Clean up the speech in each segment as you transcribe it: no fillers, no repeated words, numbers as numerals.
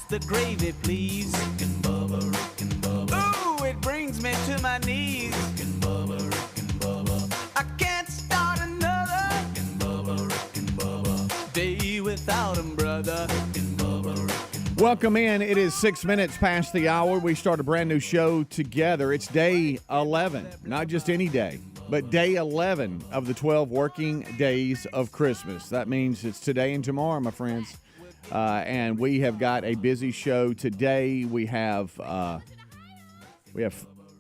the gravy, please. Rick and Bubba. Ooh, it brings me to my knees. Rick and Bubba. I can't start another Rick and Bubba. Day without 'em, brother. Rick and Bubba. Welcome in. It is 6 minutes past the hour. We start a brand new show together. It's day 11, not just any day, but day 11 of the 12 working days of Christmas. That means it's today and tomorrow, my friends. And we have got a busy show today. We have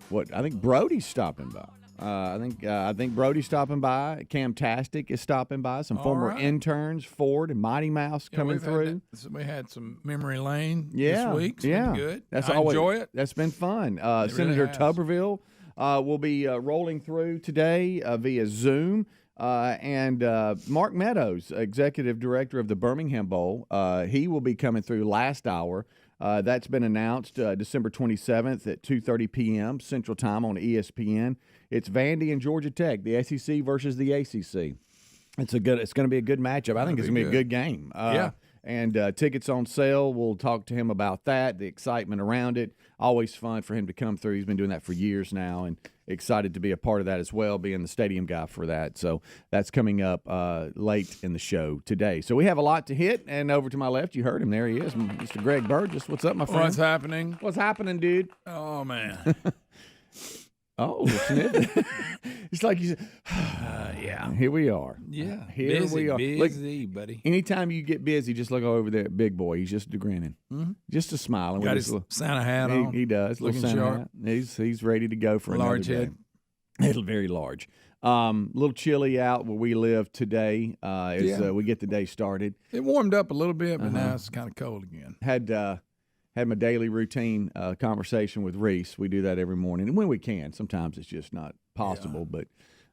what I think Brody's stopping by. I think Brody's stopping by. Camtastic is stopping by. Some former interns, Ford and Mighty Mouse coming through. We had some memory lane this week. It's been good. I enjoy it. That's been fun. Senator Tubberville will be rolling through today via Zoom. And Mark Meadows, Executive Director of the Birmingham Bowl, he will be coming through last hour. That's been announced December 27th at 2:30 p.m. Central Time on ESPN. It's Vandy and Georgia Tech, the SEC versus the ACC. It's going to be a good matchup. I think it's going to be a good game. And tickets on sale. We'll talk to him about that, the excitement around it. Always fun for him to come through. He's been doing that for years now, and excited to be a part of that as well, being the stadium guy for that. So that's coming up late in the show today. So we have a lot to hit, and over to my left, you heard him. There he is, Mr. Greg Burgess. What's up, my friend? What's happening? What's happening, dude? Oh, man. Oh, it's like you said, yeah. Here we are. Yeah. Here we are. Busy, buddy. Anytime you get busy, just look over there at Big Boy. He's just grinning. Mm-hmm. Just a smiling. Got his Santa hat on. He does. Looking Santa sharp. hat. He's ready to go for large another day. Head. Very large. A little chilly out where we live today as we get the day started. It warmed up a little bit, but now it's kind of cold again. Had my daily routine conversation with Reese. We do that every morning, and when we can. Sometimes it's just not possible. But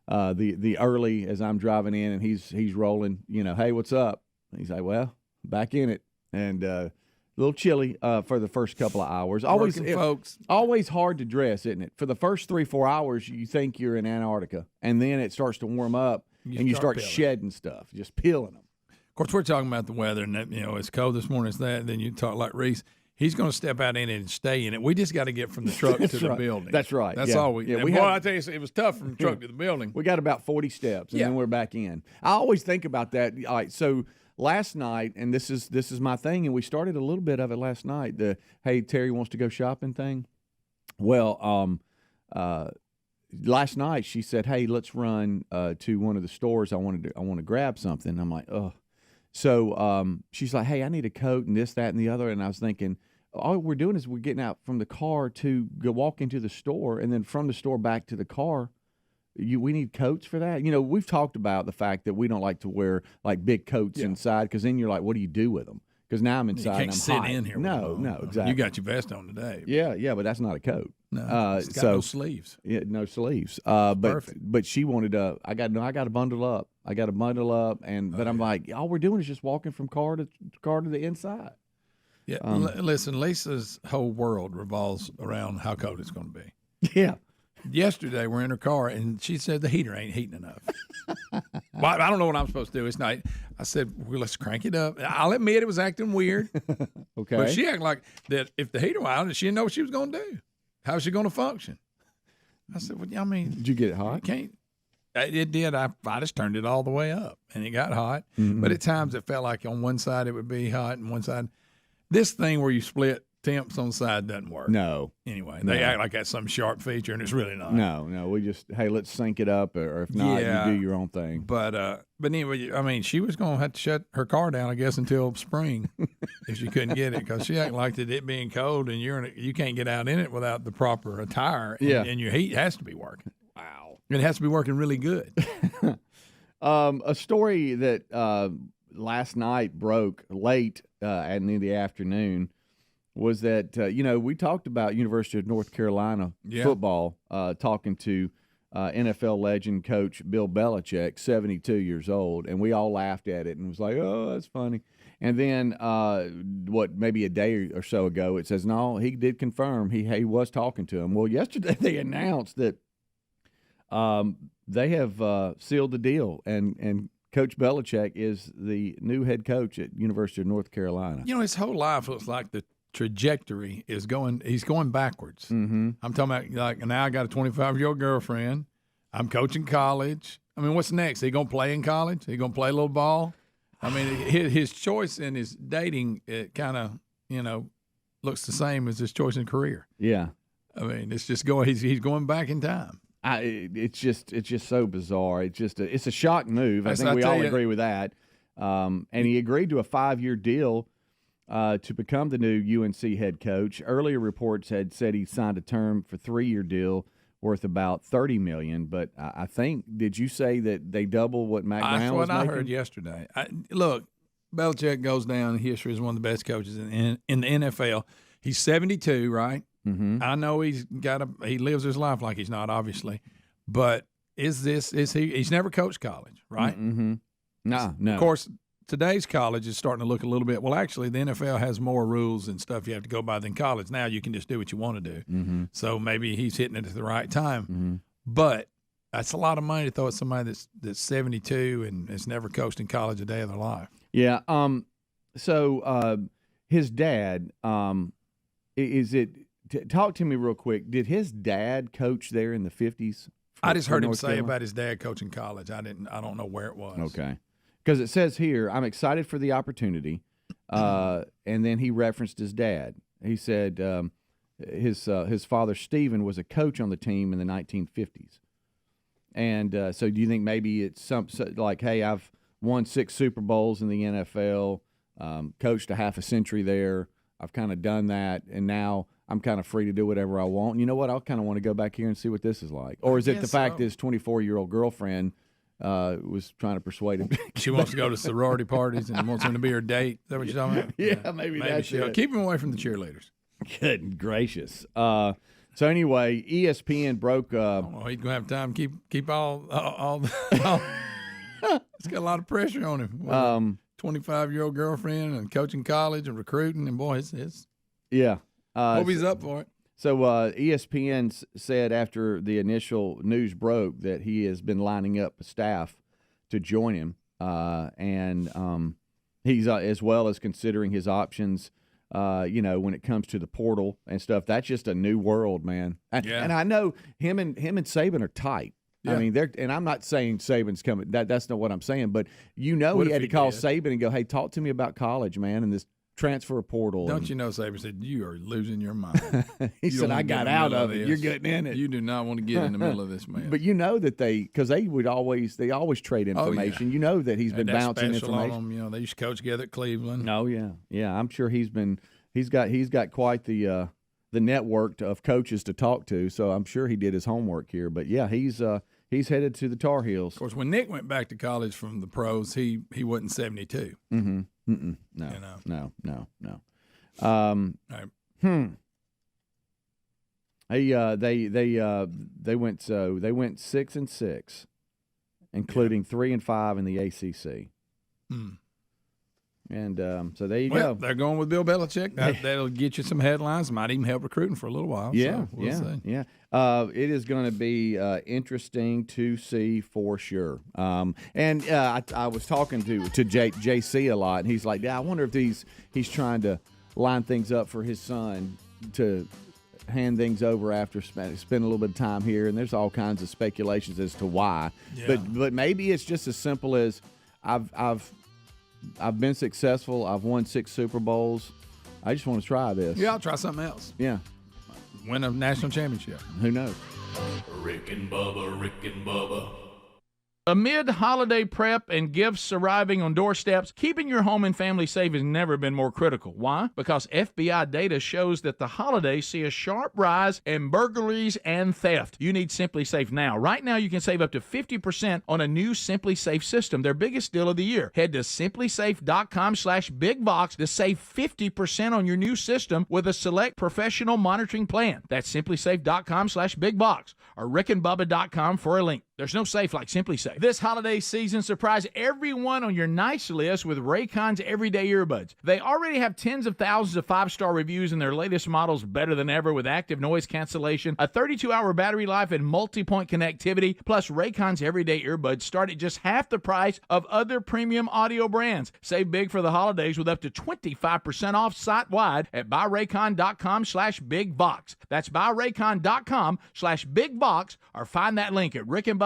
the early, as I'm driving in, and he's rolling. Hey, what's up? He's like, well, back in it, and a little chilly for the first couple of hours. Always hard to dress, isn't it? For the first 3-4 hours, you think you're in Antarctica, and then it starts to warm up, and you start shedding stuff, just peeling them. Of course, we're talking about the weather, and it's cold this morning. It's that. And then you talk like Reese. He's going to step out in it and stay in it. We just got to get from the truck to the building. That's right. That's all we. Yeah, I tell you, it was tough from the truck to the building. We got about 40 steps, and then we're back in. I always think about that. All right, so last night, and this is my thing, and we started a little bit of it last night. The hey, Terry wants to go shopping thing. Well, last night she said, hey, let's run to one of the stores. I want to grab something. I'm like, oh. So she's like, hey, I need a coat and this, that, and the other. And I was thinking, all we're doing is we're getting out from the car to go walk into the store, and then from the store back to the car. We need coats for that. We've talked about the fact that we don't like to wear like big coats inside, because then you're like, what do you do with them? Because now I'm inside. You can't sit hot. in here. No, exactly. You got your vest on today. Yeah, but that's not a coat. No, it's got no sleeves. Yeah, no sleeves. Perfect. But she wanted I got to bundle up. But I'm like, all we're doing is just walking from car to the inside. Yeah. Listen, Lisa's whole world revolves around how cold it's going to be. Yeah. Yesterday, we're in her car, and she said the heater ain't heating enough. Well, I don't know what I'm supposed to do. It's night. I said, well, let's crank it up. I'll admit it was acting weird. Okay. But she acted like that if the heater went out, she didn't know what she was going to do. How was she going to function? I said, well, I mean. Did you get it hot? You can't. It did. I just turned it all the way up, and it got hot. Mm-hmm. But at times it felt like on one side it would be hot, and one side. This thing where you split temps on the side doesn't work. No. Anyway, they act like that's some sharp feature, and it's really not. No. We just, hey, let's sync it up, or if not, you do your own thing. But anyway, I mean, she was going to have to shut her car down, I guess, until spring if she couldn't get it, because she acted like that it being cold and you can't get out in it without the proper attire, and your heat has to be working. Wow. And it has to be working really good. A story that last night broke late in the afternoon was that, we talked about University of North Carolina football, talking to NFL legend coach Bill Bellichick, 72 years old, and we all laughed at it and was like, oh, that's funny. And then maybe a day or so ago, it says, no, he did confirm he was talking to him. Well, yesterday they announced that they have sealed the deal, and Coach Bellichick is the new head coach at University of North Carolina. His whole life looks like the trajectory is he's going backwards. Mm-hmm. I'm talking about, like, now I got a 25-year-old girlfriend. I'm coaching college. I mean, what's next? He going to play in college? He going to play a little ball? I mean, his choice in his dating, it kind of, looks the same as his choice in career. Yeah. I mean, it's just going. He's going back in time. It's just so bizarre. It's a shock move. I think we all agree with that. And he agreed to a 5-year deal to become the new UNC head coach. Earlier reports had said he signed a term for 3-year deal worth about $30 million. But I think, did you say that they double what Mac Brown was making? That's what I heard yesterday. Look, Bellichick goes down in history as one of the best coaches in the NFL. He's 72, right? Mm-hmm. I know he lives his life like he's not, obviously. But he's never coached college, right? Mm-hmm. No. Of course, today's college is starting to look a little bit, well, actually, the NFL has more rules and stuff you have to go by than college. Now you can just do what you want to do. Mm-hmm. So maybe he's hitting it at the right time. Mm-hmm. But that's a lot of money to throw at somebody that's 72 and has never coached in college a day of their life. Yeah. So his dad, talk to me real quick. Did his dad coach there in the 50s? I just heard him say about his dad coaching college. I don't know where it was. Okay. Because it says here, I'm excited for the opportunity. And then he referenced his dad. He said his father, Stephen, was a coach on the team in the 1950s. And so do you think maybe it's like, hey, I've won 6 Super Bowls in the NFL, coached a half a century there. I've kind of done that, and now I'm kind of free to do whatever I want. You know what? I'll kind of want to go back here and see what this is like. Or is it the fact that his 24-year-old girlfriend was trying to persuade him? She wants to go to sorority parties and wants him to be her date. Is that what you're talking about? Yeah, maybe that's it. Keep him away from the cheerleaders. Good gracious. So anyway, ESPN broke. He's going to have time to keep all it's got a lot of pressure on him. 25-year-old girlfriend and coaching college and recruiting, and boy, it's yeah. Hope he's up for it. So ESPN said after the initial news broke that he has been lining up staff to join him, and he's as well as considering his options. When it comes to the portal and stuff, that's just a new world, man. And I know him and Saban are tight. Yeah. I mean, and I'm not saying Saban's coming. That's not what I'm saying. But he had to call Saban and go, "Hey, talk to me about college, man, and this transfer portal." Don't you know? Saban said, "You are losing your mind." He said, "I got out of it. You're getting in it. You do not want to get in the middle of this, man." But you know that because they always trade information. You know that he's been bouncing information. They used to coach together at Cleveland. Oh yeah. I'm sure he's got quite the network of coaches to talk to. So I'm sure he did his homework here. But yeah, he's headed to the Tar Heels. Of course, when Nick went back to college from the pros, he wasn't 72. Mm-hmm. Mm-mm. No. They went 6-6, including 3-5 in the ACC. And so there you go. They're going with Bill Belichick. That'll get you some headlines. Might even help recruiting for a little while. Yeah, so we'll see. Yeah. It is going to be interesting to see for sure. I was talking to JC a lot, and he's like, "Yeah, I wonder if he's trying to line things up for his son to hand things over after spend a little bit of time here." And there's all kinds of speculations as to why. Yeah. But maybe it's just as simple as I've been successful. I've won 6 Super Bowls. I just want to try this. Yeah, I'll try something else. Yeah. Win a national championship. Who knows? Rick and Bubba. Amid holiday prep and gifts arriving on doorsteps, keeping your home and family safe has never been more critical. Why? Because FBI data shows that the holidays see a sharp rise in burglaries and theft. You need Simply Safe now. Right now, you can save up to 50% on a new Simply Safe system, their biggest deal of the year. Head to simplysafe.com/bigbox to save 50% on your new system with a select professional monitoring plan. That's simplysafe.com/bigbox or rickandbubba.com for a link. There's no safe like Simply Safe. This holiday season, surprise everyone on your nice list with Raycon's everyday earbuds. They already have tens of thousands of 5-star reviews, and their latest model's better than ever with active noise cancellation, a 32-hour battery life, and multi-point connectivity. Plus, Raycon's everyday earbuds start at just half the price of other premium audio brands. Save big for the holidays with up to 25% off site-wide at buyraycon.com/bigbox. That's buyraycon.com/bigbox, or find that link at rickandbubba.com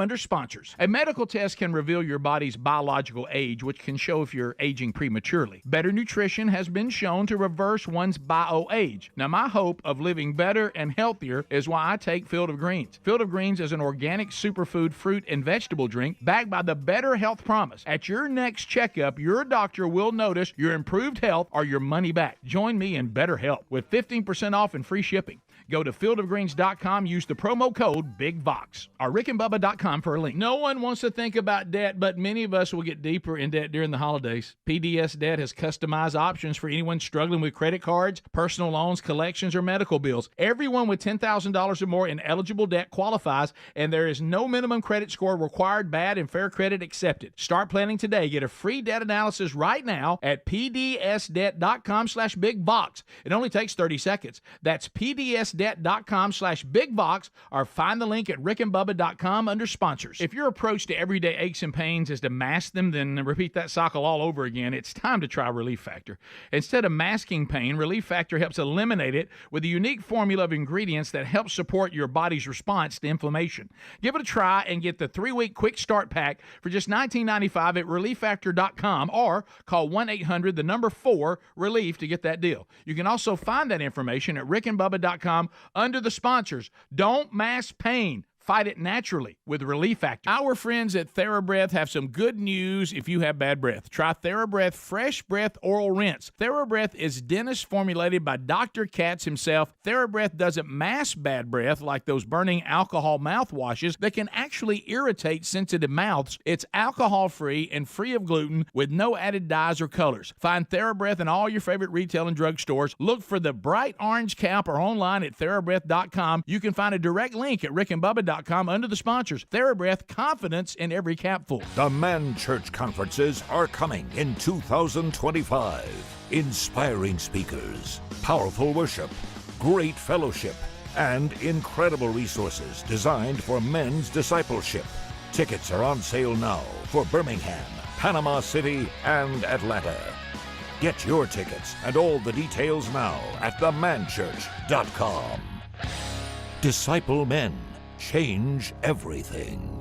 under sponsors. A medical test can reveal your body's biological age, which can show if you're aging prematurely. Better nutrition has been shown to reverse one's bio-age. Now, my hope of living better and healthier is why I take Field of Greens. Field of Greens is an organic superfood fruit and vegetable drink backed by the Better Health Promise. At your next checkup, your doctor will notice your improved health or your money back. Join me in better health with 15% off and free shipping. Go to fieldofgreens.com, use the promo code BIGVOX, or rickandbubba.com for a link. No one wants to think about debt, but many of us will get deeper in debt during the holidays. PDS Debt has customized options for anyone struggling with credit cards, personal loans, collections, or medical bills. Everyone with $10,000 or more in eligible debt qualifies, and there is no minimum credit score required, bad and fair credit accepted. Start planning today. Get a free debt analysis right now at pdsdebt.com/bigbox. It only takes 30 seconds. That's pdsdebt.com/bigbox, or find the link at rickandbubba.com under sponsors. If your approach to everyday aches and pains is to mask them, then repeat that cycle all over again. It's time to try Relief Factor. Instead of masking pain, Relief Factor helps eliminate it with a unique formula of ingredients that helps support your body's response to inflammation. Give it a try and get the 3-week quick start pack for just $19.95 at relieffactor.com, or call 1-800-4-RELIEF to get that deal. You can also find that information at rickandbubba.com under the sponsors. Don't mask pain. Fight it naturally with Relief Factor. Our friends at TheraBreath have some good news if you have bad breath. Try TheraBreath Fresh Breath Oral Rinse. TheraBreath is dentist formulated by Dr. Katz himself. TheraBreath doesn't mask bad breath like those burning alcohol mouthwashes that can actually irritate sensitive mouths. It's alcohol-free and free of gluten with no added dyes or colors. Find TheraBreath in all your favorite retail and drug stores. Look for the bright orange cap or online at TheraBreath.com. You can find a direct link at rickandbubba.com under the sponsors. TheraBreath, confidence in every capful. The Man Church Conferences are coming in 2025. Inspiring speakers, powerful worship, great fellowship, and incredible resources designed for men's discipleship. Tickets are on sale now for Birmingham, Panama City, and Atlanta. Get your tickets and all the details now at themanchurch.com. Disciple men. Change everything.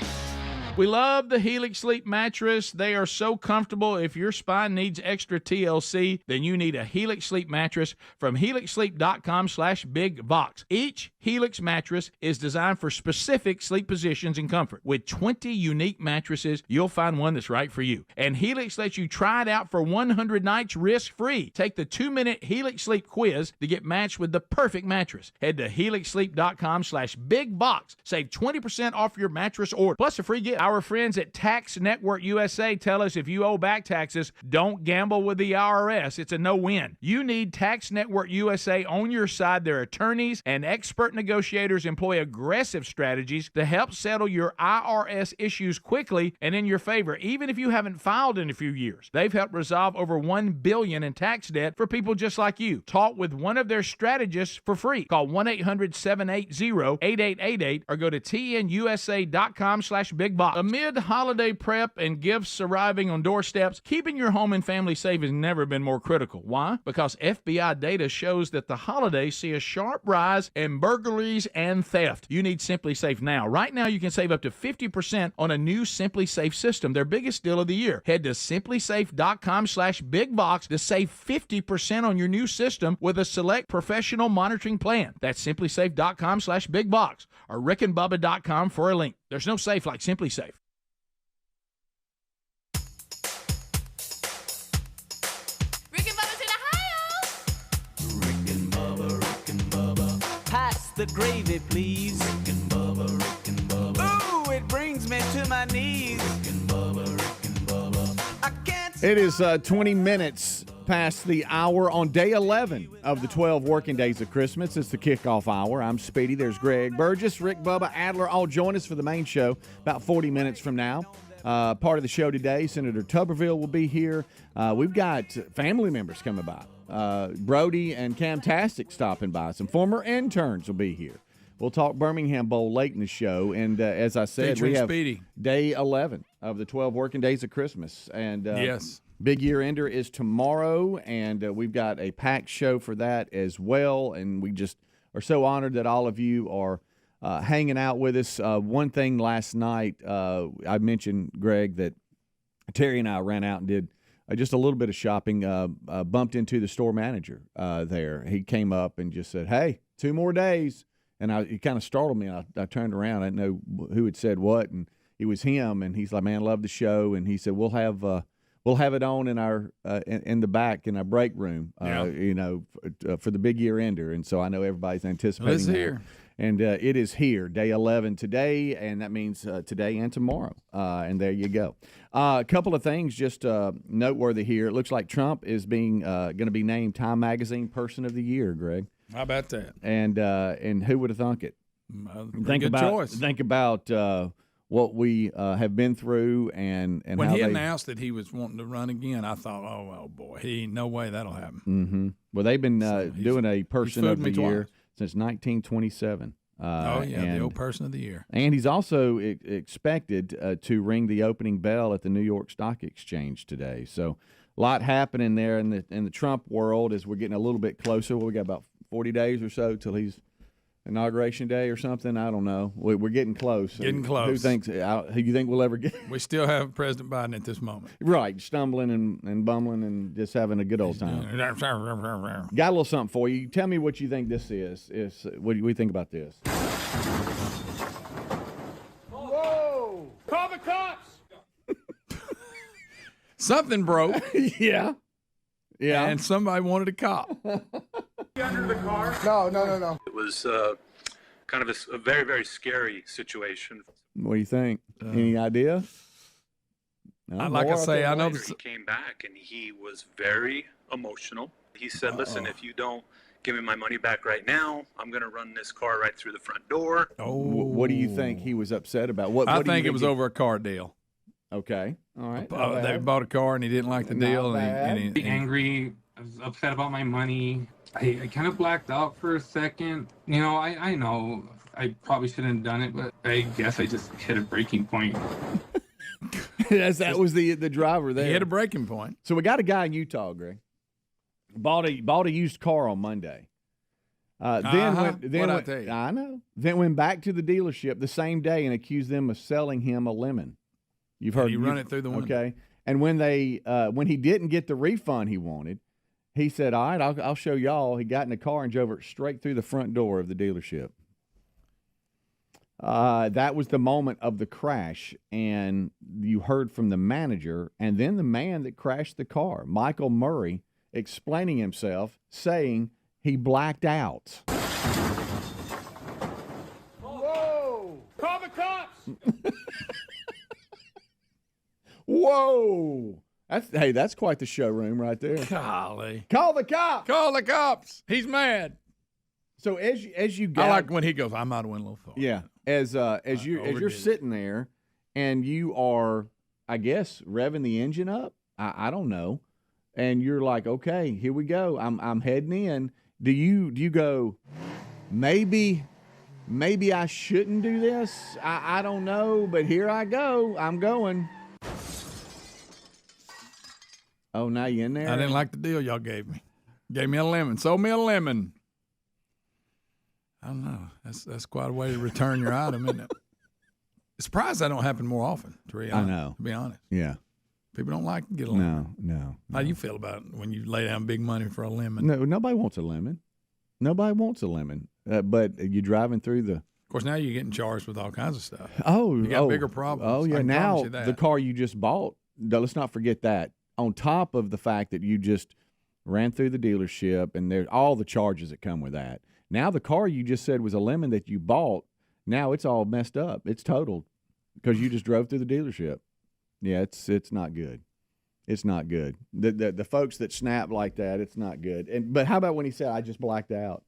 We love the Helix Sleep mattress. They are so comfortable. If your spine needs extra TLC, then you need a Helix Sleep mattress from helixsleep.com/bigbox. Each Helix mattress is designed for specific sleep positions and comfort. With 20 unique mattresses, you'll find one that's right for you. And Helix lets you try it out for 100 nights risk-free. Take the 2-minute Helix Sleep quiz to get matched with the perfect mattress. Head to helixsleep.com/bigbox. Save 20% off your mattress order, plus a free gift. Our friends at Tax Network USA tell us if you owe back taxes, don't gamble with the IRS. It's a no-win. You need Tax Network USA on your side. Their attorneys and expert negotiators employ aggressive strategies to help settle your IRS issues quickly and in your favor, even if you haven't filed in a few years. They've helped resolve over $1 billion in tax debt for people just like you. Talk with one of their strategists for free. Call 1-800-780-8888 or go to tnusa.com/bigbox. Amid holiday prep and gifts arriving on doorsteps, keeping your home and family safe has never been more critical. Why? Because FBI data shows that the holidays see a sharp rise in burglaries and theft. You need Simply Safe now. Right now, you can save up to 50% on a new Simply Safe system, their biggest deal of the year. Head to simplysafe.com/bigbox to save 50% on your new system with a select professional monitoring plan. That's simplysafe.com/bigbox or rickandbubba.com for a link. There's no safe like Simply Safe. Rick and Bubba's in Ohio. Rick and Bubba. Pass the gravy, please. Rick and Bubba. Ooh, it brings me to my knees. Rick and Bubba. I can't. It is 20 minutes past the hour on day 11 of the 12 working days of Christmas. It's the kickoff hour. I'm Speedy. There's Greg, Burgess, Rick, Bubba, Adler. All join us for the main show about 40 minutes from now. Part of the show today, Senator Tubberville will be here. We've got family members coming by. Brody and Camtastic stopping by. Some former interns will be here. We'll talk Birmingham Bowl late in the show. And as I said, we have day 11 of the 12 working days of Christmas. And yes. Big year ender is tomorrow, and we've got a packed show for that as well. And we just are so honored that all of you are hanging out with us. One thing last night, I mentioned, Greg, that Terry and I ran out and did just a little bit of shopping, bumped into the store manager there. He came up and just said, "Hey, 2 more days." And it kind of startled me. I turned around. I didn't know who had said what, and it was him. And he's like, "Man, love the show." And he said, "We'll have it on in our in the back in our break room, for the big year ender." And so I know everybody's anticipating. It's here, and it is here, day 11 today, and that means today and tomorrow. And there you go. A couple of things just noteworthy here. It looks like Trump is being going to be named Time Magazine Person of the Year, Greg. How about that? And who would have thunk it? Good choice. Think about what we have been through, and when how he announced that he was wanting to run again, I thought, oh boy, no way that'll happen. Mm-hmm. Well, they've been doing a Person of the Year since 1927. The old Person of the Year. And he's also expected to ring the opening bell at the New York Stock Exchange today. So a lot happening there in the Trump world as we're getting a little bit closer. Well, we got about 40 days or so till he's inauguration day or something. I don't know. We're getting close. Getting close. Who you think we'll ever get? We still have President Biden at this moment. Right, stumbling and bumbling and just having a good old time. Got a little something for you. Tell me what you think this is. What do we think about this? Whoa! Call the cops! Something broke. Yeah. And somebody wanted a cop. Under the car? No. It was kind of a very, very scary situation. What do you think? Any idea? No, like I say, I know He came back and he was very emotional. He said, "Listen, if you don't give me my money back right now, I'm going to run this car right through the front door." Oh, what do you think he was upset about? What I think it was over a car deal. Okay, all right. They bought a car and he didn't like the deal, and he angry. I was upset about my money. I kind of blacked out for a second. I know I probably shouldn't have done it, but I guess I just hit a breaking point. That was the driver there. He hit a breaking point. So we got a guy in Utah, Greg. Bought a used car on Monday. Then went back to the dealership the same day and accused them of selling him a lemon. You've heard. You run it through the window. Okay. And when he didn't get the refund he wanted, he said, "All right, I'll show y'all." He got in the car and drove it straight through the front door of the dealership. That was the moment of the crash, and you heard from the manager and then the man that crashed the car, Michael Murray, explaining himself, saying he blacked out. Whoa! Call the cops! Whoa! That's quite the showroom right there. Golly. Call the cops! Call the cops! He's mad. So as you go, I like when he goes, "I might have went a little far." Yeah. As you're sitting there and you are, I guess, revving the engine up. I don't know. And you're like, "Okay, here we go. I'm heading in." Do you go, maybe I shouldn't do this? I don't know, but here I go. I'm going. Oh, now you in there? I didn't like the deal y'all gave me. Gave me a lemon. Sold me a lemon. I don't know. That's quite a way to return your item, isn't it? Surprised that don't happen more often, I know. To be honest. Yeah. People don't like to get a lemon. No. How do you feel about it when you lay down big money for a lemon? No, nobody wants a lemon. Nobody wants a lemon. But you're driving through the... Of course, now you're getting charged with all kinds of stuff. Oh. You got bigger problems. Oh, yeah. Now, the car you just bought, let's not forget that. On top of the fact that you just ran through the dealership and there's all the charges that come with that. Now the car you just said was a lemon that you bought, now it's all messed up. It's totaled because you just drove through the dealership. Yeah, it's not good. It's not good. The folks that snap like that, it's not good. But how about when he said, "I just blacked out"?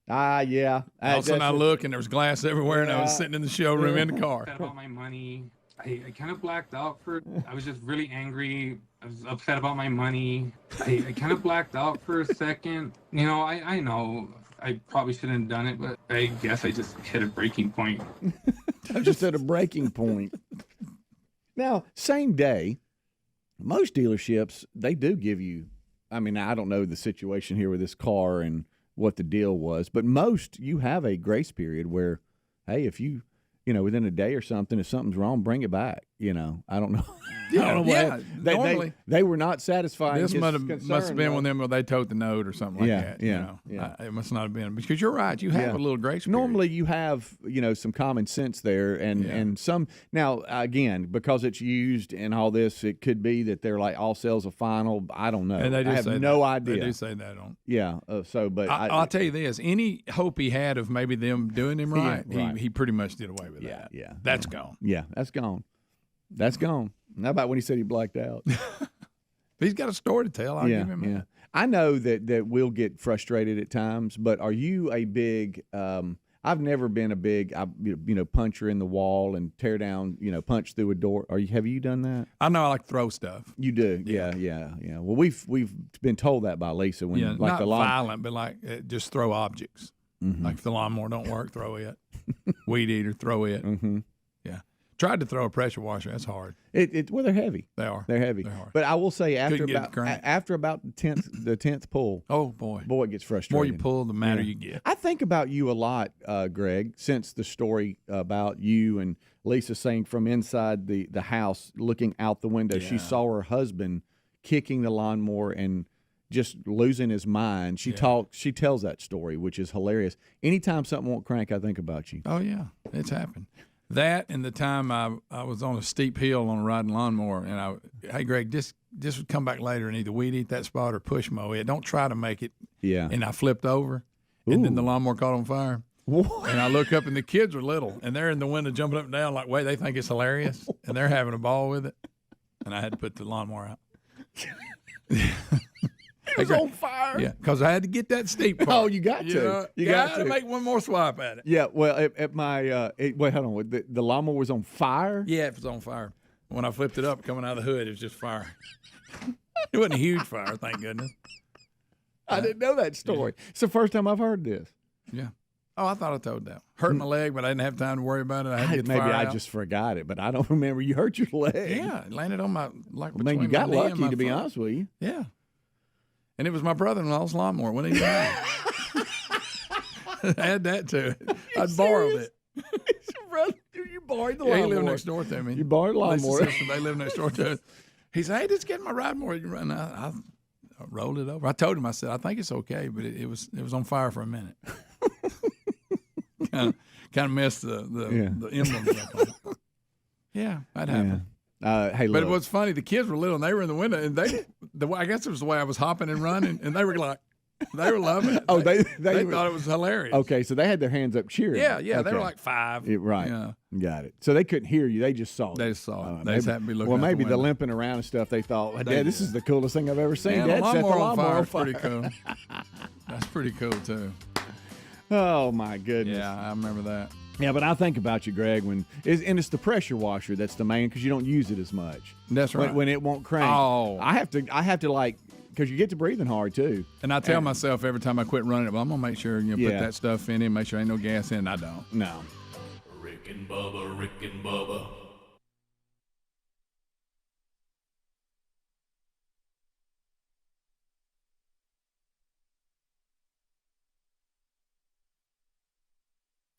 Yeah. All of a sudden I look and there was glass everywhere, and I was sitting in the showroom in the car. About my money. I kind of blacked out I was just really angry. I was upset about my money. I kind of blacked out for a second. You know, I know I probably shouldn't have done it, but I guess I just hit a breaking point. I just hit a breaking point. Now, same day, most dealerships, they do give you, I mean, I don't know the situation here with this car and what the deal was, but most, you have a grace period where, hey, if you within a day or something, if something's wrong, bring it back. I don't know. Normally they were not satisfied. This must have been when they told the note or something like that. Yeah. It must not have been, because you're right. You have a little grace period. Normally you have some common sense there, and some. Now again, because it's used and all this, it could be that they're like all sales are final. I don't know. And they do I have say no that. idea. They do say that on. Yeah. But I'll tell you this: any hope he had of maybe them doing him right, right. he pretty much did away with that. Yeah. That's gone. Yeah, that's gone. That's gone. How about when he said he blacked out? He's got a story to tell. I'll give him that. I know that we'll get frustrated at times, but are you a big I've never been a big puncher in the wall and tear down, punch through a door. Have you done that? I know I like to throw stuff. You do. Yeah. Well, we've been told that by Lisa when not violent, but like just throw objects. Mm-hmm. Like if the lawnmower don't work, throw it. Weed eater, throw it. Mm-hmm. Yeah. Tried to throw a pressure washer. That's hard. Well, they're heavy. They are. They're heavy. They're hard. But I will say after about the 10th pull. Oh boy, it gets frustrating. The more you pull, the madder you get. I think about you a lot, Greg, since the story about you and Lisa saying from inside the house, looking out the window, she saw her husband kicking the lawnmower and just losing his mind. She tells that story, which is hilarious. Anytime something won't crank, I think about you. Oh yeah, it's happened. That and the time I was on a steep hill on a riding lawnmower, and hey Greg, just come back later and either weed eat that spot or push mow it. Don't try to make it. Yeah. And I flipped over, and then the lawnmower caught on fire. What? And I look up, and the kids are little, and they're in the window jumping up and down like, wait, they think it's hilarious, and they're having a ball with it. And I had to put the lawnmower out. It was on fire. Yeah, because I had to get that steep part. Oh, you got to. You got to make one more swipe at it. Yeah, well, at my wait, hold on. The lawnmower was on fire? Yeah, it was on fire. When I flipped it up, coming out of the hood, it was just fire. It wasn't a huge fire, thank goodness. I didn't know that story. It's the first time I've heard this. Yeah. Oh, I thought I told that. Hurt my leg, but I didn't have time to worry about it. I had to get the maybe fire I out. just forgot it, but I don't remember you hurt your leg. Yeah, it landed on my you got lucky, to be honest with you. Yeah. And it was my brother-in-law's lawnmower. When he died. I had that too. I'd borrowed it. You borrowed the lawnmower. He lived next door to me. You borrowed the lawnmower. They lived next door to us. He said, hey, just get my ride more. And I rolled it over. I told him, I said, I think it's okay, but it was on fire for a minute. kind of messed the emblems up on it. Yeah, that happened. Hey, but it was funny. The kids were little, and they were in the window, and I guess it was the way I was hopping and running, and they were like, they were loving it. Oh, they thought it was hilarious. Okay, so they had their hands up cheering. Yeah, okay. They were like 5. Right. Yeah. Got it. So they couldn't hear you. They just saw it. They just saw it. They just happened to be looking. Well, maybe the limping around and stuff. They thought, Dad, this is the coolest thing I've ever seen. Man, Dad set the lawnmower on fire. Pretty cool. That's pretty cool too. Oh my goodness. Yeah, I remember that. Yeah, but I think about you, Greg, and it's the pressure washer that's the main, because you don't use it as much. That's right. When it won't crank. Oh, I have to like, because you get to breathing hard too. And I tell myself every time I quit running it, well, I'm gonna make sure put that stuff in it, make sure ain't no gas in it. I don't. No. Rick and Bubba, Rick and Bubba.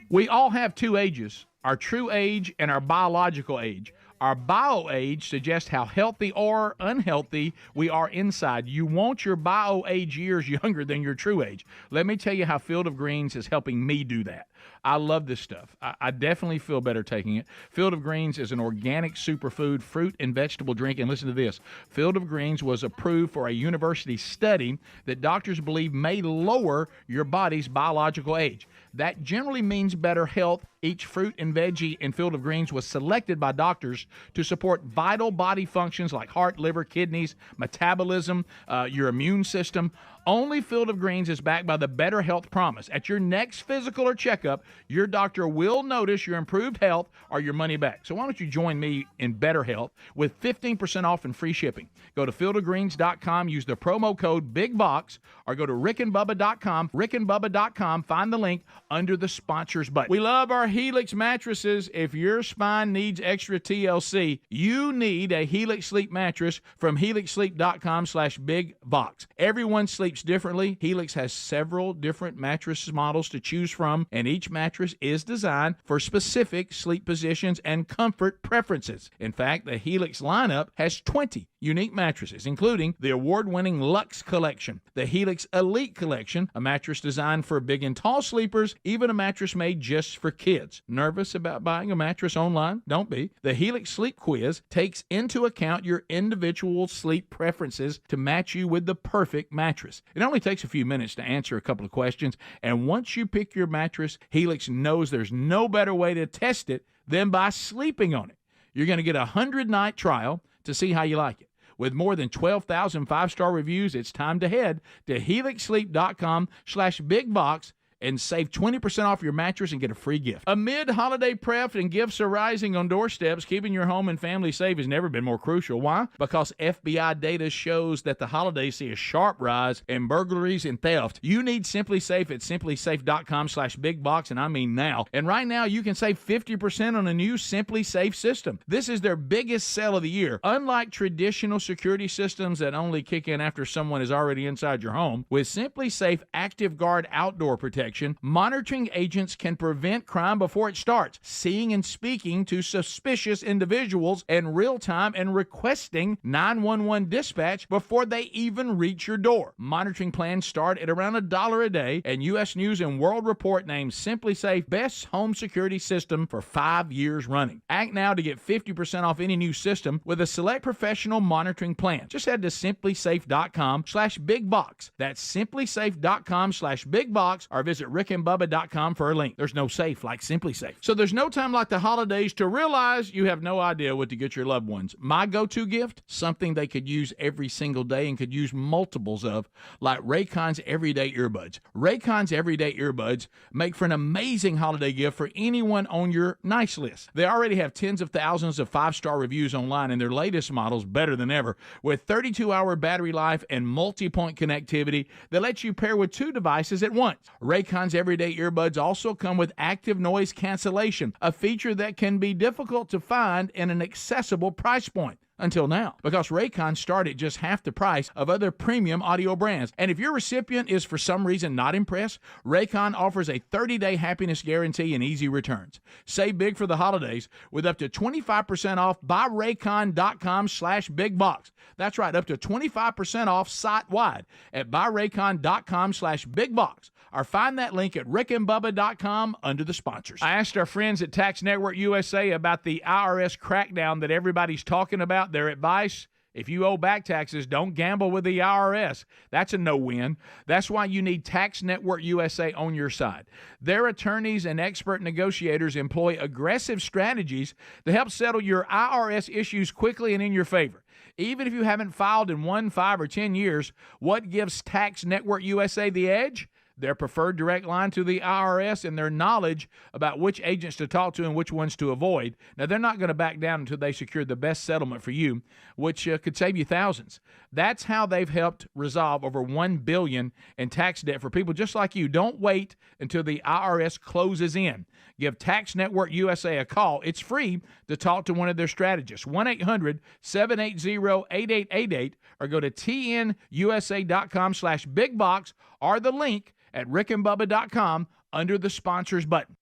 We all have 2 ages, our true age and our biological age. Our bio age suggests how healthy or unhealthy we are inside. You want your bio age years younger than your true age. Let me tell you how Field of Greens is helping me do that. I love this stuff. I definitely feel better taking it. Field of Greens is an organic superfood fruit and vegetable drink. And listen to this. Field of Greens was approved for a university study that doctors believe may lower your body's biological age. That generally means better health. Each fruit and veggie in Field of Greens was selected by doctors to support vital body functions like heart, liver, kidneys, metabolism, your immune system. Only Field of Greens is backed by the Better Health Promise. At your next physical or checkup, your doctor will notice your improved health or your money back. So why don't you join me in Better Health with 15% off and free shipping? Go to fieldofgreens.com, use the promo code BIGBOX, or go to rickandbubba.com, find the link under the sponsors button. We love our Helix mattresses. If your spine needs extra TLC, you need a Helix Sleep mattress from helixsleep.com/bigbox. Everyone sleeps differently. Helix has several different mattress models to choose from, and each mattress is designed for specific sleep positions and comfort preferences. In fact, the Helix lineup has 20 unique mattresses, including the award-winning Luxe Collection, the Helix Elite Collection, a mattress designed for big and tall sleepers, even a mattress made just for kids. Nervous about buying a mattress online? Don't be. The Helix Sleep Quiz takes into account your individual sleep preferences to match you with the perfect mattress. It only takes a few minutes to answer a couple of questions, and once you pick your mattress, Helix knows there's no better way to test it than by sleeping on it. You're going to get a 100-night trial to see how you like it. With more than 12,000 five-star reviews, it's time to head to helixsleep.com/bigbox and save 20% off your mattress and get a free gift. Amid holiday prep and gifts arriving on doorsteps, keeping your home and family safe has never been more crucial. Why? Because FBI data shows that the holidays see a sharp rise in burglaries and theft. You need Simply Safe at simplysafe.com/bigbox, and I mean now. And right now, you can save 50% on a new Simply Safe system. This is their biggest sale of the year. Unlike traditional security systems that only kick in after someone is already inside your home, with Simply Safe Active Guard outdoor protection, monitoring agents can prevent crime before it starts, seeing and speaking to suspicious individuals in real time and requesting 911 dispatch before they even reach your door. Monitoring plans start at around $1 a day, and U.S. News and World Report named Simply Safe Best Home Security System for 5 years running. Act now to get 50% off any new system with a select professional monitoring plan. Just head to simplysafe.com/bigbox. That's simplysafe.com/bigbox, or visit rickandbubba.com for a link. There's no safe like Simply Safe. So there's no time like the holidays to realize you have no idea what to get your loved ones. My go-to gift, something they could use every single day and could use multiples of, like Raycon's Everyday Earbuds. Raycon's Everyday Earbuds make for an amazing holiday gift for anyone on your nice list. They already have tens of thousands of five-star reviews online, and their latest model's better than ever, with 32-hour battery life and multi-point connectivity that lets you pair with 2 devices at once. Raycon's Everyday Earbuds also come with active noise cancellation, a feature that can be difficult to find in an accessible price point. Until now, because Raycon start at just half the price of other premium audio brands. And if your recipient is for some reason not impressed, Raycon offers a 30-day happiness guarantee and easy returns. Save big for the holidays with up to 25% off by Raycon.com/bigbox. That's right, up to 25% off site-wide at buyraycon.com/bigbox. Or find that link at rickandbubba.com under the sponsors. I asked our friends at Tax Network USA about the IRS crackdown that everybody's talking about. Their advice: if you owe back taxes, don't gamble with the IRS. That's a no-win. That's why you need Tax Network USA on your side. Their attorneys and expert negotiators employ aggressive strategies to help settle your IRS issues quickly and in your favor. Even if you haven't filed in 1, 5, or 10 years, what gives Tax Network USA the edge? Their preferred direct line to the IRS and their knowledge about which agents to talk to and which ones to avoid. Now, they're not going to back down until they secure the best settlement for you, which could save you thousands. That's how they've helped resolve over $1 billion in tax debt for people just like you. Don't wait until the IRS closes in. Give Tax Network USA a call. It's free to talk to one of their strategists. 1-800-780-8888, or go to tnusa.com/bigbox, or the link at rickandbubba.com under the sponsors button.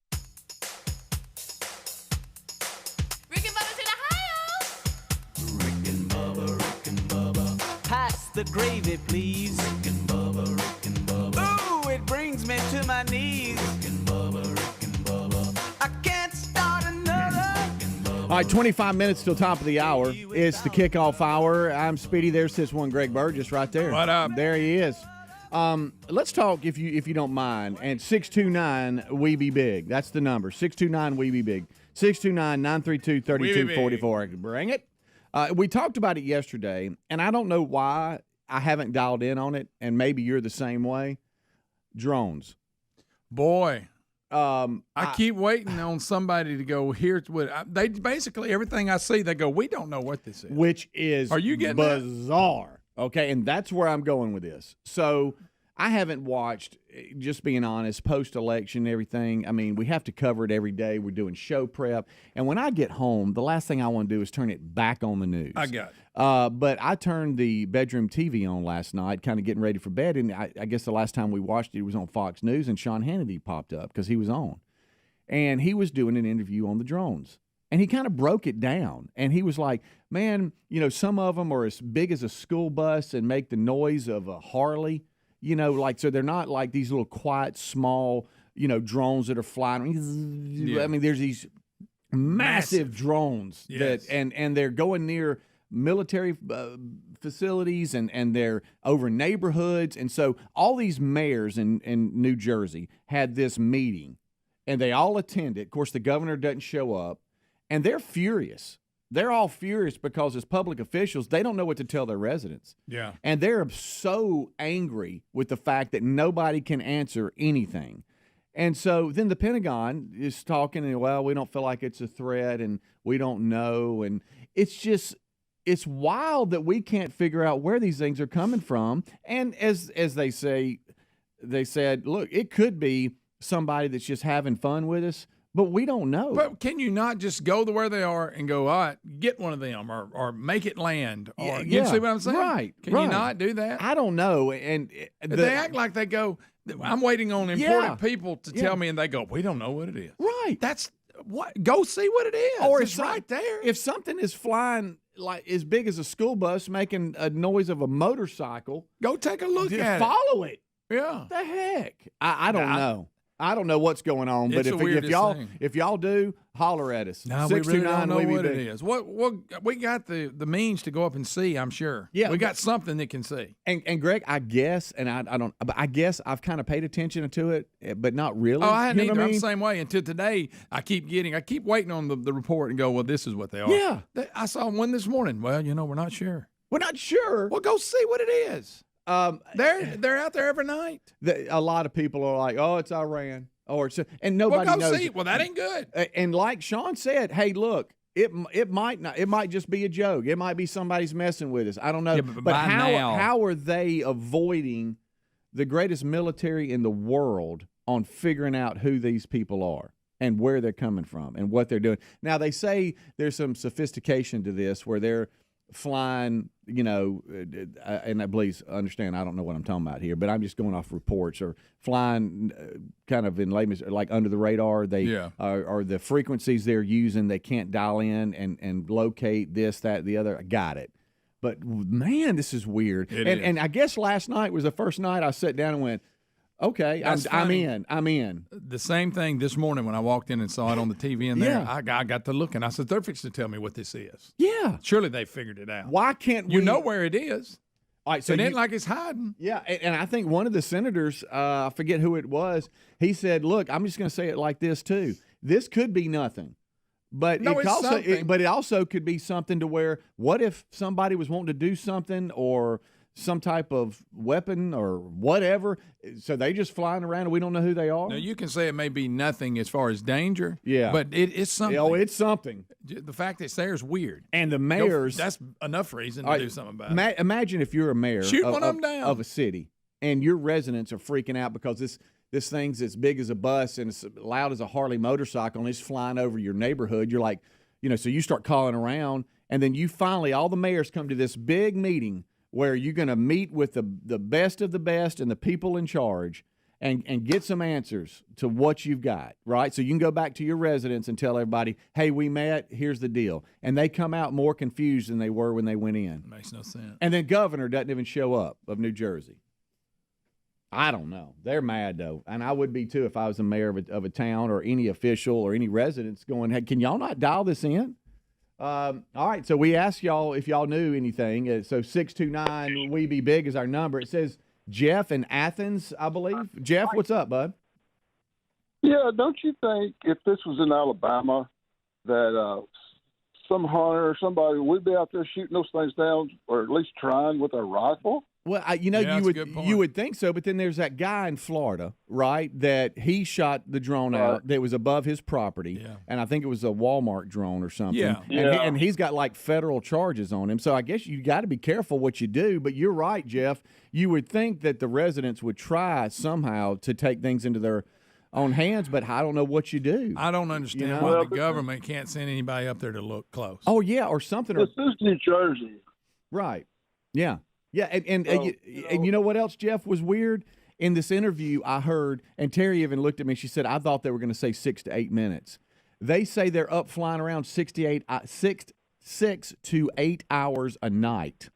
Rick and Bubba's in Ohio. Rick and Bubba. Pass the gravy, please. Rick and Bubba. Ooh, it brings me to my knees. Rick and Bubba. I can't start another. All right, 25 minutes till top of the hour. It's the kickoff hour. I'm Speedy. There's this one, Greg Burgess, right there. What up? There he is. Let's talk, if you don't mind, and 629 We Be Big. That's the number, 629 We Be Big. 629-932-3244. Bring it. We talked about it yesterday, and I don't know why I haven't dialed in on it, and maybe you're the same way. Drones. Boy. I keep waiting on somebody to go, here's what they basically everything I see, they go, we don't know what this is. Which is Are you getting bizarre. That? Okay, and that's where I'm going with this. So I haven't watched, just being honest, post-election and everything. I mean, we have to cover it every day. We're doing show prep. And when I get home, the last thing I want to do is turn it back on the news. I got it. But I turned the bedroom TV on last night, kind of getting ready for bed. And I guess the last time we watched it was on Fox News, and Sean Hannity popped up because he was on. And he was doing an interview on the drones. And he kind of broke it down. And he was like, man, some of them are as big as a school bus and make the noise of a Harley. So they're not like these little quiet, small, drones that are flying. Yeah. I mean, there's these massive drones that, and they're going near military facilities and they're over neighborhoods. And so all these mayors in New Jersey had this meeting, and they all attended. Of course, the governor doesn't show up, and they're furious. They're all furious because as public officials, they don't know what to tell their residents. Yeah. And they're so angry with the fact that nobody can answer anything. And so then the Pentagon is talking, and, well, we don't feel like it's a threat, and we don't know. And it's wild that we can't figure out where these things are coming from. And as they said, look, it could be somebody that's just having fun with us. But we don't know. But can you not just go to where they are and go, all right, get one of them or make it land? Or you see what I'm saying? Right. Can you not do that? I don't know. And they act like they go, I'm waiting on important people to tell me, and they go, we don't know what it is. Right. That's what. Go see what it is. Or it's right there. If something is flying like as big as a school bus making a noise of a motorcycle, go take a look at it. Follow it. Yeah. The heck? I don't know. I don't know what's going on, but if y'all do, holler at us. No, we really don't know what it is. What we got the means to go up and see, I'm sure. Yeah, we got something that can see. And Greg, I guess, and I don't, but I guess I've kind of paid attention to it, but not really. Oh, I hadn't either. I'm the same way. Until today, I keep waiting on the report and go, well, this is what they are. Yeah, I saw one this morning. Well, we're not sure. We're not sure. Well, go see what it is. They're out there every night. A lot of people are like, "Oh, it's Iran," and nobody knows. See. Well, that ain't good. And like Sean said, hey, look, it might just be a joke. It might be somebody's messing with us. I don't know. Yeah, but how are they avoiding the greatest military in the world on figuring out who these people are and where they're coming from and what they're doing? Now they say there's some sophistication to this where they're flying, and please understand, I don't know what I'm talking about here, but I'm just going off reports, or flying kind of in layman's, like under the radar. They are the frequencies they're using, they can't dial in and locate this, that, the other. I got it. But, man, this is weird. And I guess last night was the first night I sat down and went, okay, I'm in. The same thing this morning when I walked in and saw it on the TV in there. I got to look, and I said, they're fixing to tell me what this is. Yeah. Surely they figured it out. Why can't we? You know where it is. All right, so it ain't like it's hiding. Yeah, and I think one of the senators, I forget who it was, he said, look, I'm just going to say it like this too. This could be nothing. But it also could be something to where, what if somebody was wanting to do something or some type of weapon or whatever, so they just flying around and we don't know who they are? Now, you can say it may be nothing as far as danger, yeah, but it's something. Oh, it's something. The fact that it's there is weird. And the mayors... that's enough reason to do something about it. Imagine if you're a mayor Shoot one of them down. Of a city, and your residents are freaking out because this thing's as big as a bus and as loud as a Harley motorcycle, and it's flying over your neighborhood. You're like, so you start calling around, and then you finally, all the mayors come to this big meeting where you're going to meet with the best of the best and the people in charge and get some answers to what you've got, right? So you can go back to your residents and tell everybody, hey, we met, here's the deal. And they come out more confused than they were when they went in. Makes no sense. And then governor doesn't even show up of New Jersey. I don't know. They're mad, though. And I would be, too, if I was the mayor of a town or any official or any residents going, hey, can y'all not dial this in? All right, so we asked y'all if y'all knew anything. So 629 We Be Big is our number. It says Jeff in Athens, I believe. Jeff, what's up, bud? Yeah, don't you think if this was in Alabama, that some hunter or somebody would be out there shooting those things down, or at least trying with a rifle? Well, you would think so, but then there's that guy in Florida, right, that he shot the drone out that was above his property, and I think it was a Walmart drone or something. And he's got like federal charges on him. So I guess you got to be careful what you do. But you're right, Jeff. You would think that the residents would try somehow to take things into their own hands, but I don't know what you do. I don't understand why the government can't send anybody up there to look close. Oh yeah, or something. This is New Jersey, right? Yeah. Yeah, and you know what else, Jeff, was weird? In this interview I heard, and Terry even looked at me, she said, I thought they were going to say 6 to 8 minutes. They say they're up flying around 6 to 8 hours a night.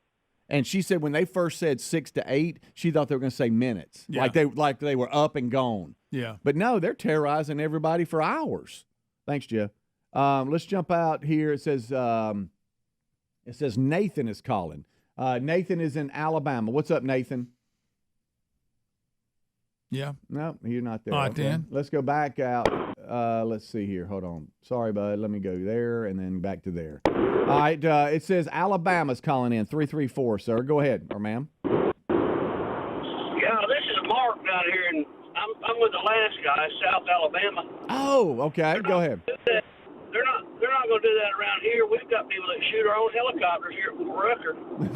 And she said when they first said 6 to 8, she thought they were going to say minutes, like they were up and gone. Yeah. But no, they're terrorizing everybody for hours. Thanks, Jeff. Let's jump out here. It says Nathan is calling. Nathan is in Alabama. What's up, Nathan? Yeah. No, you're not there. All right, then. Let's go back out. Let's see here. Hold on. Sorry, bud. Let me go there and then back to there. All right. It says Alabama's calling in. 334, sir. Go ahead, or ma'am. Yeah, this is Mark down here, and I'm with the last guy, South Alabama. Oh, okay. Go ahead. They're not going to do that around here. We've got people that shoot our own helicopters here at Fort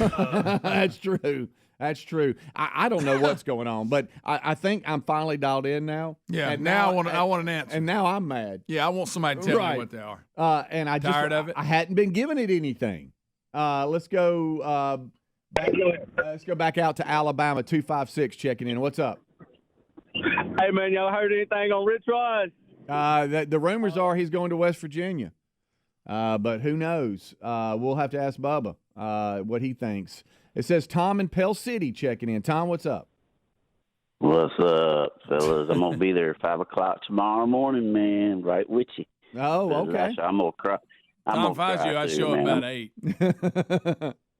Rucker. That's true. That's true. I don't know what's going on, but I think I'm finally dialed in now. Yeah. And now I want an answer. And now I'm mad. Yeah, I want somebody to tell me what they are. And I tired of it. I hadn't been giving it anything. Let's go. Let's go back out to Alabama. 256 checking in. What's up? Hey man, y'all heard anything on Rich Rod? The rumors are he's going to West Virginia, but who knows? We'll have to ask Bubba what he thinks. It says Tom in Pell City checking in. Tom, what's up? What's up, fellas? I'm gonna be there at 5 o'clock tomorrow morning, man. Right with you. Oh, okay. I'm gonna cry. Tom, if I was you, I'd show up about 8.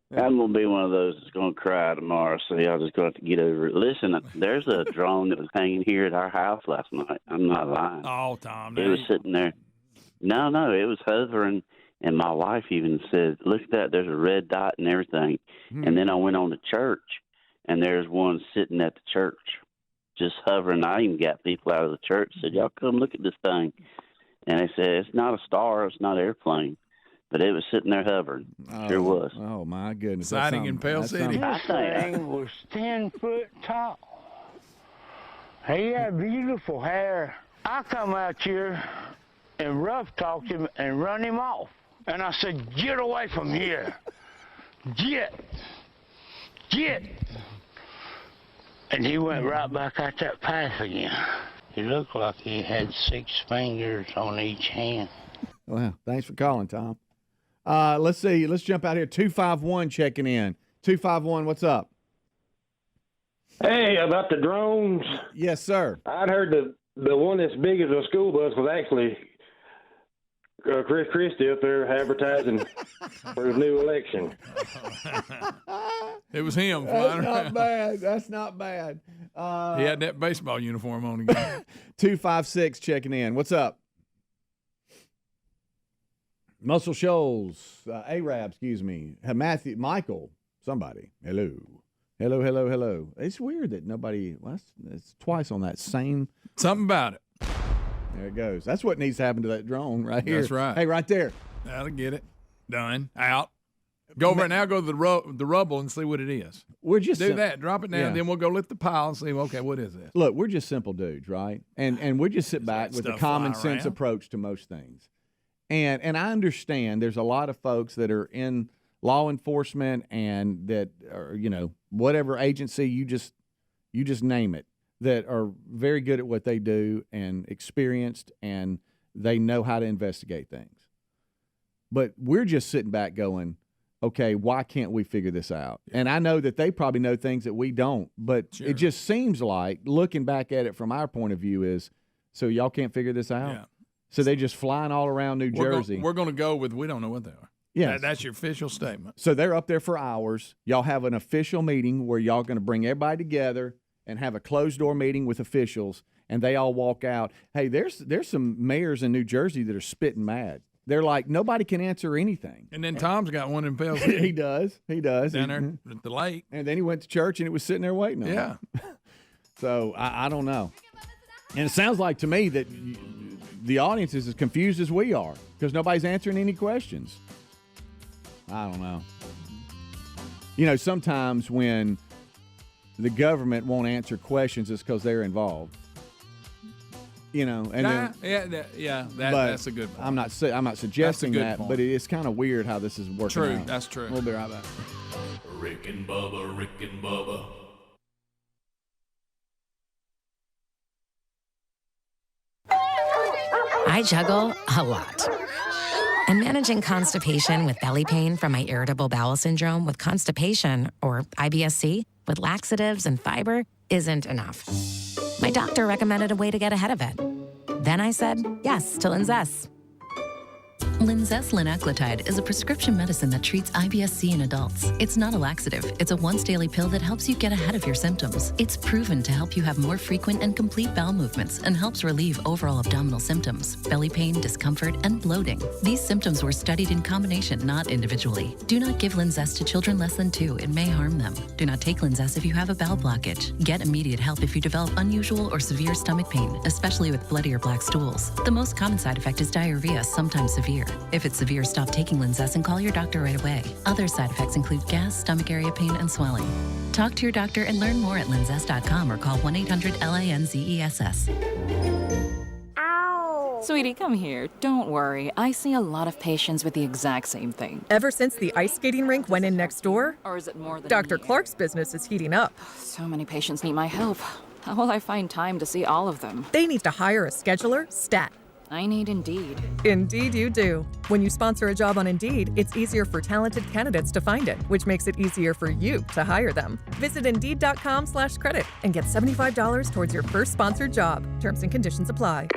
I'm gonna be one of those that's gonna cry tomorrow, so y'all just gonna have to get over it. Listen, there's a drone that was hanging here at our house last night. I'm not lying. Oh, Tom, it was sitting there. No, it was hovering, and my wife even said, "Look at that! There's a red dot and everything." And then I went on to church, and there's one sitting at the church, just hovering. I even got people out of the church said, "Y'all come look at this thing," and they said, "It's not a star, it's not an airplane." But it was sitting there hovering. Sure was. Oh, my goodness. Sighting in Pell City. This thing was 10 foot tall. He had beautiful hair. I come out here and rough talked him and run him off. And I said, get away from here. Get. And he went right back out that path again. He looked like he had 6 fingers on each hand. Well, thanks for calling, Tom. Let's see. Let's jump out here. 251 checking in. 251, what's up? Hey, about the drones. Yes, sir. I'd heard the one that's big as a school bus was actually Chris Christie up there advertising for his new election. It was him. That's not bad. That's not bad. He had that baseball uniform on again. 256 checking in. What's up? Muscle Shoals, Arab, excuse me. Michael, somebody. Hello. It's weird that nobody, it's twice on that same. Something about it. There it goes. That's what needs to happen to that drone right here. That's right. Hey, right there. That'll get it. Done. Out. Go over it now, go to the rubble and see what it is. We're just do that. Drop it down, then we'll go lift the pile and see, okay, what is this? Look, we're just simple dudes, right? And we just sit back with a common sense approach to most things. And I understand there's a lot of folks that are in law enforcement and that are, whatever agency you just name it, that are very good at what they do and experienced, and they know how to investigate things. But we're just sitting back going, okay, why can't we figure this out? And I know that they probably know things that we don't, but it just seems like, looking back at it from our point of view, is, so y'all can't figure this out? Yeah. So they just flying all around New Jersey. We're going to go with, we don't know what they are. Yeah, that's your official statement. So they're up there for hours. Y'all have an official meeting where y'all going to bring everybody together and have a closed-door meeting with officials, and they all walk out. Hey, there's some mayors in New Jersey that are spitting mad. they're like, nobody can answer anything. And then Tom's got one in Pell's. He does. Down there at the lake. And then he went to church, and it was sitting there waiting on him. Yeah. So I don't know. And it sounds like to me that the audience is as confused as we are because nobody's answering any questions. I don't know. You know, sometimes when the government won't answer questions, it's because they're involved. You know, and that's a good point. I'm not suggesting that, point. but it's kind of weird how this is working True, out. that's true. We'll be right back. Rick and Bubba, Rick and Bubba. I juggle a lot. And managing constipation with belly pain from my irritable bowel syndrome with constipation, or IBS-C, with laxatives and fiber isn't enough. My doctor recommended a way to get ahead of it. Then I said yes to Linzess. Linzess linaclotide is a prescription medicine that treats IBS-C in adults. It's not a laxative. It's a once-daily pill that helps you get ahead of your symptoms. It's proven to help you have more frequent and complete bowel movements and helps relieve overall abdominal symptoms, belly pain, discomfort, and bloating. These symptoms were studied in combination, not individually. Do not give Linzess to children less than 2. It may harm them. Do not take Linzess if you have a bowel blockage. Get immediate help if you develop unusual or severe stomach pain, especially with bloody or black stools. The most common side effect is diarrhea, sometimes severe. If it's severe, stop taking Linzess and call your doctor right away. Other side effects include gas, stomach area pain, and swelling. Talk to your doctor and learn more at linzess.com or call 1-800-LINZESS. Ow! Sweetie, come here. Don't worry. I see a lot of patients with the exact same thing. Ever since the ice skating rink went in next door, or is it more than Dr. Clark's business is heating up. So many patients need my help. How will I find time to see all of them? They need to hire a scheduler, stat. I need Indeed. Indeed you do. When you sponsor a job on Indeed, it's easier for talented candidates to find it, which makes it easier for you to hire them. Visit Indeed.com/credit and get $75 towards your first sponsored job. Terms and conditions apply.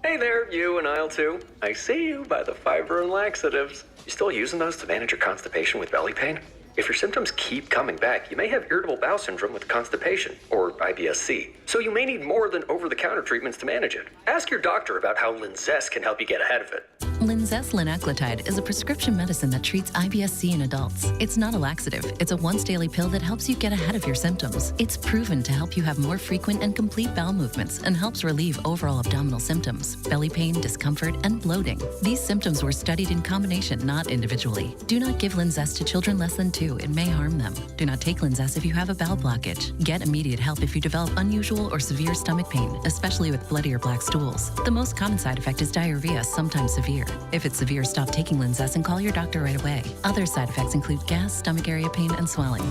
Hey there, you in aisle 2. I see you by the fiber and laxatives. You still using those to manage your constipation with belly pain? If your symptoms keep coming back, you may have irritable bowel syndrome with constipation, or IBS-C. So you may need more than over-the-counter treatments to manage it. Ask your doctor about how Linzess can help you get ahead of it. Linzess linaclotide is a prescription medicine that treats IBS-C in adults. It's not a laxative. It's a once-daily pill that helps you get ahead of your symptoms. It's proven to help you have more frequent and complete bowel movements and helps relieve overall abdominal symptoms, belly pain, discomfort, and bloating. These symptoms were studied in combination, not individually. Do not give Linzess to children less than 2. It may harm them. Do not take Linzess if you have a bowel blockage. Get immediate help if you develop unusual or severe stomach pain, especially with bloody or black stools. The most common side effect is diarrhea, sometimes severe. If it's severe, stop taking Linzess and call your doctor right away. Other side effects include gas, stomach area pain, and swelling.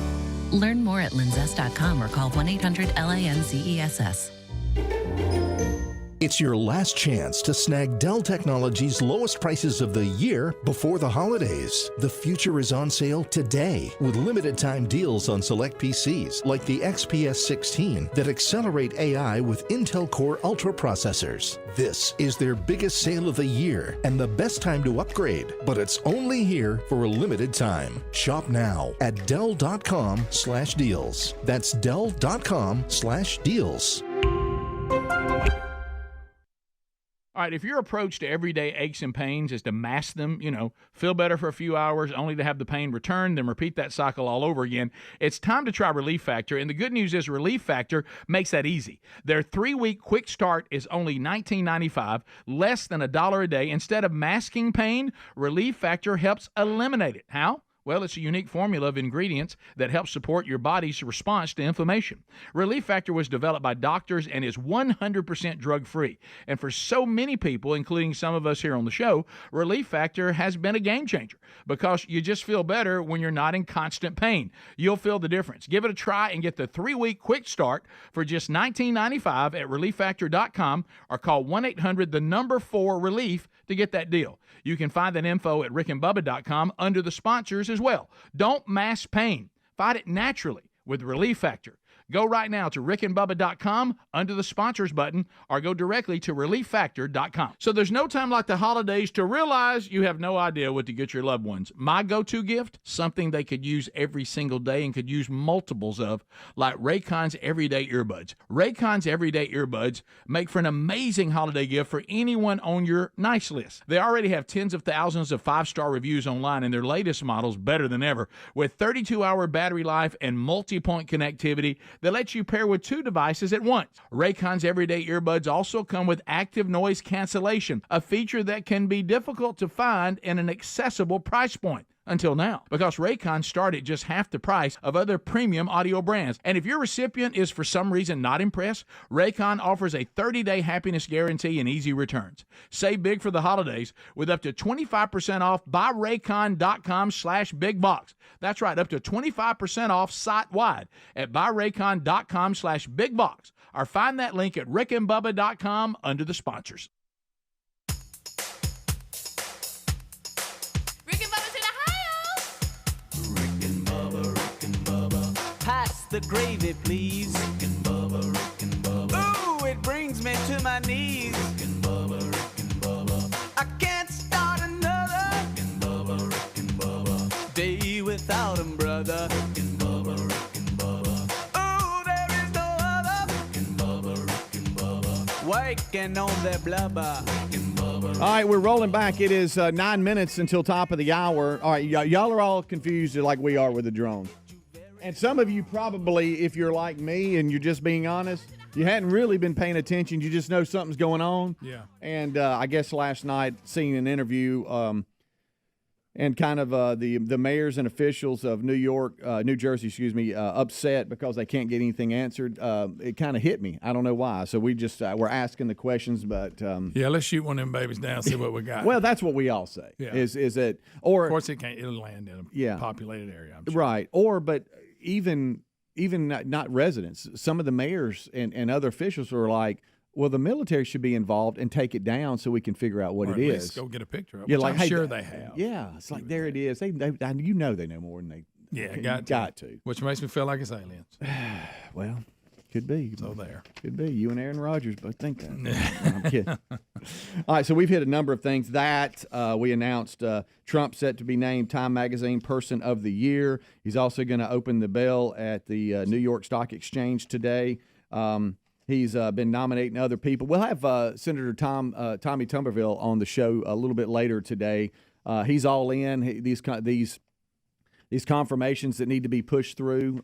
Learn more at linzess.com or call 1-800-LINZESS. It's your last chance to snag Dell Technologies' lowest prices of the year before the holidays. The future is on sale today with limited time deals on select PCs like the XPS 16 that accelerate AI with Intel Core Ultra processors. This is their biggest sale of the year and the best time to upgrade, but it's only here for a limited time. Shop now at Dell.com/deals. That's Dell.com/deals. All right, if your approach to everyday aches and pains is to mask them, feel better for a few hours only to have the pain return, then repeat that cycle all over again, it's time to try Relief Factor. And the good news is Relief Factor makes that easy. Their 3-week quick start is only $19.95, less than $1 a day. Instead of masking pain, Relief Factor helps eliminate it. How? Well, it's a unique formula of ingredients that helps support your body's response to inflammation. Relief Factor was developed by doctors and is 100% drug-free. And for so many people, including some of us here on the show, Relief Factor has been a game changer because you just feel better when you're not in constant pain. You'll feel the difference. Give it a try and get the 3-week quick start for just $19.95 at ReliefFactor.com or call 1-800-4-RELIEF to get that deal. You can find that info at rickandbubba.com under the sponsors as well. Don't mask pain. Fight it naturally with Relief Factor. Go right now to rickandbubba.com under the sponsors button or go directly to relieffactor.com. So there's no time like the holidays to realize you have no idea what to get your loved ones. My go-to gift, something they could use every single day and could use multiples of, like Raycon's Everyday Earbuds. Raycon's Everyday Earbuds make for an amazing holiday gift for anyone on your nice list. They already have tens of thousands of 5-star reviews online, and their latest model's better than ever. With 32-hour battery life and multi-point connectivity that lets you pair with 2 devices at once. Raycon's Everyday Earbuds also come with active noise cancellation, a feature that can be difficult to find in an accessible price point. Until now, because Raycon start at just half the price of other premium audio brands. And if your recipient is for some reason not impressed, Raycon offers a 30-day happiness guarantee and easy returns. Save big for the holidays with up to 25% off buyraycon.com/bigbox. That's right, up to 25% off site-wide at buyraycon.com/bigbox. Or find that link at rickandbubba.com under the sponsors. Pass the gravy, please. Rick and Bubba. Ooh, it brings me to my knees. Rick and Bubba. I can't start another Rick and Bubba. Day without 'em, brother. Rick and Bubba. Ooh, there is no other Rick and Bubba. Waking on their blubber. All right, we're rolling back. It is 9 minutes until top of the hour. All right, y'all are all confused like we are with the drone. And some of you probably, if you're like me and you're just being honest, you hadn't really been paying attention. You just know something's going on. Yeah. And I guess last night, seeing an interview and kind of the mayors and officials of New Jersey, upset because they can't get anything answered. It kind of hit me. I don't know why. So we just we're asking the questions, but yeah, let's shoot one of them babies down, see what we got. Well, that's what we all say. Yeah. Is it or of course it'll land in a populated area, I'm sure. Right. But even not residents, some of the mayors and other officials are like, well, the military should be involved and take it down so we can figure out what or it at is. Least go get a picture of it. Yeah, Which like, I'm hey, sure they have. Yeah, it's like there it is. They know they know more than they. Yeah, got to. Which makes me feel like it's aliens. Well, could be. So there. Could be. You and Aaron Rodgers both think that. No, I'm kidding. All right, so we've hit a number of things. That we announced Trump set to be named Time Magazine Person of the Year. He's also going to open the bell at the New York Stock Exchange today. He's been nominating other people. We'll have Senator Tommy Tubberville on the show a little bit later today. He's all in. These confirmations that need to be pushed through,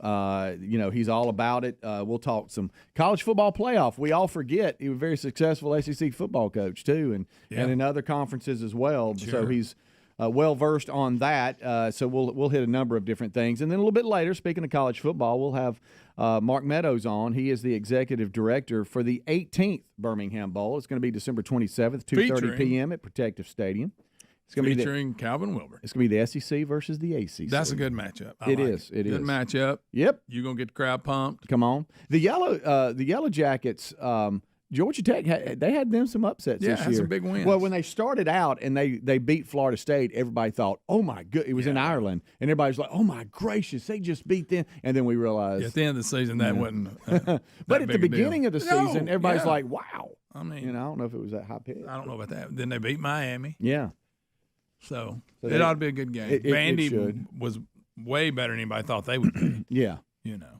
he's all about it. We'll talk some college football playoff. We all forget he was a very successful SEC football coach, too, and in other conferences as well. Sure. So he's well-versed on that. So we'll hit a number of different things. And then a little bit later, speaking of college football, we'll have Mark Meadows on. He is the executive director for the 18th Birmingham Bowl. It's going to be December 27th, 2:30 p.m. at Protective Stadium. It's going to be featuring Calvin Wilbur. It's going to be the SEC versus the ACC. That's a good matchup. It is. Good matchup. Yep. You're going to get the crowd pumped. Come on. The Yellow Jackets, Georgia Tech, they had them some upsets this year. Had some big wins. Well, when they started out and they beat Florida State, everybody thought, oh, my good. It was in Ireland. And everybody's like, oh, my gracious, they just beat them. And then we realized. At the end of the season, that wasn't but at the beginning of the season, everybody's like, wow. I mean. I don't know if it was that high pitch. I don't know about that. Then they beat Miami. Yeah. So it ought to be a good game. Vandy was way better than anybody thought they would be. Yeah.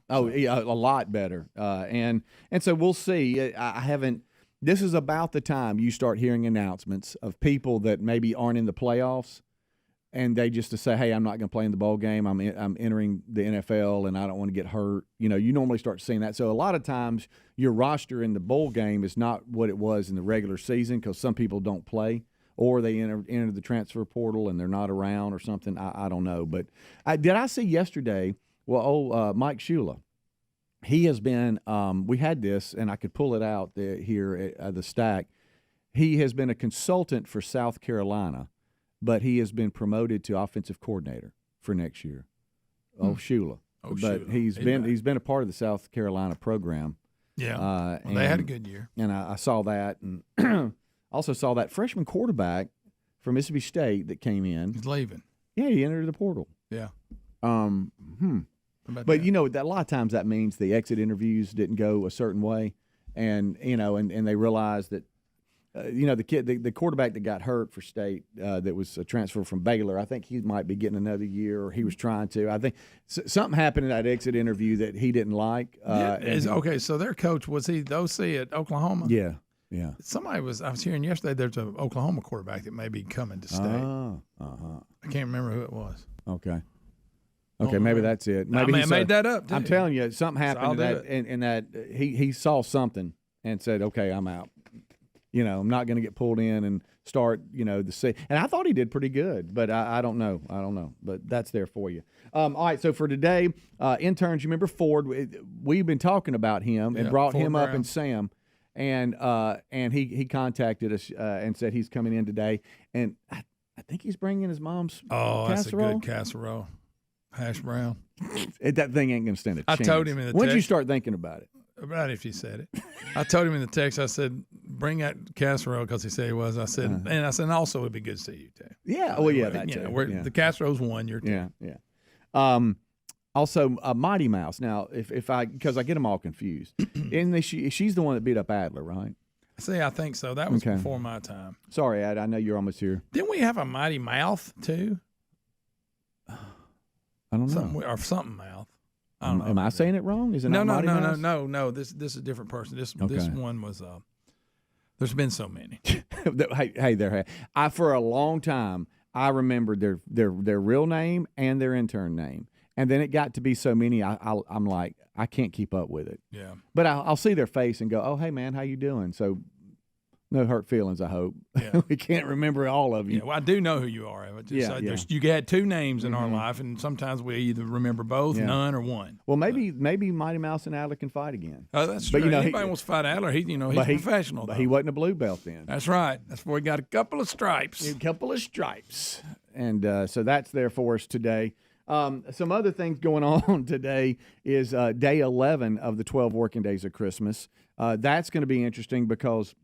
A lot better. And so we'll see. I haven't – this is about the time you start hearing announcements of people that maybe aren't in the playoffs and they just to say, hey, I'm not going to play in the bowl game. I'm entering the NFL and I don't want to get hurt. You normally start seeing that. So a lot of times your roster in the bowl game is not what it was in the regular season because some people don't play. Or they enter the transfer portal and they're not around or something. I don't know. But did I see yesterday, Mike Shula, he has been we had this, and I could pull it out here at the stack. He has been a consultant for South Carolina, but he has been promoted to offensive coordinator for next year. Shula. But he's been a part of the South Carolina program. Yeah. They had a good year. And I saw that. And also saw that freshman quarterback from Mississippi State that came in. He's leaving. Yeah, he entered the portal. Yeah. But you know, that a lot of times that means the exit interviews didn't go a certain way, and they realized that. The quarterback that got hurt for State that was a transfer from Baylor, I think he might be getting another year, or he was trying to. I think something happened in that exit interview that he didn't like. Okay, so their coach, was he the OC at Oklahoma? Yeah. I was hearing yesterday there's an Oklahoma quarterback that may be coming to State. I can't remember who it was. Okay, maybe that's it. Maybe I made that up, too. I'm telling you, something happened in that he saw something and said, okay, I'm out. I'm not going to get pulled in and start, the C. And I thought he did pretty good, but I don't know. But that's there for you. All right, so for today, interns, you remember Ford? We've been talking about him and brought Ford him Brown. up and Sam, and he contacted us and said he's coming in today. And I think he's bringing his mom's casserole. That's a good casserole. Hash brown. That thing ain't going to stand a chance. I told him in the When did you text- start thinking about it? About if you said it. I told him in the text, I said, bring that casserole because he said he was. I said, and also it'd be good to see you too. Yeah, well, yeah, that too. The casserole's one, you're two. Yeah. Also, Mighty Mouse. Now, because I get them all confused. And she's the one that beat up Adler, right? See, I think so. That was before my time. Sorry, Ad. I know you're almost here. Didn't we have a Mighty Mouth too? I don't know. Or something mouth. I don't know. Am I saying it wrong? Is it No. Mouse? This is a different person. This one was. There's been so many. Hey, there. For a long time, I remembered their real name and their intern name, and then it got to be so many. I'm like, I can't keep up with it. Yeah. But I'll see their face and go, oh, hey man, how you doing? So. No hurt feelings, I hope. Yeah. We can't remember all of you. Yeah, well, I do know who you are. You had two names in our life, and sometimes we either remember both, none, or one. Well, maybe Mighty Mouse and Adler can fight again. Oh, that's true. Anybody wants to fight Adler, he's professional. But he wasn't a blue belt then. That's right. That's where he got a couple of stripes. And so that's there for us today. Some other things going on today is day 11 of the 12 working days of Christmas. That's going to be interesting because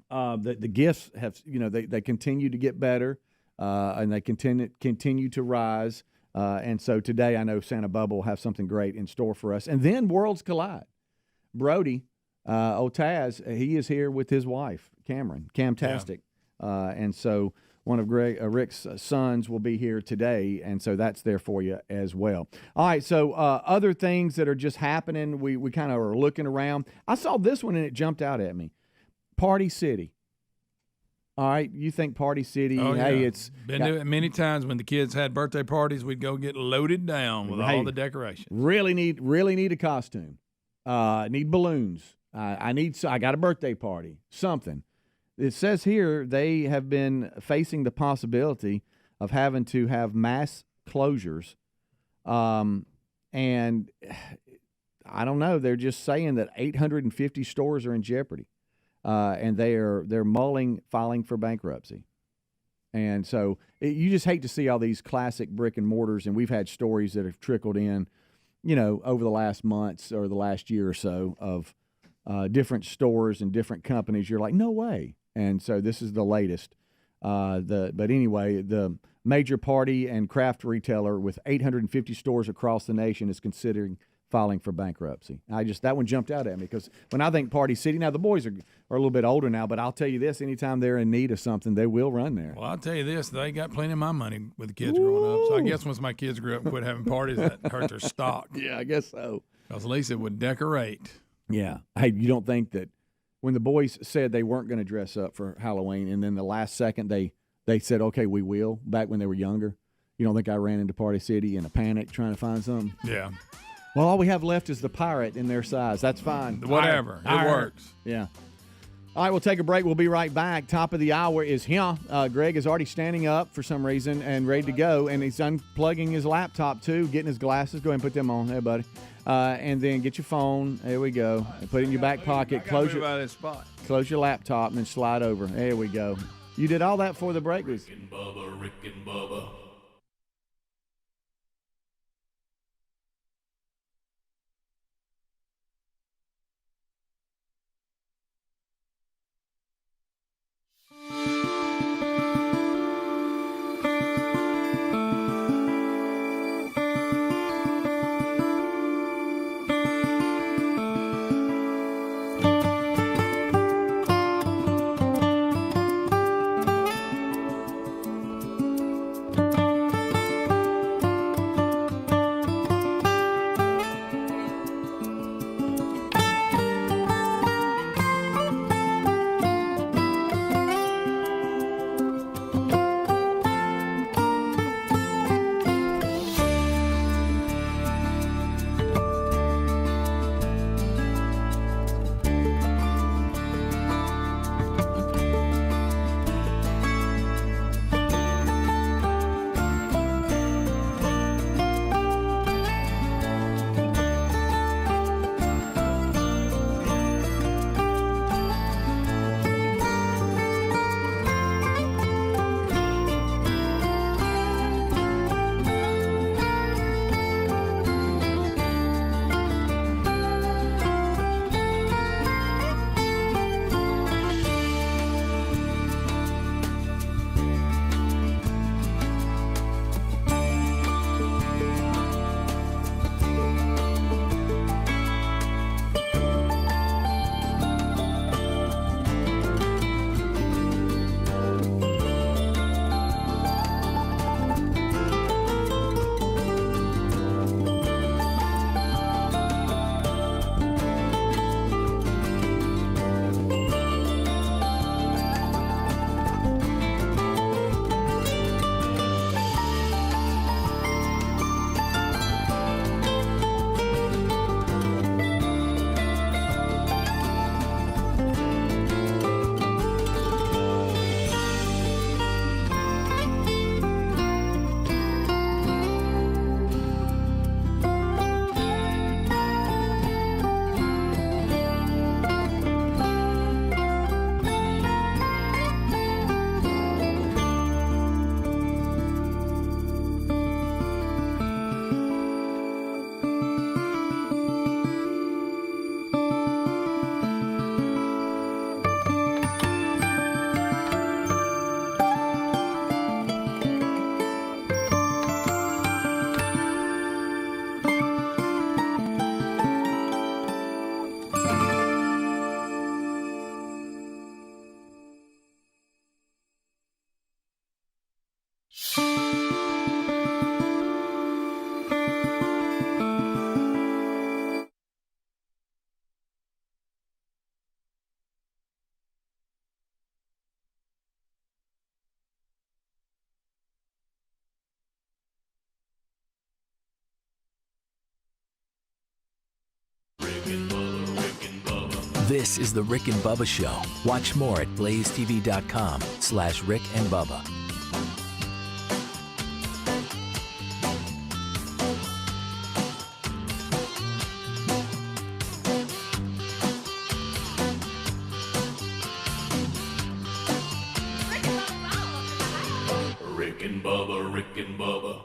the gifts have, they continue to get better, and they continue to rise. And so today I know Santa Bubba will have something great in store for us. And then worlds collide. Brody, Taz, he is here with his wife, Camtastic. Yeah. And so one of Rick's sons will be here today, and so that's there for you as well. All right, so other things that are just happening, we kind of are looking around. I saw this one, and it jumped out at me. Party City. All right, you think Party City? Oh, hey, yeah. it's been to it many times when the kids had birthday parties. We'd go get loaded down with all the decorations. Really need a costume. Need balloons. I got a birthday party. Something. It says here they have been facing the possibility of having to have mass closures, and I don't know. They're just saying that 850 stores are in jeopardy. And they're mulling filing for bankruptcy. And so you just hate to see all these classic brick and mortars, and we've had stories that have trickled in, over the last months or the last year or so of different stores and different companies. You're like, no way. And so this is the latest. But anyway, the major party and craft retailer with 850 stores across the nation is considering filing for bankruptcy. That one jumped out at me because when I think Party City, now the boys are a little bit older now, but I'll tell you this, anytime they're in need of something, they will run there. Well, I'll tell you this, they got plenty of my money with the kids growing up. So I guess once my kids grew up and quit having parties, that hurt their stock. Yeah, I guess so. Because at least it would decorate. Yeah. Hey, you don't think that when the boys said they weren't going to dress up for Halloween and then the last second they said, okay, we will, back when they were younger, you don't think I ran into Party City in a panic trying to find something? Yeah. Well, all we have left is the pirate in their size. That's fine. Whatever. It works. Yeah. All right, we'll take a break. We'll be right back. Top of the hour is here. Greg is already standing up for some reason and ready to go, and he's unplugging his laptop, too, getting his glasses. Go ahead and put them on. Hey, buddy. And then get your phone. There we go. And put it in your back pocket. Close your laptop and then slide over. There we go. You did all that for the break. Rick and Bubba. This is the Rick and Bubba Show. Watch more at blazetv.com/Rick and Bubba. Rick and Bubba, Rick and Bubba.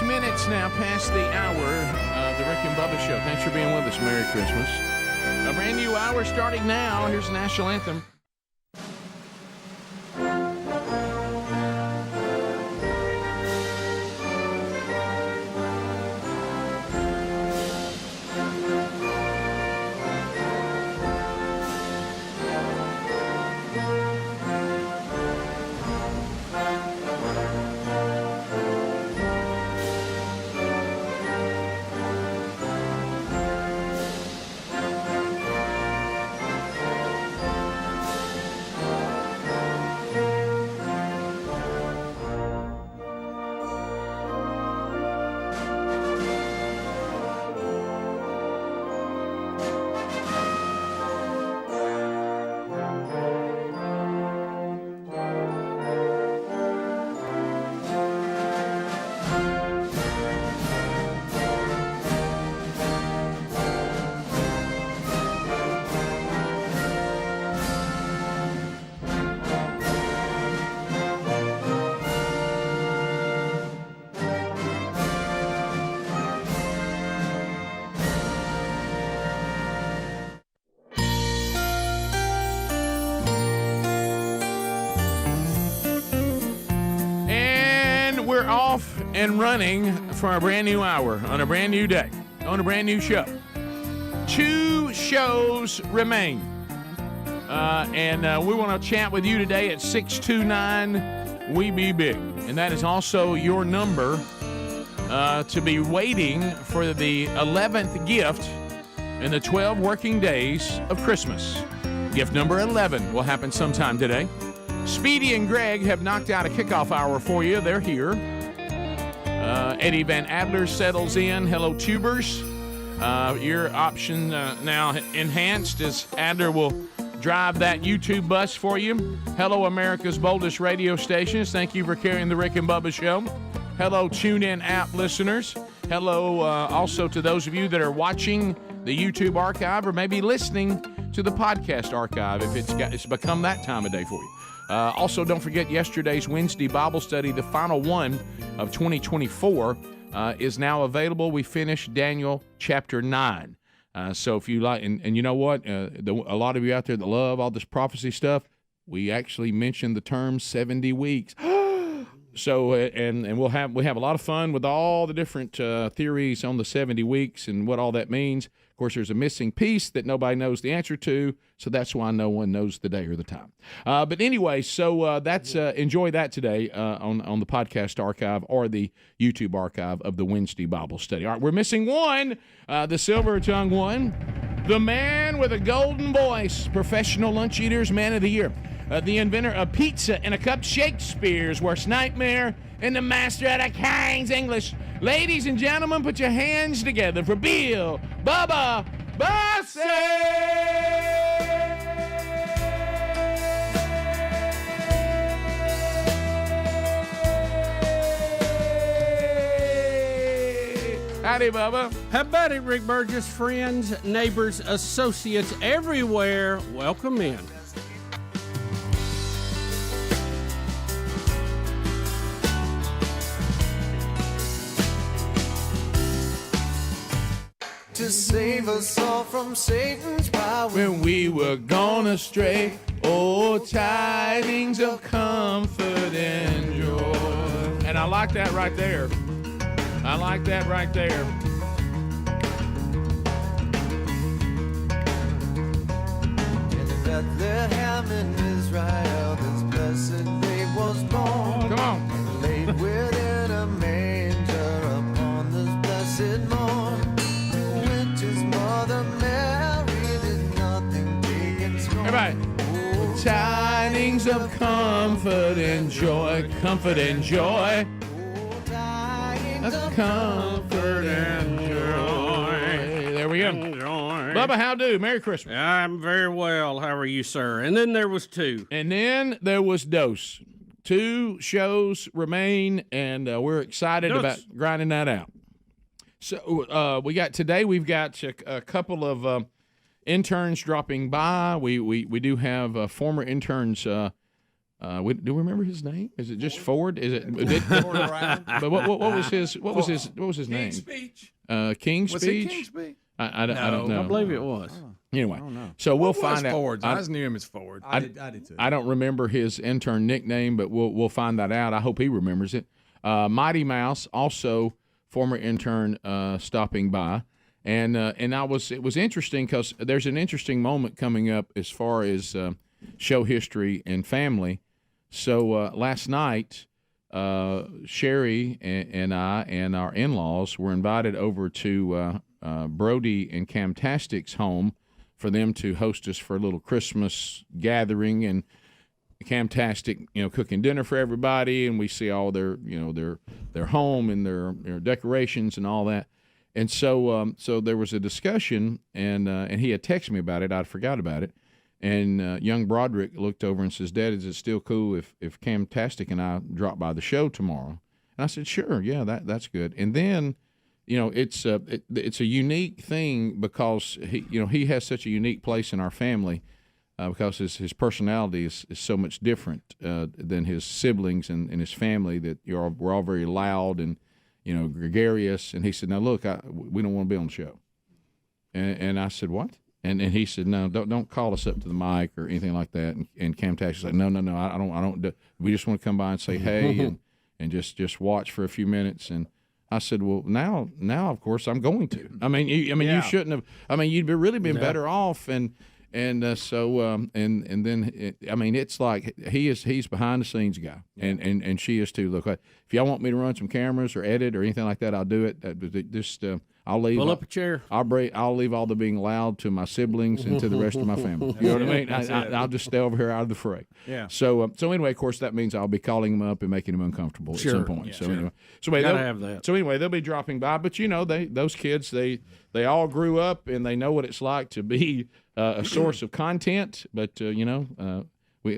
Minutes now past the hour of the Rick and Bubba Show. Thanks for being with us. Merry Christmas. A brand new hour starting now. Here's the national anthem. We're off and running for a brand new hour on a brand new day, on a brand new show. 2 shows remain. And we want to chat with you today at 629-WE-BE-BIG. And that is also your number to be waiting for the 11th gift in the 12 working days of Christmas. Gift number 11 will happen sometime today. Speedy and Greg have knocked out a kickoff hour for you. They're here. Eddie Van Adler settles in. Hello, Tubers. Your option now enhanced as Adler will drive that YouTube bus for you. Hello, America's boldest radio stations. Thank you for carrying the Rick and Bubba Show. Hello, TuneIn app listeners. Hello also to those of you that are watching the YouTube archive or maybe listening to the podcast archive if it's become that time of day for you. Also, don't forget yesterday's Wednesday Bible study, the final one of 2024, is now available. We finished Daniel chapter 9. So if you like, and you know what, a lot of you out there that love all this prophecy stuff, we actually mentioned the term 70 weeks. So and we have a lot of fun with all the different theories on the 70 weeks and what all that means. Of course, there's a missing piece that nobody knows the answer to, so that's why no one knows the day or the time. But anyway, so that's enjoy that today on the podcast archive or the YouTube archive of the Wednesday Bible study. All right, we're missing one, the silver-tongued one, the man with a golden voice, professional lunch eaters, man of the year, the inventor of pizza in a cup, Shakespeare's worst nightmare, and the master of the King's English. Ladies and gentlemen, put your hands together for Bill Bubba Bussey! Howdy, Bubba. How about it, Rick Burgess? Friends, neighbors, associates everywhere, welcome in. To save us all from Satan's power when we were gone astray. Oh, tidings of comfort and joy. And I like that right there. I like that right there. In Bethlehem in Israel, this blessed babe was born. Come on. And laid within a manger upon this blessed morn. His mother Mary did nothing big and small. Everybody. Oh, tidings of comfort and joy, comfort and joy. Oh, tidings of comfort and joy. There we go. Bubba, how do? Merry Christmas. I'm very well. How are you, sir? And then there was two. And then there was Dose. 2 shows remain, and we're excited about grinding that out. So we've got a couple of interns dropping by. We do have former interns. Do we remember his name? Is it just Ford? Is it? But what was his name? Speech. King's Was Speech. it King's Speech? I don't know. I believe it was. Anyway, so we'll find out. Ford's? I just knew him as Ford. I did too. I don't remember his intern nickname, but we'll find that out. I hope he remembers it. Mighty Mouse, also former intern, stopping by, and it was interesting because there's an interesting moment coming up as far as show history and family. So last night, Sherry and I and our in-laws were invited over to Brody and Camtastic's home for them to host us for a little Christmas gathering, and Camtastic, cooking dinner for everybody, and we see all their home and their decorations and all that. And so there was a discussion, and he had texted me about it. I'd forgot about it. And young Broderick looked over and says, "Dad, is it still cool if Camtastic and I drop by the show tomorrow?" And I said, "Sure, yeah, that's good." And then, it's a unique thing because he has such a unique place in our family. Because his personality is so much different than his siblings and his family, that we're all very loud and gregarious. And he said, "Now look, we don't want to be on the show." And I said, "What?" And he said, "No, don't call us up to the mic or anything like that." And Camtastic's like, "No, I don't. We just want to come by and say hey and just watch for a few minutes." And I said, "Well, now of course I'm going to. I mean, you shouldn't have. I mean, you'd really been better off." And And so then I mean, it's like he's behind the scenes guy, and she is too. Look, if y'all want me to run some cameras or edit or anything like that, I'll do it. I'll leave. Pull up a chair. I'll leave all the being loud to my siblings and to the rest of my family. You know what I mean? I'll just stay over here out of the fray. Yeah. So anyway, of course, that means I'll be calling them up and making them uncomfortable at some point. Yeah, anyway, gotta have that. So anyway, they'll be dropping by, but those kids they all grew up and they know what it's like to be a source of content. But we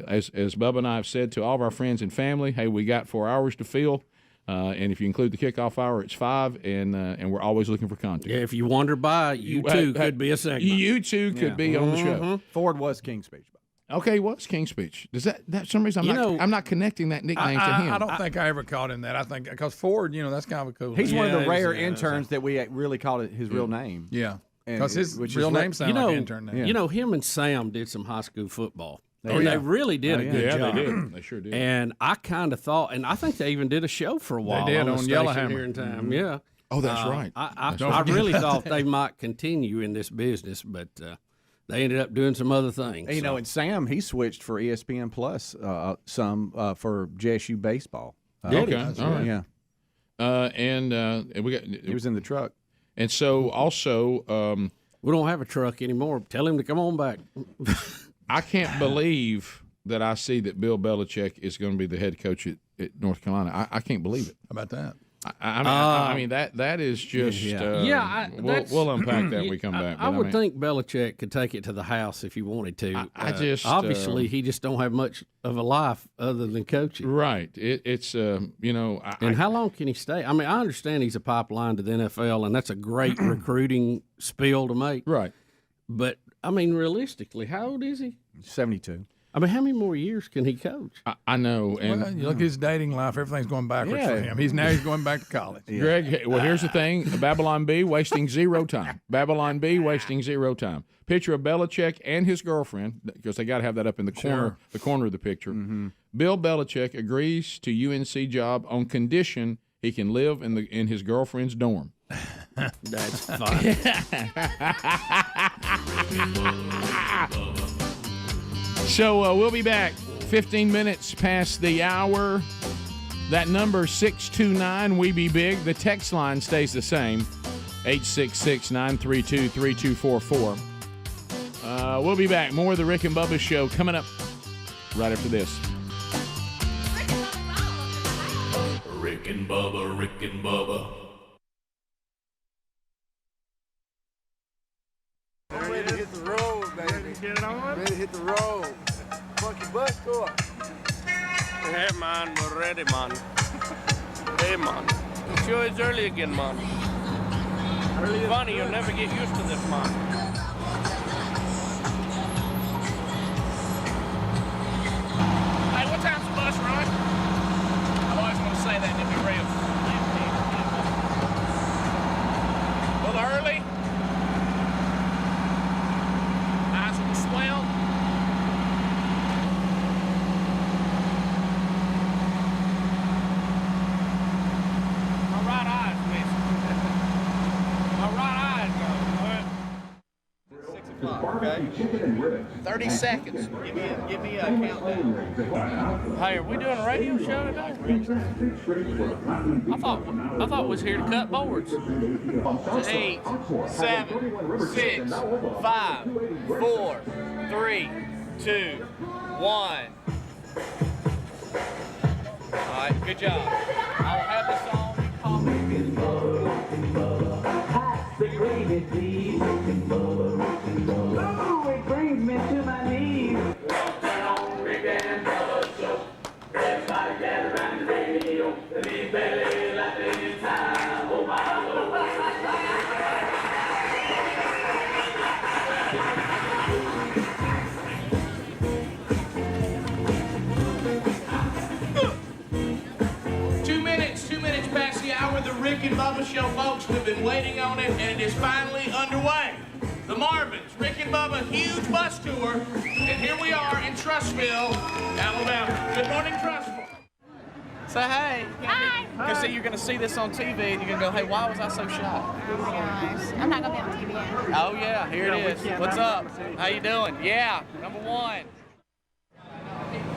as Bubba and I have said to all of our friends and family, hey, we got 4 hours to fill. And if you include the kickoff hour, it's 5, and we're always looking for content. Yeah, if you wander by, you too could be a segment. You too could be on the show. Ford was King's Speech. Okay, what's King's Speech? Does that for some reason I'm not connecting that nickname to him. I don't think I ever called him that. I think because Ford, that's kind of a cool. He's one of the rare interns that we really called it his real name. Yeah, because his real name sounds like intern name. You know, him and Sam did some high school football. They really did a good job. They did. They sure did. And I kind of thought, and I think they even did a show for a while. They did on Yellowhammer here in time. Yeah. Oh, that's right. I really thought they might continue in this business, but they ended up doing some other things. And, and Sam, he switched for ESPN Plus for JSU baseball. Okay, all right. Yeah. And we got. He was in the truck. And so also, we don't have a truck anymore. Tell him to come on back. I can't believe that I see that Bill Bellichick is going to be the head coach at North Carolina. I can't believe it. How about that? I mean that is just we'll unpack that when we come back. I would think Belichick could take it to the house if he wanted to. Obviously he just don't have much of a life other than coaching. Right. It's and how long can he stay? I mean, I understand he's a pipeline to the NFL, and that's a great recruiting spiel to make. Right. But I mean, realistically, how old is he? 72. I mean, how many more years can he coach? I know. And you look at his dating life, everything's going backwards for him. He's going back to college. Yeah. Greg, well, here's the thing. Babylon B wasting zero time. Babylon B wasting zero time. Picture of Belichick and his girlfriend, because they got to have that up in the corner, the corner of the picture. Mm-hmm. Bill Belichick agrees to UNC job on condition he can live in his girlfriend's dorm. That's fine. So we'll be back 15 minutes past the hour. That number 629-WE-BE-BIG. The text line stays the same, 866-932-3244. We'll be back. More of the Rick and Bubba Show coming up right after this. Rick and Bubba, Rick and Bubba. I'm ready to hit the road, baby. Ready to get it on? Ready to hit the road. Funky bus tour. Hey, man, we're ready, man. Hey, man. The show is early again, man. Funny, you'll never get used to this, man. Hey, what time's the bus run? I always want to say that and it'd be real. A little early. Eyes will swell. My right eye's missing. My right eye's gone. All right. 6 o'clock, okay? 30 seconds. Give me a countdown. Hey, are we doing a radio show today? I thought we was here to cut boards. 8, 7, 6, 5, 4, 3, 2, 1. All right, good job. I'll have this on. Oh, it brings me to my knees. Two minutes past the hour of the Rick and Bubba Show, folks. We've been waiting on it, and it is finally underway. The Marvins, Rick and Bubba, huge bus tour, and here we are in Trussville, Alabama. Good morning, Trussville. Say hey. Because see, you're going to see this on TV and you're going to go, hey, why was I so shy? Oh my gosh. I'm not going to be on TV yet. Oh, yeah, here it is. What's up? How you doing? Yeah, number one.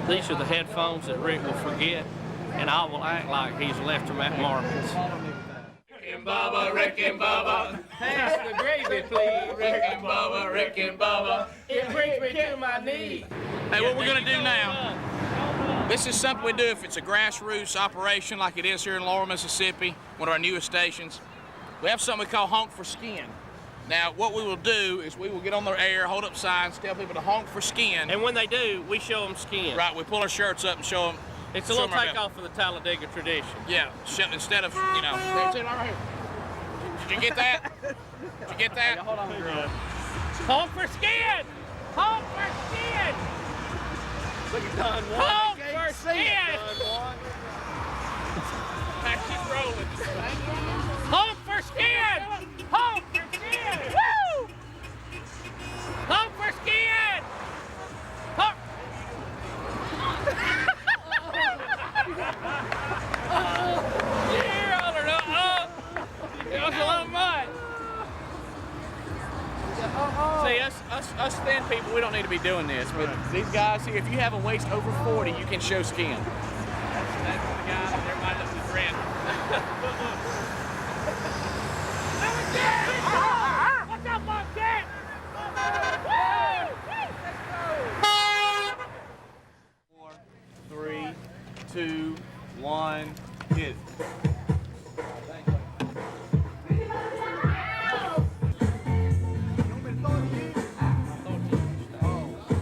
These are the headphones that Rick will forget, and I will act like he's left them at Marvin's. Rick and Bubba, Rick and Bubba. Pass the gravy, please. Rick and Bubba, Rick and Bubba. It brings me to my knees. Hey, what we're going to do now, this is something we do if it's a grassroots operation like it is here in Laurel, Mississippi, one of our newest stations. We have something we call honk for skin. Now, what we will do is we will get on the air, hold up signs, tell people to honk for skin. And when they do, we show them skin. Right, we pull our shirts up and show them. It's a little takeoff of the Talladega tradition. Yeah, instead of, you know, there's it right here. Did you get that? Did you get that? Hold on, girl. Honk for skin! Honk for skin! Look at Don Juan. Honk for skin! Keep rolling. Honk for skin! Honk for skin! Woo! Honk for skin! Honk! Yeah, I don't know. It was a lot of mud. See, us thin people, we don't need to be doing this, but these guys here, if you have a waist over 40, you can show skin. That's the guy that everybody looks at friend. What's up, Monkey? 4, 3, 2, 1, hit.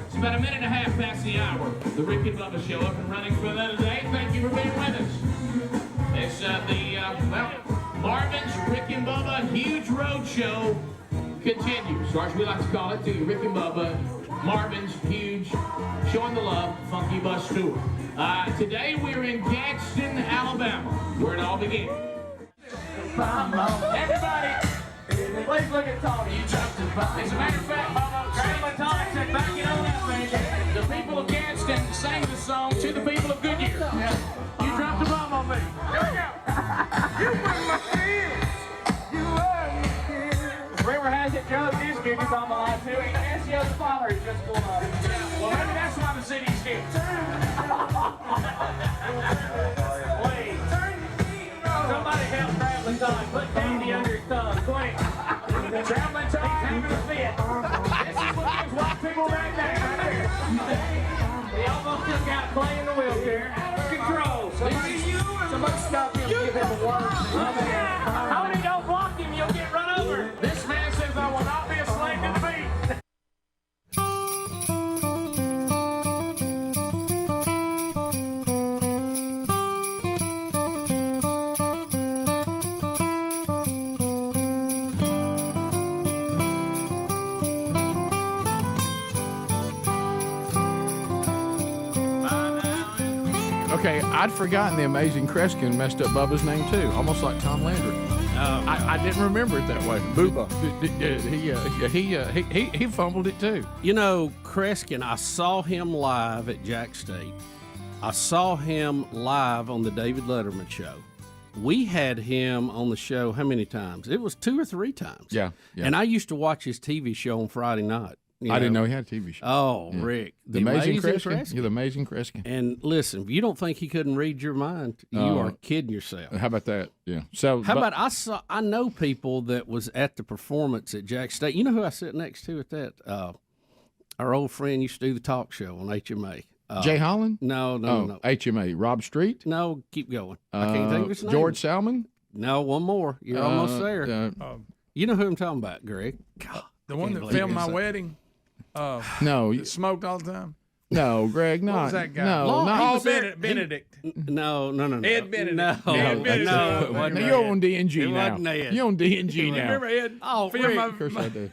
It's about a minute and a half past the hour. The Rick and Bubba Show up and running for another day. Thank you for being with us. It's Marvin's Rick and Bubba Huge Road Show continues, or as we like to call it, the Rick and Bubba Marvin's Huge Showing the Love Funky Bus Tour. Today we're in Gadsden, Alabama, where it all began. Everybody, please look at Tommy. As a matter of fact, Grandma Tommy said, back it on up, man. The people of Gadsden sang the song to the people of Goodyear. You dropped the bomb on me. Here we go. You were my kids. You were my kids. Rumor has it Joe Disney is on the line too. And SEO's father is just pulled up. Well, maybe that's why the city's here. Wait. Somebody help Traveling Tommy. Put candy under his tongue, quick. Traveling Tommy's having a fit. This is what gives white people back there, right there. He almost took out Clay in the wheelchair. Out of control. Somebody stop him, give him a word. Tony, don't block him, you'll get run over. This man says I will not be a slave to the beat. Okay, I'd forgotten the amazing Kreskin messed up Bubba's name too, almost like Tom Landry. I didn't remember it that way. Bubba. He fumbled it too. You know, Kreskin, I saw him live at Jack State. I saw him live on the David Letterman show. We had him on the show how many times? It was 2 or 3 times. Yeah. And I used to watch his TV show on Friday night. I didn't know he had a TV show. Oh, yeah. Rick. The amazing Kreskin. You're the amazing Kreskin. And listen, if you don't think he couldn't read your mind, you are kidding yourself. How about that? Yeah. So I know people that was at the performance at Jack State. You know who I sit next to at that? Our old friend used to do the talk show on HMA. Jay Holland? No. HMA. Rob Street? No, keep going. I can't think of his name. George Salmon? No, one more. You're almost there. You know who I'm talking about, Greg. God, the one that filmed my wedding? No. Smoked all the time? No, Greg, not. What was that guy? No, not Benedict. No. Ed Benedict. No. Ed Benedict. No, you're on DNG now. Ed. You're on DNG now. Remember Ed? Oh, Rick. Of course I do.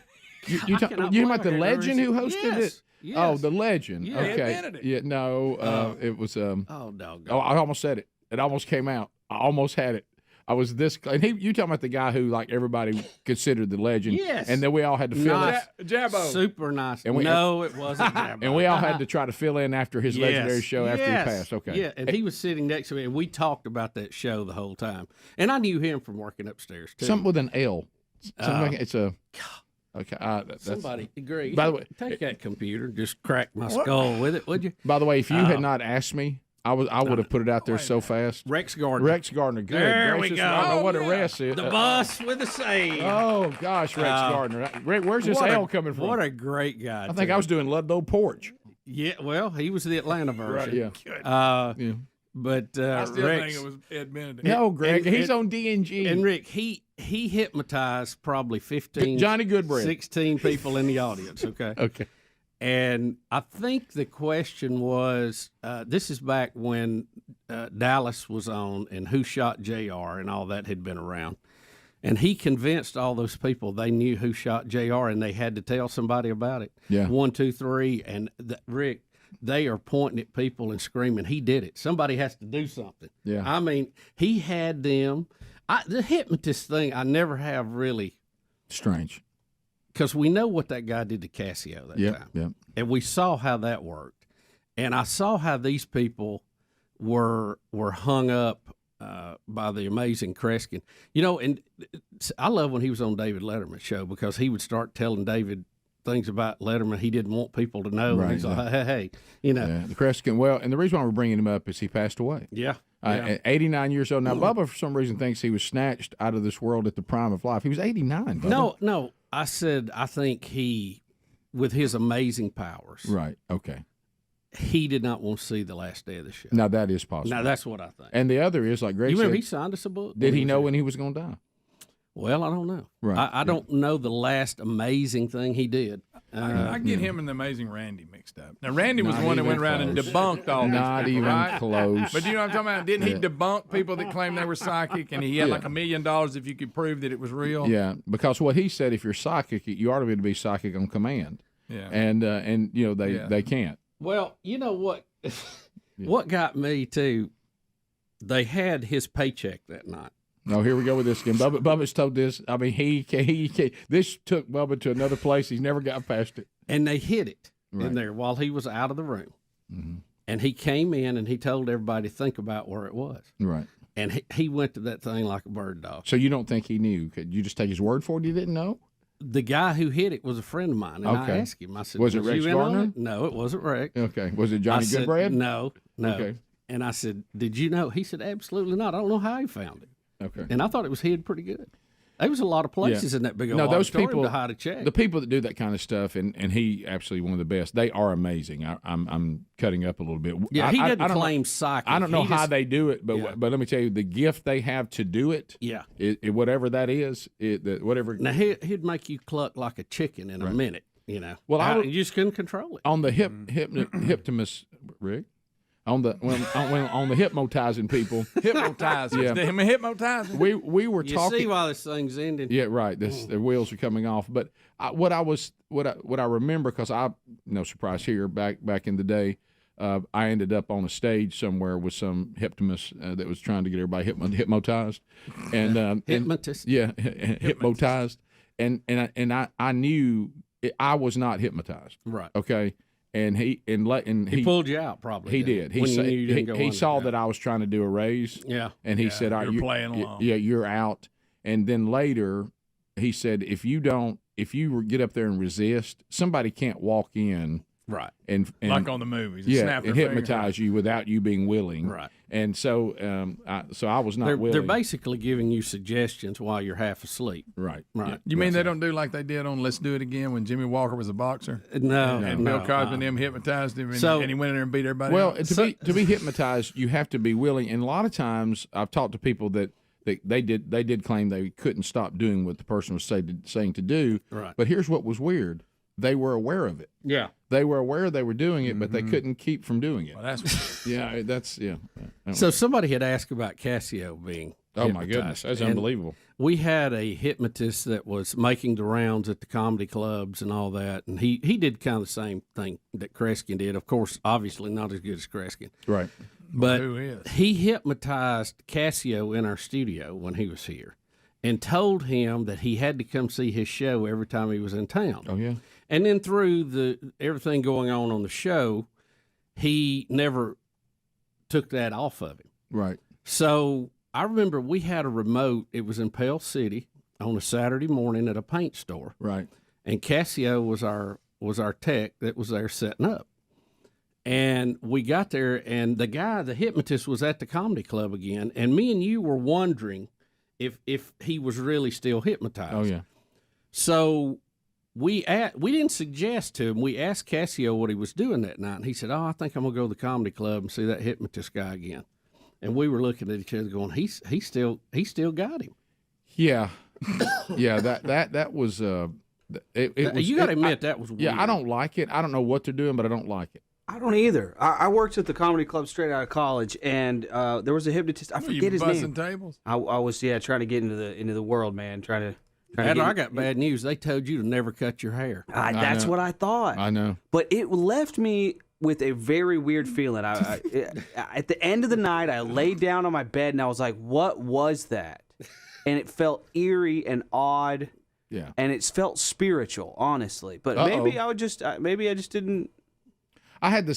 You know about the legend who hosted it? Yes. Oh, the legend. Yeah. Okay. Ed Benedict. Yeah, no, it was. Oh, doggone. I almost said it. It almost came out. I almost had it. I was this, and you talking about the guy who like everybody considered the legend, Yes. and then we all had to fill Nice. in. Jabbo. Super nice. And No, it wasn't Jabbo. And we all had to try to fill in after his legendary show after he passed. Okay. Yeah, and he was sitting next to me, and we talked about that show the whole time. And I knew him from working upstairs too. Something with an L. It's a. Okay. Somebody, Greg. By the way, take that computer, just crack my skull with it, would you? By the way, if you had not asked me, I would have put it out there so fast. Rex Gardner. Rex Gardner. Good. There gracious. we go. I don't know what a rest is. The bus with the save. Oh gosh, Rex Gardner. Where's this L coming from? What a great guy. I think I was doing Ludlow Porch. Yeah, well, he was the Atlanta version. Right, yeah. But I still Rex, think it was Ed Benedict. No, Greg, he's on D&G. And Rick, he hypnotized probably 15, Johnny Goodbread. 16 people in the audience. Okay. Okay. And I think the question was, this is back when Dallas was on and Who Shot JR and all that had been around. And he convinced all those people they knew who shot JR and they had to tell somebody about it. Yeah. 1, 2, 3. And Rick, they are pointing at people and screaming, he did it. Somebody has to do something. Yeah. I mean, he had them. The hypnotist thing, I never have really. Strange. Because we know what that guy did to Cassio that time. Yeah. And we saw how that worked. And I saw how these people were hung up by the amazing Kreskin. You know, and I love when he was on David Letterman's show because he would start telling David things about Letterman he didn't want people to know. Right, and he's like, hey, you know. Yeah, the Kreskin. Well, and the reason why we're bringing him up is he passed away. Yeah. At 89 years old. Now, Bubba, for some reason, thinks he was snatched out of this world at the prime of life. He was 89, Bubba. No. I said I think he, with his amazing powers. Right. Okay. He did not want to see the last day of the show. Now, that is possible. Now, that's what I think. And the other is, like Greg You remember said, he signed us a book? did he know when he was going to die? Well, I don't know. Right. I don't know the last amazing thing he did. I get him and the Amazing Randy mixed up. Now, Randy was the one that went around and debunked all this. Not even right? close. But you know what I'm talking about? Didn't he debunk people that claimed they were psychic, and he had like $1 million if you could prove that it was real? Yeah, because what he said, if you're psychic, you ought to be able to be psychic on command. Yeah. And you know, they can't. Well, you know what? What got me, too, they had his paycheck that night. No, here we go with this again. Bubba's told this. I mean, this took Bubba to another place. He's never got past it. And they hid it Right. in there while he was out of the room. Mm-hmm. And he came in and he told everybody to think about where it was. Right. And he went to that thing like a bird dog. So you don't think he knew? Could you just take his word for it? You didn't know? The guy who hit it was a friend of mine, and I asked him. I said, Was it Rex you in on Gardner? it? No, it wasn't Rex. Okay. Was it Johnny I said, Goodbread? No. Okay. And I said, did you know? He said, absolutely not. I don't know how he found it. Okay. And I thought it was hid pretty good. There was a lot of places in that big old those auditorium people to hide a check. The people that do that kind of stuff, and he absolutely one of the best. They are amazing. I'm cutting up a little bit. Yeah, he didn't I don't claim know, psychic. I don't know He how just- they do it, but let me tell you, the gift they have to do it. Yeah. Whatever that is, whatever. Now he'd make you cluck like a chicken in a minute. You know. Well, you just couldn't control it. On the hypnomus, Rick. On the on the hypnotizing people. Hypnotizing. Yeah. Them hypnotizing. We were You talking. see why this thing's ending? Yeah, right. The wheels are coming off. But what I remember, because no surprise here, back in the day, I ended up on a stage somewhere with some hypnomus that was trying to get everybody hypnotized, and Hypnotist. hypnotized, and I knew I was not hypnotized. Right. Okay. And he pulled you out probably. He did. He saw that I was trying to do a raise. Yeah. And he said, you're playing along. Yeah, you're out. And then later, he said, if you get up there and resist, somebody can't walk in. Right. And like on the movies. And hypnotize you without you being willing. Right. And so, I was not willing. They're basically giving you suggestions while you're half asleep. Right. Right. You mean they don't do like they did on Let's Do It Again when Jimmy Walker was a boxer? No. And Bill Cosby and them hypnotized him, and he went in there and beat everybody. Well, out. to be hypnotized, you have to be willing. And a lot of times, I've talked to people that they did claim they couldn't stop doing what the person was saying to do. Right. But here's what was weird: they were aware of it. Yeah. They were aware they were doing it, but they couldn't keep from doing it. Well, that's So somebody had asked about Cassio being. Oh my goodness, that's unbelievable. We had a hypnotist that was making the rounds at the comedy clubs and all that, and he did kind of the same thing that Kreskin did. Of course, obviously not as good as Kreskin. Right. But who is? he hypnotized Cassio in our studio when he was here and told him that he had to come see his show every time he was in town. Oh, yeah. And then through everything going on the show, he never took that off of him. Right. So I remember we had a remote. It was in Pell City on a Saturday morning at a paint store. Right. And Cassio was our tech that was there setting up. And we got there, and the hypnotist, was at the comedy club again. And me and you were wondering if he was really still hypnotized. Oh, yeah. So we didn't suggest to him. We asked Cassio what he was doing that night, and he said, "Oh, I think I'm gonna go to the comedy club and see that hypnotist guy again." And we were looking at each other, going, "He still got him." Yeah, yeah. That was. It was. You got to admit that was weird. Yeah, I don't like it. I don't know what they're doing, but I don't like it. I don't either. I worked at the comedy club straight out of college, and there was a hypnotist. I forget his name. Tables? I was trying to get into the world, man. I got bad news. They told you to never cut your hair. That's what I thought. I know. But it left me with a very weird feeling. At the end of the night, I laid down on my bed, and I was like, what was that? And it felt eerie and odd. Yeah. And it felt spiritual, honestly. But maybe I just didn't. I had the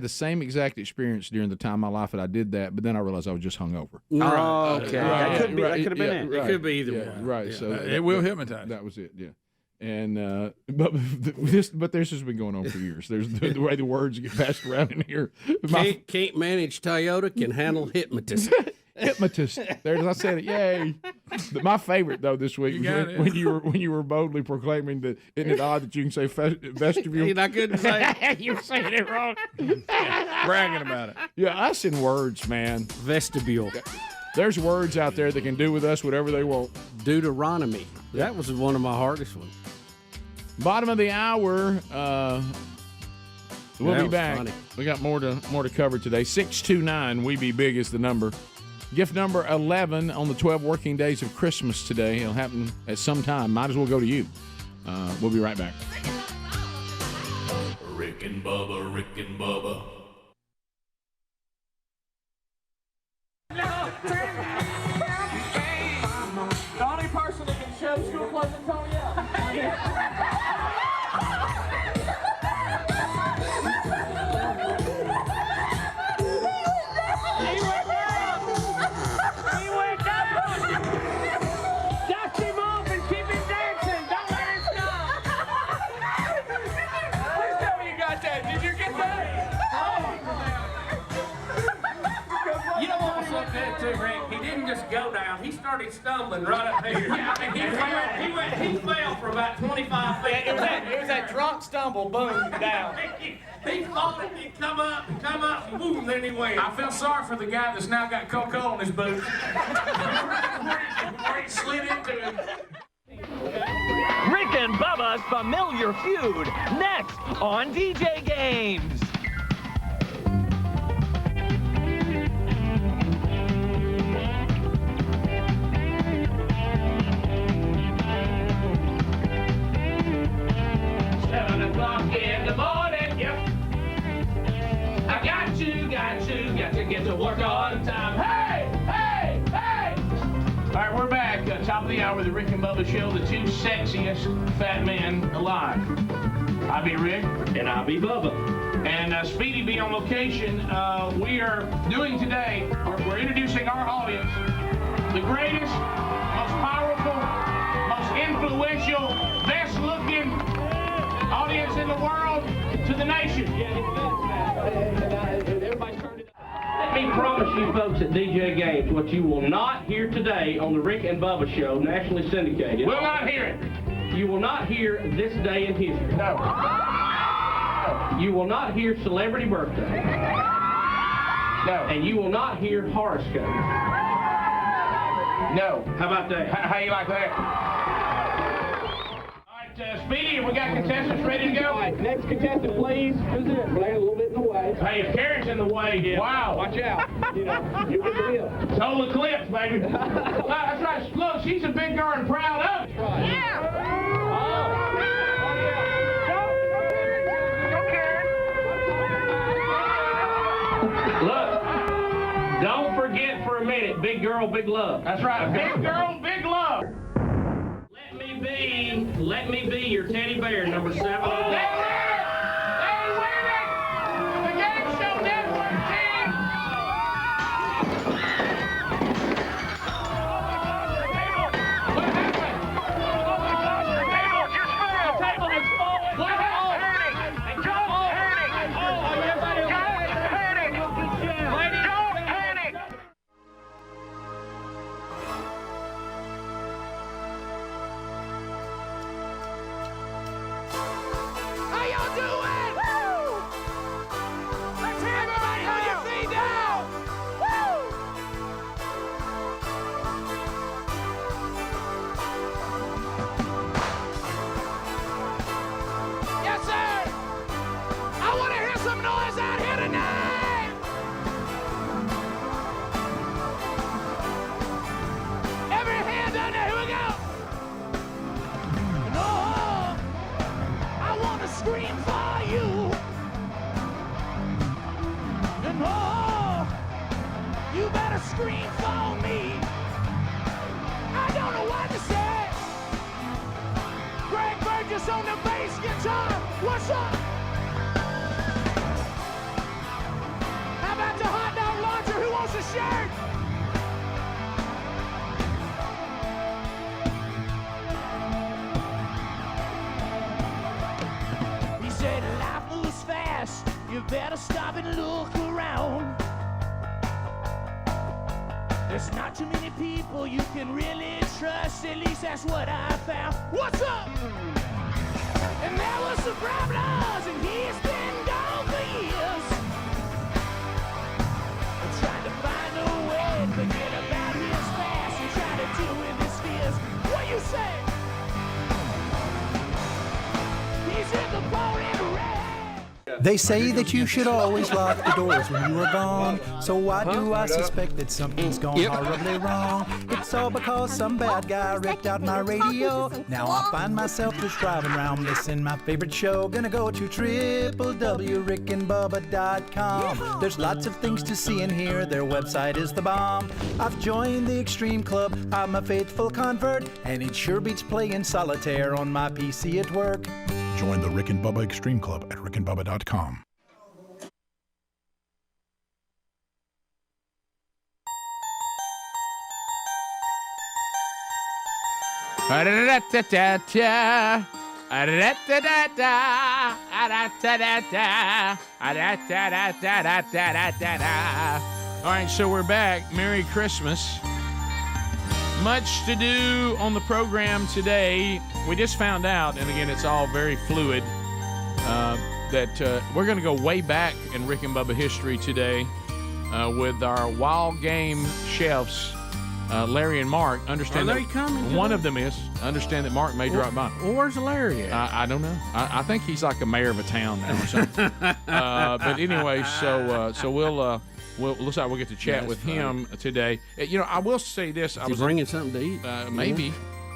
same exact experience during the time of my life that I did that, but then I realized I was just hungover. Oh, okay. That could have been it. It could be either one. Right. Yeah. So it will hypnotize. That was it. Yeah. And but this has been going on for years. There's the way the words get passed around in here. Can't manage Toyota, can handle hypnotist. Hypnotist. There's I said it. Yay! But my favorite though this week was when you were boldly proclaiming that. Isn't it odd that you can say vestibule? I couldn't say it. You're saying it wrong. Bragging about it. Yeah, us in words, man. Vestibule. There's words out there that can do with us whatever they want. Deuteronomy. That was one of my hardest ones. Bottom of the hour. We'll be back. Funny. We got more to cover today. 629 We Be Big is the number. Gift number 11 on the 12 working days of Christmas today. It'll happen at some time. Might as well go to you. We'll be right back. Rick and Bubba, Rick and Bubba. The only person that can show school clothes and Tony up. He didn't just go down. He started stumbling right up here. He fell for about 25 feet. It was that drunk stumble, boom, down. He thought he'd come up, and boom, then he went. I feel sorry for the guy that's now got Coca-Cola on his boot. Where he slid into it. Rick and Bubba's Familiar Feud, next on DJ Games. In the morning, yep. I got to get to work on time. Hey! All right, we're back. Top of the hour, the Rick and Bubba Show, the two sexiest fat men alive. I'll be Rick. And I'll be Bubba. And Speedy be on location. We are doing today, we're introducing our audience, the greatest, most powerful, most influential, best-looking audience in the world to the nation. Let me promise you folks at DJ Games what you will not hear today on the Rick and Bubba Show, nationally syndicated. Will not hear it. You will not hear This Day in History. No. You will not hear Celebrity Birthday. No. And you will not hear Horoscope. No. How about that? How you like that? Speedy, we got contestants ready to go? All right, next contestant, please. Who's it? Playing a little bit in the way. Hey, if Karen's in the way, yeah. Wow. Watch out. You get the deal. Total eclipse, baby. That's right. Look, she's a big girl and proud of it. Right. Yeah. Look. that for a minute. Big girl, big love. That's right. Big girl, big love. Let me be your teddy bear, number 7. The Game Show Network team. What happened? Oh my gosh, the table just fell. The table is falling. What happened? Don't panic. Oh, everybody okay? Don't panic. Don't panic. How y'all doing? Woo! Let's hear everybody on your feet now. Woo! Yes, sir. I want to hear some noise out here tonight. Every hand down there. Here we go. No. I want to scream for you. And oh, you better scream for me. I don't know what to say. Greg Burgess on the bass guitar. What's up? How about the hot dog launcher? Who wants a shirt? He said life moves fast, you better stop and look around. There's not too many people you can really trust, at least that's what I found. What's up? And there was some problems, and he's been gone for years. I'm trying to find a way to forget about his past and try to deal with his fears. What you say? He's in the pouring rain. They say that you should always lock the doors when you are gone. So why do I suspect that something's gone horribly wrong? It's all because some bad guy ripped out my radio. Now I find myself just driving around missing my favorite show. Gonna go to www.rickandbubba.com. There's lots of things to see and hear. Their website is the bomb. I've joined the Extreme Club. I'm a faithful convert, and it sure beats playing solitaire on my PC at work. Join the Rick and Bubba Extreme Club at rickandbubba.com. All right, so we're back. Merry Christmas. Much to do on the program today. We just found out, and again, it's all very fluid, that we're going to go way back in Rick and Bubba history today with our wild game chefs, Larry and Mark. Understand Are they coming one today? of them is. I understand that Mark may drop by. Well, where's Larry at? I don't know. I think he's like a mayor of a town now or something. But anyway, so we'll looks like we'll get to chat with him today. You know, I will say this. Is he bringing something to eat?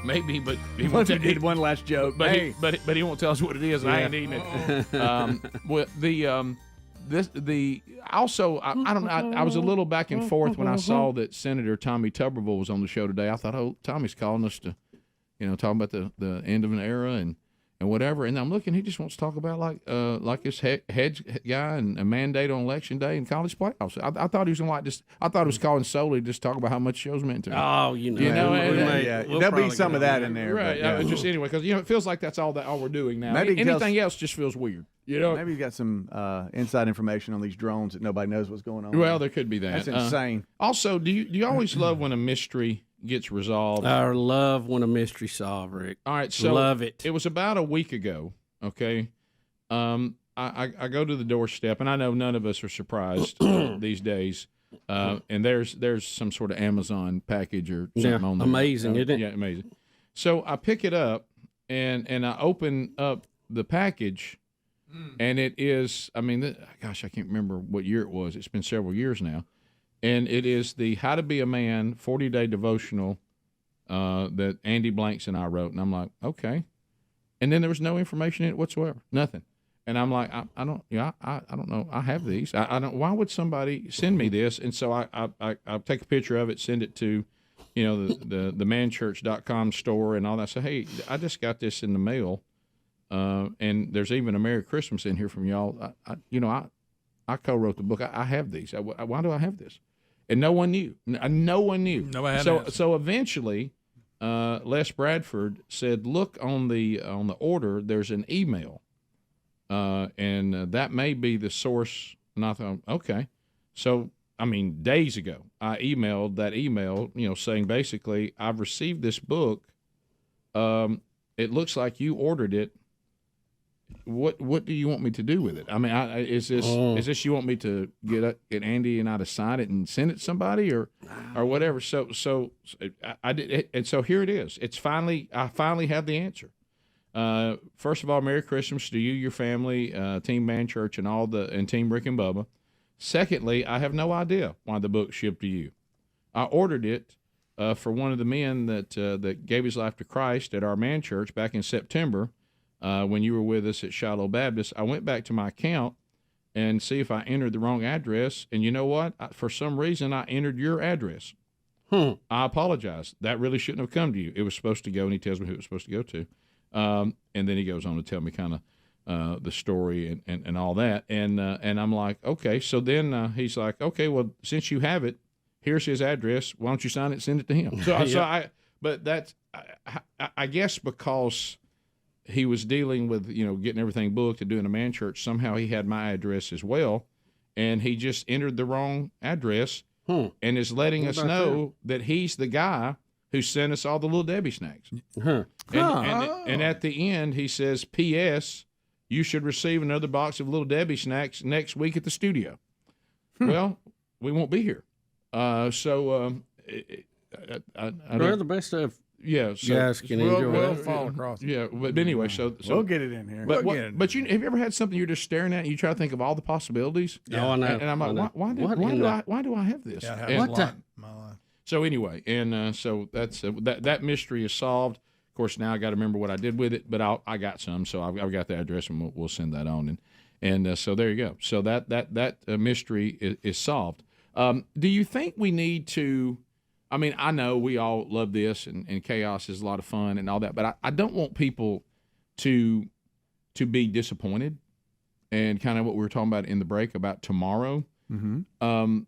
Maybe, but he won't. He did one last joke. But Hey. he won't tell us what it is, and I ain't eating it. Well, I don't know. I was a little back and forth when I saw that Senator Tommy Tubberville was on the show today. I thought, oh, Tommy's calling us to, talk about the end of an era and whatever. And I'm looking, he just wants to talk about like this head guy and a mandate on election day and college playoffs. I thought he was going to I thought he was calling solely just talk about how much shows meant to him. Oh, there'll be some of that in there, right? but, yeah. Just anyway, because it feels like that's all we're doing now. Maybe anything else just feels weird. Maybe you got some inside information on these drones that nobody knows what's going on. Well, there could be that. That's insane. Also, do you always love when a mystery gets resolved? I love when a mystery solved, Rick. All right, so love it. It was about a week ago. Okay, I go to the doorstep, and I know none of us are surprised these days. And there's some sort of Amazon package or something on there. Amazing, isn't it? Yeah, amazing. So I pick it up, and I open up the package. And it is, gosh, I can't remember what year it was. It's been several years now. And it is the How to Be a Man 40-day devotional that Andy Blanks and I wrote. And I'm like, okay. And then there was no information in it whatsoever. Nothing. And I'm like, I don't know. I have these. I don't. Why would somebody send me this? And so I take a picture of it, send it to, the manchurch.com store and all that. I say, hey, I just got this in the mail, and there's even a Merry Christmas in here from y'all. I co-wrote the book. I have these. Why do I have this? And no one knew. No one knew. Nobody had it. So eventually, Les Bradford said, look on the order. There's an email. And that may be the source. And I thought, okay. So, days ago, I emailed that email, saying basically, I've received this book. It looks like you ordered it. What do you want me to do with it? Is this you want me to get Andy and I to sign it and send it to somebody or whatever? So I did it, and so here it is. I finally have the answer. First of all, Merry Christmas to you, your family, Team Man Church, and Team Rick and Bubba. Secondly, I have no idea why the book shipped to you. I ordered it for one of the men that gave his life to Christ at our Man Church back in September when you were with us at Shiloh Baptist. I went back to my account and see if I entered the wrong address, and you know what? For some reason, I entered your address. I apologize. That really shouldn't have come to you. It was supposed to go, and he tells me who it was supposed to go to. And then he goes on to tell me kind of the story and all that. And I'm like, okay. So then he's like, okay, well, since you have it, here's his address. Why don't you sign it and send it to him? I guess because he was dealing with, getting everything booked and doing a Man Church, somehow he had my address as well. And he just entered the wrong address and is letting us know that he's the guy who sent us all the Little Debbie snacks. And at the end, he says, P.S., you should receive another box of Little Debbie snacks next week at the studio. Well, we won't be here. We're the best of guys can enjoy. We'll fall across it. Yeah, but anyway, so we'll get it in here. But have you ever had something you're just staring at and you try to think of all the possibilities? Yeah, I know. And I'm like, why do I have this? Yeah, I have a lot in my life. So anyway, and so that's that mystery is solved. Of course, now I got to remember what I did with it, but I got some, so I've got the address, and we'll send that on, and so there you go. So that mystery is solved. Do you think we need to? I know we all love this, and chaos is a lot of fun and all that, but I don't want people to be disappointed, and kind of what we were talking about in the break about tomorrow. Mm-hmm.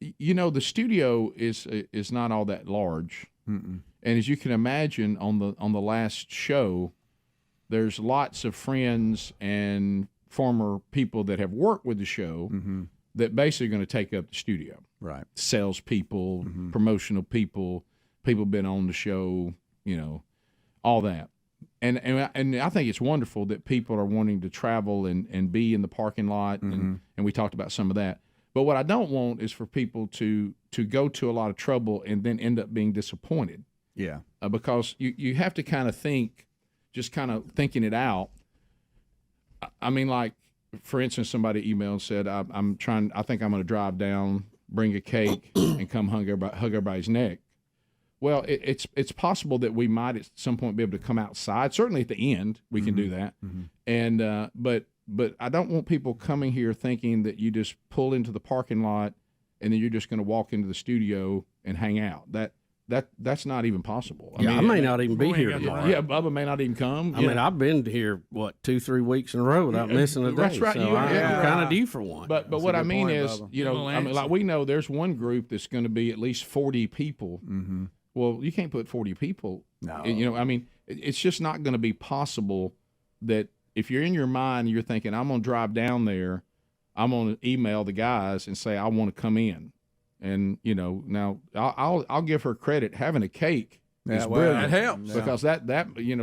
The studio is not all that large, and as you can imagine, on the last show, there's lots of friends and former people that have worked with the show that basically are going to take up the studio. Right, salespeople, promotional people been on the show, all that, and I think it's wonderful that people are wanting to travel and be in the parking lot, and we talked about some of that. But what I don't want is for people to go to a lot of trouble and then end up being disappointed. Yeah. Because you have to kind of think, just kind of thinking it out. Like, for instance, somebody emailed and said, I think I'm going to drive down, bring a cake, and come hug everybody's neck. Well, it's possible that we might at some point be able to come outside. Certainly at the end, we can do that. And but I don't want people coming here thinking that you just pull into the parking lot and then you're just going to walk into the studio and hang out. That's not even possible. I may not even be here tomorrow. Yeah, Bubba may not even come. I've been here 2-3 weeks in a row without missing a day. That's right. So I'm kind of due for one. But what I mean is, like we know there's one group that's going to be at least 40 people. Mm-hmm. Well, you can't put 40 people. No. It's just not going to be possible that if you're in your mind, you're thinking, I'm going to drive down there, I'm going to email the guys and say, I want to come in. And, now I'll give her credit. Having a cake is brilliant. That helps. Because that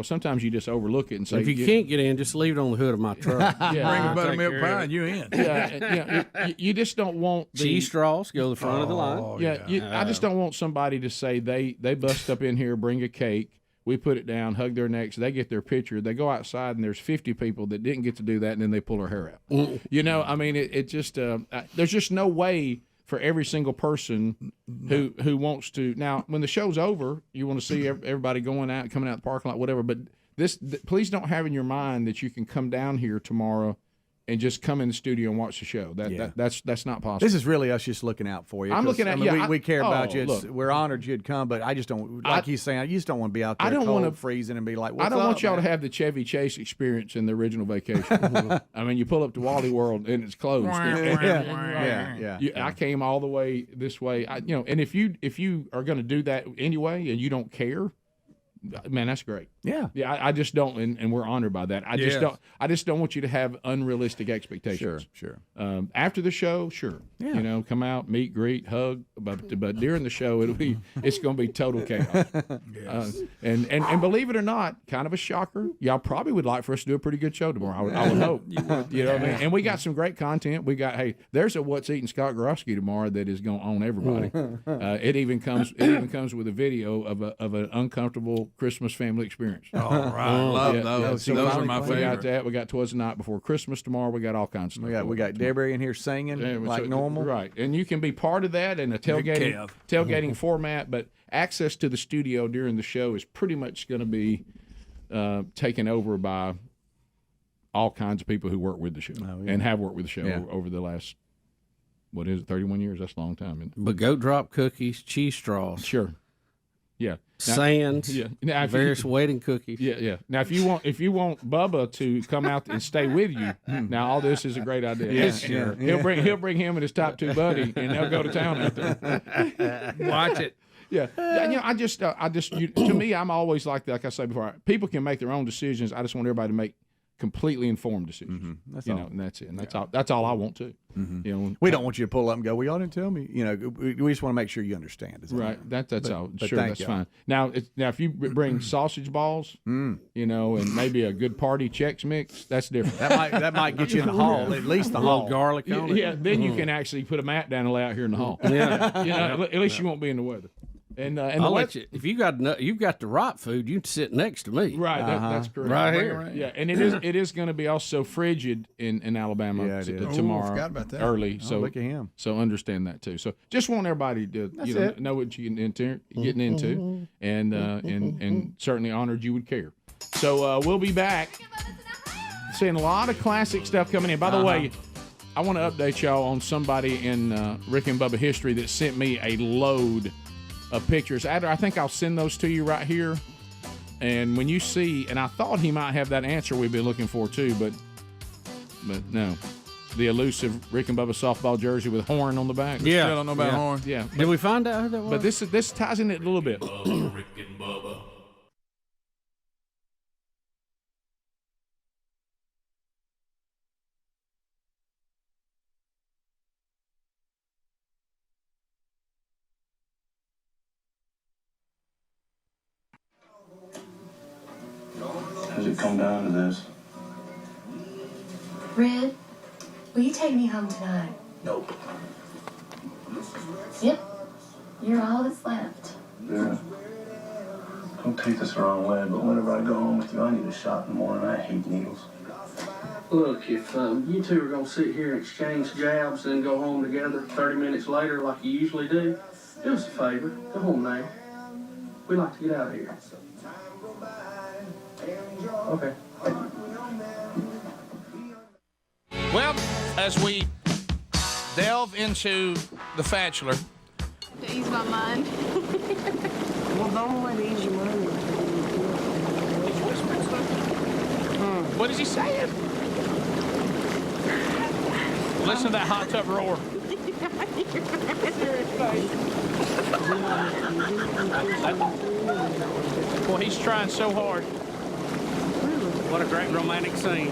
sometimes you just overlook it and say. If you can't get in, just leave it on the hood of my truck. Bring a buttermilk pie and you in. You just don't want cheese straws go to the front of the line. I just don't want somebody to say they bust up in here, bring a cake. We put it down, hug their necks, they get their picture, they go outside, and there's 50 people that didn't get to do that, and then they pull their hair out. It just there's just no way for every single person who wants to. Now, when the show's over, you want to see everybody coming out the parking lot, whatever. But please don't have in your mind that you can come down here tomorrow and just come in the studio and watch the show. That's not possible. This is really us just looking out for you. I'm looking at we care about you. Look, We're honored you'd come, but I just don't he's saying. You just don't want to be out there. I don't want to freezing and be like. I don't want y'all to have the Chevy Chase experience in the original Vacation. I mean, you pull up to Wally World and it's closed. I came all the way this way. And if you are going to do that anyway and you don't care, man, that's great. Yeah. I just don't, and we're honored by that. I just don't want you to have unrealistic expectations. Sure. After the show, sure. Yeah. Come out, meet, greet, hug. But during the show, it's going to be total chaos. And believe it or not, kind of a shocker. Y'all probably would like for us to do a pretty good show tomorrow. I would hope. You know what I mean? And we got some great content. We got there's a What's Eating Scott Gorofsky tomorrow that is going to own everybody. It even comes with a video of an uncomfortable Christmas family experience. All right, love those. So those are my favorite. We got that. We got Twas the Night Before Christmas tomorrow. We got all kinds of stuff. We got Deborah in here singing like normal. Right, and you can be part of that in a tailgating format, but access to the studio during the show is pretty much going to be taken over by all kinds of people who work with the show and have worked with the show over the last, 31 years? That's a long time. Isn't it? But goat drop cookies, cheese straws. Sure. Yeah. Sands. Yeah. Now, various wedding cookies. Yeah. Now, if you want Bubba to come out and stay with you, now all this is a great idea. Yeah, sure. He'll bring him and his top 2 buddy, and they'll go to town out there. Watch it. Yeah. I just to me, I'm always like that. Like I said before, people can make their own decisions. I just want everybody to make completely informed decisions. That's all. And that's it. And that's all I want to. We don't want you to pull up and go, well, y'all didn't tell me. We just want to make sure you understand. Right. That's all. But sure, that's fine. Now, if you bring sausage balls, and maybe a good party Chex Mix, that's different. That might get you in the hall, at least the hall. Garlic on it. Yeah. Then you can actually put a mat down and lay out here in the hall. Yeah. At least you won't be in the weather. And I'll let you. If you've got the right food, you can sit next to me. Right, that's correct. Right here. Yeah, and it is going to be also frigid in Alabama tomorrow. Forgot about that. Early. So look at him. So understand that too. So just want everybody to know what you're getting into, and certainly honored you would care. So we'll be back. Seeing a lot of classic stuff coming in. By the way, I want to update y'all on somebody in Rick and Bubba history that sent me a load of pictures. I think I'll send those to you right here. And when you see, and I thought he might have that answer we've been looking for too, but no. The elusive Rick and Bubba softball jersey with horn on the back. Yeah. Still don't know about horn. Yeah. Did we find out who that was? But this ties in it a little bit. Bubba, Rick and Bubba. Does it come down to this? Red, will you take me home tonight? Nope. Yep. You're all that's left. Yeah. Don't take this the wrong way, but whenever I go home with you, I need a shot in the morning. I hate needles. Look, if you two are going to sit here and exchange jabs and go home together 30 minutes later like you usually do, do us a favor. Go home now. We like to get out of here. Okay. Well, as we delve into The Bachelor. To ease my mind. Well, don't let ease your mind. What is he saying? Listen to that hot tub roar. Well, he's trying so hard. What a great romantic scene.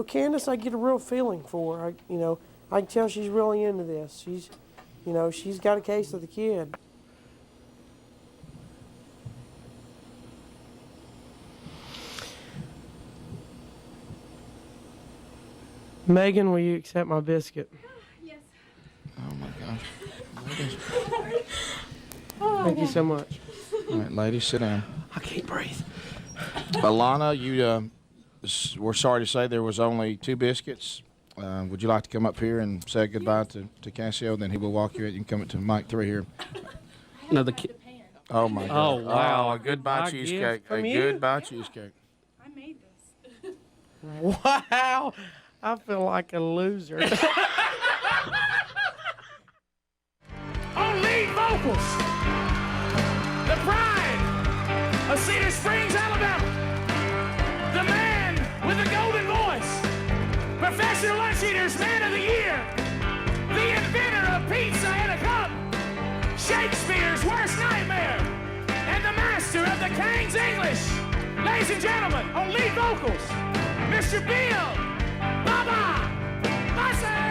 Candace, I get a real feeling for her. I can tell she's really into this. She's got a case of the kid. Megan, will you accept my biscuit? Yes. Oh my gosh. Thank you so much. All right, ladies, sit down. I can't breathe. Alana, we're sorry to say there was only 2 biscuits. Would you like to come up here and say goodbye to Cassio? Then he will walk you in. You can come up to mic 3 here. No, the kid. Oh my God! Oh wow! A goodbye cheesecake. A goodbye cheesecake. I made this. Wow! I feel like a loser. On lead vocals, the pride of Cedar Springs, Alabama, the man with the golden voice, Professional Lunch Eaters Man of the Year, the inventor of pizza in a cup, Shakespeare's worst nightmare, and the master of the King's English. Ladies and gentlemen, on lead vocals, Mr. Bill Bubba Bussey!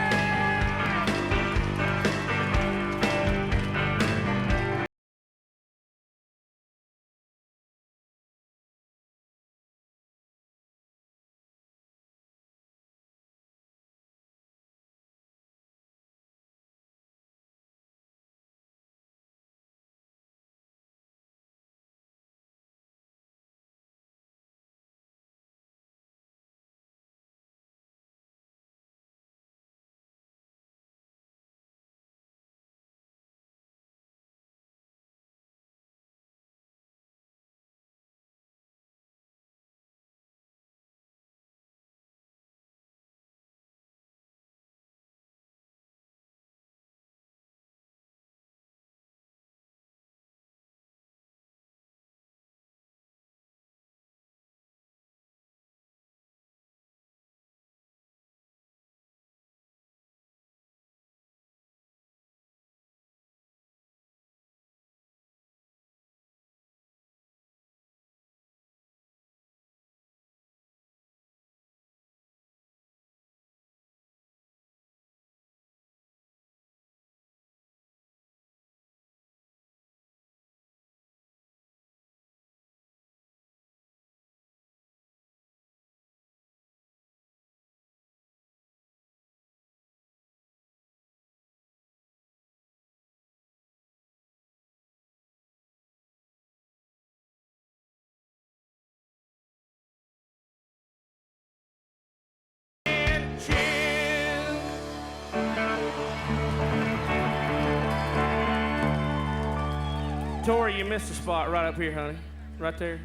Tori, you missed a spot right up here, honey. Right there.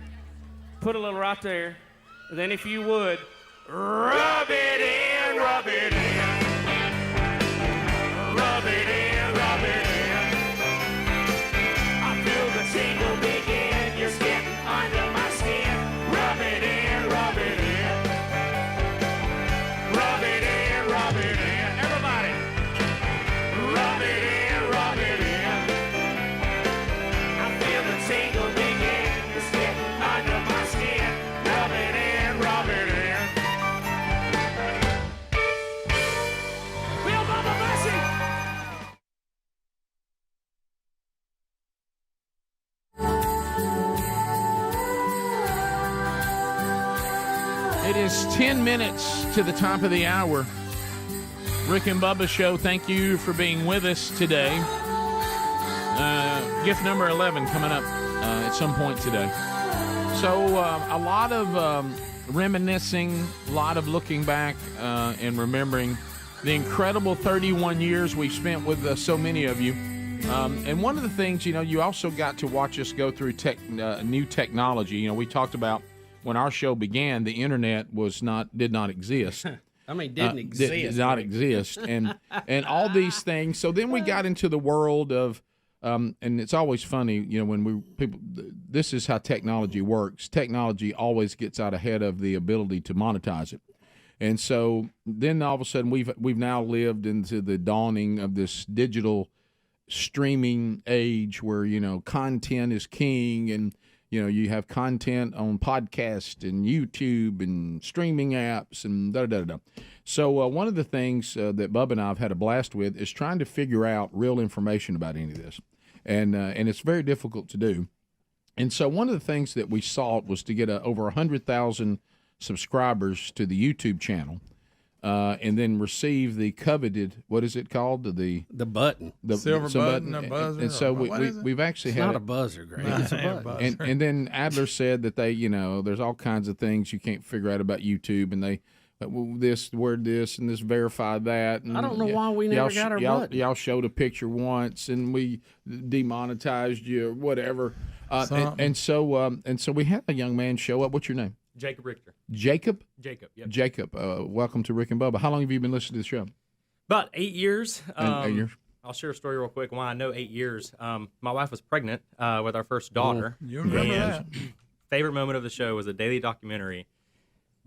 Put a little right there. And then if you would, rub it in, rub it in. Rub it in, rub it in. I feel the tingle begin. You're getting under my skin. Rub it in, rub it in. Rub it in, rub it in. Everybody. Rub it in, rub it in. Tingle begin, it's getting under my skin. Rub it in, rub it in. Bill Bubba Bussey. It is 10 minutes to the top of the hour. Rick and Bubba Show, thank you for being with us today. Gift number 11 coming up at some point today. So a lot of reminiscing, a lot of looking back and remembering the incredible 31 years we've spent with so many of you. And one of the things, you also got to watch us go through new technology. We talked about when our show began, the internet did not exist. I mean, didn't exist. Did not exist. And all these things. So then we got into the world of, and it's always funny, when this is how technology works. Technology always gets out ahead of the ability to monetize it. And so then all of a sudden we've now lived into the dawning of this digital streaming age where, content is king, and, you have content on podcast and YouTube and streaming apps and da-da-da-da. So one of the things that Bubba and I have had a blast with is trying to figure out real information about any of this. And it's very difficult to do. And so one of the things that we sought was to get over 100,000 subscribers to the YouTube channel, and then receive the coveted, what is it called? The button. The silver button or buzzer. And so we've actually had not a buzzer, Greg. It's a button. And then Adler said that they, there's all kinds of things you can't figure out about YouTube, and they this word this and this verify that. And I don't know why we never got our button. Y'all showed a picture once and we demonetized you or whatever. And so we had a young man show up. What's your name? Jacob Richter. Jacob? Jacob, yep. Jacob, welcome to Rick and Bubba. How long have you been listening to the show? About 8 years. 8 years. I'll share a story real quick. Why I know 8 years. My wife was pregnant with our first daughter. You remember that? Favorite moment of the show was a daily documentary.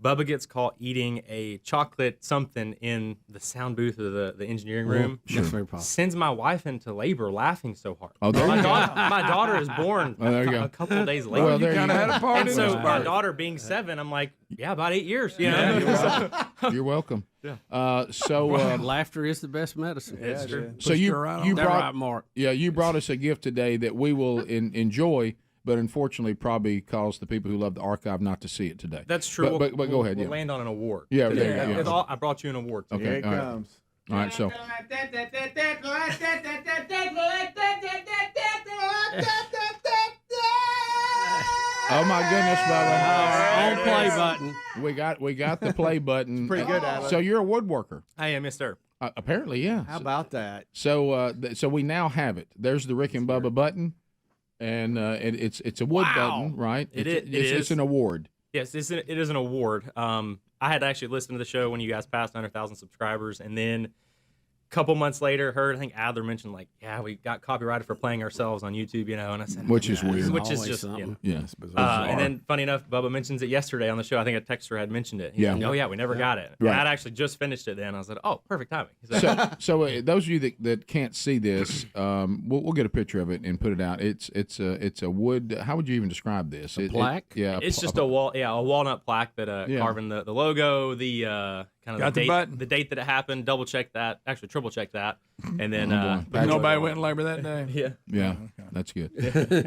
Bubba gets caught eating a chocolate something in the sound booth of the engineering room. Sure. Sends my wife into labor laughing so hard. Oh, there my, you go. my daughter is born there you go. a couple of days later. Well, there you kind of had a party. And so this my birth. daughter being 7, I'm like, yeah, about 8 years. You know? Yeah, you're welcome. Yeah. So laughter is the best medicine. It's true. So you That brought right, Mark. Yeah, you brought us a gift today that we will enjoy, but unfortunately probably cause the people who love the archive not to see it today. That's true. But go ahead. We'll Yeah. land on an award. Yeah, today. there you go. I brought you an award today. Okay. Here it all right. comes. All right. So. Oh my goodness, Bubba! On play button. We got the play button. It's pretty good, Alan. So you're a woodworker. I am, yes, sir. Apparently, yeah. How about that? So so we now have it. There's the Rick and Bubba button, and it's a wood button, right? It's an award. Yes, it is an award. I had actually listened to the show when you guys passed 100,000 subscribers, and then a couple months later, I think Adler mentioned, like, yeah, we got copyrighted for playing ourselves on YouTube, you know, and I said, Which is weird. Which is Always just, something. Yeah. and then, funny enough, Bubba mentions it yesterday on the show. I think a texter had mentioned it. He's Yeah. like, oh, yeah, we never got it. Right. And I'd actually just finished it then. I was like, oh, perfect timing. So those of you that can't see this, we'll get a picture of it and put it out. It's a wood. How would you even describe this? Plaque? Yeah. It's just a walnut plaque that Yeah. carving the logo, the kind of Got the button. the date that it happened, double check that, actually triple check that, and then Nobody went in labor that day. yeah. Yeah, that's good.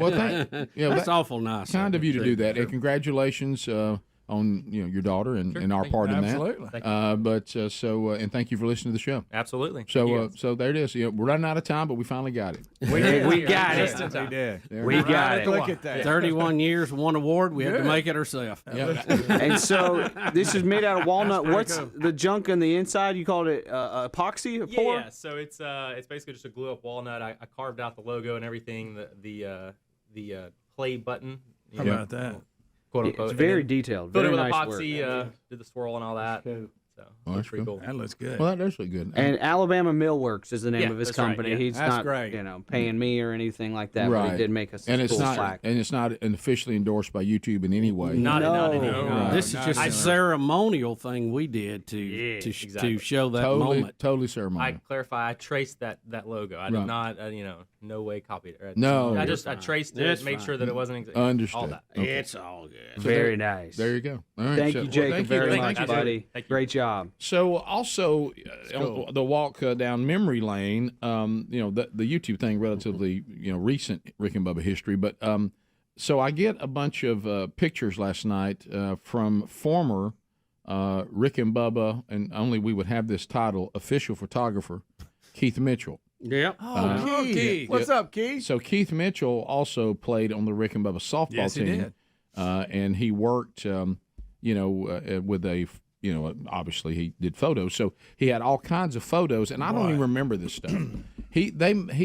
Well, That's awful nice. kind of you to do that. And congratulations on your daughter and our part in that. Absolutely. And thank you for listening to the show. Absolutely. So so there it is. We're running out of time, but we finally got it. We got it. We did. We got it. Look at that. 31 years, one award. We had to make it ourselves. And so this is made out of walnut. What's the junk on the inside? You called it epoxy? Yeah. So it's basically just a glue up walnut. I carved out the logo and everything. The play button. How about that? Quote unquote. It's very detailed. Put Very it with nice epoxy. work. Did the swirl and all that. So that's pretty cool. That looks good. Well, that does look good. And Alabama Millworks is the name Yeah, of his that's right, company. yeah. He's That's not, great. paying me or anything like that. But Right. he did make us. and a it's cool not plaque. officially endorsed by YouTube in any way. Not No. anymore. This is just a ceremonial thing we did to exactly. to show that totally moment. I ceremonial. clarify. I traced that logo. I did Right. not, no way copied it. No. I You're I traced it, That's made fine. sure that it wasn't Understood. all that. Okay. It's all good. Very nice. There you go. All right, Thank so- you, well, Jacob, thank you. very Thank much, you. buddy. Thank you. Great job. So also on the walk down memory lane, the YouTube thing relatively recent Rick and Bubba history, but so I get a bunch of pictures last night from former Rick and Bubba, and only we would have this title, official photographer Keith Mitchell. Yep. Keith. What's up, Keith? So Keith Mitchell also played on the Rick and Bubba softball Yes, he team, did. and he worked, with a. Obviously he did photos, so he had all kinds of photos, and I don't even remember this stuff. He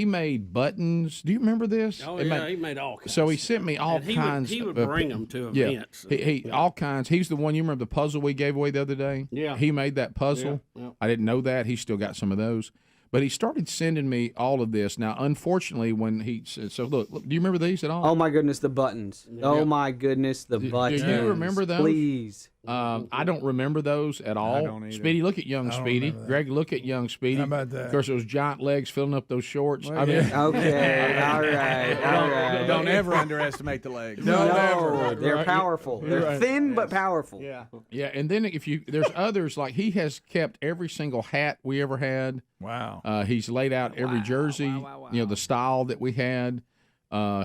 made buttons. Do you remember this? Oh, yeah, he made all kinds. So he sent me all And he kinds. Would, he would of- bring them to yeah, events. he all kinds. He's the one. You remember the puzzle we gave away the other day? Yeah. He made that puzzle. Yeah. I didn't know that. He still got some of those. But he started sending me all of this. Now, unfortunately, when he said, so look, do you remember these at all? Oh my goodness, the buttons. Oh my goodness, the buttons. Do you remember those? Please. I don't remember those at all. don't either. Speedy, look at young Speedy. Greg, look at young Speedy. How about that? Of course, those giant legs filling up those shorts. Well, I mean, Okay, all right. Don't ever underestimate the legs. No, they're Right. powerful. They're Right. thin but powerful. Yeah. yeah, and then there's others, like he has kept every single hat we ever had. Wow. He's laid out every jersey, the style that we had.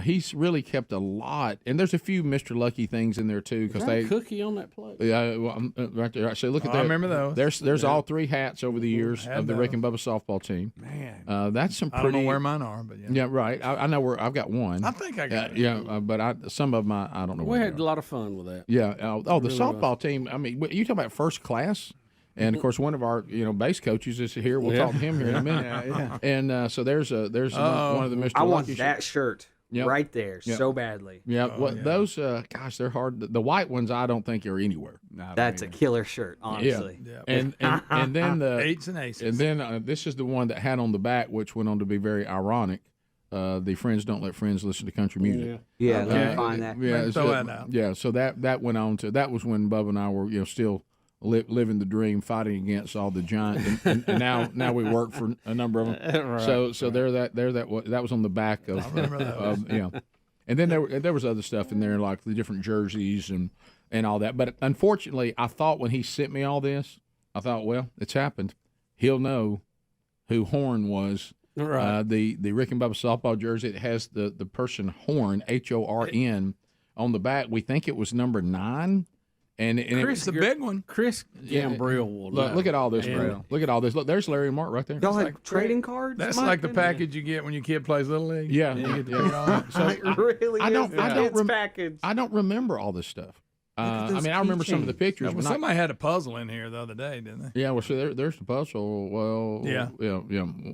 He's really kept a lot, and there's a few Mr. Lucky things in there too, Is because that they a cookie on that plate? Yeah, well, right there. So look at that. I remember those. There's all three hats over the years Had of the Rick those. and Bubba softball team. Man. That's some I pretty. don't know where mine are, but yeah. Yeah, right. I know where I've got one. I think I got it. Yeah, but some of them I don't know. We where had they a are. lot of fun with that. Yeah. The Really softball team. I mean, you talk about first class. And of course, one of our base coaches is here. We'll talk to him here in a minute. Yeah. And so there's one of the Mr. I want Lucky that shirt. right there so badly. Yeah, those gosh, they're hard. The white ones I don't think are anywhere. That's a killer shirt, honestly. Yeah. And then the eights and aces. And then this is the one that had on the back, which went on to be very ironic. The friends don't let friends listen to country music. Yeah, let me find that. Yeah, throw that out. Yeah, so that went on to that was when Bubba and I were still living the dream, fighting against all the giants, and now we work for a number of them. Right, so that was on the back of. I remember that. And then there was other stuff in there like the different jerseys and all that. But unfortunately, I thought when he sent me all this, I thought, well, it's happened. He'll know who Horn was. Right. The Rick and Bubba softball jersey, it has the person Horn, Horn, on the back. We think it was number 9. And Chris, the big one. Chris Gambrill will know. Look at all this, bro. Look at all this. Look, there's Larry and Mark right there. Y'all have trading cards? That's like the package you get when your kid plays Little League. Yeah. So really I don't remember all this stuff. I remember some of the pictures. Well, somebody had a puzzle in here the other day, didn't they? Yeah, well, so there's the puzzle. Well, yeah,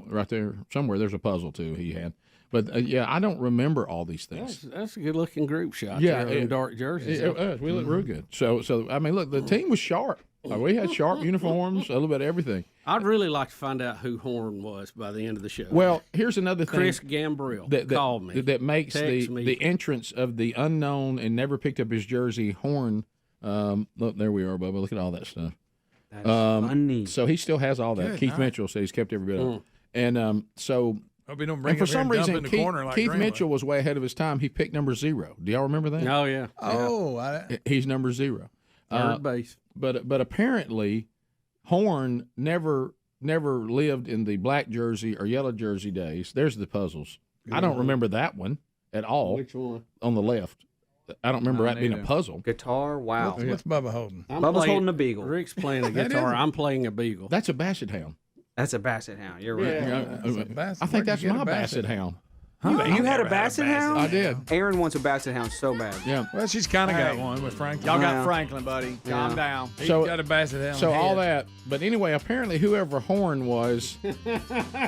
right there somewhere. There's a puzzle too he had, but I don't remember all these things. That's a good-looking group shot. Yeah, in dark jerseys. We look real good. So I mean, look, the team was sharp. We had sharp uniforms, a little bit of everything. I'd really like to find out who Horn was by the end of the show. Well, here's another thing. Chris Gambrill called me. That makes the entrance of the unknown and never picked up his jersey, Horn. Look, there we are, Bubba. Look at all that stuff. That's funny. So he still has all that. Good, Keith Mitchell said he's kept every bit of it. And so... Hope you don't bring for some reason, Keith like Mitchell was way ahead of his time. He picked number 0. Do y'all remember that? Oh, yeah. Oh, he's number 0. Third base. But apparently, Horn never lived in the black jersey or yellow jersey days. There's the puzzles. I don't remember that one at all. Which one? On the left. I don't remember that being a puzzle. Guitar, wow. What's Bubba holding? Bubba's holding a beagle. Rick's playing a guitar. I'm playing a beagle. That's a basset hound. That's a basset hound. You're right. Yeah. I think that's my basset hound. You had a basset hound? I did. Aaron wants a basset hound so bad. Yeah. Well, she's kind of got one with Franklin. Y'all got Franklin, buddy. Calm down. He's got a basset hound. So all that. But anyway, apparently whoever Horn was,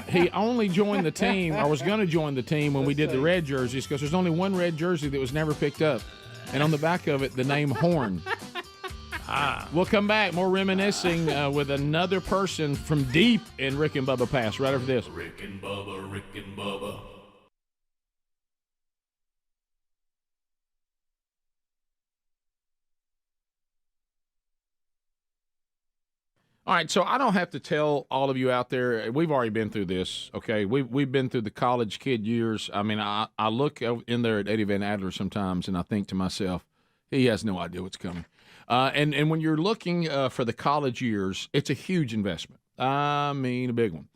he only joined the team, or was going to join the team when we did the red jerseys, because there's only one red jersey that was never picked up. And on the back of it, the name Horn. We'll come back, more reminiscing with another person from deep in Rick and Bubba past, right after this. Rick and Bubba, Rick and Bubba. All right, so I don't have to tell all of you out there. We've already been through this, okay? We've been through the college kid years. I mean, I look in there at Eddie Van Adler sometimes, and I think to myself, he has no idea what's coming. And when you're looking for the college years, it's a huge investment. I mean, a big one.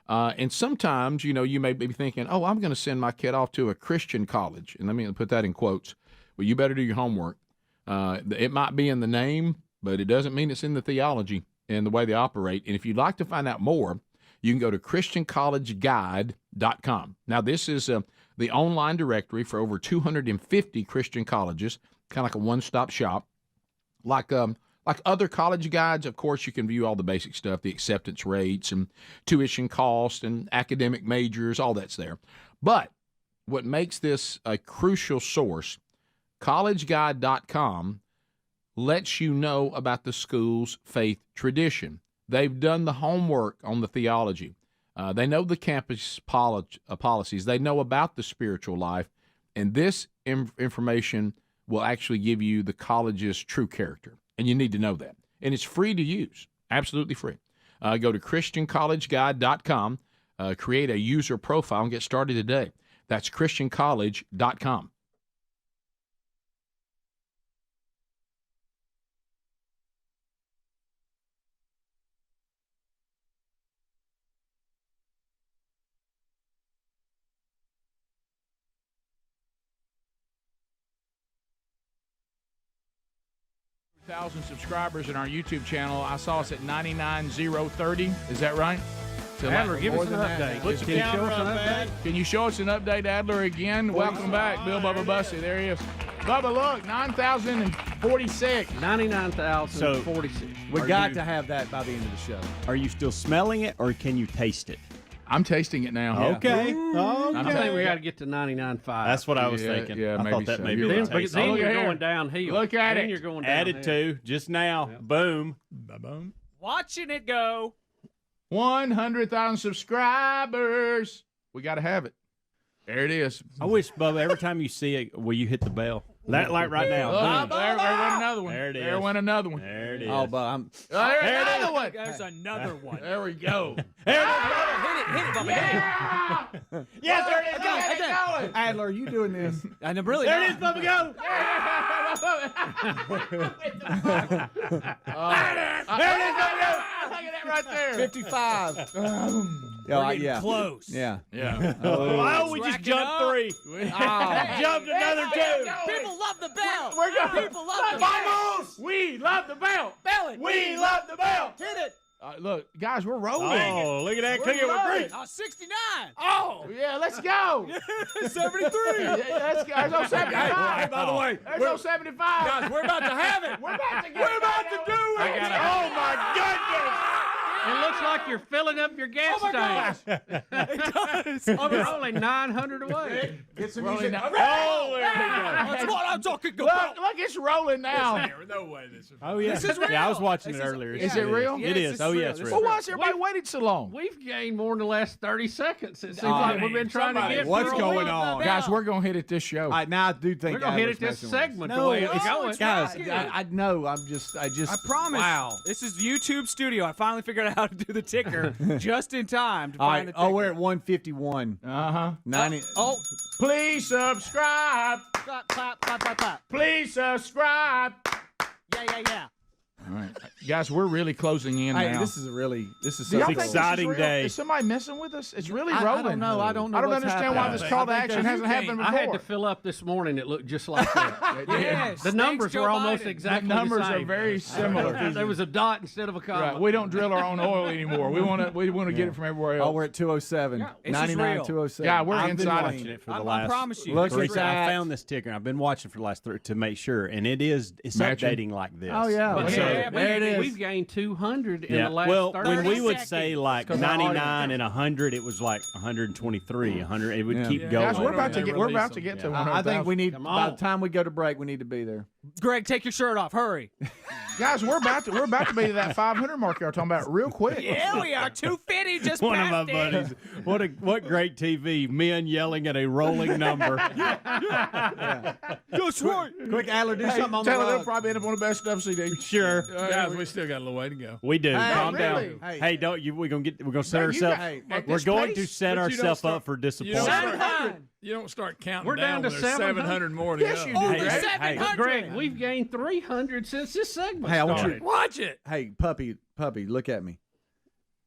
And sometimes, you may be thinking, oh, I'm going to send my kid off to a Christian college. And let me put that in quotes. Well, you better do your homework. It might be in the name, but it doesn't mean it's in the theology and the way they operate. And if you'd like to find out more, you can go to ChristianCollegeGuide.com. Now, this is the online directory for over 250 Christian colleges, kind of like a one-stop shop. Like other college guides, of course, you can view all the basic stuff, the acceptance rates and tuition costs and academic majors, all that's there. But what makes this a crucial source, collegeguide.com lets you know about the school's faith tradition. They've done the homework on the theology. They know the campus policies. They know about the spiritual life. And this information will actually give you the college's true character. And you need to know that. And it's free to use, absolutely free. Go to ChristianCollegeGuide.com, create a user profile, and get started today. That's ChristianCollege.com. Thousand subscribers in our YouTube channel. I saw us at 99,030. Is that right? So Adler, give us an update. Can you show us an update, Adler, again? Welcome back, Bill Bubba Bussey. There he is. Bubba, look, 9,046. 99,046. We got to have that by the end of the show. Are you still smelling it, or can you taste it? I'm tasting it now. Okay. I think we got to get to 99.5. That's what I was thinking. Yeah, I maybe thought that so. maybe You're would right. taste Then it. you're going downhill. Look at then it. You're going downhill. Added to just now. Boom. Boom. Watching it go. 100,000 subscribers. We got to have it. There it is. I wish, Bubba, every time you see it, will you hit the bell? That like right now. Oh, Boom. there went another one. There it is. There went another one. There it is. Oh, but I'm. There's There it another is. one. There's another one. There we go. There it is. Hit it, Bubba. Yeah! Yes, there it is. Get it going. Adler, are you doing this? And I'm really There it is, Bubba, go. There it is. Look at that right there. 55. getting close. Yeah. Yeah. Oh, we just Racking jumped up. 3. Oh. Jumped another 2. People love the bell. We're going. People love the bell. We love the bell. Bell it. We love the bell. Hit it. Look, guys, we're rolling. Oh, look at that. Cooking with grease. Oh, 69. Oh, yeah, let's go. 73. Let's go. There's no 75. Hey, by the way, There's no 75. Guys, we're about to have it. We're about to do it. Oh, my goodness. It looks like you're filling up your gas tank. It does. We're only 900 away. Get some music. Oh, there we go. That's what I'm talking about. Look, it's rolling now. No way this is. Oh, yeah. This is real. Yeah, I was watching This it is- earlier. Is it real? It is. Oh, yeah, it's This is real. Well, why has everybody waited so long? We've gained more in the last 30 seconds. It seems like we've been trying to get What's for a going week. on? Guys, we're going to hit it this show. All right, now I do think We're going to hit Adler's it this messing with us. segment No, the way it's it's going. guys. rocking. I know. I just. I promise. Wow. This is YouTube Studio. I finally figured out how to do the ticker just in time to All find right. the ticker. Oh, we're at 151. 90. Oh, Please subscribe. clap, clap, clap, clap, clap. Please subscribe. Yeah. All right, guys, we're really closing in Hey, now. this is Do y'all so think cool. this is exciting real? day. Is somebody messing with us? It's really I rolling. don't know. I don't know. I don't what's understand why happening. this call to action hasn't happened before. I had to fill up this morning. It looked just like that. Yes. The numbers Joe were almost Biden. exactly The numbers the same. are very similar. There was a dot instead of a comma. Right. We don't drill our own oil anymore. We want to get it from everywhere else. Oh, we're at 207. This is 99, real. 207. Yeah, we're I've been inside of watching it for the I last. promise you. Look this is at real. that. I found this ticker. I've been watching for the last 3 to make sure, and it's Matching. updating like this. Oh, yeah. But So, yeah, there it is. We've gained 200 in Yeah. the last Well, 30 when we would seconds. say like 'cause our 99 and 100, it was like 123, 100. It would Yeah. keep Yeah. going. Guys, we're about to Release get them. to I 100,000. think we need. Come By on. the time we go to break, we need to be there. Greg, take your shirt off. Hurry. Guys, we're about to be to that 500 mark y'all talking about real quick. Yeah, we are. 250 just One of my passed it. buddies. What great TV. Men yelling at a rolling number. That's right. Quick, Adler, do something on the Taylor, they'll rug. probably end up on the best stuff CD. Sure. Guys, we still got a little way to go. We do. Hey, Calm really? down. Hey. Hey, don't you? We're gonna set No, you ourselves. got- at We're this going to pace, set but you don't ourselves start- up for You don't disappointment. start, 700. you don't start counting We're down to when there's 700 more to Yes, go. you do, Over Greg. 700. Greg, we've gained 300 since this segment Hey, I want you. started. Watch it. Hey, puppy, look at me.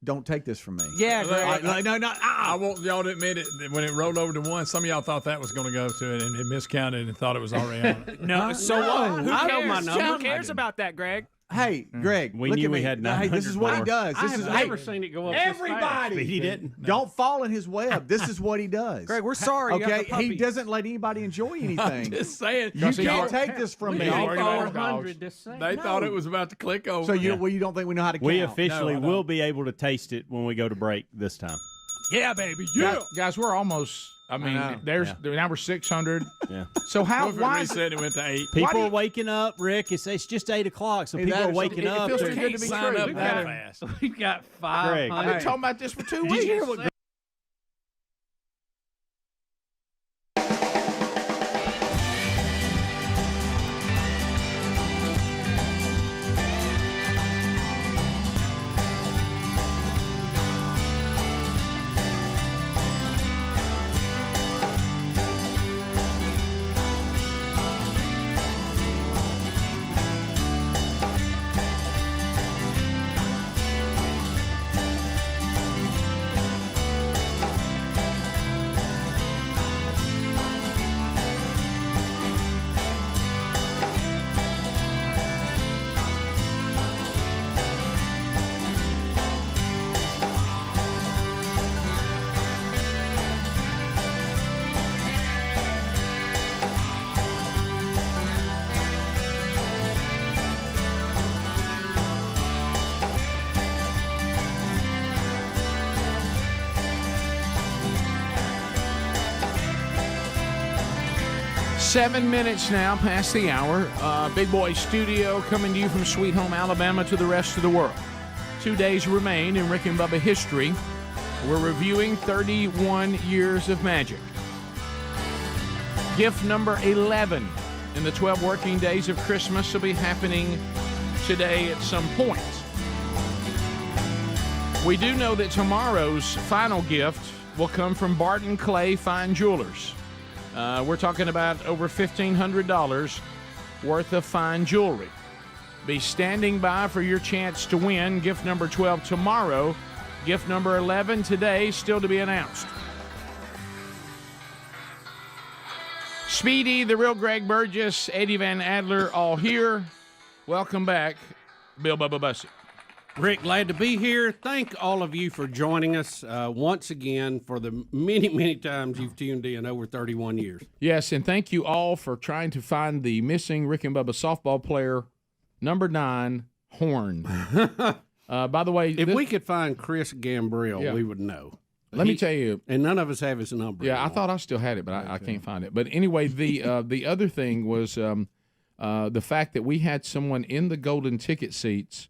Don't take this from me. Yeah, Look, Greg. No. I want y'all to admit it. That when it rolled over to 1, some of y'all thought that was going to go to it and miscounted and thought it was already on it. No, so what? Who I know cares? my number. Who cares about that, Greg? Hey, Greg, We look knew at we me. had Hey, this is what he 900 does. I This have is never seen it go up this fast. everybody. He didn't. Don't fall in his web. This is what he does. Greg, we're sorry. You have Okay, the puppy. he doesn't let anybody enjoy anything. Just saying. You See, can't take this from we me. all gained thought it 400 this segment. They thought it was about to click over. So you don't think we know how to count? We officially No, I don't. will be able to taste it when we go to break this time. Yeah, baby. Yeah. Guys, we're almost. I mean, know. now we're 600. Yeah. So how? What if it Why? reset? It went to 8. People are waking up, Rick. It's just 8 o'clock, so Hey, people that are is- waking it up. feels They're- too good to be Sign true. up that fast. We've got Greg. 500. I've been talking about this for 2 Did weeks. you hear what 7 minutes now past the hour. Big Boy Studio coming to you from Sweet Home, Alabama to the rest of the world. 2 days remain in Rick and Bubba history. We're reviewing 31 years of magic. Gift number 11 in the 12 working days of Christmas will be happening today at some point. We do know that tomorrow's final gift will come from Barton Clay Fine Jewelers. We're talking about over $1,500 worth of fine jewelry. Be standing by for your chance to win gift number 12 tomorrow. Gift number 11 today, still to be announced. Speedy, the real Greg Burgess, Eddie Van Adler, all here. Welcome back, Bill Bubba Bussey. Rick, glad to be here. Thank all of you for joining us once again for the many, many times you've tuned in over 31 years. Yes, and thank you all for trying to find the missing Rick and Bubba softball player, number 9, Horn. By the way, if we could find Chris Gambrill, we would know. Let me tell you. And none of us have his number. Yeah, I thought I still had it, but I can't find it. But anyway, the other thing was the fact that we had someone in the golden ticket seats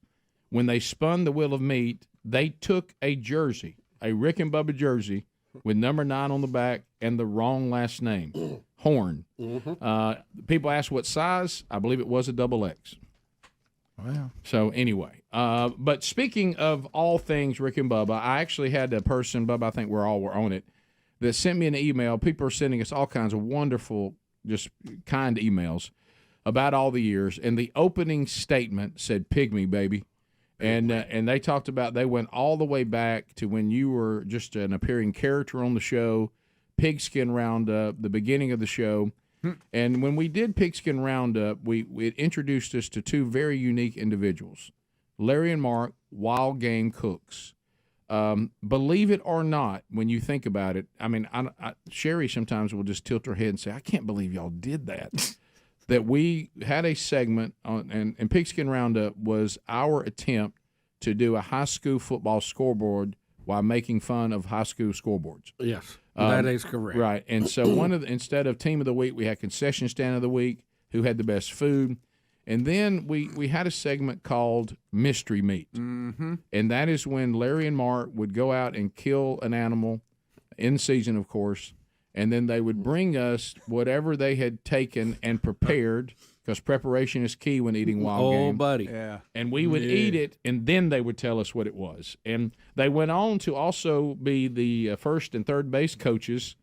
when they spun the Wheel of Meat. They took a jersey, a Rick and Bubba jersey, with number 9 on the back and the wrong last name, Horn. People asked what size. I believe it was a XX. Wow. So anyway, but speaking of all things Rick and Bubba, I actually had a person, Bubba, I think we're on it, that sent me an email. People are sending us all kinds of wonderful, just kind emails about all the years. And the opening statement said, "Pygmy, baby." And they talked about, they went all the way back to when you were just an appearing character on the show, Pigskin Roundup, the beginning of the show. And when we did Pigskin Roundup, it introduced us to 2 very unique individuals, Larry and Mark, wild game cooks. Believe it or not, when you think about it, I mean, Sherry sometimes will just tilt her head and say, "I can't believe y'all did that." That we had a segment on, and Pigskin Roundup was our attempt to do a high school football scoreboard while making fun of high school scoreboards. Yes. That is correct. Right. And so instead of Team of the Week, we had Concession Stand of the Week, who had the best food. And then we had a segment called Mystery Meat. Mm-hmm. And that is when Larry and Mark would go out and kill an animal, in season, of course, and then they would bring us whatever they had taken and prepared, because preparation is key when eating wild game. Oh, buddy. Yeah. And we would eat it, and then they would tell us what it was. And they went on to also be the first and third base coaches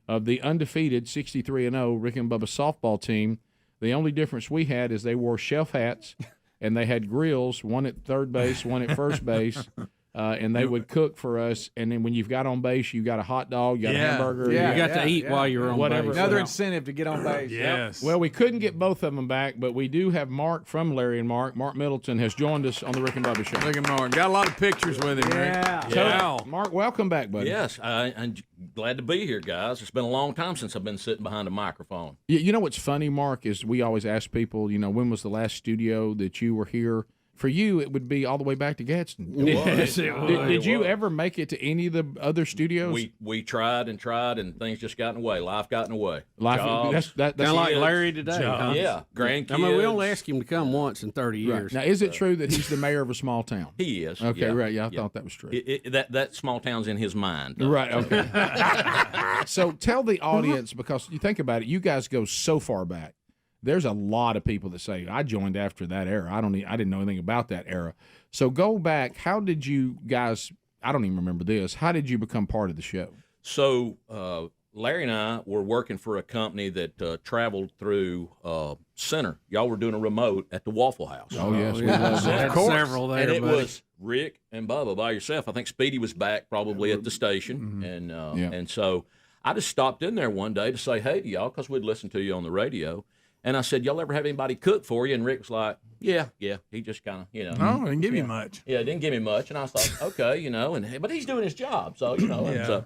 of the undefeated 63-0 Rick and Bubba softball team. The only difference we had is they wore shelf hats, and they had grills, one at third base, one at first base. And they would cook for us, and then when you've got on base, you got a hot dog, you got a hamburger. You got to eat while you're on base. Another incentive to get on base. Yes. Well, we couldn't get both of them back, but we do have Mark from Larry and Mark. Mark Middleton has joined us on the Rick and Bubba Show. Look at Mark. Got a lot of pictures with him, Rick. So, Mark, welcome back, buddy. Yes, I'm glad to be here, guys. It's been a long time since I've been sitting behind a microphone. You know what's funny, Mark, is we always ask people, when was the last studio that you were here? For you, it would be all the way back to Gadsden. Yes, Did you ever make it to any of the other studios? We tried, and things just got in the way. Life got in the way. That's kind of like Larry today. Huh? Yeah, grandkids. I mean, we only asked him to come once in 30 years. Now, is it true that he's the mayor of a small town? He is. Okay, right. Yeah, I thought that was true. That small town's in his mind. Though. Right. Okay. So tell the audience, because you think about it, you guys go so far back. There's a lot of people that say, I joined after that era. I didn't know anything about that era. So go back. How did you guys, I don't even remember this, how did you become part of the show? So Larry and I were working for a company that traveled through Center. Y'all were doing a remote at the Waffle House. Oh, yes. Of course. Several there, and it buddy. was Rick and Bubba by yourself. I think Speedy was back probably at the station. Mm-hmm. And so I just stopped in there one day to say hey to y'all because we'd listened to you on the radio. And I said, y'all ever have anybody cook for you? And Rick was like, yeah. He just kind of, No, didn't give you much. Yeah, didn't give me much. And I thought, okay, but he's doing his job. So, And so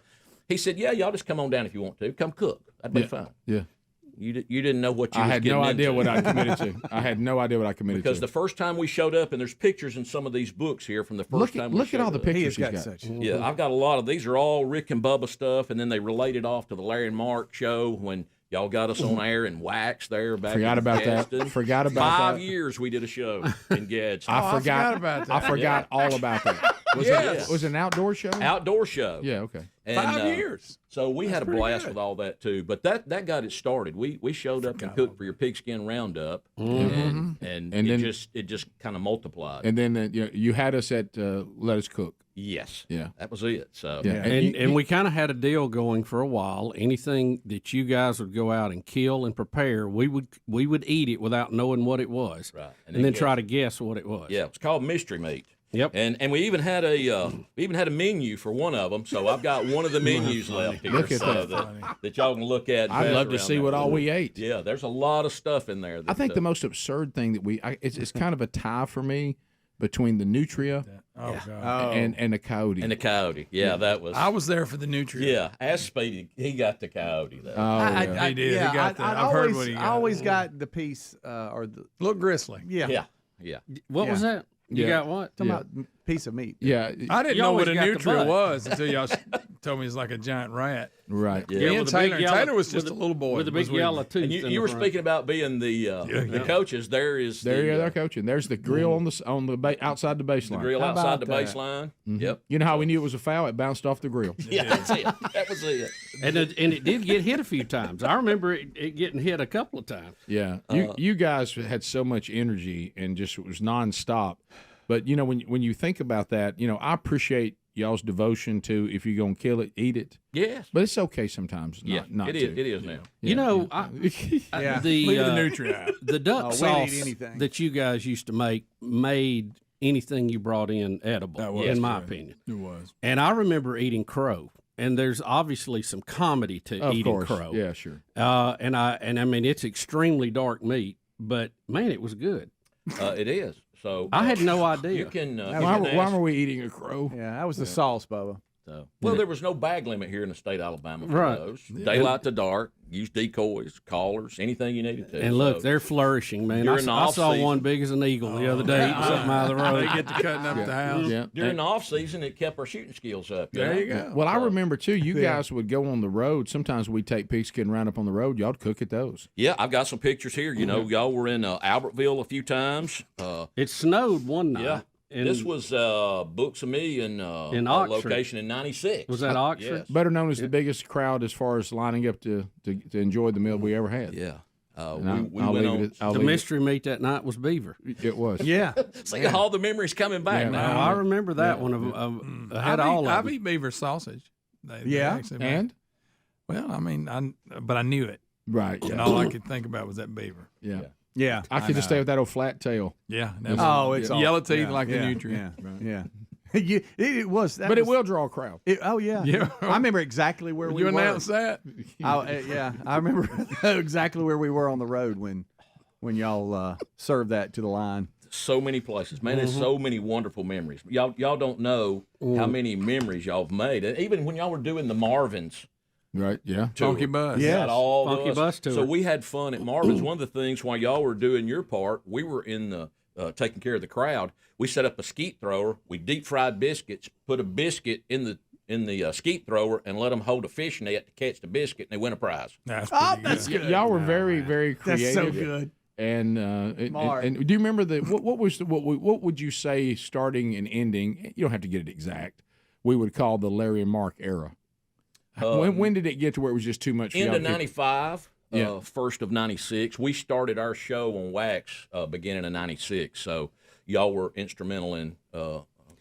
he said, yeah, y'all just come on down if you want to. Come cook. That'd be fine. Yeah. You didn't know what you was I had getting no idea into. what I committed to. I had no idea what I committed because to. the first time we showed up, and there's pictures in some of these books here from the first time we look showed at all the up. pictures He has he's got got. such. Yeah, I've got a lot of these. Are all Rick and Bubba stuff, and then they relate it off to the Larry and Mark show when Y'all got us on air in Wax there back Forgot in about Gadsden. that. Forgot about 5 that. years we did a show in Gadsden. I forgot about that. I forgot all about that. Was it an outdoor show? Outdoor show. Yeah, okay. And, 5 years. So we had a pretty blast good. with all that too. But that got it started. We showed up and cooked for your pigskin roundup, and then it just kind of multiplied. And then you had us at Let Us Cook. Yes. Yeah. That was it. So Yeah. And we kind of had a deal going for a while. Anything that you guys would go out and kill and prepare, we would eat it without knowing what it was, right, and then try to guess what it was. Yeah, it's called mystery meat. Yep. And we even had a menu for one of them. So I've got one of the menus left here, Look at so that. that y'all can look at. I'd love to see what all we ate. Yeah, there's a lot of stuff in there. I think the most absurd thing that it's kind of a tie for me between the nutria and the coyote. And the coyote. Yeah, that was. I was there for the nutria. Yeah, ask Speedy. He got the coyote though. He did. Yeah, he got that. I I've heard what he got. I always got the piece or the Look gristly. yeah. Yeah. What was that? You got what? Talking about piece of meat. Yeah. I didn't You know what always a got the nutria butt. was until y'all told me it's like a giant rat. Right. Yeah. Me and with the big Taylor. yellow- Taylor was just with a the- little boy with the big was with yellow me. tooth. And in you were the front. speaking about being the coaches. There is They're coaching. There's the grill on the outside the baseline. the grill How outside about the that? baseline. Mhm. You know how we knew it was a foul? It bounced off the grill. Yeah, that's it. That was it. And it did get hit a few times. I remember it getting hit a couple of times. Yeah, you guys had so much energy and just it was nonstop. But when you think about that, I appreciate y'all's devotion to if you're gonna kill it, eat it. Yes, but it's okay sometimes. Not it to. is. It is now. Yeah. The Leave the nutria out. the duck we'd eat sauce anything. that you guys used to make made anything you brought in edible, That was in my good. opinion. It was. And I remember eating crow, and there's obviously some comedy to Of eating course. crow. Yeah, sure. And I mean it's extremely dark meat, but man, it was good. It is. So I had no idea. You can. Why were we eating a crow? Yeah, that was the sauce, Bubba. So, well, there was no bag limit here in the state of Alabama for Right. those. Daylight to dark, use decoys, callers, anything you needed to. And look, So, they're flourishing, man. During the I saw off-season- one big as an eagle the other day eating something out of the road. They get to cutting up the house. Yeah. during the off season, it kept our shooting skills up. There know? you go. Well, I remember too. You guys would go on the road. Sometimes we'd take pigskin roundup on the road. Y'all'd cook at those. Yeah, I've got some pictures here. You know, y'all were in Albertville a few times. It snowed one night. Yeah. And This was Books of Me in Oxford. location in '96. Was that Oxford? Yes. Better known as the biggest crowd as far as lining up to enjoy the meal we ever had. Yeah. And We I'll went leave on. it- I'll The leave it- mystery meat that night was beaver. It was. Yeah. See all the memories coming back Yeah, now. I remember that one. I had all of I've them. eaten beaver sausage. They Yeah. actually make- And well, I mean, but I knew it, right. and Yeah. all I could think about was that beaver. Yeah. Yeah. I could just stay with that old flat tail. Yeah. Oh, it's yellow teeth yeah, like yeah, a nutrient. Yeah. Yeah. it was. That But it was- will draw a crowd. Oh yeah. Yeah. I remember exactly where Would we you were. announce that? Yeah, I remember exactly where we were on the road when y'all served that to the line. So many places, man. There's so many wonderful memories. Y'all don't know how many memories y'all have made. And even when y'all were doing the Marvins. Right, yeah. Funky Bus. Yeah. Got all Funky those. Bus tour. So we had fun at Marvin's. One of the things while y'all were doing your part, we were in the taking care of the crowd. We set up a skeet thrower. We deep fried biscuits, put a biscuit in the skeet thrower, and let them hold a fish net to catch the biscuit, and they win a prize. That's pretty that's good. good. Y'all were very, very creative. That's so good. And Mark. and do you remember what would you say starting and ending? You don't have to get it exact. We would call the Larry and Mark era. When did it get to where it was just too much? For End y'all of to- '95, Yeah. first of '96. We started our show on Wax beginning of '96. So y'all were instrumental in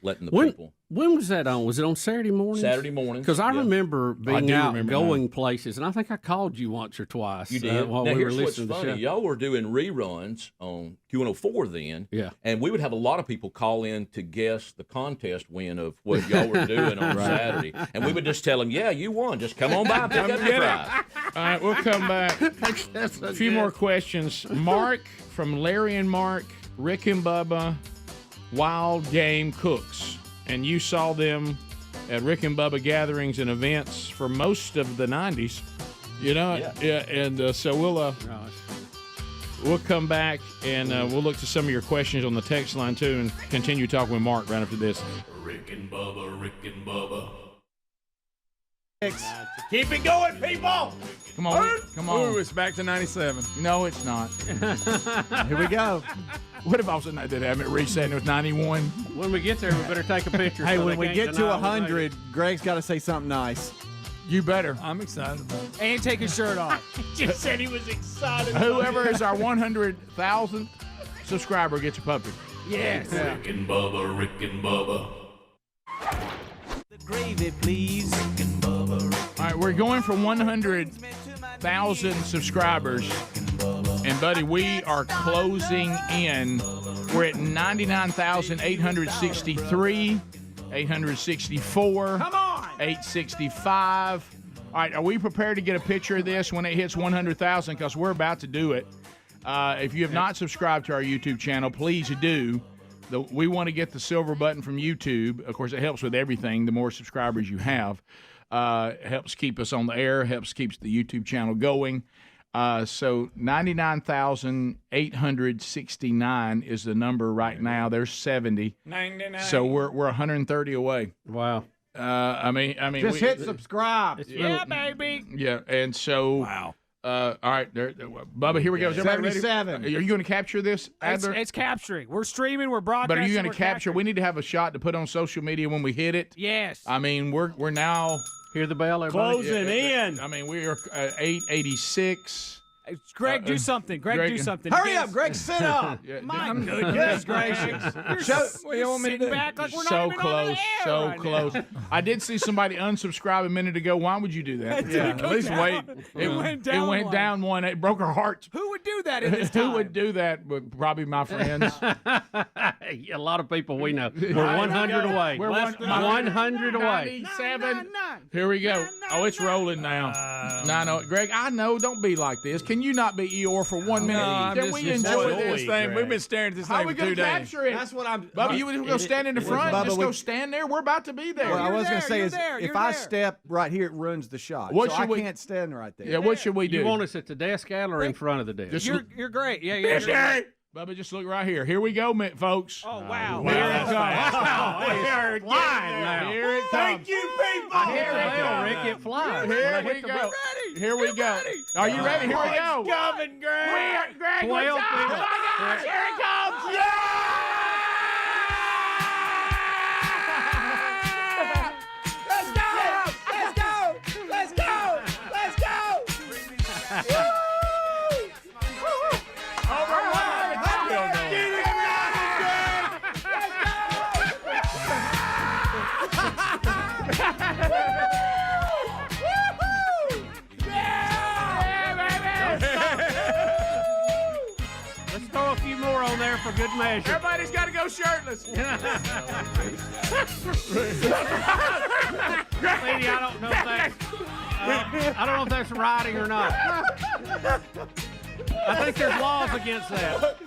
letting the people. When was that on? Was it on Saturday morning? Saturday mornings. Because I yeah. remember being do out remember going places, and I think I called you once or twice. You did. while Now we were here's what's listening to the funny. show. Y'all were doing reruns on Q104 then. Yeah. And we would have a lot of people call in to guess the contest win of what y'all were doing on Saturday. And we would just tell them, yeah, you won. Just come on by and pick up your prize. All right, we'll come back. A few more questions. Mark from Larry and Mark, Rick and Bubba, Wild Game Cooks. And you saw them at Rick and Bubba gatherings and events for most of the 90s. You know? Yeah. And so we'll come back and we'll look to some of your questions on the text line, too, and continue talking with Mark right after this. Rick and Bubba, Rick and Bubba. Keep it going, people. Come on, come on. Ooh, it's back to 97. No, it's not. Here we go. What if all of a sudden did have it reset and it was 91? When we get there, we better take a picture. Hey, so when they we can't get to deny we made 100, Greg's got to say something nice. You better. I'm excited about it. And take his shirt off. Just said he was excited. Whoever is our 100,000th subscriber gets a puppy. Yes. Rick and Bubba, Rick and Bubba. The gravy, please. Rick and Bubba, Rick. All right, we're going for 100,000 subscribers. And, buddy, we are closing in. We're at 99,863, 864. Come on. 865. All right, are we prepared to get a picture of this when it hits 100,000? Because we're about to do it. If you have not subscribed to our YouTube channel, please do. We want to get the silver button from YouTube. Of course, it helps with everything. The more subscribers you have, helps keep us on the air, helps keeps the YouTube channel going. So 99,869 is the number right now. There's 70. 99. So we're 130 away. Wow. I mean, Just hit subscribe. Yeah, baby. Yeah, and so Wow. All right, Bubba, here we go. Is everybody ready? 77. Are you going to capture this, Adler? It's capturing. We're streaming. We're But broadcasting. are you going we're to capture? capturing. We need to have a shot to put on social media when we hit it. Yes. I mean, we're now Hear the bell, everybody? Closing in. I mean, we are 886. Greg, do something. Greg, do something. Hurry up, Greg, sit up. My goodness gracious. You're sitting back like we're not So even close, on the air so right close. now. I did see somebody unsubscribe a minute ago. Why would you do that? It didn't at go least down. wait. It went down It went one. down one. It broke her heart. Who would do that in this time? Who would do that? Probably my friends. A lot of people we know. We're 100 away. We're 100 away. 97. Here we go. Oh, it's rolling now. No, Greg, I know. Don't be like this. Can you not be Eeyore for 1 minute? Can we enjoy this thing? We've been staring at this How thing are we for 2 going to days. capture it? That's what I'm. Bubba, you would go stand in the front. Bubba, Just we- go stand there. We're about to be there. Well, I You're was going there, to say you're is there, if you're I there. step right here, it ruins the shot. What so should I we- can't stand right there. Yeah, what should we do? You want us at the desk, Adler, or in front of the desk? Just You're great. Yeah, yeah. Biscuit! Bubba, just look right here. Here we go, folks. Oh, wow. Here it that's comes. Here it now. Here it comes. Thank you, people. I hit the bell, Rick. It flies. When I Here hit we the go. bell- Here we go. Are you ready? Here we go. Coming, Greg. Greg, 12 what's up? people. Oh my gosh, here it comes. Let's go. Let's go. Let's go. Let's go. Over 100. Let's throw a few more on there for good measure. Everybody's got to go shirtless. Lady, I don't know if that's I don't know if that's riding or not. I think there's laws against that.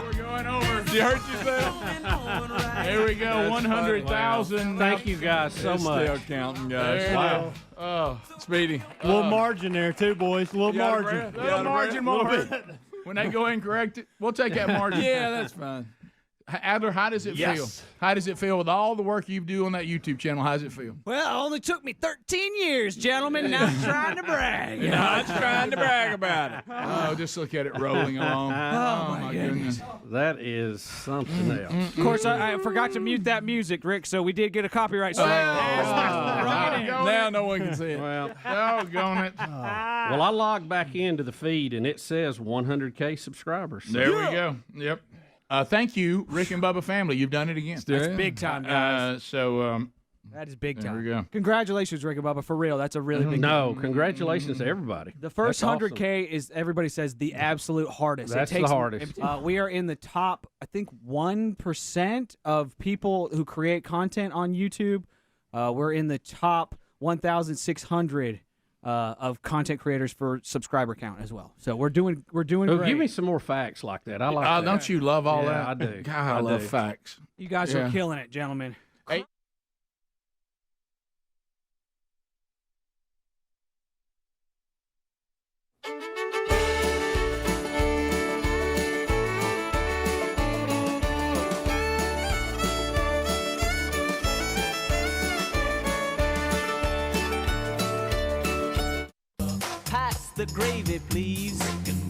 We're going over. Did you hurt yourself? Here we go. 100,000. Thank you guys so much. Still counting, guys. There it Wow. is. Oh, Speedy. A little margin there, too, boys. A little margin. Little margin more. When they go incorrect, we'll take that margin. Yeah, that's fine. Adler, how does it feel? How does it feel with all the work you do on that YouTube channel? How does it feel? Well, it only took me 13 years, gentlemen. Not trying to brag. Not trying to brag about it. Oh, just look at it rolling along. Oh, my goodness. That is something else. Of course, I forgot to mute that music, Rick, so we did get a copyright strike. Now no one can see it. Well, doggone it. well, I logged back into the feed and it says 100K subscribers. So. There we go. Yep. Thank you, Rick and Bubba family. You've done it again. That's big time, guys. That is big time. There we go. Congratulations, Rick and Bubba, for real. That's a really big No, congratulations to everybody. The first That's 100K is, everybody says, the absolute hardest. That's the hardest. We are in the top, I think, 1% of people who create content on YouTube. We're in the top 1,600 of content creators for subscriber count as well. So we're doing great. Give me some more facts like that. I like that. Don't you love all Yeah, that? I do. God, I love facts. You guys Yeah. are killing it, gentlemen. Hey. the gravy, please.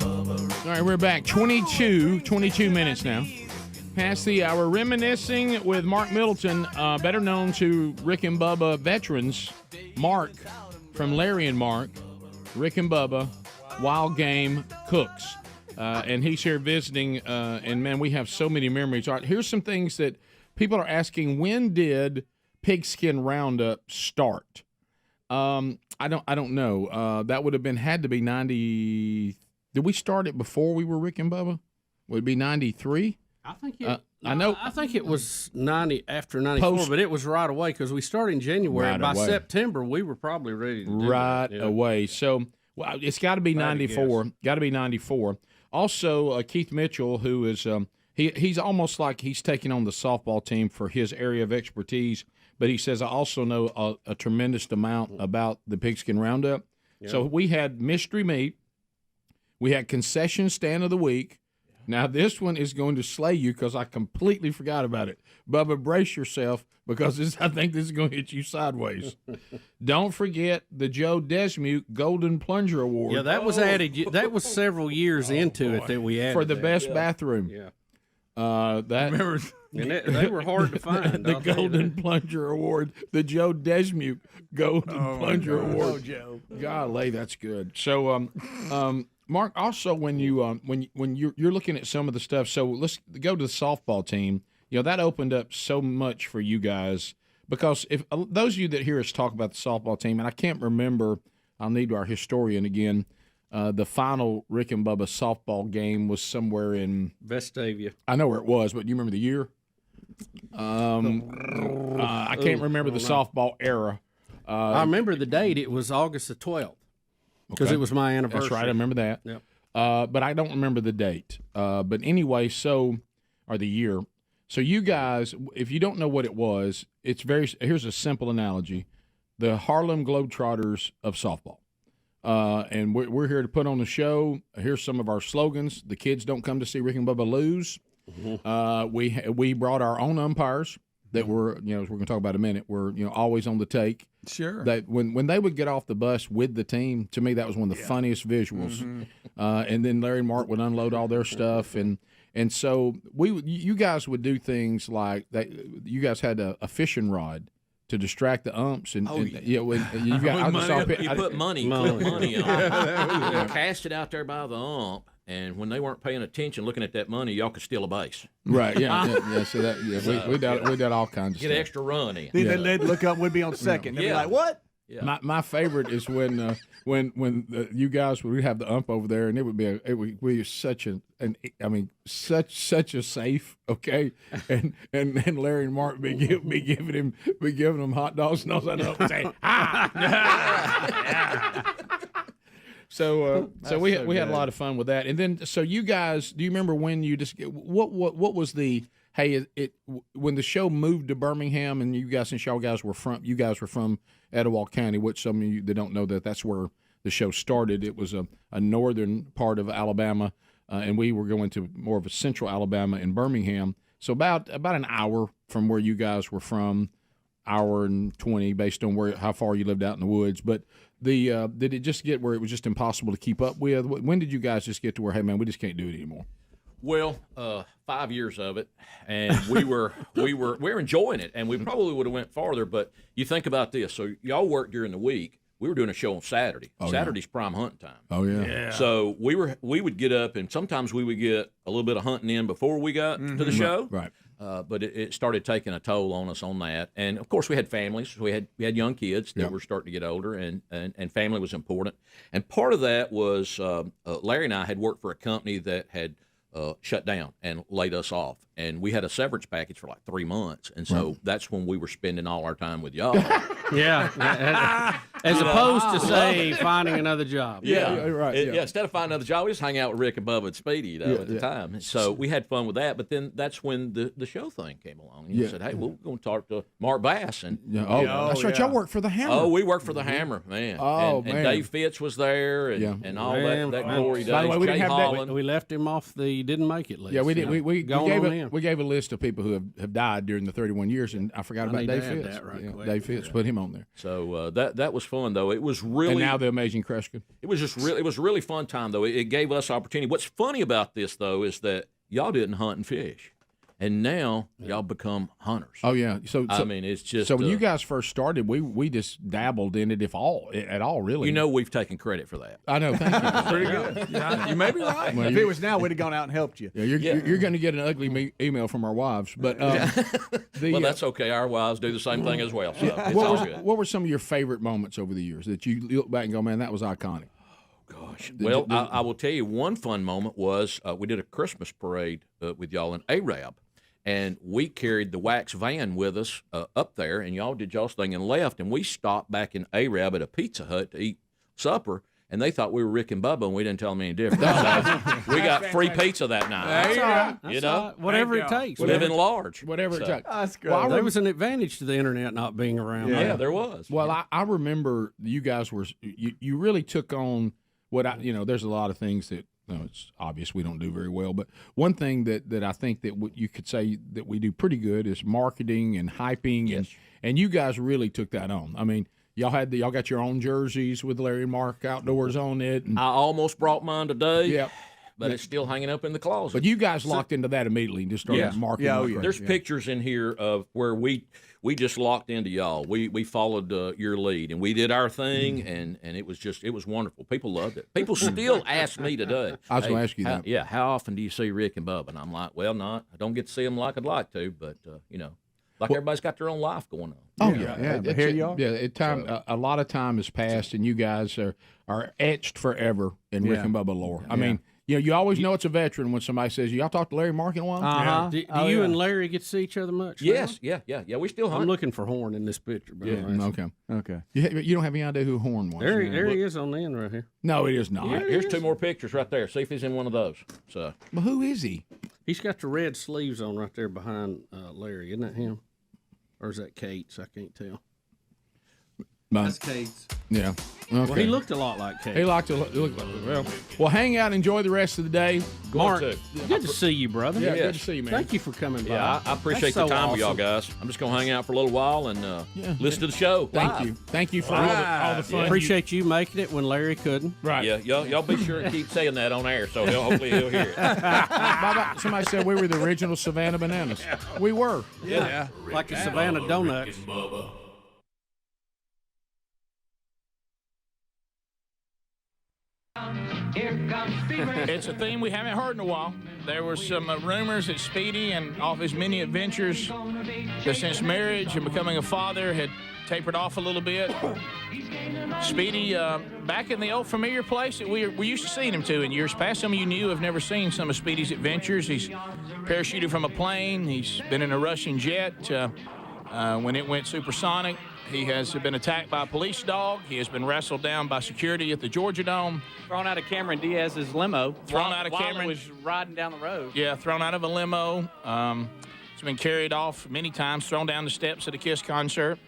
All right, we're back. 22 minutes now. Past the hour. Reminiscing with Mark Middleton, better known to Rick and Bubba veterans. Mark from Larry and Mark. Rick and Bubba, Wild Game Cooks. And he's here visiting. And, man, we have so many memories. All right, here's some things that people are asking. When did Pigskin Roundup start? I don't know. That would have had to be 90. Did we start it before we were Rick and Bubba? Would it be 93? I think I think it was 90 after 94, Post- but it was right away because we started in January. Right By away. September, we were probably ready to do Right it. Yeah. away. So it's got to be 94. Got to be 94. Also, Keith Mitchell, who is he's almost like he's taking on the softball team for his area of expertise. But he says, I also know a tremendous amount about the Pigskin Roundup. Yeah. So we had mystery meat. We had concession stand of the week. Now, this one is going to slay you because I completely forgot about it. Bubba, brace yourself because I think this is going to hit you sideways. Don't forget the Joe Desmuke Golden Plunger Award. Yeah, that was added. That was several years into it that we added. For the best bathroom. Yeah. Remember, and they were hard to find. The Golden Plunger Award, the Joe Desmuke Golden Plunger Award. Oh, Joe. Golly, that's good. So, Mark, also when you're looking at some of the stuff, so let's go to the softball team. You know, that opened up so much for you guys because if those of you that hear us talk about the softball team, and I can't remember, I'll need our historian again. The final Rick and Bubba softball game was somewhere in Vestavia. I know where it was, but do you remember the year? I can't remember the softball era. I remember the date. It was August the 12th because it was my anniversary. That's right. I remember that. Yep. But I don't remember the date. But anyway, or the year. So you guys, if you don't know what it was, here's a simple analogy. The Harlem Globetrotters of softball. And we're here to put on the show. Here's some of our slogans. The kids don't come to see Rick and Bubba lose. Mm-hmm. We brought our own umpires that were, as we're going to talk about in a minute, were always on the take. Sure. That when they would get off the bus with the team, to me that was one of the funniest visuals. Mm-hmm. And then Larry and Mark would unload all their stuff, and so you guys would do things like that. You guys had a fishing rod to distract the umps, and you put money on. Cast it out there by the ump, and when they weren't paying attention, looking at that money, y'all could steal a base. Right? Yeah. So that we did all kinds of get stuff. extra run in. Then they'd look up, we'd be on second. They'd be like, "What?" Yeah. My favorite is when you guys would have the ump over there, and it would be such a safe, okay, and Larry and Mark be giving him hot dogs and all that up and say So we had a lot of fun with that, and then so you guys, do you remember when you just what was the when the show moved to Birmingham, and you guys were from Etowah County, which some of you that don't know that's where the show started. It was a northern part of Alabama, and we were going to more of a central Alabama in Birmingham. So about an hour from where you guys were from, hour and 20 based on how far you lived out in the woods. But did it just get where it was just impossible to keep up with? When did you guys just get to where, hey man, we just can't do it anymore? Well, 5 years of it, and we're enjoying it, and we probably would have went farther. But you think about this: so y'all work during the week. We were doing a show on Saturday. Saturday's prime hunting time. Oh yeah. So we would get up, and sometimes we would get a little bit of hunting in before we got to the show. Right. But it started taking a toll on us on that, and of course we had families. We had young kids that were starting to get older, and family was important. And part of that was Larry and I had worked for a company that had shut down and laid us off, and we had a severance package for like 3 months, and so that's when we were spending all our time with y'all. Yeah, as opposed to say finding another job. Right. Instead of finding another job, we just hang out with Rick and Bubba and Speedy, at the time. So we had fun with that. But then that's when the show thing came along. You said, "Hey, we're going to talk to Mark Bass." And that's right. Y'all worked for the Hammer. Oh, we worked for the Hammer, man. And Dave Fitz was there, and all that glory days. By the way, we didn't have that. We left him off the didn't make it list. Yeah, we did. We gave a list of people who have died during the 31 years, and I forgot about Dave Fitz. Dave Fitz put him on there. So that was fun though. It was really. And now the amazing Kreskin. It was just really. It was a really fun time though. It gave us opportunity. What's funny about this though is that y'all didn't hunt and fish. And now y'all become hunters. Oh yeah. So I mean, it's just. So when you guys first started, we just dabbled in it, at all, really. You know, we've taken credit for that. I know. Thank you. Pretty good. Yeah, you may be right. Well, if it was now, we'd have gone out and helped you. Yeah, you're going to get an ugly email from our wives, but well, that's okay. Our wives do the same thing as well. So it's all good. What were some of your favorite moments over the years that you look back and go, man, that was iconic? Gosh. Well, I will tell you one fun moment was we did a Christmas parade with y'all in Arab. And we carried the wax van with us up there, and y'all did y'all's thing and left. And we stopped back in Arab at a Pizza Hut to eat supper, and they thought we were Rick and Bubba, and we didn't tell them any different. We got free pizza that night. That's all right. You know, whatever it takes. Living large. Whatever it takes. That's great. Well, there was an advantage to the internet not being around. Yeah, there was. Well, I remember you guys were you really took on what there's a lot of things that. No, it's obvious we don't do very well, but one thing that I think that you could say that we do pretty good is marketing and hyping, yes. and you guys really took that on. I mean, y'all got your own jerseys with Larry and Mark Outdoors on it. And, I almost brought mine today. Yeah. But it's still hanging up in the closet. But you guys locked into that immediately and just started marketing. Yeah. There's pictures in here of where we just locked into y'all. We followed your lead, and we did our thing, and it was wonderful. People loved it. People still ask me today. I was going to ask you that. Yeah, how often do you see Rick and Bubba? And I'm like, well, I don't get to see them like I'd like to, but everybody's got their own life going on. Oh yeah. But here you are. Yeah, a lot of time has passed, and you guys are etched forever in Rick and Bubba lore. I mean. You always know it's a veteran when somebody says, y'all talk to Larry Mark in a while? Uh-huh. Do you and Larry get to see each other much? Yes, yeah. We still hunt. I'm looking for Horn in this picture. Okay. You don't have any idea who Horn was? There he is on the end right here. No, it is not. Here's two more pictures right there. See if he's in one of those. So, but who is he? He's got the red sleeves on right there behind Larry. Isn't that him? Or is that Kate's? I can't tell. That's Kate's. Yeah. Okay. Well, he looked a lot like Kate. He looked like well, hang out and enjoy the rest of the day. Mark, good to see you, brother. Yeah, good to see you, man. Thank you for coming by. Yeah, I appreciate the time with y'all guys. I'm just going to hang out for a little while and listen to the show. Thank you for all the fun. Yeah. Appreciate you making it when Larry couldn't. Right. Yeah, y'all be sure to keep saying that on air, so hopefully he'll hear it. Somebody said we were the original Savannah Bananas. We were. Yeah. Like the Savannah Donuts. It's a theme we haven't heard in a while. There were some rumors that Speedy and all of his many adventures since marriage and becoming a father had tapered off a little bit. Speedy, back in the old familiar place that we used to seeing him to in years past. Some of you new have never seen some of Speedy's adventures. He's parachuted from a plane. He's been in a Russian jet when it went supersonic. He has been attacked by a police dog. He has been wrestled down by security at the Georgia Dome. Thrown out of Cameron Diaz's limo. While Cameron was riding down the road. Yeah, thrown out of a limo. He's been carried off many times, thrown down the steps at a Kiss concert.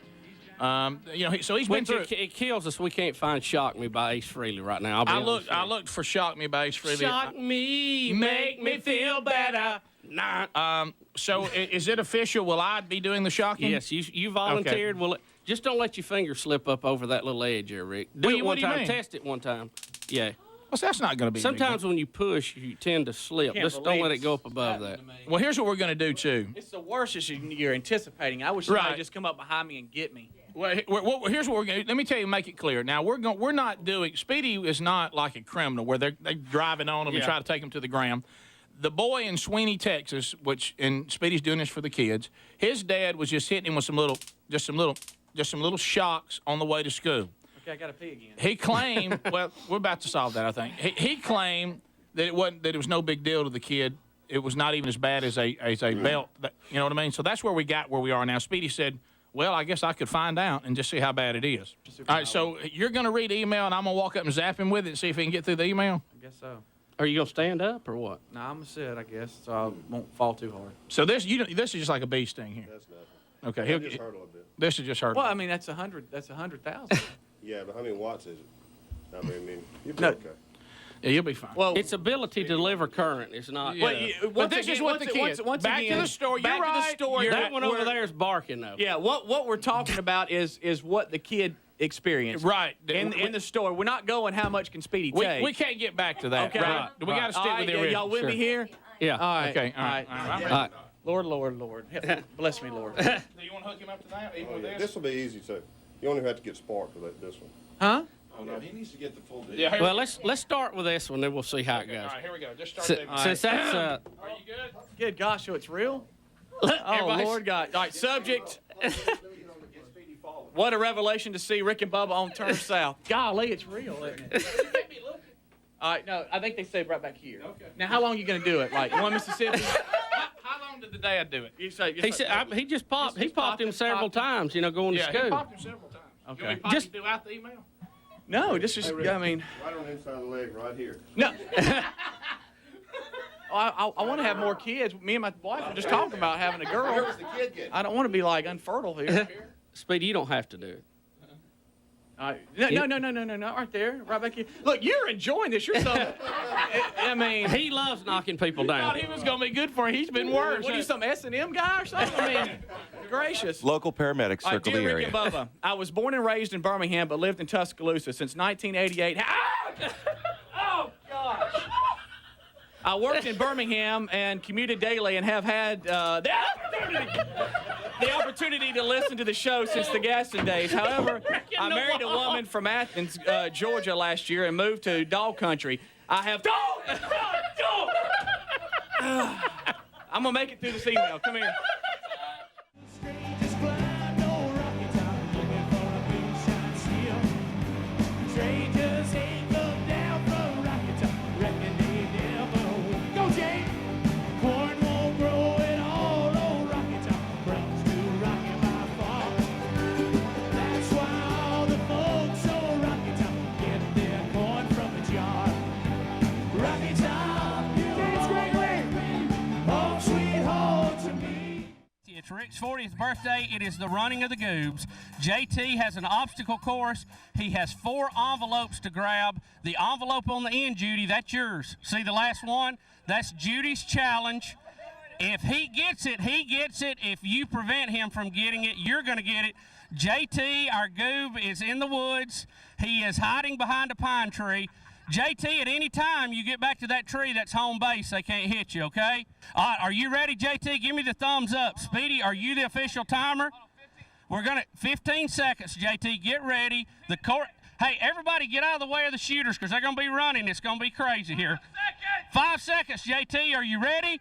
So he's been through. It kills us. We can't find "Shock Me" by Ace Frehley right now. I looked for "Shock Me" by Ace Frehley. Shock me, make me feel better. Nah. So is it official? Will I be doing the shocking? Yes, you volunteered. Okay. Just don't let your finger slip up over that little edge there, Rick. Do it one time. Test it one time. Yeah. Well, that's not going to be. Sometimes when you push, you tend to slip. Just don't let it go up above that. Well, here's what we're going to do too. It's the worst as you're anticipating. I wish somebody just come up behind me and get me. Well, here's what we're going to do. Let me tell you, make it clear. Now, we're not doing. Speedy is not like a criminal where they're driving on them and try to take them to the ground. The boy in Sweeney, Texas, and Speedy's doing this for the kids. His dad was just hitting him with some little shocks on the way to school. Okay, I got to pee again. He claimed, well, we're about to solve that, I think. He claimed that it was no big deal to the kid. It was not even as bad as a belt. You know what I mean? So that's where we are now. Speedy said, well, I guess I could find out and just see how bad it is. All right, so you're going to read the email, and I'm going to walk up and zap him with it and see if he can get through the email? I guess so. Are you going to stand up or what? No, I'm going to sit, I guess, so I won't fall too hard. So this is just like a bee sting here. That's nothing. Okay, It just hurt a little bit. This is just hurt. Well, I mean, that's 100,000. Yeah, but how many watts is it? I mean, you'll be no. okay. Yeah, you'll be fine. Well, it's ability to deliver current. It's not. But this is what the kids. Back to the store. Back to the store. That one over there is barking though. Yeah, what we're talking about is what the kid experienced. Right. In the store. We're not going how much can Speedy take. We can't get back to that. Okay. Right. We got to stick with the original. Y'all with me here? Yeah. All right. Okay. All right. Lord. Bless me, Lord. Do you want to hook him up to that, even with this? This will be easy too. You only have to get spark with this one. Huh? Oh no, he needs to get the full deal. Yeah. Well, let's start with this one, then we'll see how it goes. All right, here we go. Just start there. Since that's Are you good? Good gosh, so it's real? Oh, Lord God. All right, subject. What a revelation to see Rick and Bubba on Turn South. Golly, it's real, isn't it? All right, no, I think they say right back here. Okay. Now, how long are you going to do it? Like one Mississippi? How long did the dad do it? He just popped. He popped him several times. Going to school. He popped him several times. Okay. You just throughout the email. No, just I mean. Right on the inside of the leg, right here. No. I want to have more kids. Me and my wife were just talking about having a girl. Where's the kid getting? I don't want to be like unfertile here. Speedy, you don't have to do it. No, right there, right back here. Look, you're enjoying this. You're so. I mean, he loves knocking people down. I thought he was gonna be good for him. He's been worse. What are you, some S&M guy or something? I mean, gracious. Local paramedics circle the area. Rick and Bubba, I was born and raised in Birmingham, but lived in Tuscaloosa since 1988. Oh gosh. I worked in Birmingham and commuted daily, and have had the opportunity to listen to the show since the Gaston days. However, I married a woman from Athens, Georgia last year and moved to dog country. I have dog. I'm gonna make it through this email. Come here. It's Rick's 40th birthday. It is the running of the Goobs. JT has an obstacle course. He has 4 envelopes to grab. The envelope on the end, Judy, that's yours. See the last one? That's Judy's challenge. If he gets it, he gets it. If you prevent him from getting it, you're going to get it. JT, our Goob, is in the woods. He is hiding behind a pine tree. JT, at any time you get back to that tree, that's home base. They can't hit you, okay? All right, are you ready, JT? Give me the thumbs up. Speedy, are you the official timer? We're going to, 15 seconds, JT. Get ready. Hey, everybody get out of the way of the shooters because they're going to be running. It's going to be crazy here. 5 seconds, JT. Are you ready?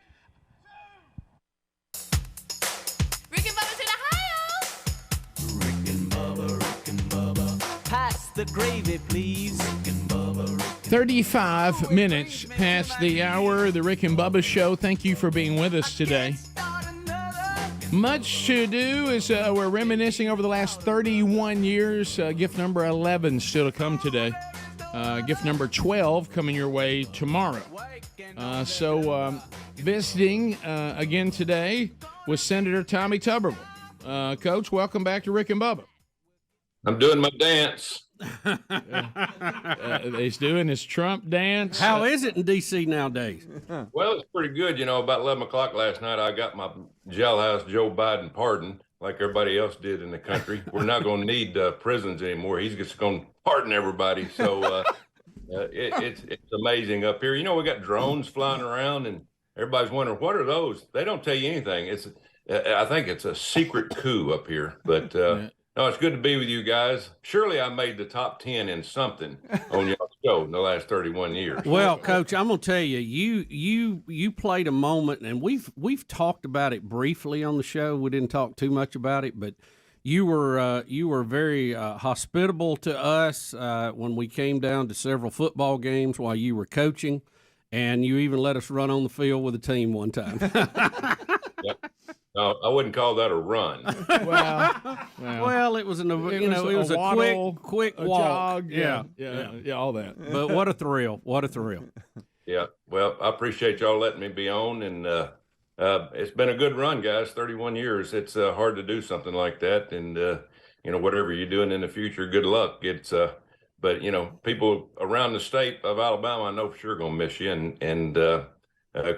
Rick and Bubba's in Ohio. Rick and Bubba. Pass the gravy, please. Rick and Bubba. 35 minutes past the hour of the Rick and Bubba Show. Thank you for being with us today. Much to do as we're reminiscing over the last 31 years. Gift number 11 still to come today. Gift number 12 coming your way tomorrow. Visiting again today with Senator Tommy Tubberville. Coach, welcome back to Rick and Bubba. I'm doing my dance. He's doing his Trump dance. How is it in D.C. nowadays? Well, it's pretty good. About 11 o'clock last night, I got my jailhouse Joe Biden pardon like everybody else did in the country. We're not going to need prisons anymore. He's just going to pardon everybody. So it's amazing up here. We got drones flying around, and everybody's wondering, what are those? They don't tell you anything. I think it's a secret coup up here, but no, it's good to be with you guys. Surely I made the top 10 in something on your show in the last 31 years. Well, Coach, I'm gonna tell you, you played a moment, and we've talked about it briefly on the show. We didn't talk too much about it, but you were very hospitable to us when we came down to several football games while you were coaching, and you even let us run on the field with the team one time. Yep. No, I wouldn't call that a run. Well, it was it was a waddle, quick walk. Jog. Yeah, all that. But what a thrill! What a thrill! Yeah. Well, I appreciate y'all letting me be on, and it's been a good run, guys. 31 years. It's hard to do something like that, and whatever you're doing in the future, good luck. But people around the state of Alabama, I know for sure going to miss you, and of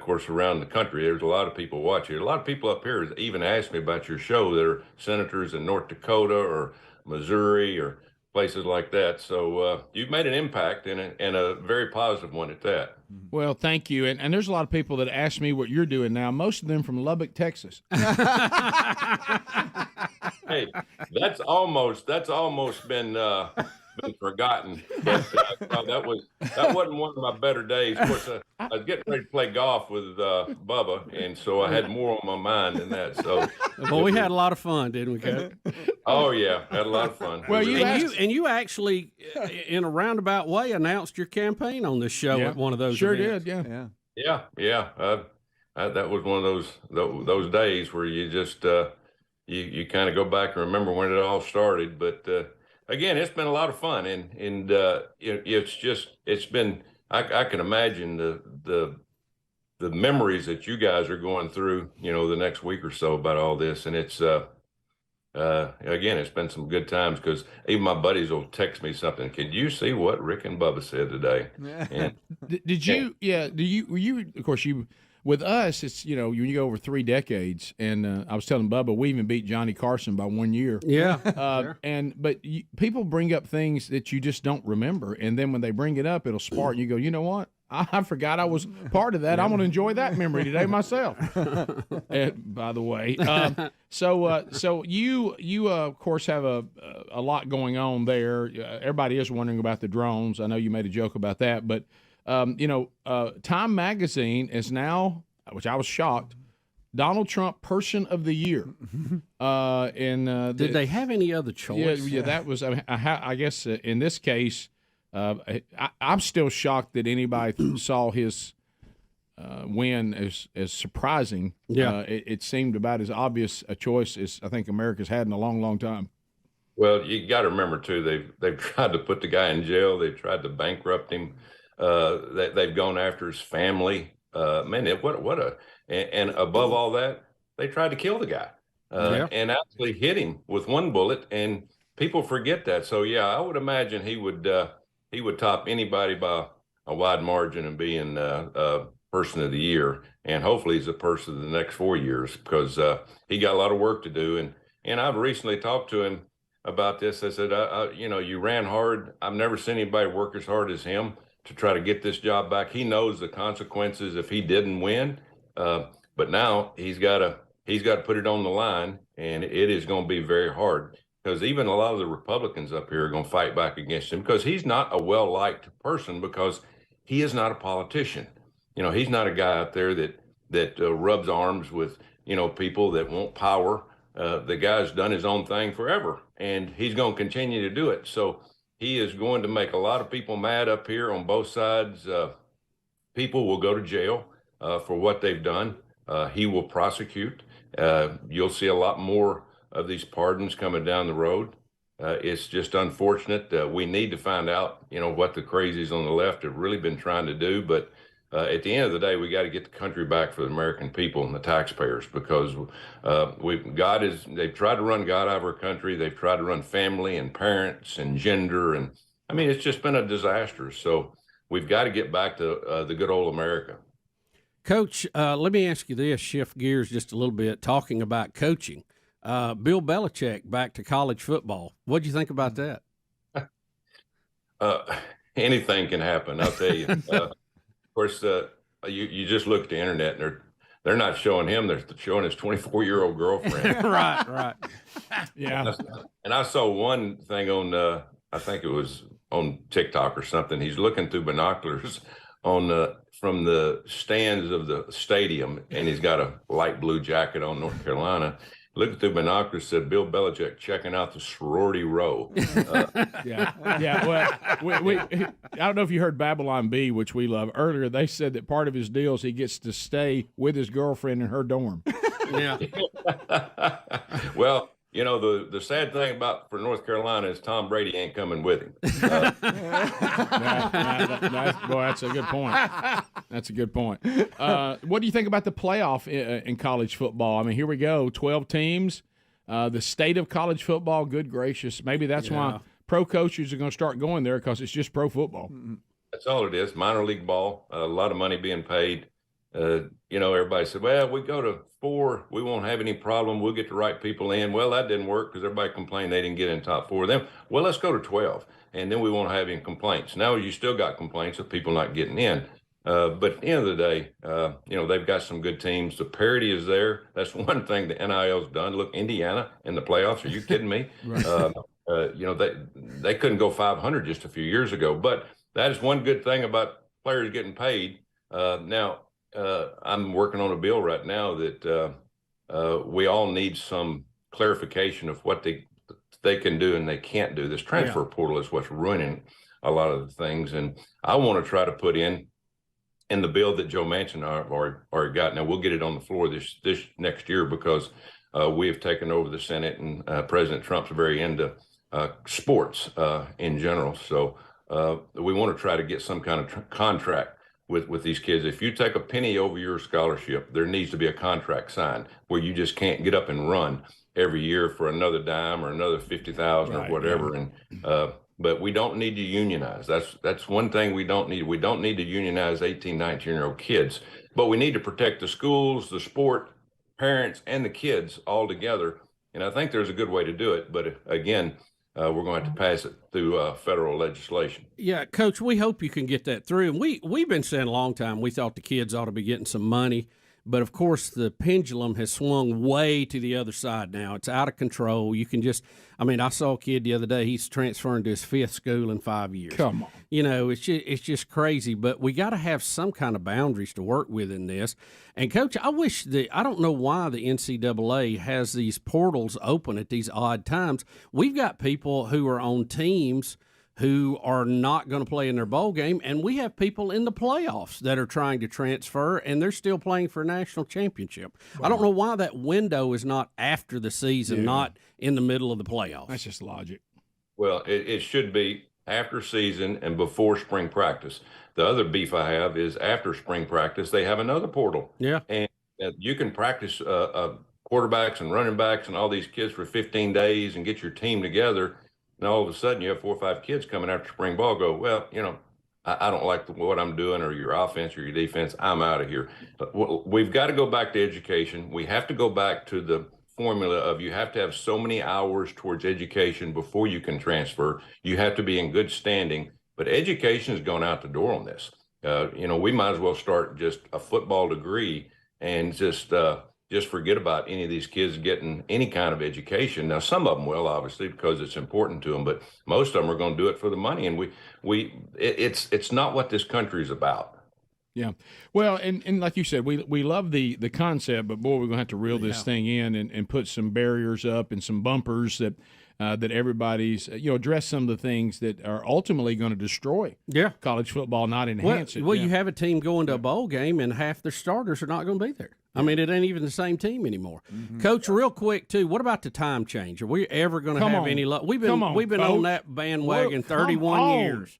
course around the country, there's a lot of people watching. A lot of people up here even ask me about your show. They're senators in North Dakota or Missouri or places like that. So you've made an impact and a very positive one at that. Well, thank you. And there's a lot of people that ask me what you're doing now, most of them from Lubbock, Texas. Hey, that's almost been forgotten. But that wasn't one of my better days. Of course, I was getting ready to play golf with Bubba, and so I had more on my mind than that. So, well, we had a lot of fun, didn't we, Coach? Oh yeah, had a lot of fun. Well, you actually, in a roundabout way, announced your campaign on this show at one of those. Sure events. did, yeah. That was one of those days where you just you kind of go back and remember when it all started. But again, it's been a lot of fun, and it's been. I can imagine the memories that you guys are going through, the next week or so about all this, and it's again, it's been some good times because even my buddies will text me something. Can you see what Rick and Bubba said today? And, Did you? Yeah. Were you? Of course, you. With us, it's you go over 3 decades, and I was telling Bubba we even beat Johnny Carson by 1 year. Yeah. Sure. But people bring up things that you just don't remember, and then when they bring it up, it'll spark. And you go, you know what? I forgot I was part of that. I'm going to enjoy that memory today myself. By the way, so you of course have a lot going on there. Everybody is wondering about the drones. I know you made a joke about that, but. Time Magazine is now, which I was shocked, Donald Trump Person of the Year. Did they have any other choice? Yeah, that was. I guess in this case, I'm still shocked that anybody saw his win as surprising. Yeah, it seemed about as obvious a choice as I think America's had in a long, long time. Well, you got to remember too, they've tried to put the guy in jail. They tried to bankrupt him. They've gone after his family. And above all that, they tried to kill the guy and actually hit him with one bullet. And people forget that. So yeah, I would imagine he would top anybody by a wide margin and being Person of the Year. And hopefully he's a person of the next 4 years because he got a lot of work to do. And I've recently talked to him about this. I said, you ran hard. I've never seen anybody work as hard as him to try to get this job back. He knows the consequences if he didn't win, but now he's got to put it on the line, and it is going to be very hard because even a lot of the Republicans up here are going to fight back against him because he's not a well-liked person because he is not a politician. He's not a guy out there that rubs arms with people that want power. The guy's done his own thing forever, and he's going to continue to do it. So. He is going to make a lot of people mad up here on both sides. People will go to jail for what they've done. He will prosecute. You'll see a lot more of these pardons coming down the road. It's just unfortunate. We need to find out, what the crazies on the left have really been trying to do. But at the end of the day, we got to get the country back for the American people and the taxpayers because they've tried to run God out of our country. They've tried to run family and parents and gender. And I mean, it's just been a disaster. So we've got to get back to the good old America. Coach, let me ask you this, shift gears just a little bit, talking about coaching. Bill Bellichick back to college football. What do you think about that? Anything can happen, I'll tell you. Of course, you just look at the internet and they're not showing him; they're showing his 24-year-old girlfriend. right. Yeah. And I saw one thing on, I think it was on TikTok or something. He's looking through binoculars from the stands of the stadium, and he's got a light blue jacket on, North Carolina. Looking through binoculars, said Bill Bellichick checking out the sorority row. Yeah. Well, I don't know if you heard Babylon Bee, which we love. Earlier, they said that part of his deal is he gets to stay with his girlfriend in her dorm. Yeah. Well, the sad thing for North Carolina is Tom Brady ain't coming with him. That's a good point. That's a good point. What do you think about the playoff in college football? I mean, here we go, 12 teams. The state of college football, good gracious. Maybe that's why pro coaches are going to start going there because it's just pro football. That's all it is. Minor league ball, a lot of money being paid. Everybody said, well, we go to 4, we won't have any problem. We'll get the right people in. Well, that didn't work because everybody complained they didn't get in top 4 of them. Well, let's go to 12, and then we won't have any complaints. Now you still got complaints of people not getting in. But at the end of the day, they've got some good teams. The parity is there. That's one thing the NIL's done. Look, Indiana in the playoffs. Are you kidding me? They couldn't go 500 just a few years ago. But that is one good thing about players getting paid. Now, I'm working on a bill right now that we all need some clarification of what they can do and they can't do. This transfer portal is what's ruining a lot of the things. And I want to try to put in the bill that Joe Manchin already got. Now, we'll get it on the floor this next year because we have taken over the Senate, and President Trump's very into sports in general. So we want to try to get some kind of contract with these kids. If you take a penny over your scholarship, there needs to be a contract signed where you just can't get up and run every year for another dime or another 50,000 or whatever. Yeah. And but we don't need to unionize. That's one thing we don't need. We don't need to unionize 18, 19-year-old kids, but we need to protect the schools, the sport, parents, and the kids all together. And I think there's a good way to do it. But again, we're going to have to pass it through federal legislation. Yeah, Coach, we hope you can get that through. And we've been saying a long time we thought the kids ought to be getting some money. But, of course, the pendulum has swung way to the other side now. It's out of control. You can just – I saw a kid the other day. He's transferring to his 5th school in 5 years. Come on. It's just crazy. But we got to have some kind of boundaries to work with in this. And, Coach, I don't know why the NCAA has these portals open at these odd times. We've got people who are on teams – who are not going to play in their bowl game, and we have people in the playoffs that are trying to transfer, and they're still playing for a national championship. Wow. I don't know why that window is not after the season, not in the middle of the playoffs. That's just logic. Well, it should be after season and before spring practice. The other beef I have is after spring practice, they have another portal. Yeah. And you can practice quarterbacks and running backs and all these kids for 15 days and get your team together. And all of a sudden, you have 4 or 5 kids coming after spring ball go, well, I don't like what I'm doing or your offense or your defense. I'm out of here. But we've got to go back to education. We have to go back to the formula of you have to have so many hours towards education before you can transfer. You have to be in good standing. But education has gone out the door on this. We might as well start just a football degree and just forget about any of these kids getting any kind of education. Now, some of them will, obviously, because it's important to them, but most of them are going to do it for the money. And it's not what this country is about. Yeah. Well, and like you said, we love the concept, but boy, we're going to have to reel this thing in and put some barriers up and some bumpers that everybody's, address some of the things that are ultimately going to destroy college football, not enhance it. Well, you have a team going to a bowl game and half their starters are not going to be there. It ain't even the same team anymore. Mm-hmm. Coach, real quick, too, what about the time change? Are we ever going to have any luck? We've been on that bandwagon 31 years.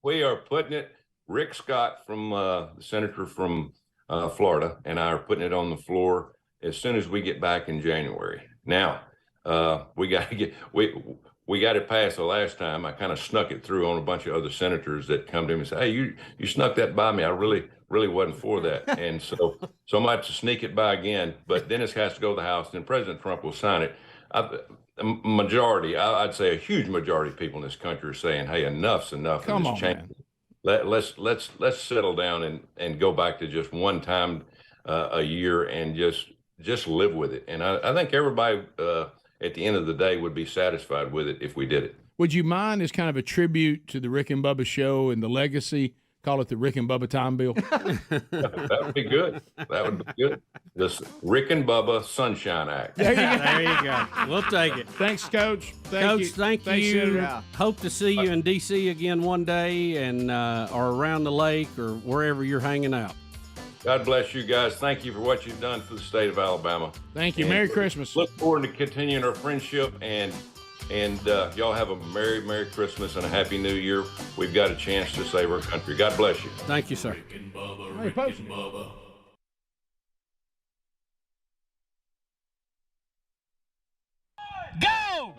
We are putting it. Rick Scott, from the senator from Florida, and I are putting it on the floor as soon as we get back in January. Now, we got it passed the last time. I kind of snuck it through on a bunch of other senators that come to me and say, hey, you snuck that by me. I really wasn't for that. And so I might have to sneak it by again, but then it has to go to the House, and President Trump will sign it. A majority, I'd say a huge majority of people in this country are saying, hey, enough's enough. Come on, change. Let's settle down and go back to just one time a year and just live with it. And I think everybody at the end of the day would be satisfied with it if we did it. Would you mind, as kind of a tribute to the Rick and Bubba show and the legacy, call it the Rick and Bubba time bill? That would be good. That would be good. This Rick and Bubba Sunshine Act. There you go. We'll take it. Thanks, Coach. Thank you. Senator. Hope to see you in D.C. again one day and or around the lake or wherever you're hanging out. God bless you guys. Thank you for what you've done for the state of Alabama. Thank you. Merry Christmas. Look forward to continuing our friendship, and y'all have a Merry Christmas and a Happy New Year. We've got a chance to save our country. God bless you. Thank you, sir. Rick and Bubba. Go!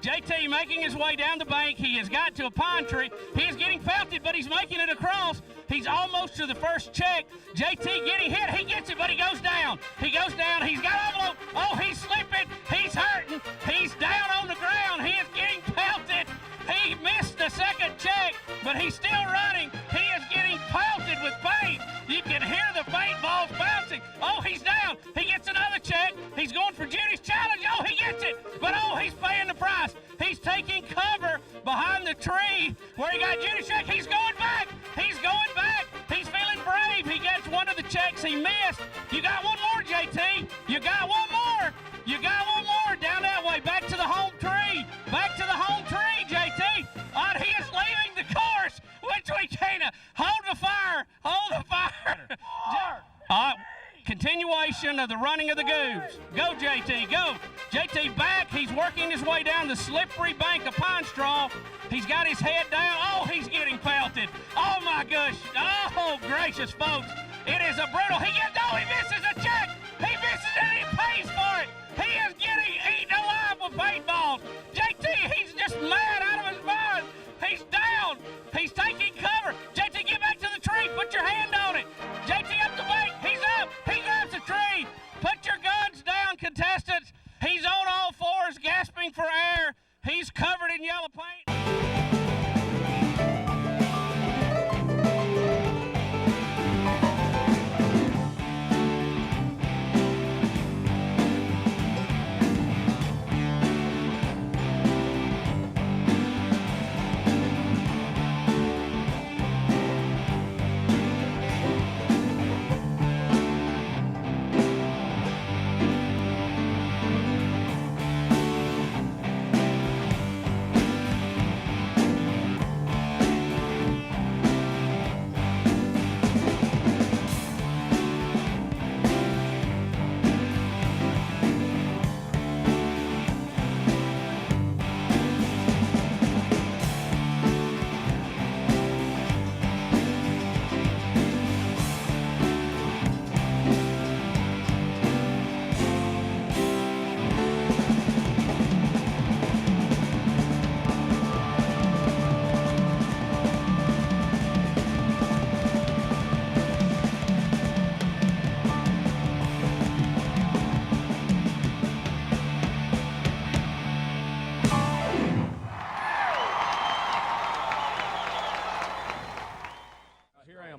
JT making his way down the bank. He has got to a pine tree. He is getting pelted, but he's making it across. He's almost to the first check. JT getting hit. He gets it, but he goes down. He goes down. He's got envelope. Oh, he's slipping. He's hurting. He's down on the ground. He is getting pelted. He missed the second check, but he's still running. He is getting pelted with paint. You can hear the paint balls bouncing. Oh, he's down. He gets another check. He's going for Judy's challenge. Oh, he gets it. But, oh, he's paying the price. He's taking cover behind the tree where he got Judy's check. He's going back. He's going back. He's feeling brave. He gets one of the checks he missed. You got one more, JT. You got one more. You got one more down that way. Back to the home tree. Back to the home tree, JT. He is leaving the course, which we can't. Hold the fire. Hold the fire. Continuation of the running of the goose. Go, JT, go. JT back. He's working his way down the slippery bank of pine straw. He's got his head down. Oh, he's getting pelted. Oh, my gosh. Oh, gracious, folks. It is a brutal. He misses a check. He misses it and he pays for it. He is getting eaten alive with paintballs. JT, he's just mad out of his mind. He's down. He's taking cover. JT, get back to the tree. Put your hand on it. JT up the bank. He's up. He grabs the tree. Put your guns down, contestants. He's on all fours, gasping for air. He's covered in yellow paint.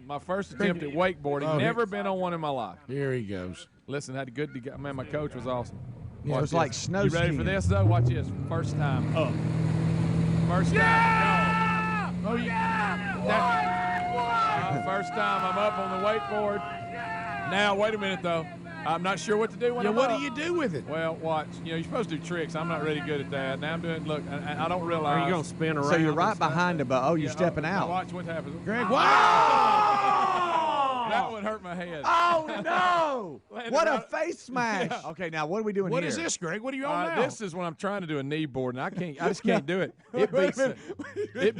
My first attempt at wakeboarding. Never been on one in my life. Here he goes. Listen, had a good. Man, my coach was awesome. Yeah, it was like snow You ready skiing. for this though? Watch this. First time up. First time. Go. Oh yeah. First time I'm up on the wakeboard. Now wait a minute though. I'm not sure what to do when I'm what up. do you do with it? Well, watch. You're supposed to do tricks. I'm not really good at that. Now I'm doing. Look, I don't realize. Are you gonna spin around? So you're right behind the boat. Oh, you're stepping out. Watch what happens. Greg, wow! That would hurt my head. Oh no! What a right- face smash! Yeah. Okay, now what are we doing What here? is this, Greg? What are you This is when I'm trying to do a knee board, and I just can't do it. It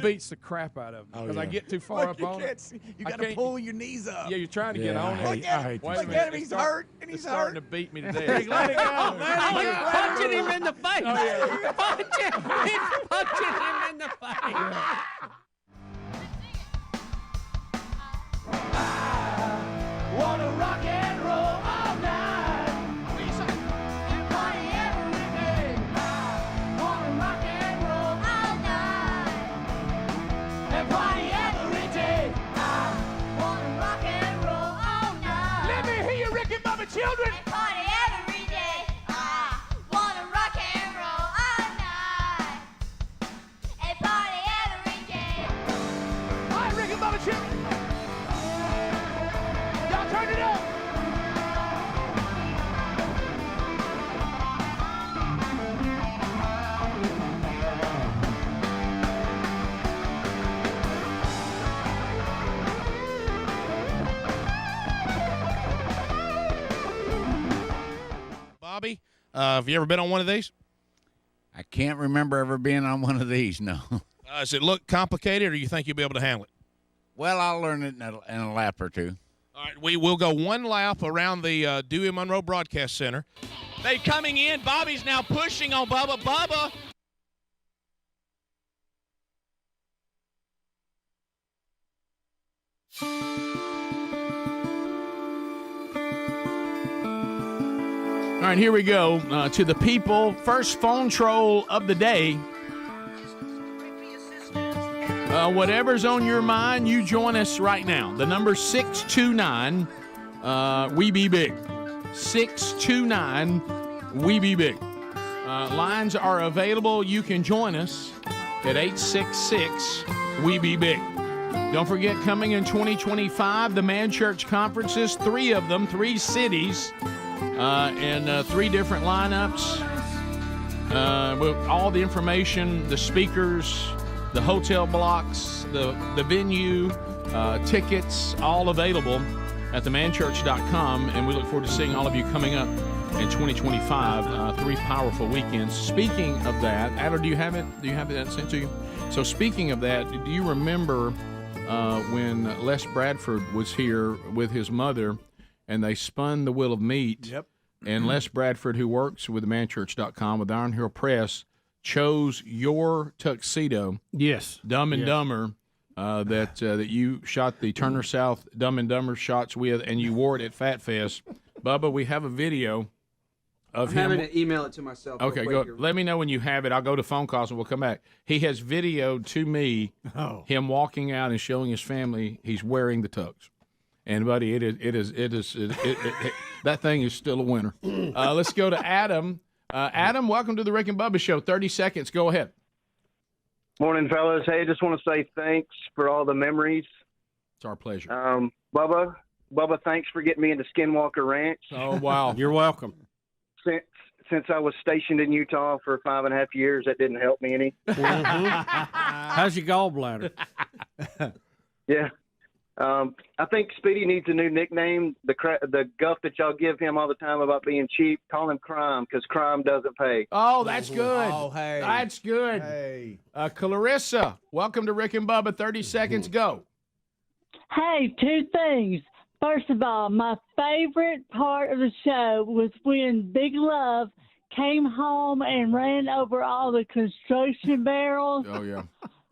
beats the crap out of me because I get too far up on it. You got to pull your knees up. Yeah, you're trying to get on it. Look at him. Wait a Look minute. at him. He's hurt. And he's It's starting hurt. to beat me to death. Let it go. He's punching him in the face. Oh, yeah. He's punching him in the face. Wanna rock and roll all night. And party every day. Wanna rock and roll all night. And party every day. Wanna rock and roll all night. Let me hear you, Ricky Bubba children. And party every day. Wanna rock and roll all night. And party every day. All right, Ricky Bubba children. Y'all turn it up. Bobby, have you ever been on one of these? I can't remember ever being on one of these, no. Does it look complicated, or you think you'll be able to handle it? Well, I'll learn it in a lap or two. All right, we will go one lap around the Dewey Monroe Broadcast Center. They coming in. Bobby's now pushing on Bubba. Bubba All right, here we go to the people. First phone troll of the day. Whatever's on your mind, you join us right now. The number 629 We Be Big. 629 We Be Big. Lines are available. You can join us at 866 We Be Big. Don't forget, coming in 2025, the Man Church conferences, 3 of them, 3 cities, and 3 different lineups. With all the information, the speakers, the hotel blocks, the venue, tickets, all available at themanchurch.com. And we look forward to seeing all of you coming up in 2025. 3 powerful weekends. Speaking of that, Adler, do you have it? Do you have that sent to you? So speaking of that, do you remember when Les Bradford was here with his mother and they spun the Wheel of Meat? Yep. And Les Bradford, who works with themanchurch.com with Iron Hill Press, chose your tuxedo. Yes. Dumb and Dumber, that you shot the Turner South Dumb and Dumber shots with, and you wore it at Fat Fest. Bubba, we have a video of I'm him. having to email it to myself. real Okay, quick go. here. Let me know when you have it. I'll go to phone calls and we'll come back. He has videoed to me him walking out and showing his family he's wearing the tux. And buddy, it is that thing is still a winner. Let's go to Adam. Adam, welcome to the Rick and Bubba Show. 30 seconds. Go ahead. Morning, fellas. Hey, just want to say thanks for all the memories. It's our pleasure. Bubba, thanks for getting me into Skinwalker Ranch. Oh, wow. You're welcome. Since I was stationed in Utah for 5.5 years, that didn't help me any. How's your gallbladder? Yeah. I think Speedy needs a new nickname. The guff that y'all give him all the time about being cheap, call him Crime, because crime doesn't pay. Oh, that's good. Oh, hey. That's good. Hey. Clarissa, welcome to Rick and Bubba. 30 seconds, go. Hey, 2 things. First of all, my favorite part of the show was when Big Love came home and ran over all the construction barrels. Oh, yeah.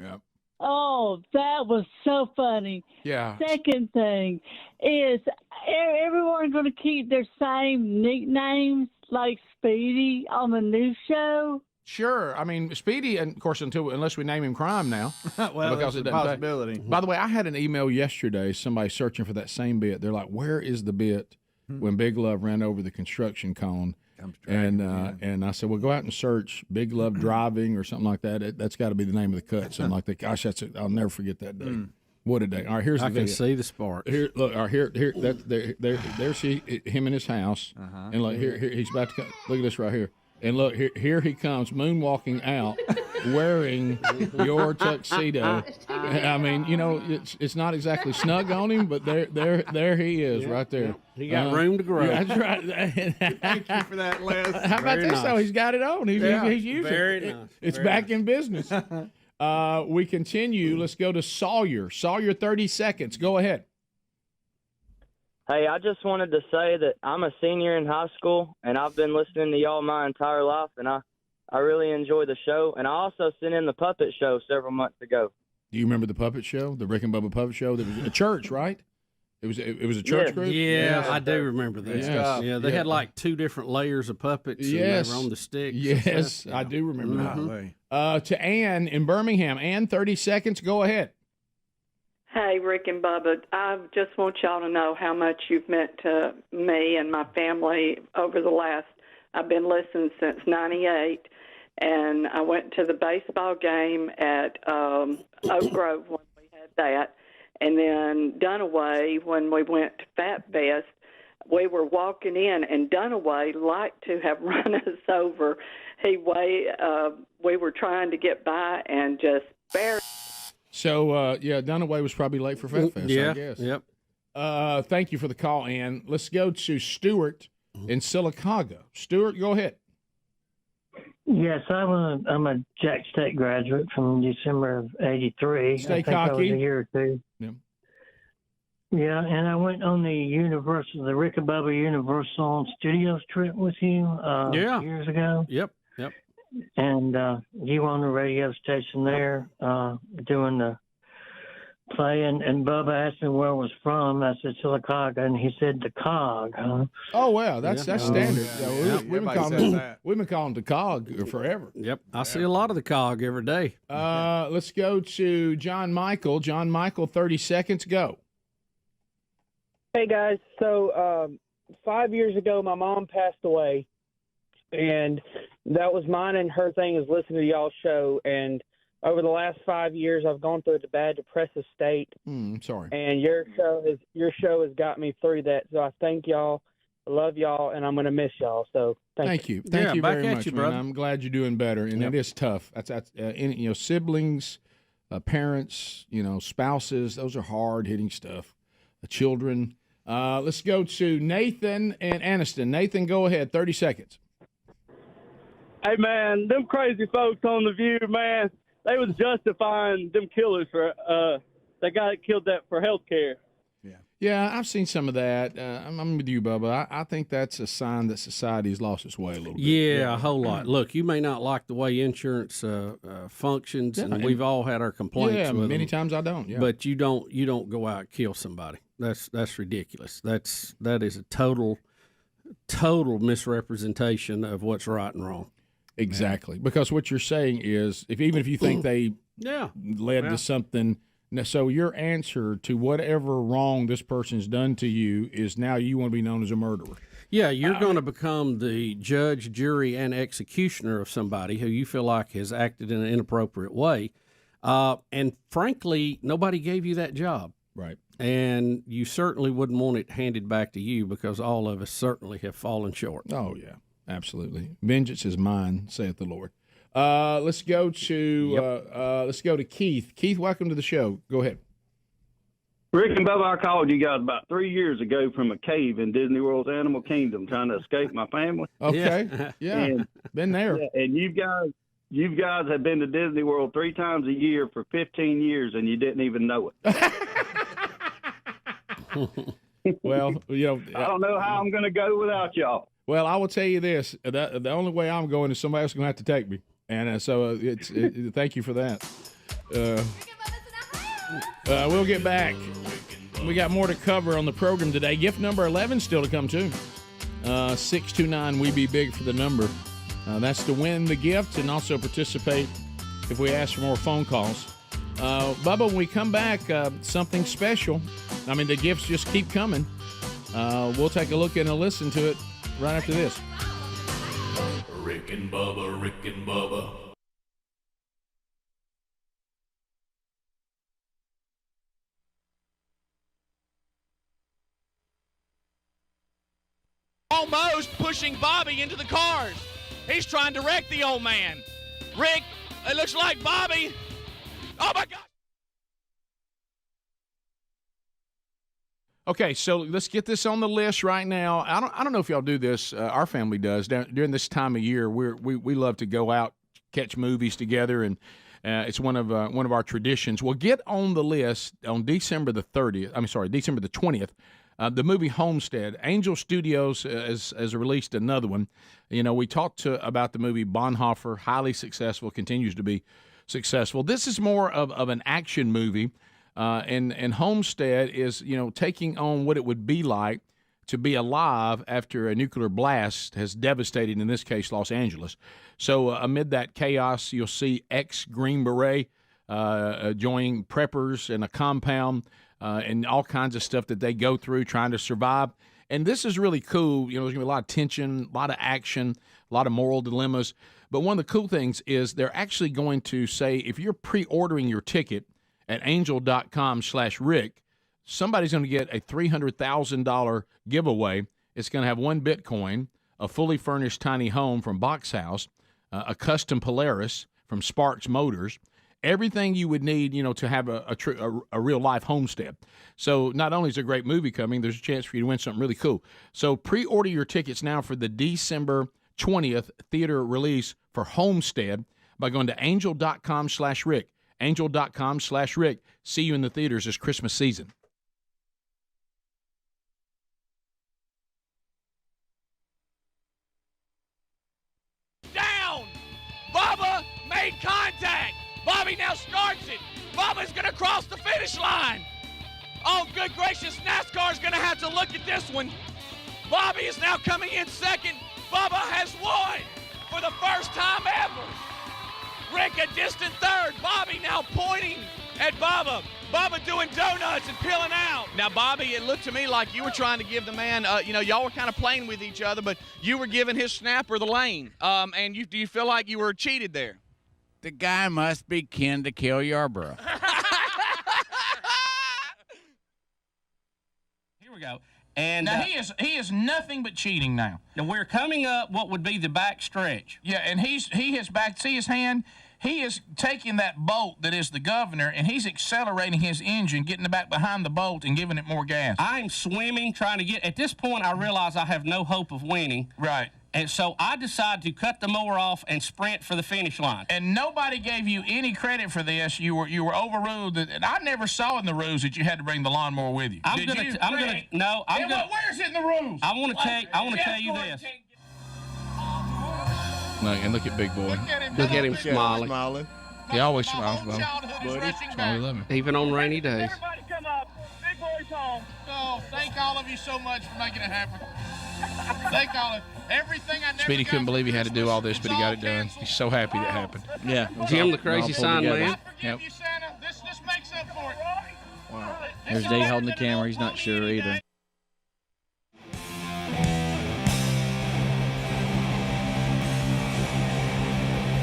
Yeah. Oh, that was so funny. Yeah. Second thing is everyone going to keep their same nicknames like Speedy on the new show? Sure. I mean, Speedy, and of course, unless we name him Crime now. Well, because it's it a doesn't pay. possibility. By the way, I had an email yesterday, somebody searching for that same bit. They're like, where is the bit when Big Love ran over the construction cone? And I said, well, go out and search Big Love driving or something like that. That's got to be the name of the cut. So I'm like, gosh, I'll never forget that day. What a day! All right, here's the I video. can see the spark. Here, look. All right, there's him in his house, and look here, he's about to come. Look at this right here, and look here he comes moonwalking out, wearing your tuxedo. I mean, you know, it's not exactly snug on him, but there he is, right there. He got room to grow. That's right. Thank you for that, Les. How about Very this? nice. though? He's got it on. He's using Very it. nice. It's Very back in business. We continue. Let's go to Sawyer. Sawyer, 30 seconds. Go ahead. Hey, I just wanted to say that I'm a senior in high school, and I've been listening to y'all my entire life, and I really enjoy the show. And I also sent in the puppet show several months ago. Do you remember the puppet show, the Rick and Bubba puppet show? There was a church, right? It was a church Yes. group. Yeah, I do remember that. Yes. Yeah, they had like 2 different layers of puppets. And Yes. they were on the sticks. and Yes, stuff. I do remember Mhm. that. To Ann in Birmingham. Ann, 30 seconds. Go ahead. Hey, Rick and Bubba, I just want y'all to know how much you've meant to me and my family over the last, I've been listening since 98, and I went to the baseball game at Oak Grove when we had that, and then Dunaway when we went to Fat Fest. We were walking in, and Dunaway liked to have run us over. We were trying to get by and just barely. So, Dunaway was probably late for Fat Fest, Yeah, I guess. yep. Thank you for the call, Ann. Let's go to Stuart in Silicaga. Stuart, go ahead. Yes, I'm a Jack State graduate from December of '83. Stay I think I was cocky. a year or two. Yeah. Yeah, and I went on the Rick and Bubba Universal Studios trip with you years ago. Yep. And you were on the radio station there doing the play, and Bubba asked me where I was from. I said Sylacauga, and he said the cog, huh? Oh, well, that's standard. We've been calling the cog forever. Yep, I see a lot of the cog every day. Let's go to John Michael. John Michael, 30 seconds, go. Hey, guys. So 5 years ago, my mom passed away, and that was mine and her thing is listening to y'all's show. And over the last 5 years, I've gone through a bad depressive state. Sorry. And your show has got me through that. So I thank y'all. I love y'all, and I'm going to miss y'all. So thank you. Thank you very much, man. brother. I'm glad you're doing better, and it is tough. That's siblings, parents, spouses. Those are hard hitting stuff. Children. Let's go to Nathan and Aniston. Nathan, go ahead. 30 seconds. Hey, man, them crazy folks on The View, man, they was justifying them killers for that guy that killed that for health care. Yeah, I've seen some of that. I'm with you, Bubba. I think that's a sign that society has lost its way a little bit. Yeah, a whole lot. Look, you may not like the way insurance functions, and we've all had our complaints. Yeah, with many them, times I don't. Yeah. But you don't go out and kill somebody. That's ridiculous. That is a total misrepresentation of what's right and wrong. Exactly, because what you're saying is, even if you think they led to something. So your answer to whatever wrong this person's done to you is now you want to be known as a murderer. Yeah, you're going to become the judge, jury, and executioner of somebody who you feel like has acted in an inappropriate way. And frankly, nobody gave you that job. Right. And you certainly wouldn't want it handed back to you because all of us certainly have fallen short. Oh, yeah, absolutely. Vengeance is mine, saith the Lord. Let's go to Keith. Keith, welcome to the show. Go ahead. Rick and Bubba, I called you guys about 3 years ago from a cave in Disney World's Animal Kingdom trying to escape my family. Okay. Yeah. And, been there. Yeah, and you guys have been to Disney World 3 times a year for 15 years, and you didn't even know it. Well, I don't know how I'm going to go without y'all. Well, I will tell you this: the only way I'm going is somebody else is going to have to take me, and so thank you for that. We'll get back. We got more to cover on the program today. Gift number 11 still to come too. 629 We Be Big for the number. That's to win the gift and also participate if we ask for more phone calls. Bubba, when we come back, something special. I mean, the gifts just keep coming. We'll take a look and a listen to it right after this. Rick and Bubba, Rick and Bubba. Almost pushing Bobby into the cars. He's trying to wreck the old man. Rick, it looks like Bobby. Oh, my God. Okay, so let's get this on the list right now. I don't know if y'all do this. Our family does. During this time of year, we love to go out, catch movies together, and it's one of our traditions. We'll get on the list on December the 20th. The movie Homestead. Angel Studios has released another one. We talked about the movie Bonhoeffer, highly successful, continues to be successful. This is more of an action movie. And Homestead is, taking on what it would be like to be alive after a nuclear blast has devastated, in this case, Los Angeles. So amid that chaos, you'll see ex-Green Beret joining preppers in a compound and all kinds of stuff that they go through trying to survive. And this is really cool. There's going to be a lot of tension, a lot of action, a lot of moral dilemmas. But one of the cool things is they're actually going to say if you're pre-ordering your ticket at angel.com/Rick, somebody's going to get a $300,000 giveaway. It's going to have 1 Bitcoin, a fully furnished tiny home from Box House, a custom Polaris from Sparks Motors, everything you would need, to have a real-life homestead. So not only is a great movie coming, there's a chance for you to win something really cool. So pre-order your tickets now for the December 20th theater release for Homestead by going to angel.com/Rick. Angel.com/Rick. See you in the theaters this Christmas season. Down! Bubba made contact! Bobby now starts it. Bubba's going to cross the finish line. Oh, good gracious, NASCAR's going to have to look at this one. Bobby is now coming in second. Bubba has won for the first time ever. Rick a distant third. Bobby now pointing at Bubba. Bubba doing donuts and peeling out. Now, Bobby, it looked to me like you were trying to give the man, y'all were kind of playing with each other, but you were giving his snapper the lane. And do you feel like you were cheated there? The guy must be kin to Kill Yarborough. Here we go. And now he is nothing but cheating now. Now we're coming up what would be the back stretch. Yeah, and he has back. See his hand? He is taking that bolt that is the governor, and he's accelerating his engine, getting it back behind the bolt and giving it more gas. I'm swimming, trying to get. At this point, I realize I have no hope of winning. Right. And so I decided to cut the mower off and sprint for the finish line. And nobody gave you any credit for this. You were overruled. And I never saw in the rules that you had to bring the lawnmower with you. Where's it in the rules? I want to tell you this. No, and look at Big Boy. Look at him smiling. He always smiles, Bubba. That's why we love him. Even on rainy days. Everybody come up. Big Boy's home. Oh, thank all of you so much for making it happen. Thank all of everything I never Speedy couldn't believe he had to do all this, but he got it done. He's so happy that happened. Yeah. Jim, the crazy sign man. Yep. You, Santa. This makes up for it. Wow. There's Dave holding the camera. He's not sure either.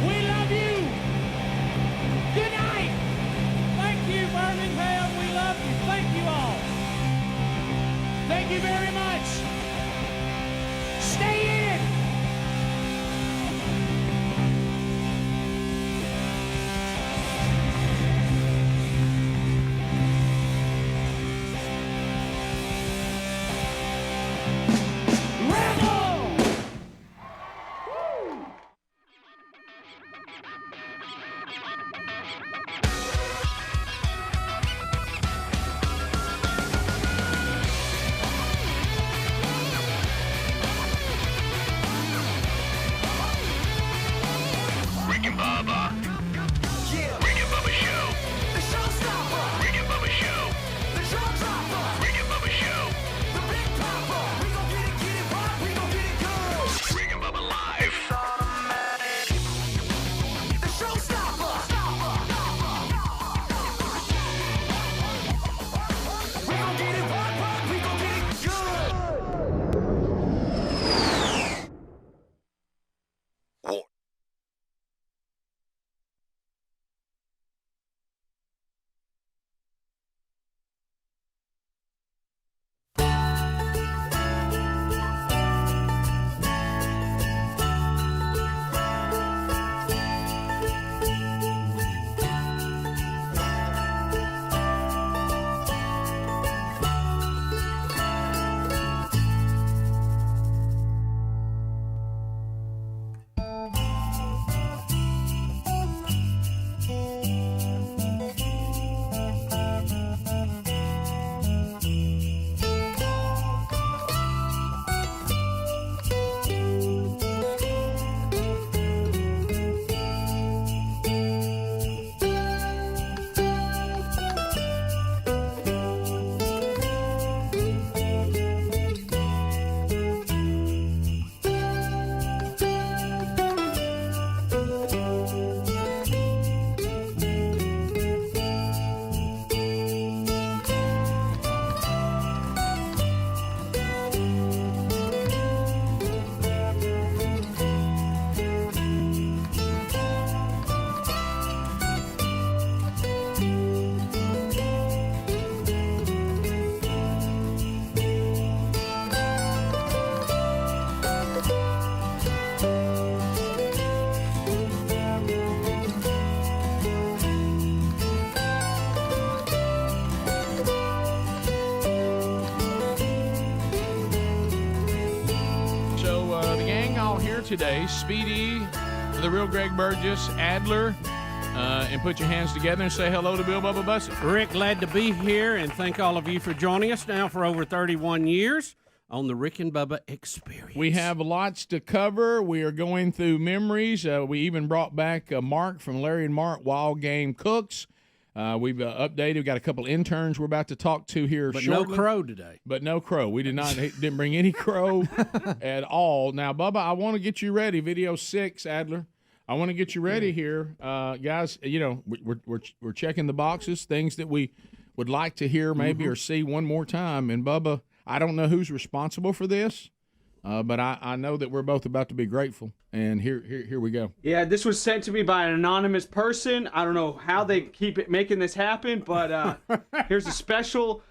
We love you. Good night. Thank you, Birmingham. We love you. Thank you all. Thank you very much. Stay in. Today, Speedy, the real Greg Burgess, Adler, and put your hands together and say hello to Bill Bubba Bussett. Rick, glad to be here, and thank all of you for joining us now for over 31 years. on the Rick and Bubba Experience. We have lots to cover. We are going through memories. We even brought back Mark from Larry and Mark Wild Game Cooks. We've updated. We've got a couple interns we're about to talk to here shortly. But no crow today. But no crow. We didn't bring any crow at all. Now, Bubba, I want to get you ready. Video 6, Adler. I want to get you ready here, guys. You know, we're checking the boxes, things that we would like to hear maybe or see one more time. And Bubba, I don't know who's responsible for this, but I know that we're both about to be grateful. And here we go. Yeah, this was sent to me by an anonymous person. I don't know how they keep making this happen, but here's a special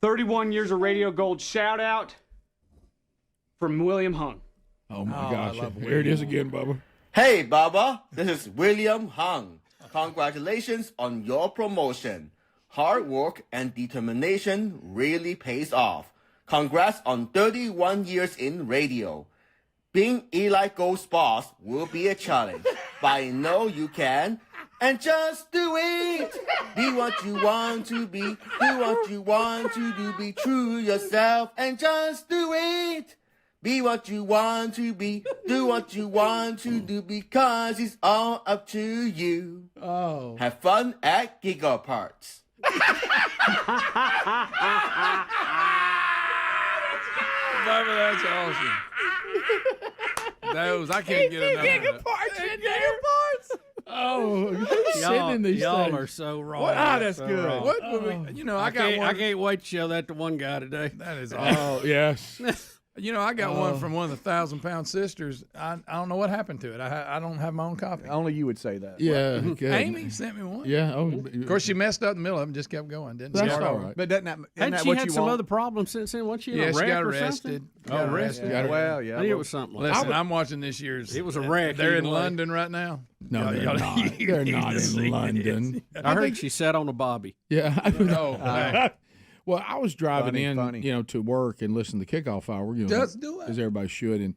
31 years of radio gold shout out from William Hung. Oh my gosh! Here it is again, Bubba. Hey, Bubba, this is William Hung. Congratulations on your promotion. Hard work and determination really pays off. Congrats on 31 years in radio. Being Eli Gold's boss will be a challenge, but I know you can. And just do it. Be what you want to be. Do what you want to do. Be true yourself and just do it. Be what you want to be. Do what you want to do because it's all up to you. Oh. Have fun at Giga Parts. Bubba, that's awesome. Those, I can't get enough of it. Oh, who's sending these y'all things? Are so wrong. That's so good. wrong. What would we, you know, I can't wait to show that to one guy today. That is awesome. Oh, yes. You know, I got one from one of the 1,000-pound sisters. I don't know what happened to it. I don't have my own copy. Only you would say that. Yeah. Good. Amy sent me one. Yeah. Oh, of course, she messed up in the middle of it and just kept going. Didn't That's start all over. right. But doesn't that, isn't Hadn't that she what had you some want? other problems since then? Wasn't she in a Yeah, she wreck got or arrested. something? Arrested. Yeah. Well, yeah. I knew it was something like Listen, that. I'm watching this year's. It was a wreck. They're in either way. London right now. No, they're not. They're not in London. I heard she sat on a bobby. Yeah. Oh, Well, I was driving Funny. in, to work and listen to Kickoff Hour. Just do it. As everybody should. And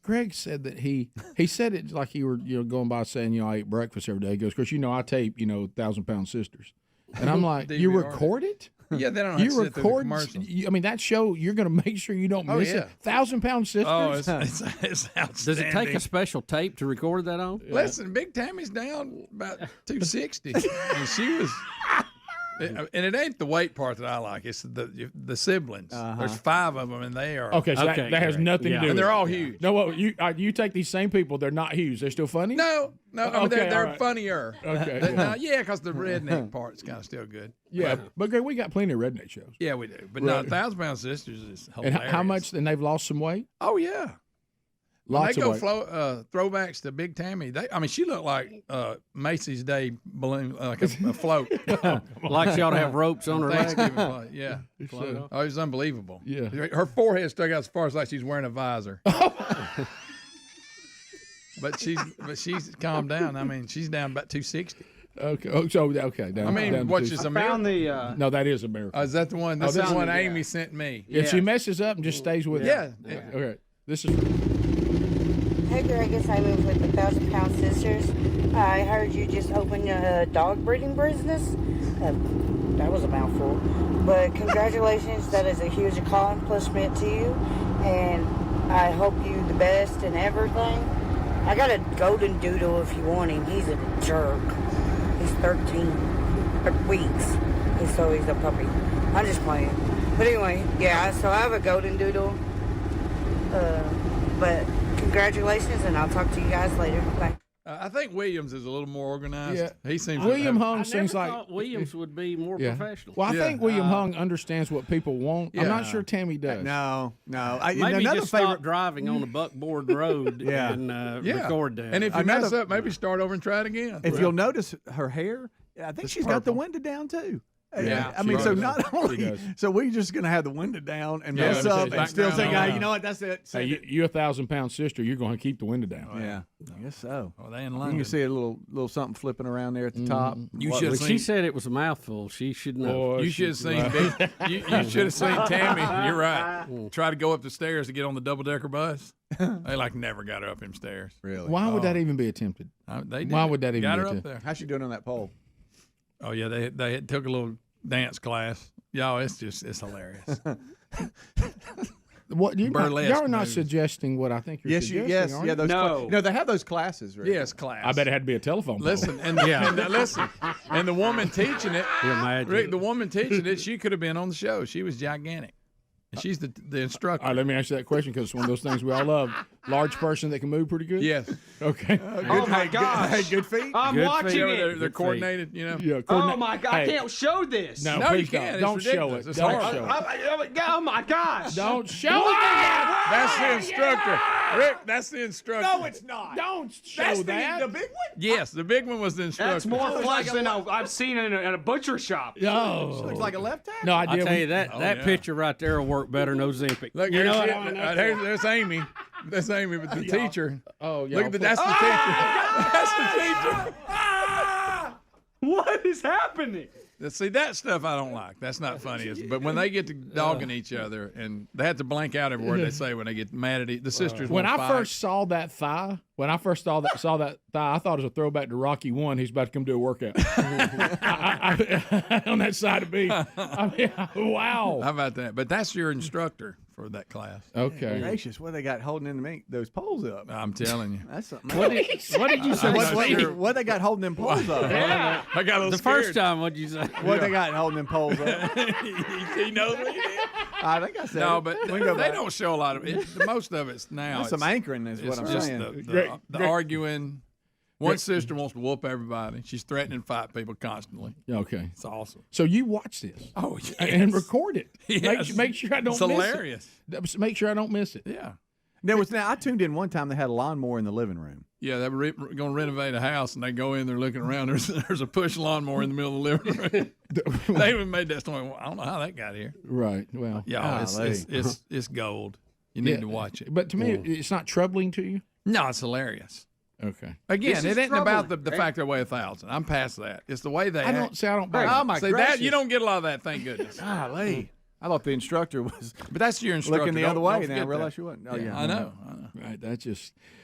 Greg said that he said it like you were going by saying, I ate breakfast every day. He goes, of course, I tape, 1,000-pound sisters. And I'm like, you record it? Yeah, they don't have to sit through the commercials. That show, you're going to make sure you don't miss it. 1,000-pound sisters? Oh, it's outstanding. Does it take a special tape to record that on? Listen, Big Tammy's down about 260. And she was... and it ain't the weight part that I like. It's the siblings. There's 5 of them, and they are Okay, so that has nothing to do with it. And they're all huge. No, well, you take these same people. They're not huge. They're still funny? No. I mean, Okay, they're all right. funnier. Okay, because the redneck part's kind of still good. Yeah, but Greg, we got plenty of redneck shows. Yeah, we do. But Right. 1,000-pound sisters is And hilarious. how much? And they've lost some weight? Oh, yeah. Lots when of they weight. go throwbacks to Big Tammy, she looked like Macy's Day balloon, like a float. Like she ought to have ropes on her leg. Thanksgiving plate, yeah. So- Oh, it was unbelievable. Yeah. Her forehead stuck out as far as like she's wearing a visor. But she's calmed down. I mean, she's down about 260. Okay. Oh, so okay. Down, I mean, down what's to just two- a miracle? Found the No, that is a miracle. Is that the one? This is the one Amy sent me. If she messes up and just stays with Yeah. it. Okay. This is. Hey Greg, it's Amy with the 1,000-Pound Sisters. I heard you just opened a dog breeding business. That was a mouthful. But congratulations, that is a huge accomplishment to you. And I hope you the best in everything. I got a golden doodle if you want him. He's a jerk. He's 13 weeks. So he's a puppy. I'm just playing. But anyway, yeah, so I have a golden doodle. But congratulations, and I'll talk to you guys later. Bye. I think Williams is a little more organized. Yeah. He seems. William Hung I seems never like thought Williams would be more professional. Well, I think William Hung understands what people want. I'm not sure Tammy does. No. Maybe another just favorite. stop driving on the buckboard road and record that. And if you mess up, maybe start over and try it again. If you'll notice her hair, I think she's got the window down too. Yeah, I mean, so not only, so we're just going to have the window down and mess up and still think, you know what, that's it. Hey, you 1,000-pound sister, you're going to keep the window down. Yeah, I guess so. Oh, they in You London. can see a little something flipping around there at the top. When she said it was a mouthful, she should know. You should have seen you should have seen Tammy. You're right. Try to go up the stairs to get on the double-decker bus. They never got her up them stairs. Really? Why would that even be attempted? They did. Why would that even got be her up attempted? there? How's she doing on that pole? Oh yeah, they took a little dance class. Y'all, it's hilarious. What burlesque y'all are not moves. suggesting what I think you're suggesting. are you? those no, they have those classes, right? Yes, class. I bet it had to be a telephone pole. Listen, and listen, and the woman teaching it, Rick, the woman teaching it, she could have been on the show. She was gigantic. And she's the instructor. All right, let me answer that question because it's one of those things we all love. Large person that can move pretty good? Yes. Okay. Oh my gosh! Good feet. I'm Good watching feet. it. They're coordinated, you know. Yeah, Oh my God! I Hey, can't show this. No, No, please you can't. don't. It's Don't show ridiculous. it. It's Don't horrible. show it. Oh my gosh! Don't show it. That's the instructor. Rick, that's the instructor. No, it's not. Don't show That's that. the big one. Yes, the big one was the instructor. That's more flesh than I've seen in a butcher shop. No. Looks like a left tackle. No, I I did. tell you that yeah. picture right there will work better than Ozempic. Look, You know here's, what? there's Amy. That's Amy, but the teacher. Oh, yeah. Look at the, that's the teacher. That's the teacher. What is happening? See, that stuff I don't like. That's not funny. But when they get to dogging each other, and they have to blank out every word they say when they get mad at the sisters. When I fight. first saw that thigh, I thought it was a throwback to Rocky 1. He's about to come do a workout. On that side of me. Wow. How about that? But that's your instructor for that class. Okay. Gracious, what they got holding in the meat? Those poles up. I'm telling you. That's something. What did you say? What they got holding them poles up? I got a little The scared. first time, what'd you say? What they got holding them poles up? he knows what he did. I think I said No, it. but We can go they back. don't show a lot of it. Most of it's now. That's some it's- anchoring is what it's I'm just saying. the arguing. One sister wants to whoop everybody. She's threatening to fight people constantly. Okay. It's awesome. So you watch this. Oh, yes. And record it. Yes. Make sure I don't It's miss hilarious. it. Make sure I don't miss it. Yeah. Now I tuned in one time. They had a lawnmower in the living room. Yeah, they were going to renovate a house, and they go in there looking around. There's a push lawnmower in the middle of the living room. They even made that story. Well, I don't know how that got here. Right. Well. Yeah, it's gold. You need to watch it. But to me, it's not troubling to you. No, it's hilarious. Okay. Again, it ain't about the fact they weigh 1,000. I'm past that. It's the way they act. I don't buy Oh my See, gracious! that you don't get a lot of that. Thank goodness. Golly. I thought the instructor was But that's your instructor. looking the Don't- other way, don't and I forget realized that. you wasn't. Oh yeah, I know. Right.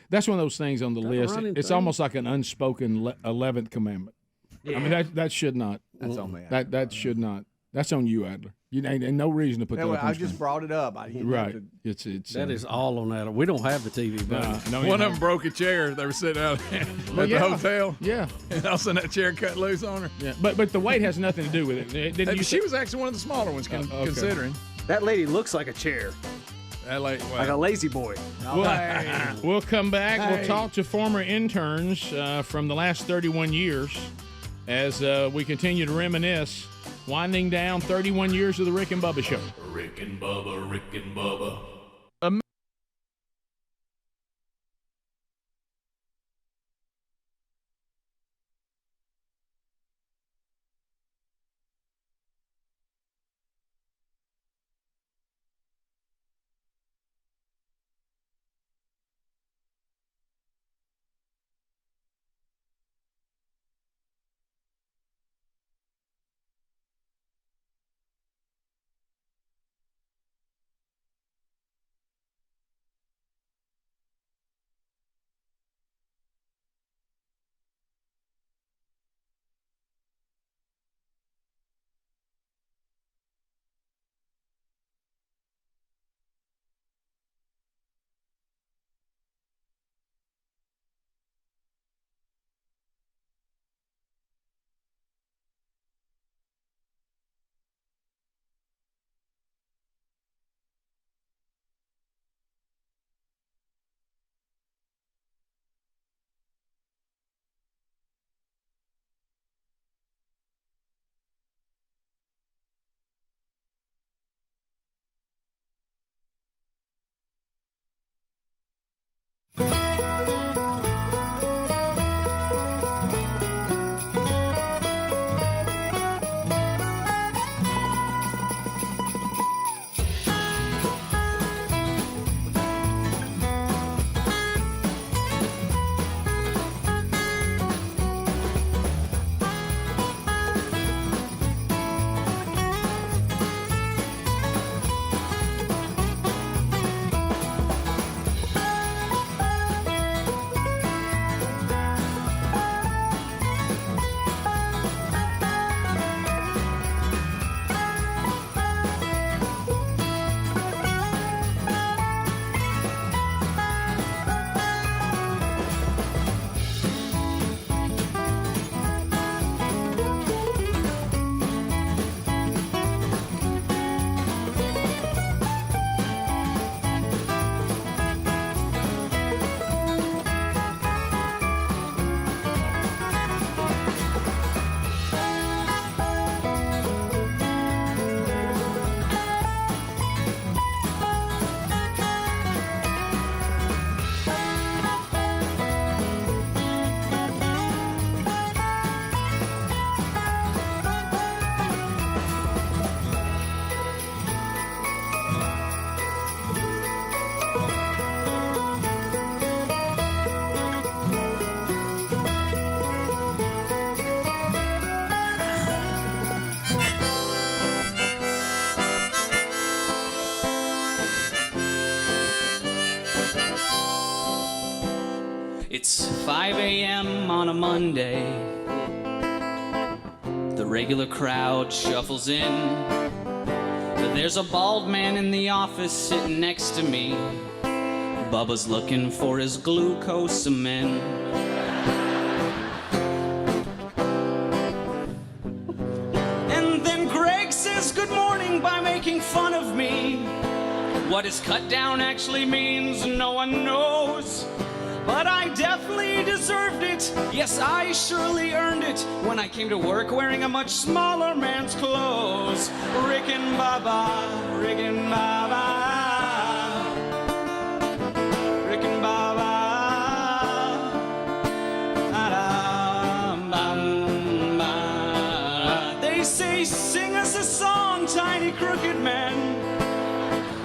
That's one of those things on the list. running It's thing. almost like an unspoken 11th commandment. I mean, that should not. That's on me. That should not. That's on you, Adler. You ain't no reason to put Yeah, that well, up on I just screen. brought it up. Right. It's That is all on that. We don't have the TV button. no, One of them broke a chair. They were sitting out at Well, the hotel. Yeah. And all of a sudden that chair cut loose on her. Yeah. But the weight has nothing to do with it. Didn't you She say- was actually one of the smaller ones, okay. considering. That lady looks like a chair, That late, like a lazy boy. We'll come back. We'll talk to former interns from the last 31 years as we continue to reminisce, winding down 31 years of the Rick and Bubba Show. Rick and Bubba, Rick and Bubba. It's 5 a.m. on a Monday. The regular crowd shuffles in. But there's a bald man in the office sitting next to me. Bubba's looking for his glucosamine. And then Greg says good morning by making fun of me. What his cut down actually means, no one knows. But I definitely deserved it. Yes, I surely earned it when I came to work wearing a much smaller man's clothes. Rick and Bubba, Rick and Bubba. Rick and Bubba. They say, sing us a song, tiny crooked man.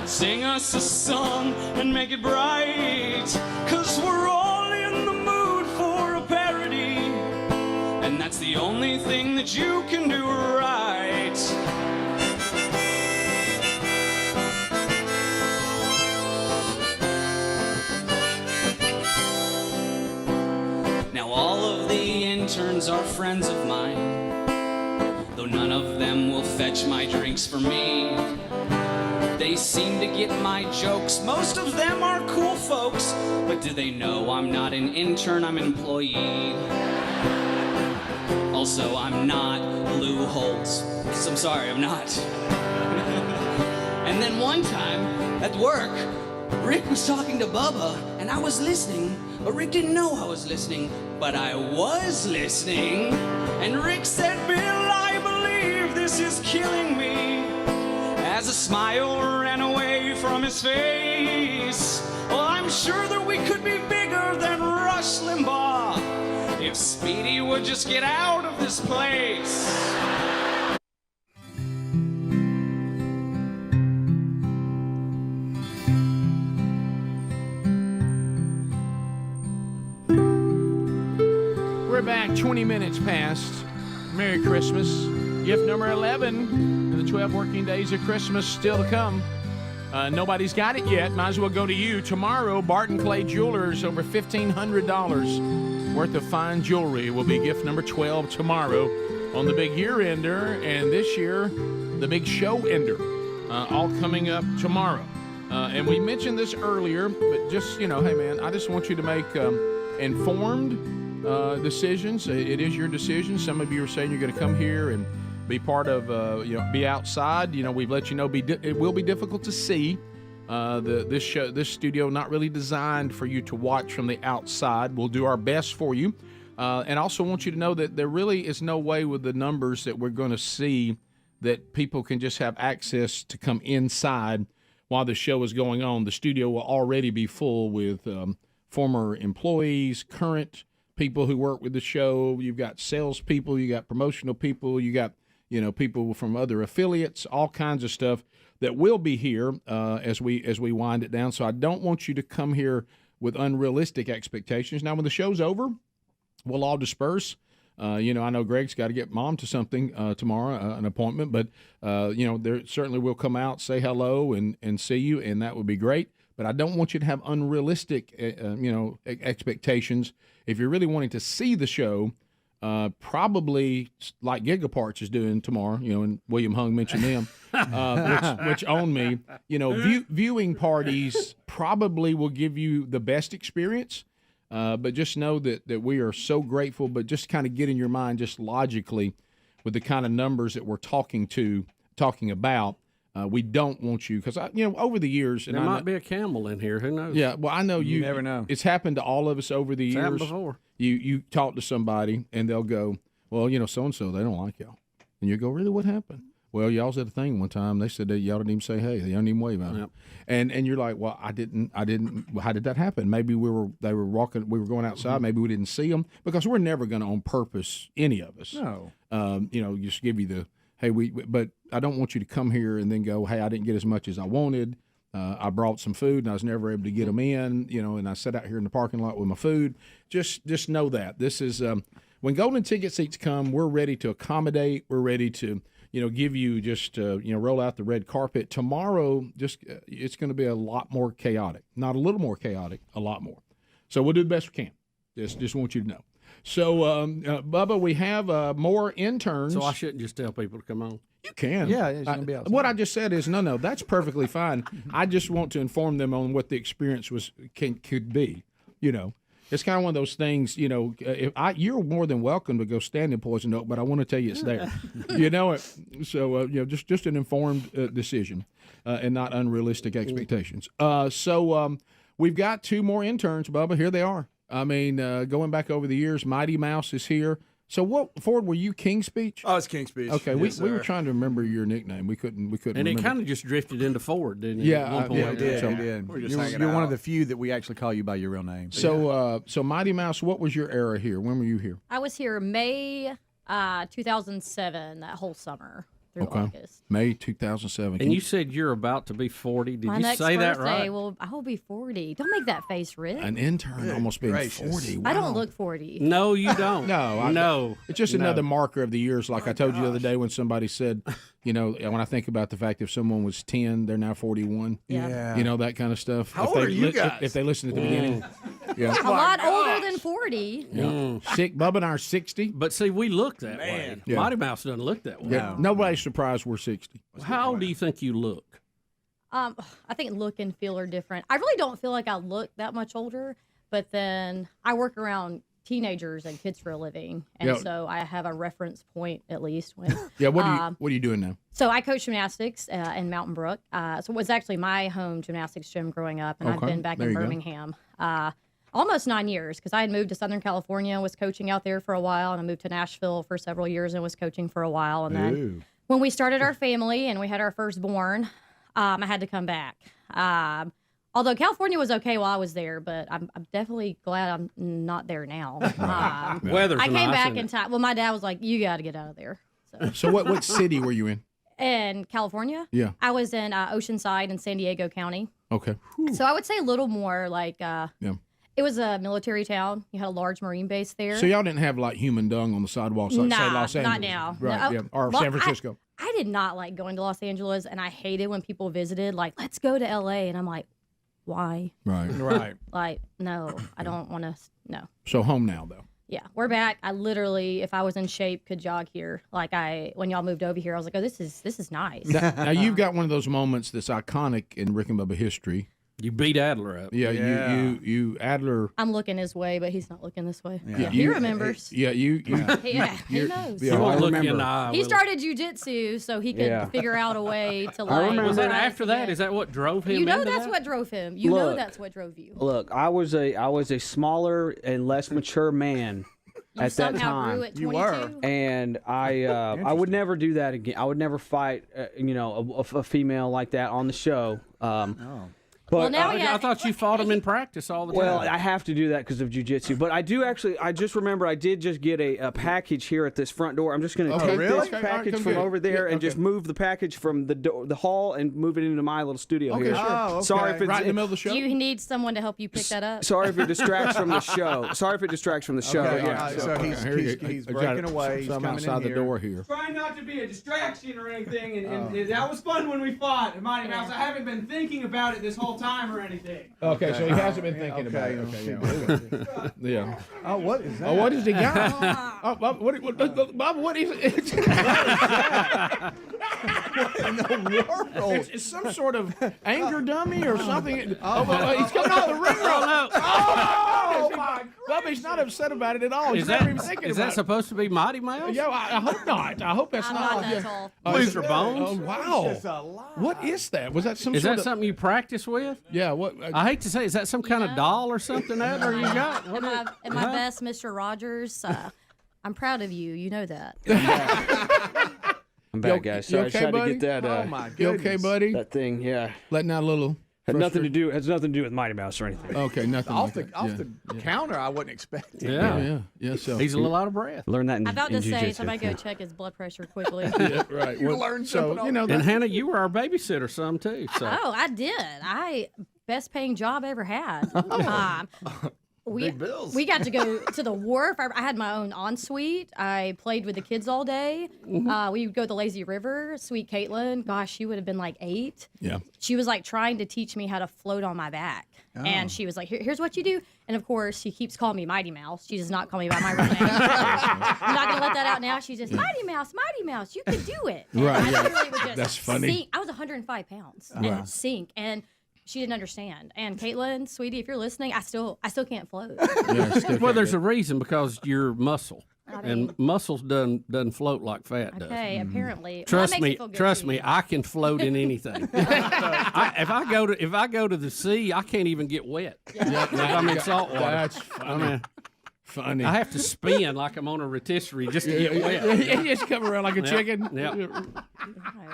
Sing us a song and make it bright, 'cause we're all in the mood for a parody, and that's the only thing that you can do right. Now all of the interns are friends of mine, though none of them will fetch my drinks for me. They seem to get my jokes. Most of them are cool folks, but do they know I'm not an intern, I'm an employee? Also, I'm not Lou Holtz, 'cause I'm sorry, I'm not. And then one time, at work, Rick was talking to Bubba, and I was listening, but Rick didn't know I was listening, but I was listening. And Rick said, Bill, I believe this is killing me. As a smile ran away from his face. Well, I'm sure that we could be bigger than Rush Limbaugh if Speedy would just get out of this place. We're back 20 minutes past. Merry Christmas. Gift number 11. The 12 working days of Christmas still to come. Nobody's got it yet. Might as well go to you. Tomorrow, Barton Clay Jewelers, over $1,500 worth of fine jewelry will be gift number 12 tomorrow on the big year-ender, and this year, the big show-ender, all coming up tomorrow. And we mentioned this earlier, but just, hey, man, I just want you to make informed decisions. It is your decision. Some of you are saying you're going to come here and be part of, be outside. We've let you know it will be difficult to see. This studio not really designed for you to watch from the outside. We'll do our best for you, and also want you to know that there really is no way with the numbers that we're going to see that people can just have access to come inside while the show is going on. The studio will already be full with former employees, current people who work with the show. You've got salespeople, you got promotional people, you got people from other affiliates, all kinds of stuff that will be here as we wind it down. So I don't want you to come here with unrealistic expectations. Now, when the show's over, we'll all disperse. I know Greg's got to get Mom to something tomorrow, an appointment, but there certainly will come out, say hello, and see you, and that would be great. But I don't want you to have unrealistic, expectations. If you're really wanting to see the show, probably like Gigaparts is doing tomorrow, and William Hung mentioned them, which own me. Viewing parties probably will give you the best experience, but just know that we are so grateful. But just kind of get in your mind, just logically, with the kind of numbers that we're talking about. We don't want you because over the years, and there might be a camel in here. Who knows? Yeah, well, I know you never know. It's happened to all of us over the years. Happened before. You talk to somebody and they'll go, well, so and so, they don't like y'all, and you go, really, what happened? Well, y'all was at a thing one time. They said that y'all didn't even say hey. They don't even wave at them. And you're like, well, I didn't. How did that happen? Maybe they were walking. We were going outside. Maybe we didn't see them because we're never going to on purpose, any of us. No. Just give you the. Hey, but I don't want you to come here and then go, hey, I didn't get as much as I wanted. I brought some food and I was never able to get them in, and I sat out here in the parking lot with my food. Just know that this is when golden ticket seats come, we're ready to accommodate. We're ready to, give you just, roll out the red carpet. Tomorrow, it's going to be a lot more chaotic, not a little more chaotic, a lot more. So we'll do the best we can. Just want you to know. So, Bubba, we have more interns. So I shouldn't just tell people to come on. You can. Yeah, it's gonna be outside. What I just said is no. That's perfectly fine. I just want to inform them on what the experience could be. You know, it's kind of one of those things. You know, you're more than welcome to go stand in Poison Oak, but I want to tell you it's there. You know it. So you know, just an informed decision and not unrealistic expectations. So we've got 2 more interns, Bubba. Here they are. I mean, going back over the years, Mighty Mouse is here. So what, Ford, were you King Speech? Oh, it's King Speech. Okay, yes, we were trying to remember your nickname. We couldn't And remember. it kind of just drifted into Ford, didn't it? Yeah, at one point? it did. So- It did. We're You're one of the few that we actually call you by your real name. So, so Mighty Mouse, what was your era here? When were you here? I was here May 2007, that whole summer through August. May 2007. And you said you're about to be 40. Did My you next say birthday, that right? Well, I will be 40. Don't make that face, Rick. An intern almost being 40. I Wow. don't look 40. No, you don't. No. It's just No. another marker of the years. Like I told you the other day when somebody said, you know, when I think about the fact if someone was 10, they're now 41. Yeah. You know, that kind of stuff. How if old they are you guys? If they listen at the beginning. Yeah. A lot older than 40. Yeah. Bubba and I are 60. But see, we look that way. Yeah. Mighty Mouse doesn't look that way. Yeah. Nobody's surprised we're 60. How old do you think you look? I think look and feel are different. I really don't feel like I look that much older, but then I work around teenagers and kids for a living, and Yeah. so I have a reference point at least when. Yeah. What are you doing now? So I coach gymnastics in Mountain Brook. So it was actually my home gymnastics gym growing up, and I've Okay, been back there in you go. Birmingham almost 9 years because I had moved to Southern California and was coaching out there for a while, and I moved to Nashville for several years and was coaching for a while, and then Ooh. when we started our family and we had our firstborn, I had to come back. Although California was okay while I was there, but I'm definitely glad I'm not there now. Weather's I came nice, back isn't in it? time. Well, my dad was like, "You got to get out of there." So what city were you in? In California, Yeah. I was in Oceanside in San Diego County. Okay. So I would say a little more like Yeah. it was a military town. You had a large Marine base there. So y'all didn't have like human dung on the sidewalks like say Nah, Los Angeles. not now. Right. No. Yeah. Or Well, San Francisco. I did not like going to Los Angeles, and I hated when people visited. Like, let's go to LA, and I'm like, why? Right. Right. Like, no, I don't want to. No. So home now though. Yeah, we're back. I literally, if I was in shape, could jog here. Like when y'all moved over here, I was like, oh, this is nice. Now you've got one of those moments that's iconic in Rick and Bubba history. You beat Adler up. Yeah. You Adler. I'm looking his way, but he's not looking this way. Yeah. He remembers. Yeah. You. Yeah, he knows. Yeah, I remember. He started jujitsu so he could figure out a way to I like. remember. Was that rise after that? again. Is that what drove him? You know into that's that? what drove him. You know Look. that's what drove you. Look, I was a smaller and less mature man You at that somehow time. grew at 22? And I would never do that again. I would never fight, a female like that on the show. But Well, now he I has- thought you fought him in practice all the time. well, I have to do that because of jiu-jitsu. But I do actually. I just remember I did just get a package here at this front door. I'm just going to take really? this Okay, all right, package come from get it. over there Yeah, and just okay. move the package from the hall and move it into my little studio Okay, here. sure. Oh, okay. Sorry if it's Right in the middle of the show. Do you need someone to help you pick that up? Sorry if it distracts from the show. Sorry if it distracts from the show. Okay, yeah. so he's Here you go. he's I got breaking it. away. He's Some coming outside in the here. door here. Trying not to be a distraction or anything, and that was fun when we fought, Mighty Mouse. I haven't been thinking about it this whole time or anything. Okay, so he hasn't been thinking about it. Okay, yeah. Oh, what is that? Oh, what has he got? Oh, Bob, what is it? What in the world? It's some sort of anger dummy or something. He's coming out of the ring roll. no. Oh, my God. Bubby's not upset about it at all. He's Is never that, even thinking is about that it. supposed to be Mighty Mouse? Yeah, I hope not. I hope that's I'm not. not that tall. Please for bones. Oh, wow. What is that? Was that some Is sort that of... something you practice with? Yeah, what? I hate to say, is that some kind of doll or something that or you got? What Am is- I best, Mr. Rogers? I'm proud of you. You know that. I'm back, guys. So you I just okay, had to buddy? get that. Oh, my You okay, goodness. buddy? That thing, yeah. Letting out a little... Has nothing to do with Mighty Mouse or anything. Okay, nothing Off like the that. off Yeah. the counter, I wasn't expecting. Yeah. So He's a little out of breath. Learn that in, I'm about to in say jiu-jitsu. somebody go check his blood pressure quickly. yeah, right. You Well, learned so something you know And that, Hannah, you were our babysitter some too. So Oh, I did. Best paying job I ever had. Big bills. We got to go to the wharf. I had my own ensuite. I played with the kids all day. We would go to the lazy river. Sweet Caitlin, gosh, she would have been like 8. yeah. She was like trying to teach me how to float on my back. And she was like, here's what you do. And of course, she keeps calling me Mighty Mouse. She does not call me by my real name. I'm not gonna let that out now. She's just Mighty Mouse. You can do it. And Right, I yeah. literally would just That's funny. sink. I was 105 pounds Wow. and sink, and she didn't understand. And Caitlin, sweetie, if you're listening, I still can't float. Well, there's a reason, because you're muscle. I mean- And muscles doesn't float like fat does. Okay, apparently. Well, Trust that makes it feel good me, I can float in anything. If I go to the sea, I can't even get wet. I'm in salt water. That's funny. Funny. I have to spin like I'm on a rotisserie just to get wet. You just come around like a chicken. Yep.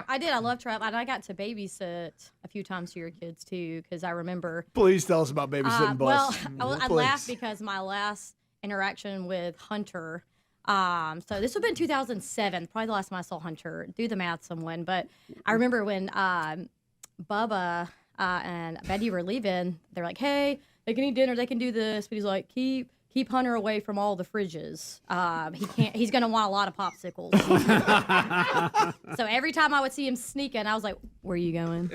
I did. I love travel, and I got to babysit a few times to your kids too, because I remember. Please tell us about babysitting Well, Bus. I laughed because my last interaction with Hunter. So this would have been 2007, probably the last time I saw Hunter. Do the math, someone. But I remember when Bubba and Betty were leaving, they're like, "Hey, they can eat dinner. They can do this." But he's like, Keep Hunter away from all the fridges. He can't. He's gonna want a lot of popsicles. So every time I would see him sneaking, I was like, "Where are you going?"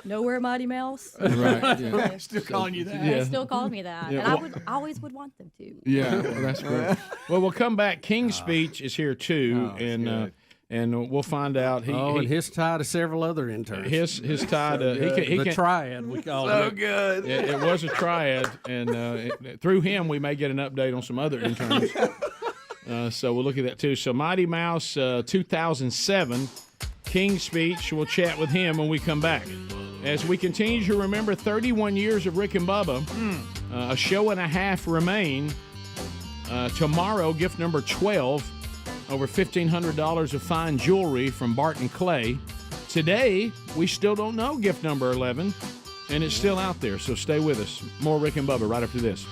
Nowhere, Mighty Mouse. Right. Yeah. Still calling you that. They still called me that, Yeah, and well- I always would want them to. Yeah, well, that's great. Well, we'll come back. King's Speech is here too, and we'll find out. And his tie to several other interns. His tie to the triad we call So it. good. It was a triad, and through him we may get an update on some other interns. So we'll look at that too. So Mighty Mouse 2007, King's Speech. We'll chat with him when we come back. As we continue to remember 31 years of Rick and Bubba, a show and a half remain. Tomorrow, gift number 12, over $1,500 of fine jewelry from Barton Clay. Today, we still don't know gift number 11, and it's still out there, so stay with us. More Rick and Bubba right after this.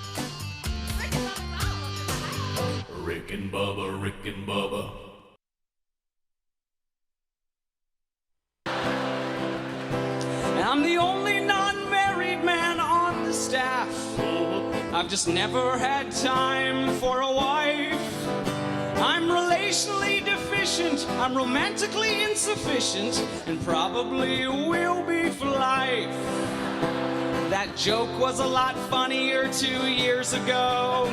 Rick and Bubba, Rick and Bubba. I'm the only non-married man on the staff. I've just never had time for a wife. I'm relationally deficient, I'm romantically insufficient, and probably will be for life. That joke was a lot funnier 2 years ago.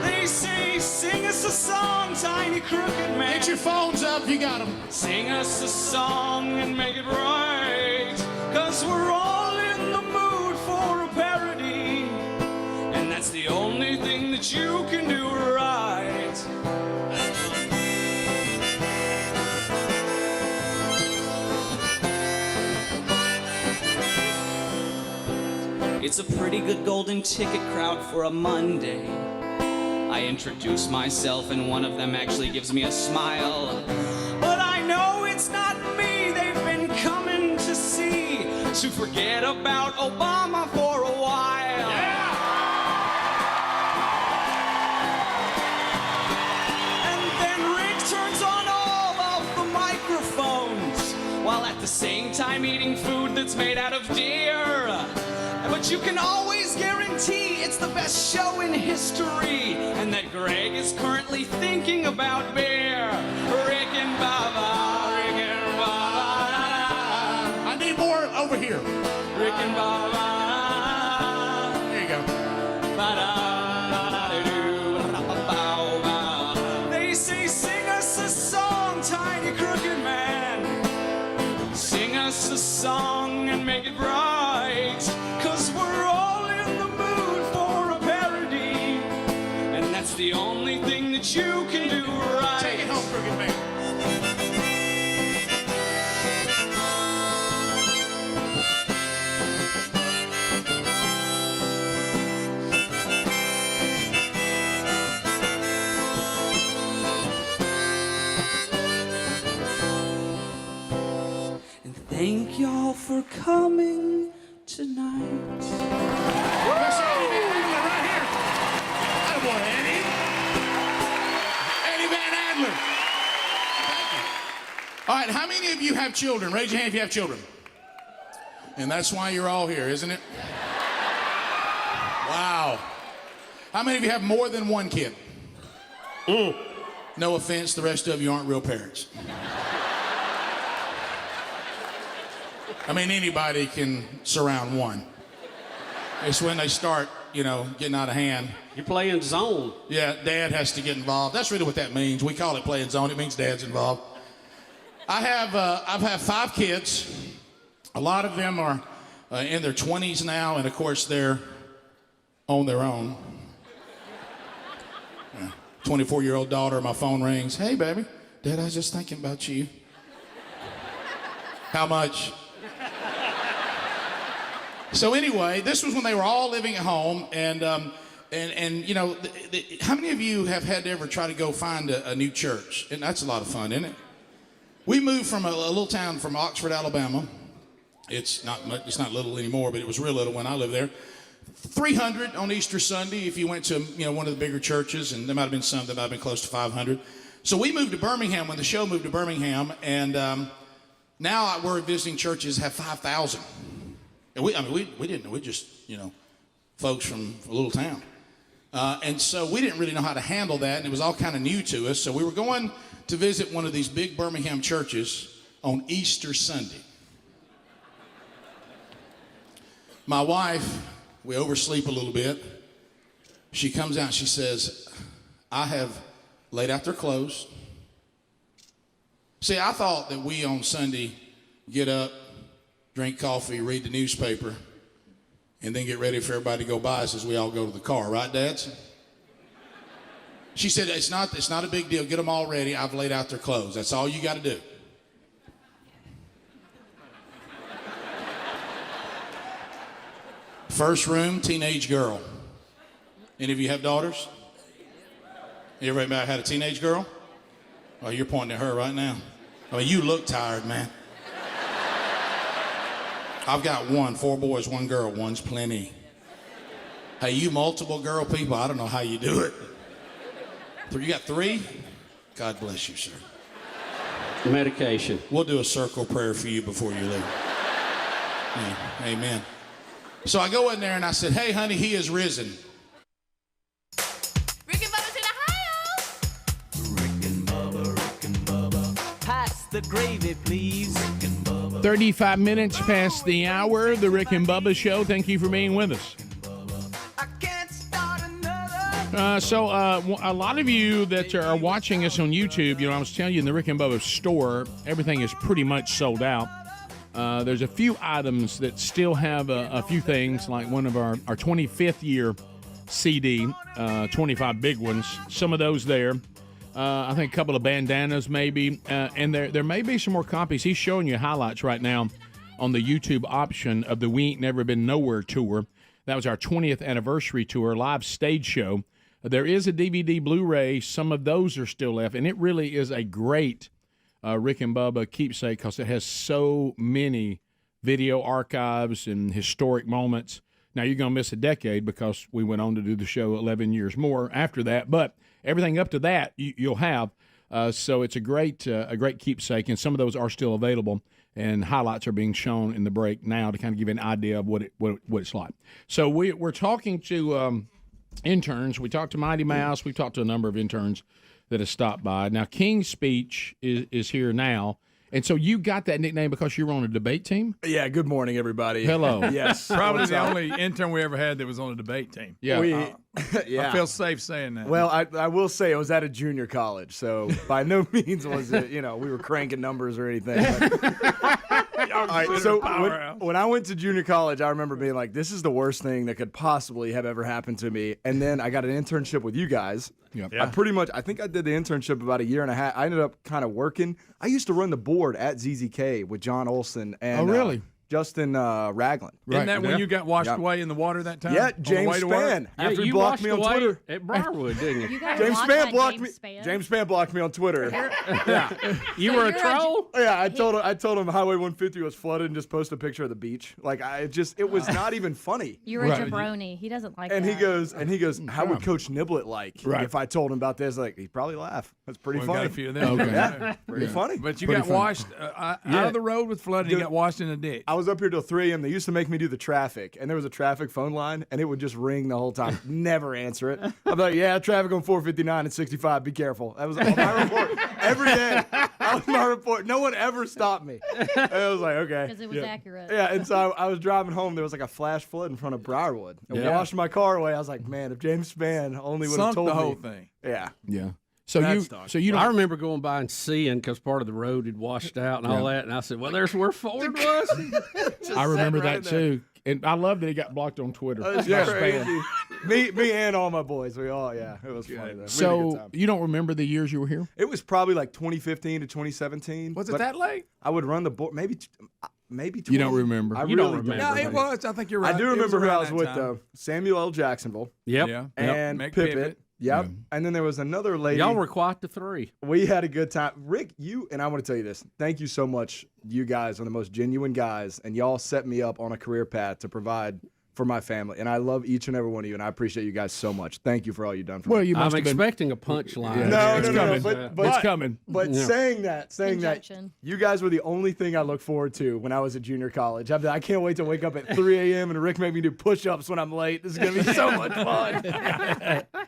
They say, sing us a song, tiny crooked man. Get your phones up, you got them. Sing us a song and make it right, 'cause we're all in the mood for a parody, and that's the only thing that you can do right. It's a pretty good golden ticket crowd for a Monday. I introduce myself and one of them actually gives me a smile. But I know it's not me they've been coming to see, to forget about Obama for a while. And then Rick turns on all of the microphones, while at the same time eating food that's made out of deer. But you can always guarantee it's the best show in history, and that Greg is currently thinking about beer. Rick and Bubba, Rick and Bubba. I need more over here. Rick and Bubba. There you go. They say, sing us a song, tiny crooked man. Sing us a song and make it right, 'cause we're all in the mood for a parody, and that's the only thing that you can do right. Take it home, crooked man. And thank y'all for coming tonight. That's Eddie Van Adler right here. I want Eddie. Eddie Van Adler. Thank you. All right, how many of you have children? Raise your hand if you have children. And that's why you're all here, isn't it? Wow. How many of you have more than one kid? No offense, the rest of you aren't real parents. I mean, anybody can surround one. It's when they start, getting out of hand. You're playing zone. Yeah, Dad has to get involved. That's really what that means. We call it playing zone. It means Dad's involved. I've had 5 kids. A lot of them are in their 20s now, and of course they're on their own. 24-year-old daughter, my phone rings. Hey, baby. Dad, I was just thinking about you. How much? So anyway, this was when they were all living at home, and how many of you have had to ever try to go find a new church? And that's a lot of fun, isn't it? We moved from a little town from Oxford, Alabama. It's not little anymore, but it was real little when I lived there. 300 on Easter Sunday if you went to one of the bigger churches, and there might have been some that might have been close to 500. So we moved to Birmingham when the show moved to Birmingham, and now we're visiting churches have 5,000. And we didn't know, we just folks from a little town, and so we didn't really know how to handle that, and it was all kind of new to us. So we were going to visit one of these big Birmingham churches on Easter Sunday. My wife, we oversleep a little bit. She comes out and she says, I have laid out their clothes. See, I thought that we on Sunday get up, drink coffee, read the newspaper, and then get ready for everybody to go by us as we all go to the car. Right, dads? She said, it's not a big deal. Get them all ready. I've laid out their clothes. That's all you got to do. First room, teenage girl. Any of you have daughters? Everybody had a teenage girl? Oh, you're pointing at her right now. I mean, you look tired, man. I've got 4 boys, 1 girl. One's plenty. Hey, you multiple girl people, I don't know how you do it. You got 3? God bless you, sir. Medication. We'll do a circle prayer for you before you leave. Yeah, amen. So I go in there and I said, hey, honey, he is risen. Rick and Bubba's in Ohio. Pass the gravy, please. 35 minutes past the hour, the Rick and Bubba Show. Thank you for being with us. So a lot of you that are watching us on YouTube, I was telling you in the Rick and Bubba store, everything is pretty much sold out. There's a few items that still have a few things, like one of our 25th year CD, 25 big ones. Some of those there. I think a couple of bandanas maybe. And there may be some more copies. He's showing you highlights right now on the YouTube option of the We Ain't Never Been Nowhere tour. That was our 20th anniversary tour, live stage show. There is a DVD, Blu-ray. Some of those are still left. And it really is a great Rick and Bubba keepsake because it has so many video archives and historic moments. Now, you're going to miss a decade because we went on to do the show 11 years more after that. But everything up to that, you'll have. So it's a great keepsake, and some of those are still available. And highlights are being shown in the break now to kind of give you an idea of what it's like. So we're talking to interns. We talked to Mighty Mouse. We've talked to a number of interns that have stopped by. Now, King's Speech is here now. And so you got that nickname because you were on a debate team? Yeah, good morning, everybody. Hello. Yes. Probably the only intern we ever had that was on a debate team. Yeah. Yeah. I feel safe saying that. Well, I will say I was at a junior college, so by no means was it, we were cranking numbers or anything. All right, so when I went to junior college, I remember being like, this is the worst thing that could possibly have ever happened to me. And then I got an internship with you guys. Yep. Yeah. I think I did the internship about a year and a half. I ended up kind of working. I used to run the board at ZZK with John Olson and really? Justin Ragland. Isn't that when you got washed away in the water that time? Yeah, James Spann. After he blocked me on Twitter. At Briarwood, didn't you? James Spann blocked me. James Spann blocked me on Twitter. Yeah. You were a troll? Yeah, I told him Highway 150 was flooded and just post a picture of the beach. Like it was not even funny. You were a jabroni. He doesn't like and that. He goes, how would Coach Niblet like if I told him about this? Like, he'd probably laugh. That's pretty funny. Got a few of them. Okay. Yeah, pretty funny. But you got washed out of the road with flooding. You got washed in a ditch. was up here till 3 a.m. They used to make me do the traffic, and there was a traffic phone line, and it would just ring the whole time. Never answer it. I'd be like, yeah, traffic on 459 and 65. Be careful. That was my report every day. That was my report. No one ever stopped me. And I was like, okay. Because it was accurate. Yeah, and so I was driving home. There was like a flash flood in front of Briarwood. And washed my car away. I was like, man, if James Spann only would have told the me. whole thing. Yeah. Yeah. So you don't. I remember going by and seeing because part of the road had washed out and all that, and I said, "Well, there's where Ford was." I remember that too, and I love that he got blocked on Twitter. Yeah, crazy. me and all my boys, we all it was funny. Though. So you don't remember the years you were here? It was probably like 2015 to 2017. Was it that late? I would run the board maybe 20. You don't remember? I You really don't remember. Yeah, it was. I think you're right. I do It was remember who I around was that with time. though. Samuel L. Jacksonville. Yep. Yeah. And Mick Pippett. Yep. And then there was another lady. Y'all were quite the three. We had a good time. Rick, and I want to tell you this. Thank you so much. You guys are the most genuine guys, and y'all set me up on a career path to provide for my family. And I love each and every one of you, and I appreciate you guys so much. Thank you for all you've done for me. I'm expecting a punchline. No, it's no, coming. but It's coming. But saying that, you guys were the only thing I looked forward to when I was at junior college. I can't wait to wake up at 3 a.m. and Rick make me do push-ups when I'm late. This is going to be so much fun.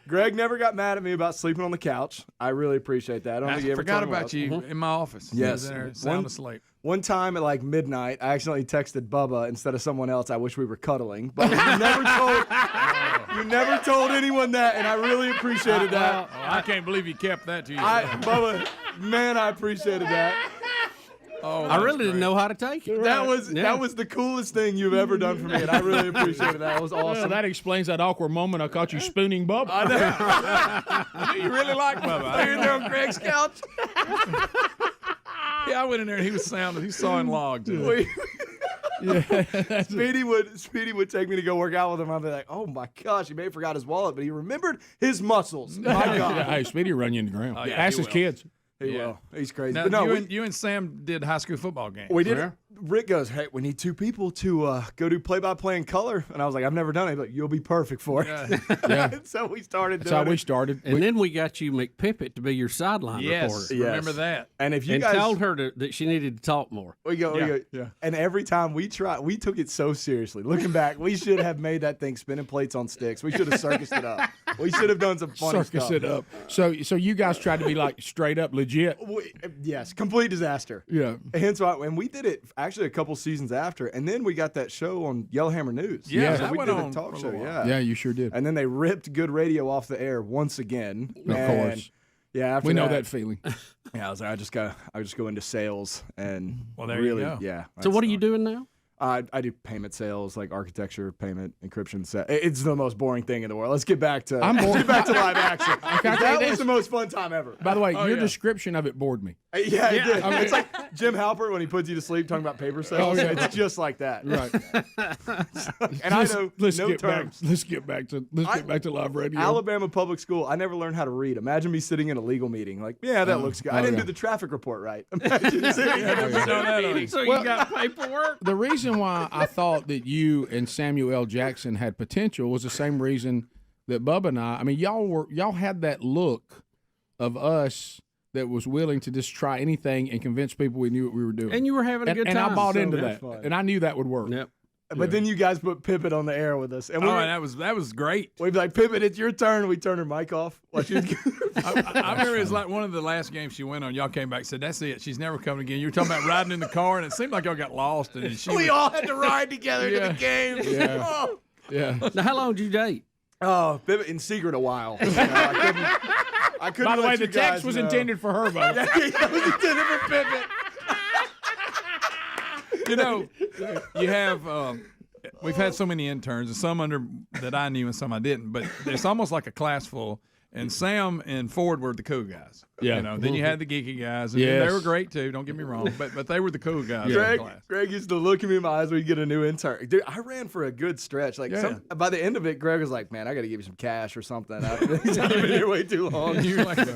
Greg never got mad at me about sleeping on the couch. I really appreciate that. I don't think he ever forgot told me about you in my office. Yes. You was there, sound asleep. One time at like midnight, I accidentally texted Bubba instead of someone else. I wish we were cuddling, but you never told anyone that, and I really appreciated that. I can't believe you kept that to you. Bubba, man, I appreciated that. Oh, I really didn't know how to take it. That was the coolest thing you've ever done for me, and I really appreciated that. It was awesome. Well, that explains that awkward moment I caught you spooning Bubba. I know. You really like Bubba. You're there on Greg's couch. Yeah, I went in there and he was sound. He's sawing logs. Speedy would take me to go work out with him. I'd be like, oh my gosh, he may have forgot his wallet, but he remembered his muscles. My God. Hey, Speedy will run you into the ground. Oh, yeah, Ask he his will. kids. He will. He's crazy. Now, But no, you and Sam did high school football games. we did. Rick goes, hey, we need 2 people to go do play-by-play in color. And I was like, I've never done it. He's like, you'll be perfect for it. Yeah. So we started That's doing how we it. started. And then we got you McPippet to be your sideline reporter. Yes. Remember that. And if you And guys told her that she needed to talk more. we go. And every time we took it so seriously. Looking back, we should have made that thing spinning plates on sticks. We should have circused it up. We should have done some funny Circus stuff. it up. So you guys tried to be like straight up legit. Yes, complete disaster. Yeah. And so and we did it actually a couple seasons after, and then we got that show on Yellowhammer News. Yeah, so that we went did on a talk for a show. little Yeah, Yeah, you sure did. and then they ripped good radio off the air once again. Of And, course. Yeah, after We know that feeling. Yeah, I was like, I just go into sales and Well, there you really, go. yeah. So what are you doing now? I do payment sales, like architecture, payment, encryption. It's the most boring thing in the world. Let's get back to I'm bored. Let's get back to live action. Okay, That this. was the most fun time ever. By the way, your description of it bored me. Yeah, it did. I mean, it's like Jim Halpert when he puts you to sleep talking about paper sales. Oh, yeah. It's just like that. Right. And I know Let's no get terms. back. Let's get back to live radio. Alabama public school, I never learned how to read. Imagine me sitting in a legal meeting like, yeah, that looks good. I didn't do the traffic report right. Imagine sitting in a meeting. So you got paperwork? The reason why I thought that you and Samuel L. Jackson had potential was the same reason that Bubba and I mean, y'all had that look of us that was willing to just try anything and convince people we knew what we were doing. And you were having a good and time. I bought into that's that. fun. And I knew that would work. Yep. But then you guys put Pippet on the air with us. And we were, that was great. we'd be like, Pippet, it's your turn. We turn her mic off. Watch you. I remember it was like one of the last games she went on. Y'all came back and said, that's it. She's never coming again. You were talking about riding in the car, and it seemed like y'all got lost. And We all had to ride together to Yeah. the game. Yeah. Oh. Yeah. Now, how long did you date? Oh, Pippet in secret a while. I couldn't By the let way, you the guys text was know. intended for her, Bubba. That was intended for Pippet. You know, you have we've had so many interns, and some under that I knew and some I didn't. But it's almost like a class full. And Sam and Ford were the cool guys. Yeah. You know, then you had the geeky guys, and Yes. they were great too. Don't get me wrong, but they were the cool guys in the class. Greg used to look at me in my eyes when we get a new intern. Dude, I ran for a good stretch. Like by the end of it, Greg was like, "Man, I got to give you some cash or something." I've been here way too long. You were like,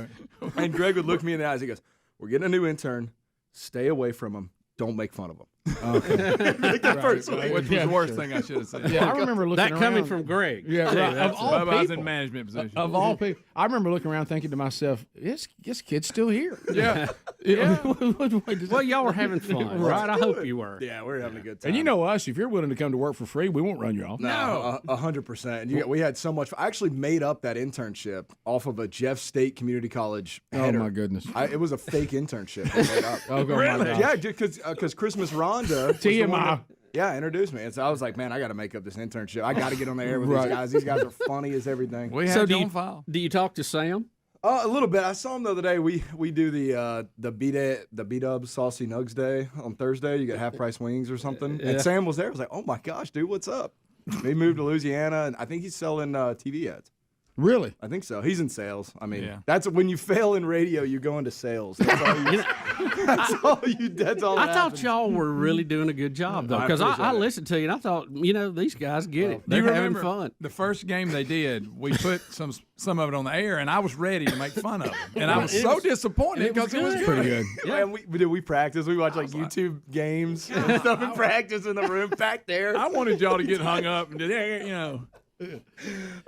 and Greg would look me in the eyes. He goes, "We're getting a new intern. Stay away from him. Don't make fun of him." The first week. Which was the worst thing I should have said. Yeah, I remember looking that around. coming from Greg. Yeah, right. Of all people, I was in management position. Of all people, I remember looking around thinking to myself, this kid's still here. Yeah. Well, y'all were having fun, right? I hope you were. Yeah, we're having a good time. And you know us, if you're willing to come to work for free, we won't run you off. No, 100%. We had so much. I actually made up that internship off of a Jeff State Community College header. Oh, my goodness. It was a fake internship I made up. Oh, my gosh. Yeah, because Christmas Rhonda TMI. Introduced me. And so I was like, man, I got to make up this internship. I got to get on the air with these guys. These guys are funny as everything. We had you on file. Do you talk to Sam? A little bit. I saw him the other day. We do the B-Dub Saucy Nugs Day on Thursday. You get half price wings or something. Yeah. And Sam was there. I was like, oh my gosh, dude, what's up? He moved to Louisiana, and I think he's selling TV ads. Really? I think so. He's in sales. I mean, that's when you fail in radio, you go into sales. That's all that's all. I thought y'all were really doing a good job though, because I listened to you and I thought, these guys get it. They're having fun. The first game they did, we put some of it on the air, and I was ready to make fun of them, and I was so disappointed because it was good. Pretty good. Yeah, and we practiced. We watched like YouTube games and stuff and practice in the room back there. I wanted y'all to get hung up and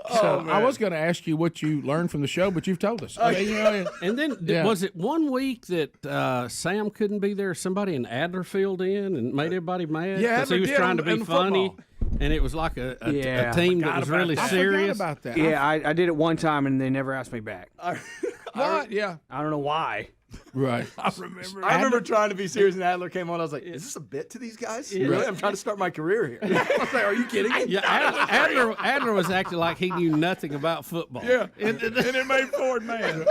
So I was going to ask you what you learned from the show, but you've told us. And then was it one week that Sam couldn't be there? Somebody in Adler filled in and made everybody mad because he was trying to be funny, and it was like a team that was really serious. I forgot about that. Yeah, I did it one time and they never asked me back. What? Yeah. I don't know why. Right. I remember. I remember trying to be serious, and Adler came on. I was like, "Is this a bit to these guys? Yeah. Really? I'm trying to start my career here." I was like, "Are you kidding me?" Yeah, Adler was acting like he knew nothing about football. Yeah, and it made Ford mad.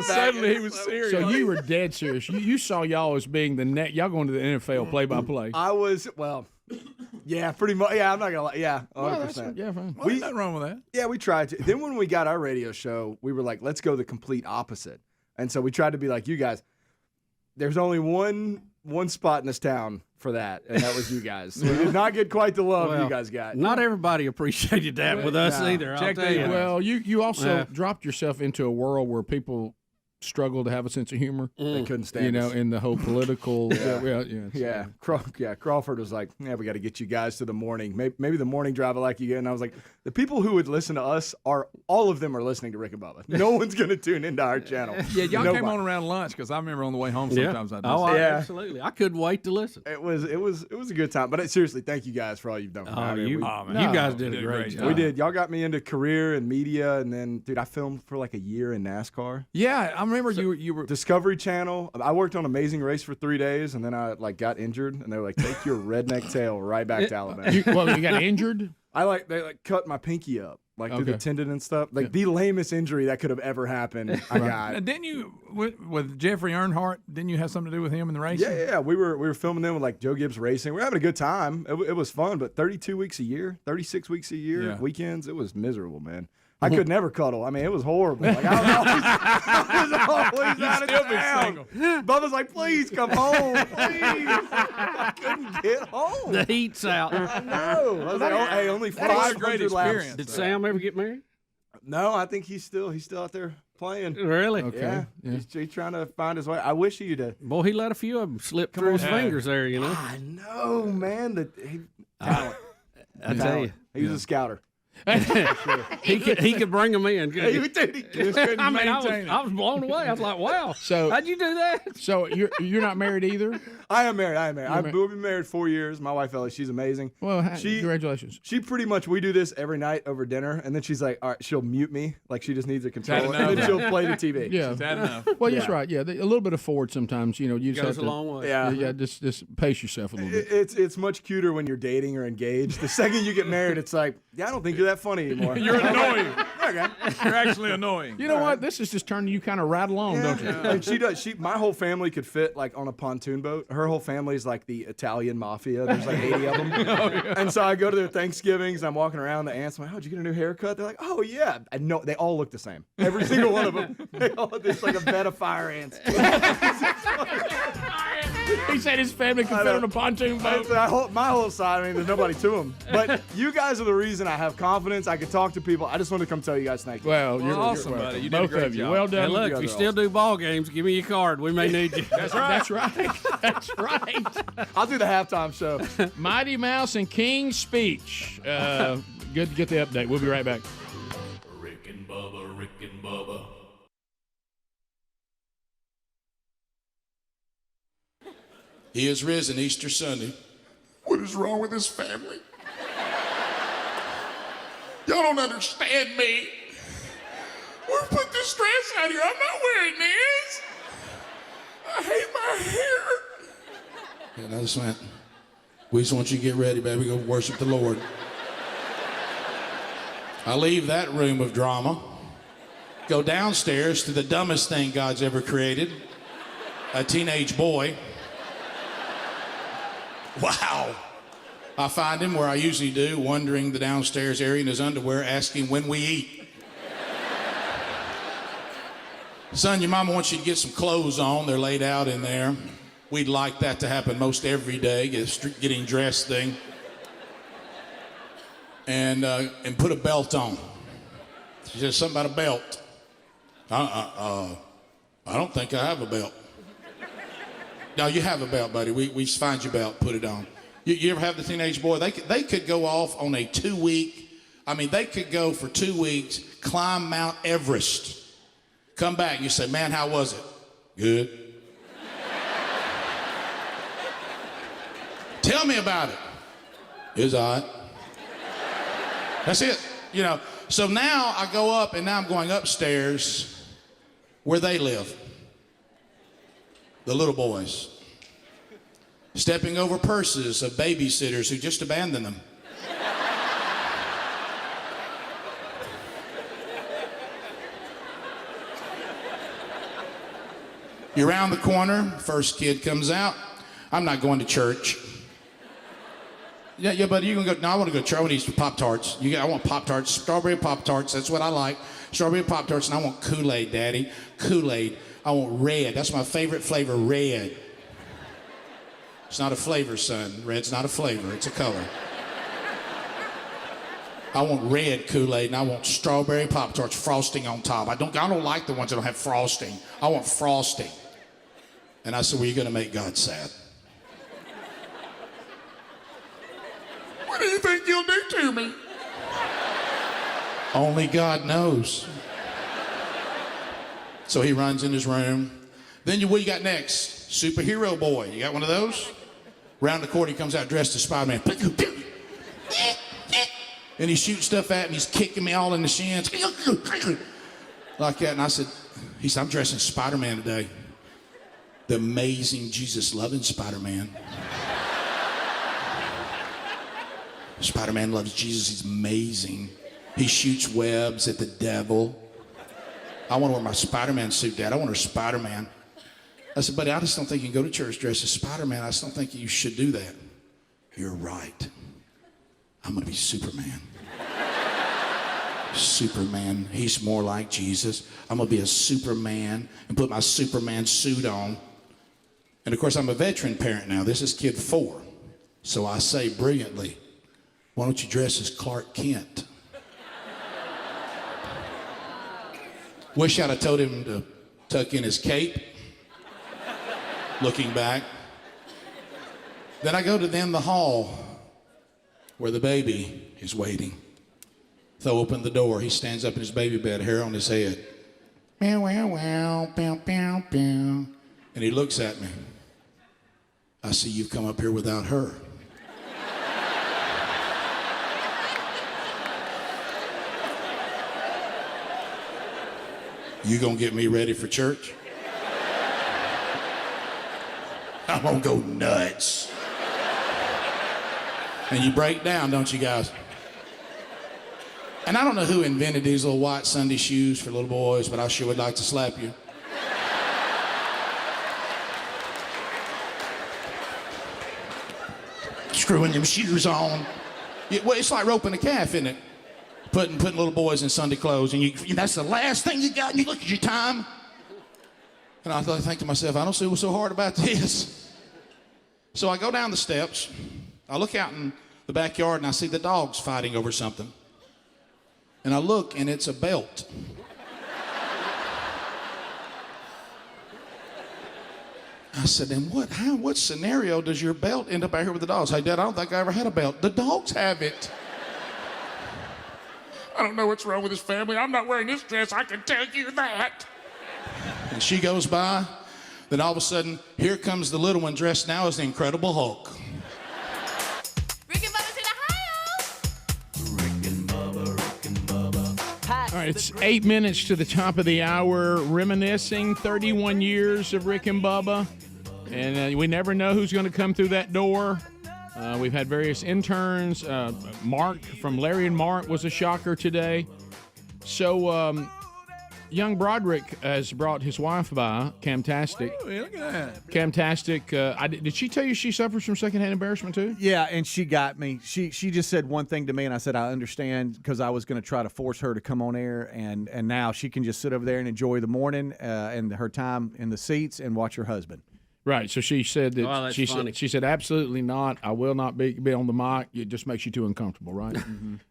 Suddenly he was serious. So you were dead serious. You saw y'all as being y'all going to the NFL play-by-play. I was, yeah, pretty much. Yeah, I'm not gonna lie. Yeah, 100%. Yeah, fine. Well, there's nothing wrong with that. Yeah, we tried to. Then when we got our radio show, we were like, let's go the complete opposite. And so we tried to be like you guys. There's only one spot in this town for that, and that was you guys. So we did not get quite the love you guys got. Not everybody appreciated that with us either. I'll tell you. Well, you also dropped yourself into a world where people struggle to have a sense of humor. They couldn't stand us. in the whole political. Crawford was like, "Yeah, we got to get you guys to the morning. Maybe the morning drive I like you get." And I was like, the people who would listen to us all of them are listening to Rick and Bubba. No one's going to tune into our channel. Yeah, y'all came on around lunch because I remember on the way home sometimes I did. Oh, absolutely. I couldn't wait to listen. It was a good time. But seriously, thank you guys for all you've done. You guys did a great job. We did. Y'all got me into career and media, and then, dude, I filmed for like a year in NASCAR. Yeah, I remember you were Discovery Channel. I worked on Amazing Race for 3 days, and then I got injured, and they were like, "Take your redneck tail right back to Alabama." You got injured? They cut my pinky up, through the tendon and stuff. The lamest injury that could have ever happened. I got. And didn't you with Jeffrey Earnhardt? Didn't you have something to do with him in the race? Yeah. We were filming them with Joe Gibbs Racing. We were having a good time. It was fun, but 32 weeks a year, 36 weeks a year, weekends, it was miserable, man. I could never cuddle. I mean, it was horrible. I was always out of town. Bubba's like, "Please come home, please." I couldn't get home. The heat's out. I know. I was like, "Oh, hey, only 500 laps." Did Sam ever get married? No, I think he's still out there playing. Really? Okay. Yeah. He's trying to find his way. I wish he'd have. Boy, he let a few of them slip through his fingers there, you know. I know, man. Talent. I tell you. He was a scouter. He could bring them in. I was blown away. I was like, "Wow! So how'd you do that?" So you're not married either? I am married. We've been married 4 years. My wife Ellie, she's amazing. Well, congratulations. She pretty much, we do this every night over dinner, and then she's like, all right, she'll mute me, like she just needs a controller, and then she'll play the TV. Yeah, is that enough? Well, that's right. Yeah, a little bit of forward sometimes. You just goes have a long way. Yeah, just pace yourself a little bit. It's much cuter when you're dating or engaged. The second you get married, it's like, I don't think you're that funny anymore. You're annoying. Okay. You're actually annoying. You know what? This is just turning you kind of right along, don't you? And she does. My whole family could fit on a pontoon boat. Her whole family is like the Italian mafia. There's 80 of them. And so I go to their Thanksgivings. I'm walking around. The aunts, I'm like, "Oh, did you get a new haircut?" They're like, "Oh yeah." I know they all look the same. Every single one of them. It's like a bed of fire ants. He said his family could fit on a pontoon boat. My whole side, I mean, there's nobody to them. But you guys are the reason I have confidence. I can talk to people. I just wanted to come tell you guys thank you. Well, you're awesome, welcome. buddy. You Both did a great of you. job. Well done. And look, if you still do ball games, give me your card. We may need you. That's right. That's right. That's right. I'll do the halftime show. Mighty Mouse and King's Speech. Good to get the update. We'll be right back. Rick and Bubba, Rick and Bubba. He is risen Easter Sunday. What is wrong with this family? Y'all don't understand me. We put this dress out here. I'm not wearing this. I hate my hair. And I just went, we just want you to get ready, baby. Go worship the Lord. I leave that room of drama, go downstairs to the dumbest thing God's ever created, a teenage boy. Wow. I find him where I usually do, wandering the downstairs area in his underwear, asking when we eat. Son, your mama wants you to get some clothes on. They're laid out in there. We'd like that to happen most every day, getting dressed thing. And put a belt on. She said something about a belt. I don't think I have a belt. No, you have a belt, buddy. We find your belt, put it on. You ever have the teenage boy? They could go off on a 2-week, they could go for 2 weeks, climb Mount Everest, come back and you say, man, how was it? Good. Tell me about it. It was all right. That's it. So now I go up and now I'm going upstairs where they live. The little boys. Stepping over purses of babysitters who just abandoned them. You're around the corner, first kid comes out. I'm not going to church. Yeah, but you're gonna go. No, I want to go to church. I want to eat some Pop-Tarts. I want Pop-Tarts, strawberry Pop-Tarts. That's what I like. Strawberry Pop-Tarts, and I want Kool-Aid, Daddy. Kool-Aid. I want red. That's my favorite flavor, red. It's not a flavor, son. Red's not a flavor. It's a color. I want red Kool-Aid, and I want strawberry Pop-Tarts, frosting on top. I don't like the ones that don't have frosting. I want frosting. And I said, well, you're going to make God sad. What do you think you'll do to me? Only God knows. So he runs in his room. Then what you got next? Superhero boy. You got one of those? Round the court, he comes out dressed as Spider-Man. And he shoots stuff at me. He's kicking me all in the shins. Like that. And he said, I'm dressed as Spider-Man today. The amazing, Jesus-loving Spider-Man. Spider-Man loves Jesus. He's amazing. He shoots webs at the devil. I want to wear my Spider-Man suit, Dad. I want to wear Spider-Man. I said, buddy, I just don't think you can go to church dressed as Spider-Man. I just don't think you should do that. You're right. I'm going to be Superman. Superman. He's more like Jesus. I'm going to be a Superman and put my Superman suit on. And, of course, I'm a veteran parent now. This is kid 4. So I say brilliantly, why don't you dress as Clark Kent? Wish I'd have told him to tuck in his cape. Looking back. Then I go to the hall where the baby is waiting. Throw open the door. He stands up in his baby bed, hair on his head. Meow, wow, wow, bow, bow, bow. And he looks at me. I see you've come up here without her. You gonna get me ready for church? I'm gonna go nuts. And you break down, don't you guys? And I don't know who invented these little white Sunday shoes for little boys, but I sure would like to slap you. Screwing them shoes on. Well, it's like roping a calf, isn't it? Putting little boys in Sunday clothes, and that's the last thing you got, and you look at your time. And I think to myself, I don't see what's so hard about this. So I go down the steps. I look out in the backyard and I see the dogs fighting over something. And I look and it's a belt. I said, then what scenario does your belt end up out here with the dogs? Hey, Dad, I don't think I ever had a belt. The dogs have it. I don't know what's wrong with this family. I'm not wearing this dress. I can tell you that. And she goes by. Then all of a sudden, here comes the little one dressed now as the Incredible Hulk. All right, it's 8 minutes to the top of the hour, reminiscing 31 years of Rick and Bubba. And we never know who's going to come through that door. We've had various interns. Mark from Larry and Mark was a shocker today. So, young Broderick has brought his wife by, Camtastic. Oh, look at that. Camtastic. Did she tell you she suffers from secondhand embarrassment too? Yeah, and she got me. She just said one thing to me, and I said I understand because I was going to try to force her to come on air, and now she can just sit over there and enjoy the morning and her time in the seats and watch her husband. Right. So she said that. Oh, that's funny. She said absolutely not. I will not be on the mic. It just makes you too uncomfortable, right?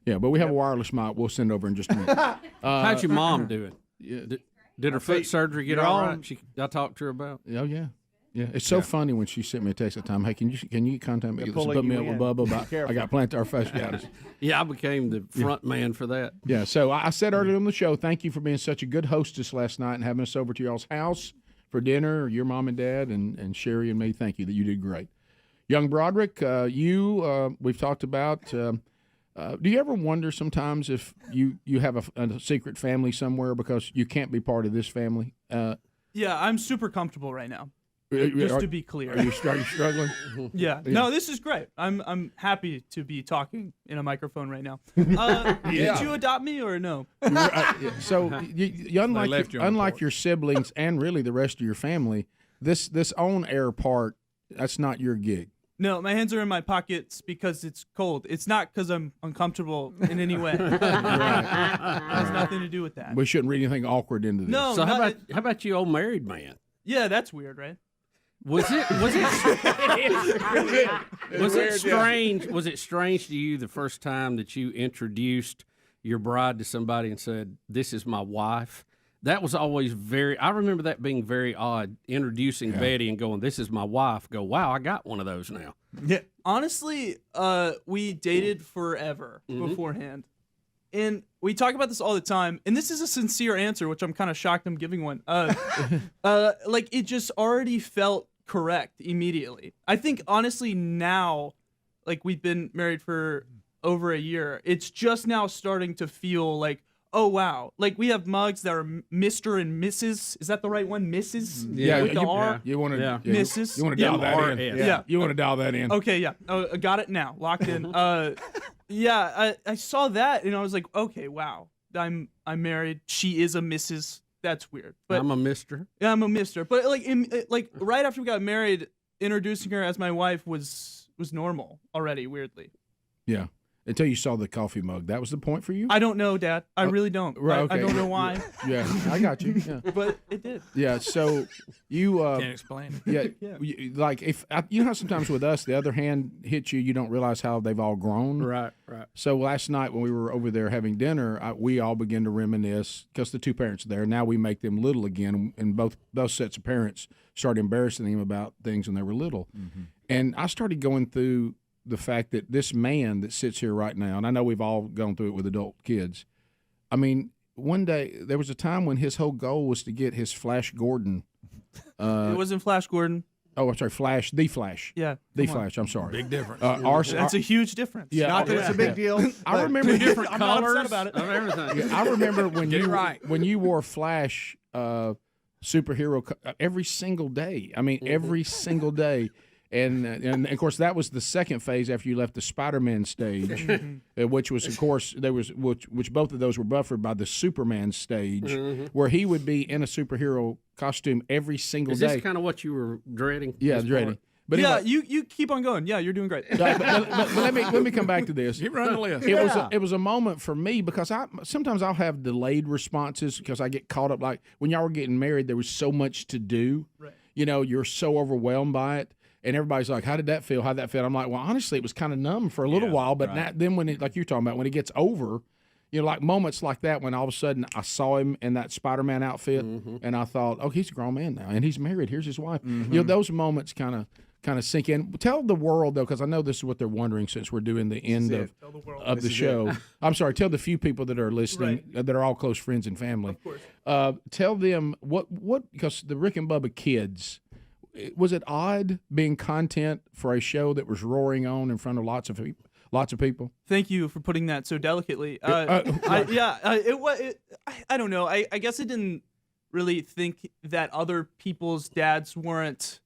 Yeah, but we have a wireless mic. We'll send over in just a minute. How's your mom doing? Yeah. Did her foot surgery get all right? I talked to her about. Oh yeah. Yeah, it's so funny when she sent me a text that time. Hey, can you contact me? Pulling Put me you up with in. Bubba. Be About, careful. I got plantar fasciitis. Yeah, I became the front man for that. Yeah, so I said earlier on the show, thank you for being such a good hostess last night and having us over to y'all's house for dinner, your mom and dad, and Sherry and me. Thank you. That you did great. Young Broderick, we've talked about. Do you ever wonder sometimes if you have a secret family somewhere because you can't be part of this family? Yeah, I'm super comfortable right now. Just to be clear. Are you struggling? Yeah. No, this is great. I'm happy to be talking in a microphone right now. Did you adopt me or no? So, unlike your siblings and really the rest of your family, this on-air part, that's not your gig. No, my hands are in my pockets because it's cold. It's not because I'm uncomfortable in any way. It has nothing to do with that. We shouldn't read anything awkward into this. No. So how about you, old married man? Yeah, that's weird, right? Was it strange? Was it strange to you the first time that you introduced your bride to somebody and said, "This is my wife"? That was always I remember that being very odd, introducing Betty and going, "This is my wife." Go, wow, I got one of those now. Yeah. Honestly, we dated forever beforehand. And we talk about this all the time, and this is a sincere answer, which I'm kind of shocked I'm giving one. Like, it just already felt correct immediately. I think, honestly, now, like, we've been married for over a year, it's just now starting to feel like, oh, wow. Like, we have mugs that are Mr. and Mrs. Is that the right one? Mrs.? Yeah. With the R? You want to Mrs.? You want to dial that in. Yeah. You want to dial that in. Okay, yeah. I got it now. Locked in. Yeah, I saw that and I was like, okay, wow. I'm married. She is a Mrs. That's weird. But I'm a Mr. Yeah, I'm a Mr. But like right after we got married, introducing her as my wife was normal already, weirdly. Yeah. Until you saw the coffee mug. That was the point for you? I don't know, Dad. I really don't. Right, okay. I don't know why. Yeah, I got you. Yeah. But it did. Yeah, so you Can't explain it. Yeah, like if you know how sometimes with us the other hand hits you, you don't realize how they've all grown. Right. So last night when we were over there having dinner, we all began to reminisce because the two parents are there. Now we make them little again, and both sets of parents started embarrassing them about things when they were little. Mm-hmm. And I started going through the fact that this man that sits here right now, and I know we've all gone through it with adult kids. I mean, one day there was a time when his whole goal was to get his Flash Gordon. It wasn't Flash Gordon. Oh, I'm sorry, the Flash. Yeah. The Flash, I'm sorry. Big difference. That's a huge difference. Yeah. Not that it's a big deal. I remember different I'm not colors upset about it. of everything. I remember when Get you wore Flash superhero every single day. I mean, every single day. And of course that was the second phase after you left the Spider-Man stage, which was of course which both of those were buffered by the Superman stage, where he would be in a superhero costume every single day. Is this kind of what you were dreading? Yeah, dreading. But yeah, anyway, you keep on going. Yeah, you're doing great. but let me come back to this. You run the list. It was a moment for me because sometimes I'll have delayed responses because I get caught up. Like when y'all were getting married, there was so much to do. Right. You know, you're so overwhelmed by it. And everybody's like, how did that feel? How'd that feel? I'm like, well, honestly, it was kind of numb for a little while. But then when it, like you're talking about, when it gets over, like moments like that when all of a sudden I saw him in that Spider-Man outfit and I thought, oh, he's a grown man now and he's married. Here's his wife. Those moments kind of sink in. Tell the world, though, because I know this is what they're wondering since we're doing the end of the show. I'm sorry, tell the few people that are listening that are all close friends and family. Of course. Tell them what because the Rick and Bubba kids, was it odd being content for a show that was roaring on in front of lots of people? Thank you for putting that so delicately. I don't know. I guess I didn't really think that other people's dads weren't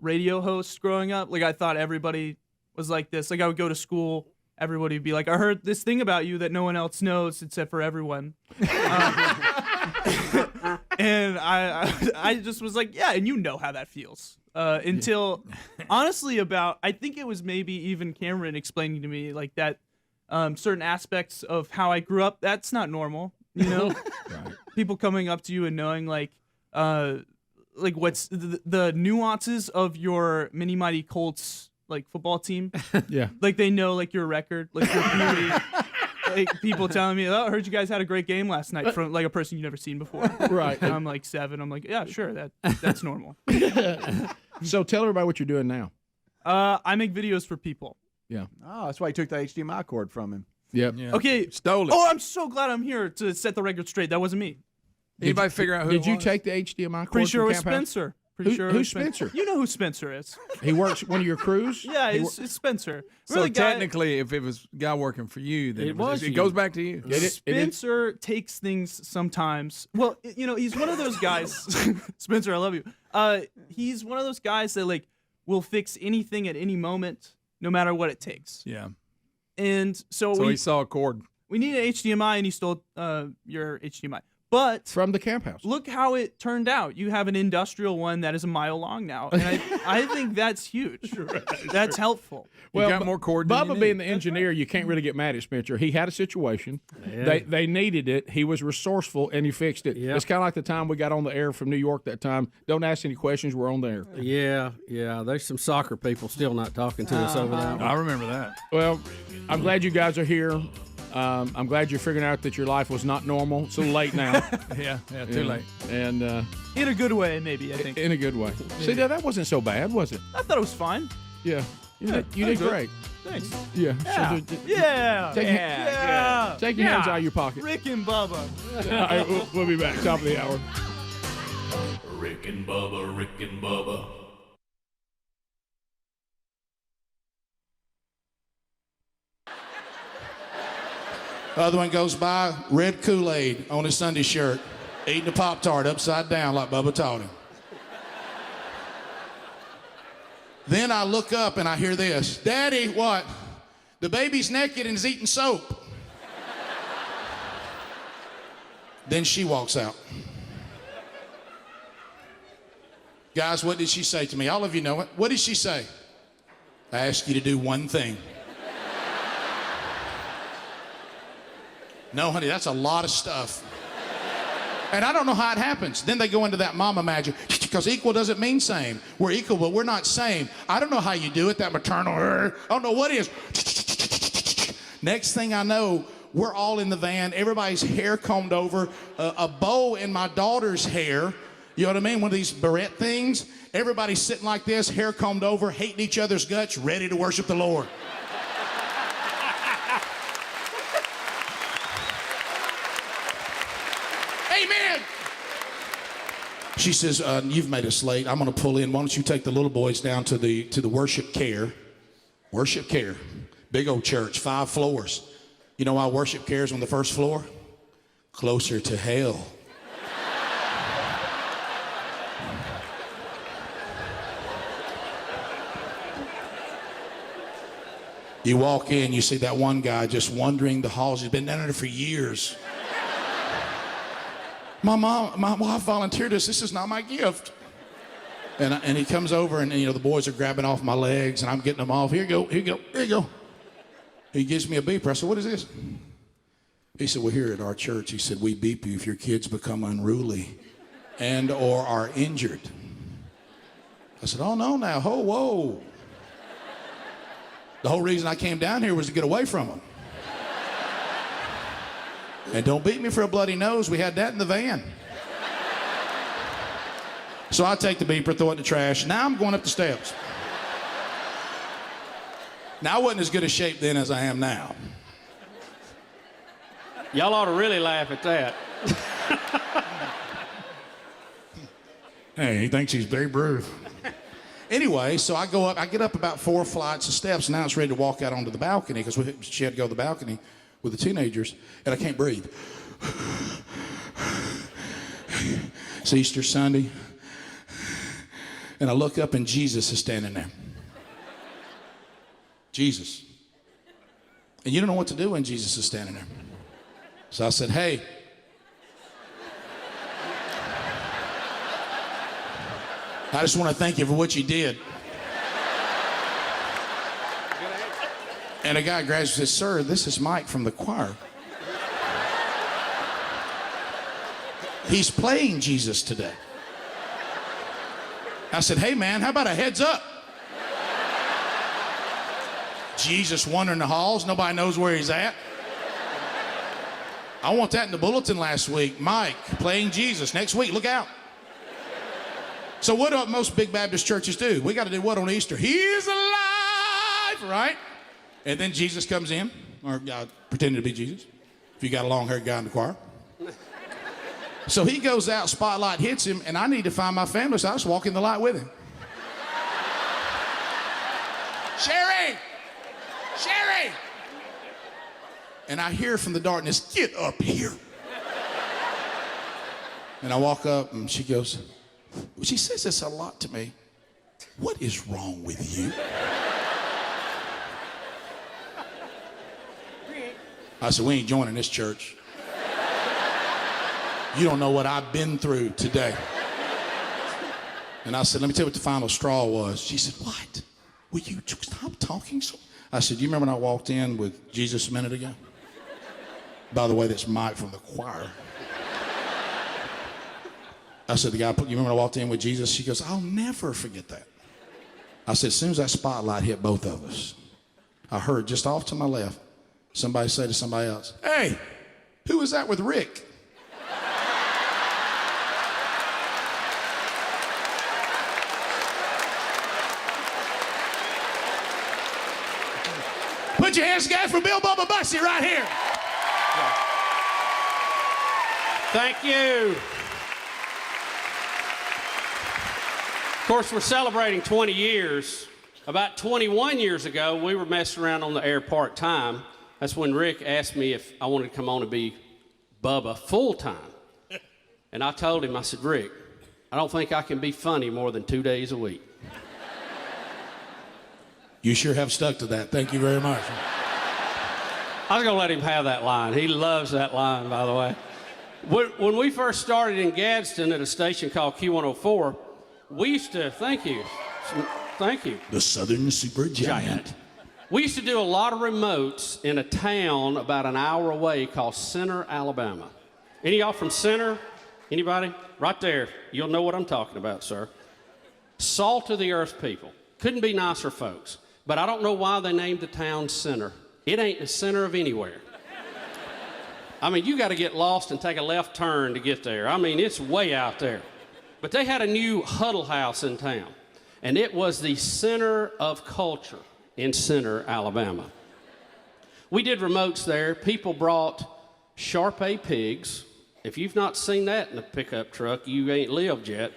radio hosts growing up. Like, I thought everybody was like this. Like, I would go to school, everybody would be like, I heard this thing about you that no one else knows except for everyone. And I just was like, yeah, and you know how that feels. Until, honestly, I think it was maybe even Cameron explaining to me, like, that certain aspects of how I grew up, that's not normal, People coming up to you and knowing, like what's the nuances of your Mini Mighty Colts, like, football team. Yeah. Like, they know, like, your record, like, your beauty. Like, people telling me, oh, I heard you guys had a great game last night from, like, a person you've never seen before. Right. And I'm like 7. I'm like, yeah, sure, that's normal. So tell everybody what you're doing now. I make videos for people. Yeah. Oh, that's why he took the HDMI cord from him. Yep. Yeah. Okay. Stole it. Oh, I'm so glad I'm here to set the record straight. That wasn't me. Anybody figure out who Did it you was? take the HDMI cord Pretty sure it from was Camp House? Spencer. Pretty sure it Who's was Spencer? You know who Spencer is. He works one of your crews? Yeah, it's Spencer. So Really, guy, technically, if it was a guy working for you, then was it you. goes back to you. Spencer takes things sometimes. Well, he's one of those guys. Spencer, I love you. He's one of those guys that, like, will fix anything at any moment, no matter what it takes. Yeah. And so he saw a cord. We need an HDMI, and he stole your HDMI. But from the Camp House. Look how it turned out. You have an industrial one that is a mile long now, and I think that's huge. That's helpful. Well, got more cord than you Bubba need. being the engineer, you can't really get mad at Spencer. He had a situation. Yeah. They needed it. He was resourceful, and he fixed it. Yeah. It's kind of like the time we got on the air from New York that time. Don't ask any questions. We're on the air. Yeah. There's some soccer people still not talking to us over that one. I remember that. Well, I'm glad you guys are here. I'm glad you're figuring out that your life was not normal. It's a little late now. yeah, too late. And in a good way, maybe, I think. In a good way. See, that wasn't so bad, was it? I thought it was fine. Yeah. You did great. Thanks. Yeah. Yeah. So Yeah. take your hands out of your pocket. Rick and Bubba. All right, we'll be back. Top of the hour. Rick and Bubba, Rick and Bubba. Other one goes by, red Kool-Aid on his Sunday shirt, eating a Pop-Tart upside down like Bubba taught him. Then I look up and I hear this. Daddy, what? The baby's naked and is eating soap. Then she walks out. Guys, what did she say to me? All of you know it. What did she say? I asked you to do one thing. No, honey, that's a lot of stuff. And I don't know how it happens. Then they go into that mama magic, because equal doesn't mean same. We're equal, but we're not same. I don't know how you do it, that maternal, I don't know what it is. Next thing I know, we're all in the van, everybody's hair combed over, a bow in my daughter's hair, you know what I mean? One of these barrette things. Everybody's sitting like this, hair combed over, hating each other's guts, ready to worship the Lord. Amen. She says, you've made us late. I'm going to pull in. Why don't you take the little boys down to the worship care. Worship care. Big old church, 5 floors. You know why worship care is on the first floor? Closer to hell. You walk in, you see that one guy just wandering the halls. He's been down there for years. My wife volunteered this. This is not my gift. And he comes over and the boys are grabbing off my legs and I'm getting them off. Here you go. He gives me a beeper. I said, what is this? He said, well, here at our church, he said, we beep you if your kids become unruly and or are injured. I said, oh, no, now, whoa. The whole reason I came down here was to get away from them. And don't beat me for a bloody nose. We had that in the van. So I take the beeper, throw it in the trash. Now I'm going up the steps. Now, I wasn't as good a shape then as I am now. Y'all ought to really laugh at that. Hey, he thinks he's Babe Ruth. Anyway, so I go up, I get up about 4 flights of steps. Now it's ready to walk out onto the balcony because she had to go to the balcony with the teenagers, and I can't breathe. It's Easter Sunday, and I look up and Jesus is standing there. Jesus. And you don't know what to do when Jesus is standing there. So I said, hey. I just want to thank you for what you did. And a guy grabs and says, sir, this is Mike from the choir. He's playing Jesus today. I said, hey man, how about a heads up? Jesus wandering the halls, nobody knows where he's at. I want that in the bulletin last week. Mike playing Jesus. Next week, look out. So what do most big Baptist churches do? We got to do what on Easter? He is alive, right? And then Jesus comes in, or God pretended to be Jesus, if you got a long-haired guy in the choir. So he goes out, spotlight hits him, and I need to find my family, so I just walk in the light with him. Sherry! Sherry! And I hear from the darkness, get up here. And I walk up, and she goes, she says this a lot to me. What is wrong with you? I said, we ain't joining this church. You don't know what I've been through today. And I said, let me tell you what the final straw was. She said, what? Will you stop talking so? I said, you remember when I walked in with Jesus a minute ago? By the way, that's Mike from the choir. I said, the guy, you remember when I walked in with Jesus? She goes, I'll never forget that. I said, as soon as that spotlight hit both of us, I heard just off to my left, somebody say to somebody else, hey, who was that with Rick? Put your hands together for Bill Bubba Bussy right here. Thank you. Of course, we're celebrating 20 years. About 21 years ago, we were messing around on the air part-time. That's when Rick asked me if I wanted to come on and be Bubba full-time. And I told him, I said, Rick, I don't think I can be funny more than 2 days a week. You sure have stuck to that. Thank you very much. I was going to let him have that line. He loves that line, by the way. When we first started in Gadsden at a station called Q104, we used to, thank you. The Southern Super Giant. We used to do a lot of remotes in a town about an hour away called Center, Alabama. Any of y'all from Center? Anybody? Right there. You'll know what I'm talking about, sir. Salt of the earth people. Couldn't be nicer folks. But I don't know why they named the town Center. It ain't the center of anywhere. I mean, you got to get lost and take a left turn to get there. I mean, it's way out there. But they had a new huddle house in town, and it was the center of culture in Center, Alabama. We did remotes there. People brought Shar-Pei pigs. If you've not seen that in a pickup truck, you ain't lived yet.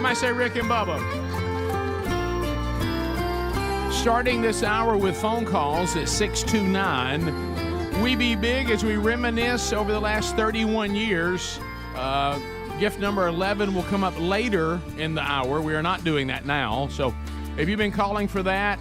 Somebody say Rick and Bubba. Starting this hour with phone calls at 629. We be big as we reminisce over the last 31 years. Gift number 11 will come up later in the hour. We are not doing that now. So if you've been calling for that,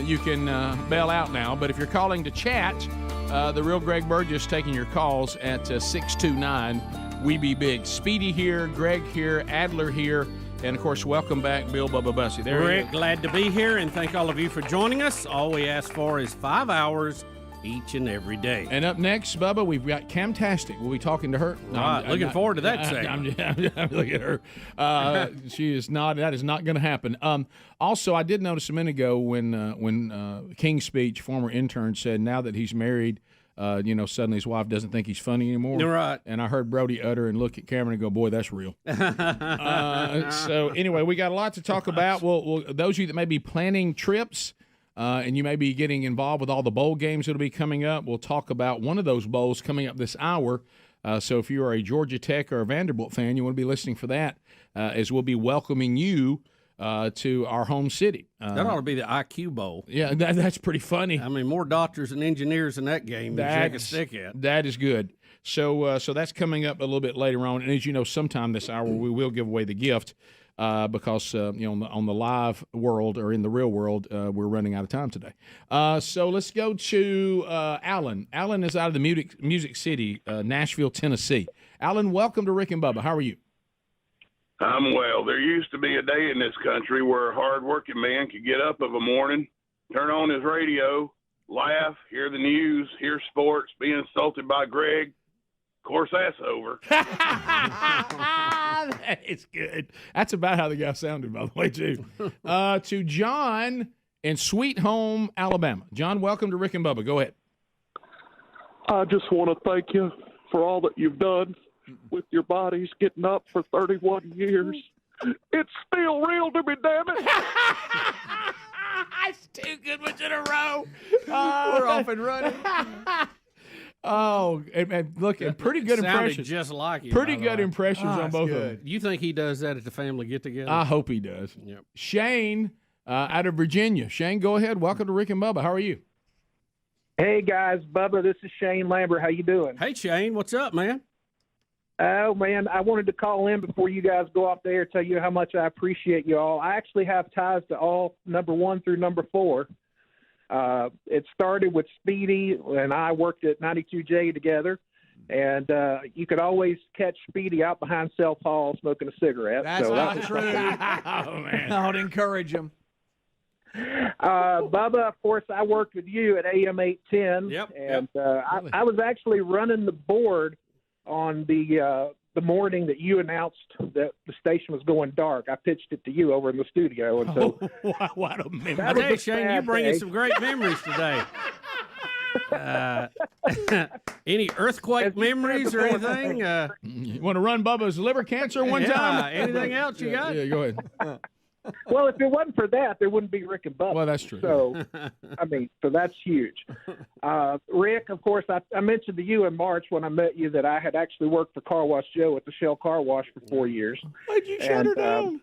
you can bail out now. But if you're calling to chat, the real Greg Burgess taking your calls at 629. We be big. Speedy here, Greg here, Adler here. And, of course, welcome back, Bill Bubba Bussey. There Rick, glad to be here, and thank all of you for joining us. All we ask for is 5 hours each and every day. And up next, Bubba, we've got Camtastic. We'll be talking to her. All right, looking forward to that segment. I'm looking at her. She is not. That is not going to happen. Also, I did notice a minute ago when King's Speech, former intern, said now that he's married, suddenly his wife doesn't think he's funny anymore. You're right. And I heard Brody utter and look at Cameron and go, boy, that's real. So anyway, we got a lot to talk about. We'll those of you that may be planning trips and you may be getting involved with all the bowl games that will be coming up, we'll talk about one of those bowls coming up this hour. So if you are a Georgia Tech or a Vanderbilt fan, you want to be listening for that as we'll be welcoming you to our home city. That ought to be the IQ Bowl. Yeah, that's pretty funny. I mean, more doctors and engineers in that game than you shake a stick at. That is good. So that's coming up a little bit later on. And as you know, sometime this hour we will give away the gift because on the live world or in the real world, we're running out of time today. So let's go to Alan. Alan is out of the Music City, Nashville, Tennessee. Alan, welcome to Rick and Bubba. How are you? I'm well. There used to be a day in this country where a hard-working man could get up of a morning, turn on his radio, laugh, hear the news, hear sports, be insulted by Greg. Of course, that's over. That is good. That's about how the guy sounded, by the way, too. To John in Sweet Home, Alabama. John, welcome to Rick and Bubba. Go ahead. I just want to thank you for all that you've done with your bodies, getting up for 31 years. It's still real to me, damn it. It's 2 good ones in a row. We're off and running. Oh, and look, and pretty good impressions. Just like you. Pretty good impressions on both of them. You think he does that at the family get-together? I hope he does. Yep. Shane out of Virginia. Shane, go ahead. Welcome to Rick and Bubba. How are you? Hey, guys. Bubba, this is Shane Lambert. How you doing? Hey, Shane. What's up, man? Oh, man, I wanted to call in before you guys go off the air, tell you how much I appreciate you all. I actually have ties to all number 1 through number 4. It started with Speedy, and I worked at 92J together, and you could always catch Speedy out behind Self Hall smoking a cigarette. That's not true. Oh, man. I would encourage him. Bubba, of course, I worked with you at AM 810, and I was actually running the board on the morning that you announced that the station was going dark. I pitched it to you over in the studio, and so what a memory! Hey, Shane, you're bringing some great memories today. Any earthquake memories or anything? You want to run Bubba's liver cancer one time? Anything else you got? Yeah, go ahead. Well, if it wasn't for that, there wouldn't be Rick and Bubba. Well, that's true. So, so that's huge. Rick, of course, I mentioned to you in March when I met you that I had actually worked for Car Wash Joe at the Shell Car Wash for 4 years. Why'd you shut her down?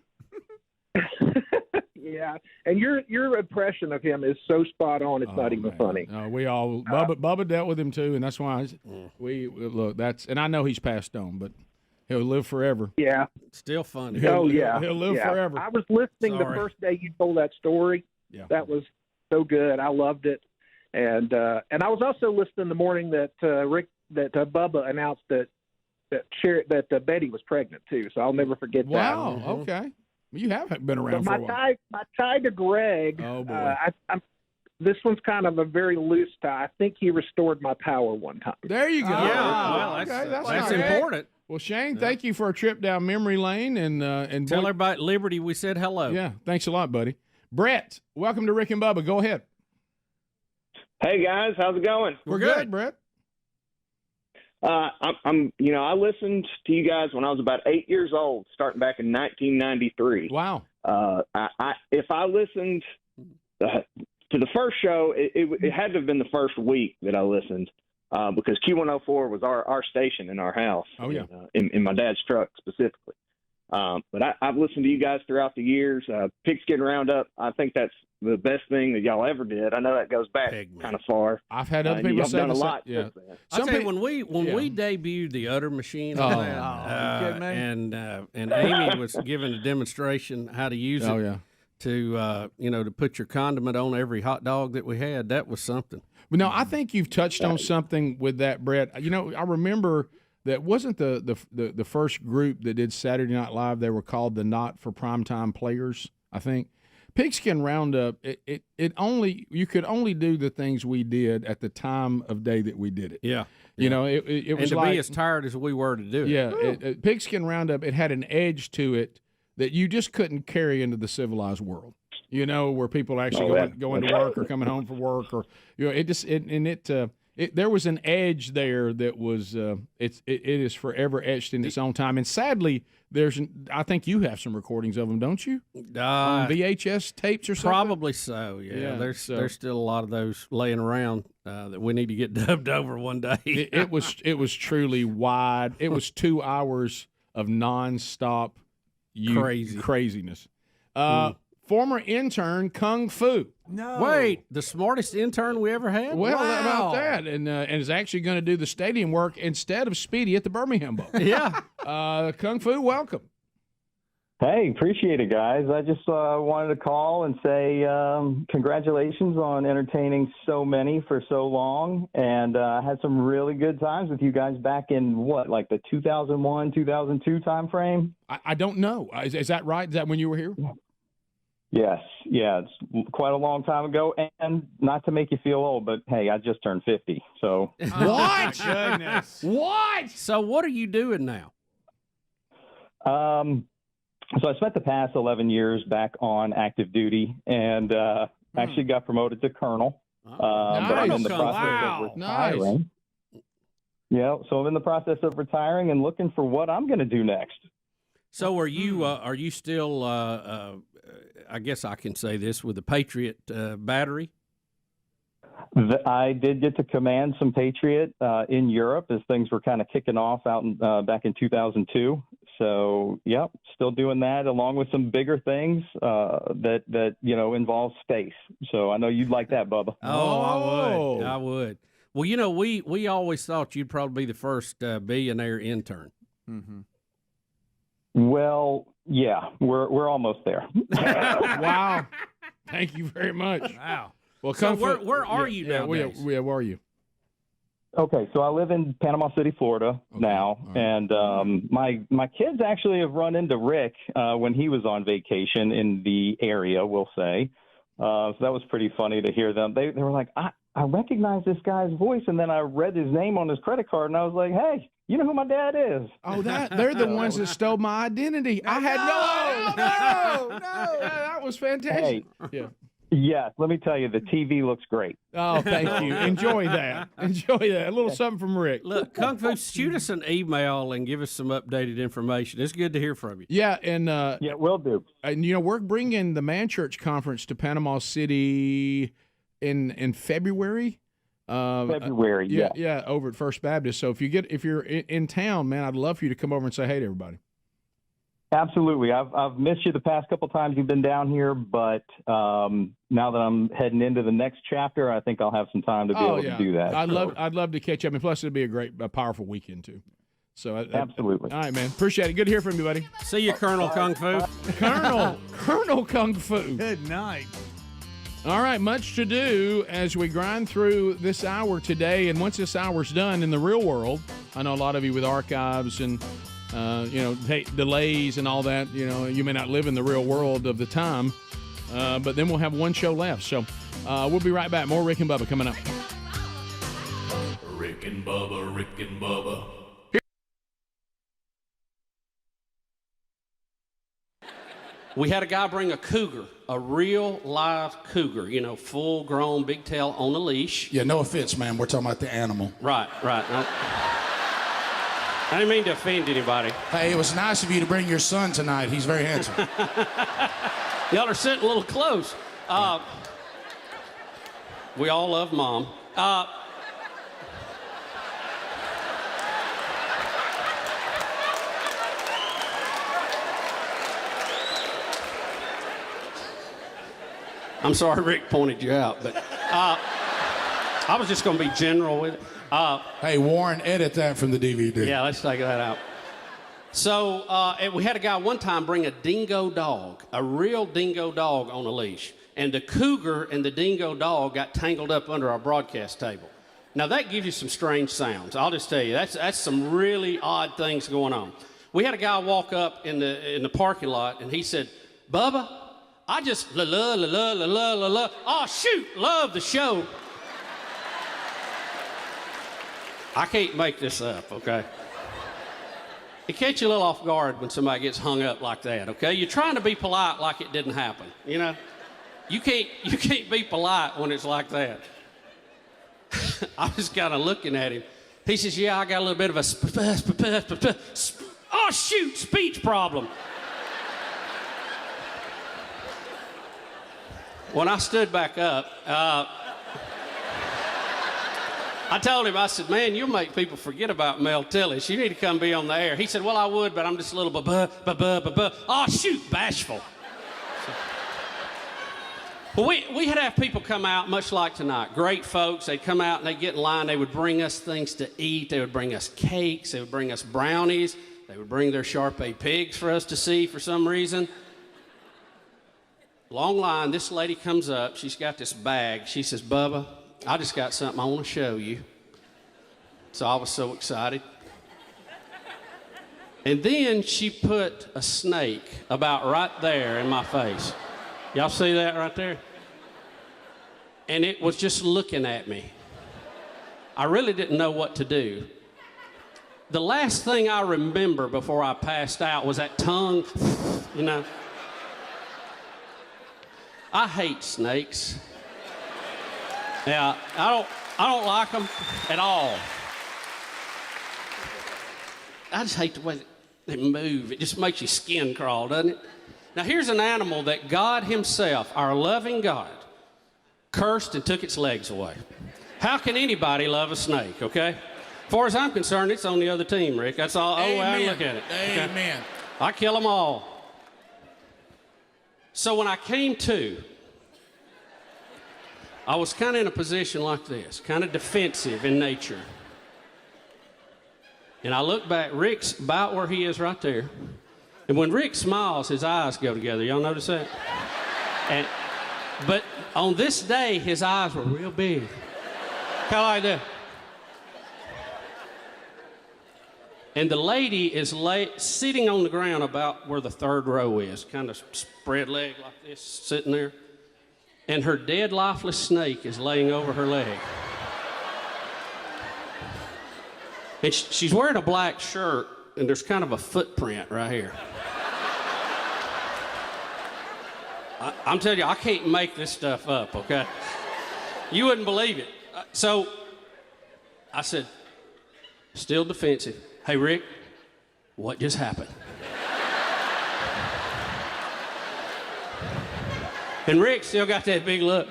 Yeah, and your impression of him is so spot on. It's not even funny. We all Bubba dealt with him too, and that's why we look. And I know he's passed on, but he'll live forever. Yeah, still funny. He'll live forever. I was listening the first day you told that story. Yeah, that was so good. I loved it, and I was also listening the morning that Bubba announced that Betty was pregnant too. So I'll never forget that. Wow. Okay. You have been around for a while. My tie to Greg, oh, boy. This one's kind of a very loose tie. I think he restored my power one time. There you go. Yeah, well, that's important. Well, Shane, thank you for a trip down memory lane. And tell everybody at Liberty we said hello. Yeah, thanks a lot, buddy. Brett, welcome to Rick and Bubba. Go ahead. Hey, guys. How's it going? We're good, Brett. I listened to you guys when I was about 8 years old, starting back in 1993. Wow. If I listened to the first show, it had to have been the first week that I listened because Q104 was our station in our house. Oh, yeah. In my dad's truck specifically. But I've listened to you guys throughout the years. Pigskin Roundup, I think that's the best thing that y'all ever did. I know that goes back kind of far. I've had other people y'all say done a the same- lot. yeah. since then. I tell you, when we debuted the udder machine on that, and Amy was giving a demonstration how to use it. Oh, yeah. To to put your condiment on every hot dog that we had. That was something. But no, I think you've touched on something with that, Brett. I remember that wasn't the first group that did Saturday Night Live. They were called the Not for Primetime Players, I think. Pigskin Roundup, you could only do the things we did at the time of day that we did it. Yeah. It was and to like, be as tired as we were to do it. Yeah, Pigskin Roundup, it had an edge to it that you just couldn't carry into the civilized world. Where people actually going to work or coming home from work, or there was an edge there that was it is forever etched in its own time. And sadly, I think you have some recordings of them, don't you? On VHS tapes or something? Probably so. Yeah. There's still a lot of those laying around that we need to get dubbed over one day. it was truly wide. It was 2 hours of nonstop craziness. Former intern Kung Fu. No. Wait, the smartest intern we ever had? Well, how about that? And is actually going to do the stadium work instead of Speedy at the Birmingham Bowl. Yeah. Kung Fu, welcome. Hey, appreciate it, guys. I just wanted to call and say congratulations on entertaining so many for so long. And I had some really good times with you guys back in, like the 2001, 2002 time frame? I don't know. Is that right? Is that when you were here? Yes. Yeah, it's quite a long time ago. And not to make you feel old, but, hey, I just turned 50. So What? Goodness. What? So what are you doing now? So I spent the past 11 years back on active duty and actually got promoted to colonel. But I'm in the process of retiring. Yeah, so I'm in the process of retiring and looking for what I'm going to do next. So are you still, I guess I can say this, with the Patriot battery? I did get to command some Patriot in Europe as things were kind of kicking off out back in 2002. So, yep, still doing that along with some bigger things that involve space. So I know you'd like that, Bubba. Oh, I would. Well, we always thought you'd probably be the first billionaire intern. Mm-hmm. Well, yeah, we're almost there. Wow. Thank you very much. Wow. Well, so where are you nowadays? Where are you? Okay, so I live in Panama City, Florida now, and my kids actually have run into Rick when he was on vacation in the area, we'll say. So that was pretty funny to hear them. They were like, I recognize this guy's voice, and then I read his name on his credit card, and I was like, hey, you know who my dad is? Oh, they're the ones that stole my identity. I had no. That was fantastic. Hey, yeah. Yes, let me tell you, the TV looks great. Oh, thank you. Enjoy that. Enjoy that. A little something from Rick. Look, Kung Fu, shoot us an email and give us some updated information. It's good to hear from you. Yeah, and yeah, will do. And we're bringing the Man Church Conference to Panama City in February. February, yeah, over at First Baptist. So if you're in town, man, I'd love for you to come over and say hey to everybody. Absolutely. I've missed you the past couple times you've been down here, but now that I'm heading into the next chapter, I think I'll have some time to be able to do that. I'd love to catch up, and plus it'll be a powerful weekend too. So absolutely. All right, man. Appreciate it. Good to hear from you, buddy. See you, Colonel Kung Fu. Colonel Kung Fu. Good night. All right, much to do as we grind through this hour today, and once this hour's done in the real world, I know a lot of you with archives and delays and all that, you may not live in the real world of the time, but then we'll have one show left. So we'll be right back. More Rick and Bubba coming up. Rick and Bubba, Rick and Bubba. We had a guy bring a cougar, a real live cougar, full grown, big tail on a leash. Yeah, no offense, man. We're talking about the animal. Right. I didn't mean to offend anybody. Hey, it was nice of you to bring your son tonight. He's very handsome. Y'all are sitting a little close. We all love Mom. I'm sorry Rick pointed you out, but I was just going to be general with it. Hey, Warren, edit that from the DVD. Yeah, let's take that out. So and we had a guy one time bring a dingo dog, a real dingo dog on a leash. And the cougar and the dingo dog got tangled up under our broadcast table. Now, that gives you some strange sounds. I'll just tell you, that's some really odd things going on. We had a guy walk up in the parking lot, and he said, Bubba, I just la. Oh, shoot, love the show. I can't make this up, okay? It catch you a little off guard when somebody gets hung up like that, okay? You're trying to be polite like it didn't happen, you know? You can't be polite when it's like that. I was kind of looking at him. He says, yeah, I got a little bit of a speech problem. When I stood back up, I told him, I said, man, you'll make people forget about Mel Tillis. You need to come be on the air. He said, well, I would, but I'm just a little bashful. Well, we had to have people come out, much like tonight. Great folks. They'd come out and they'd get in line. They would bring us things to eat. They would bring us cakes. They would bring us brownies. They would bring their Shar-Pei pigs for us to see for some reason. Long line. This lady comes up. She's got this bag. She says, Bubba, I just got something I want to show you. So I was so excited. And then she put a snake about right there in my face. Y'all see that right there? And it was just looking at me. I really didn't know what to do. The last thing I remember before I passed out was that tongue, you know. I hate snakes. Yeah, I don't like them at all. I just hate the way they move. It just makes your skin crawl, doesn't it? Now, here's an animal that God himself, our loving God, cursed and took its legs away. How can anybody love a snake, okay? As far as I'm concerned, it's on the other team, Rick. That's all the way I look at it. Okay? Amen. I kill them all. So when I came to, I was kind of in a position like this, kind of defensive in nature. And I look back, Rick's about where he is right there. And when Rick smiles, his eyes go together. Y'all notice that? But on this day, his eyes were real big. Kind of like that. And the lady is sitting on the ground about where the third row is, kind of spread leg like this, sitting there. And her dead, lifeless snake is laying over her leg. And she's wearing a black shirt, and there's kind of a footprint right here. I'm telling you, I can't make this stuff up, okay? You wouldn't believe it. So I said, still defensive, hey, Rick, what just happened? And Rick still got that big look.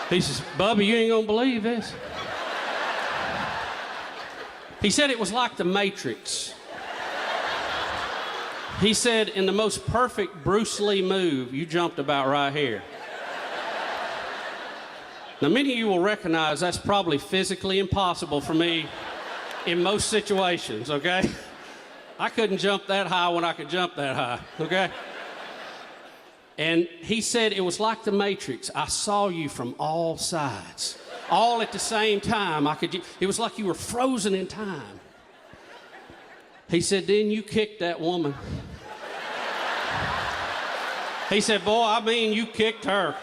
He says, Bubba, you ain't gonna believe this. He said it was like the Matrix. He said, in the most perfect Bruce Lee move, you jumped about right here. Now, many of you will recognize that's probably physically impossible for me in most situations, okay? I couldn't jump that high when I could jump that high, okay? And he said it was like the Matrix. I saw you from all sides, all at the same time. It was like you were frozen in time. He said, then you kicked that woman. He said, boy, I mean, you kicked her.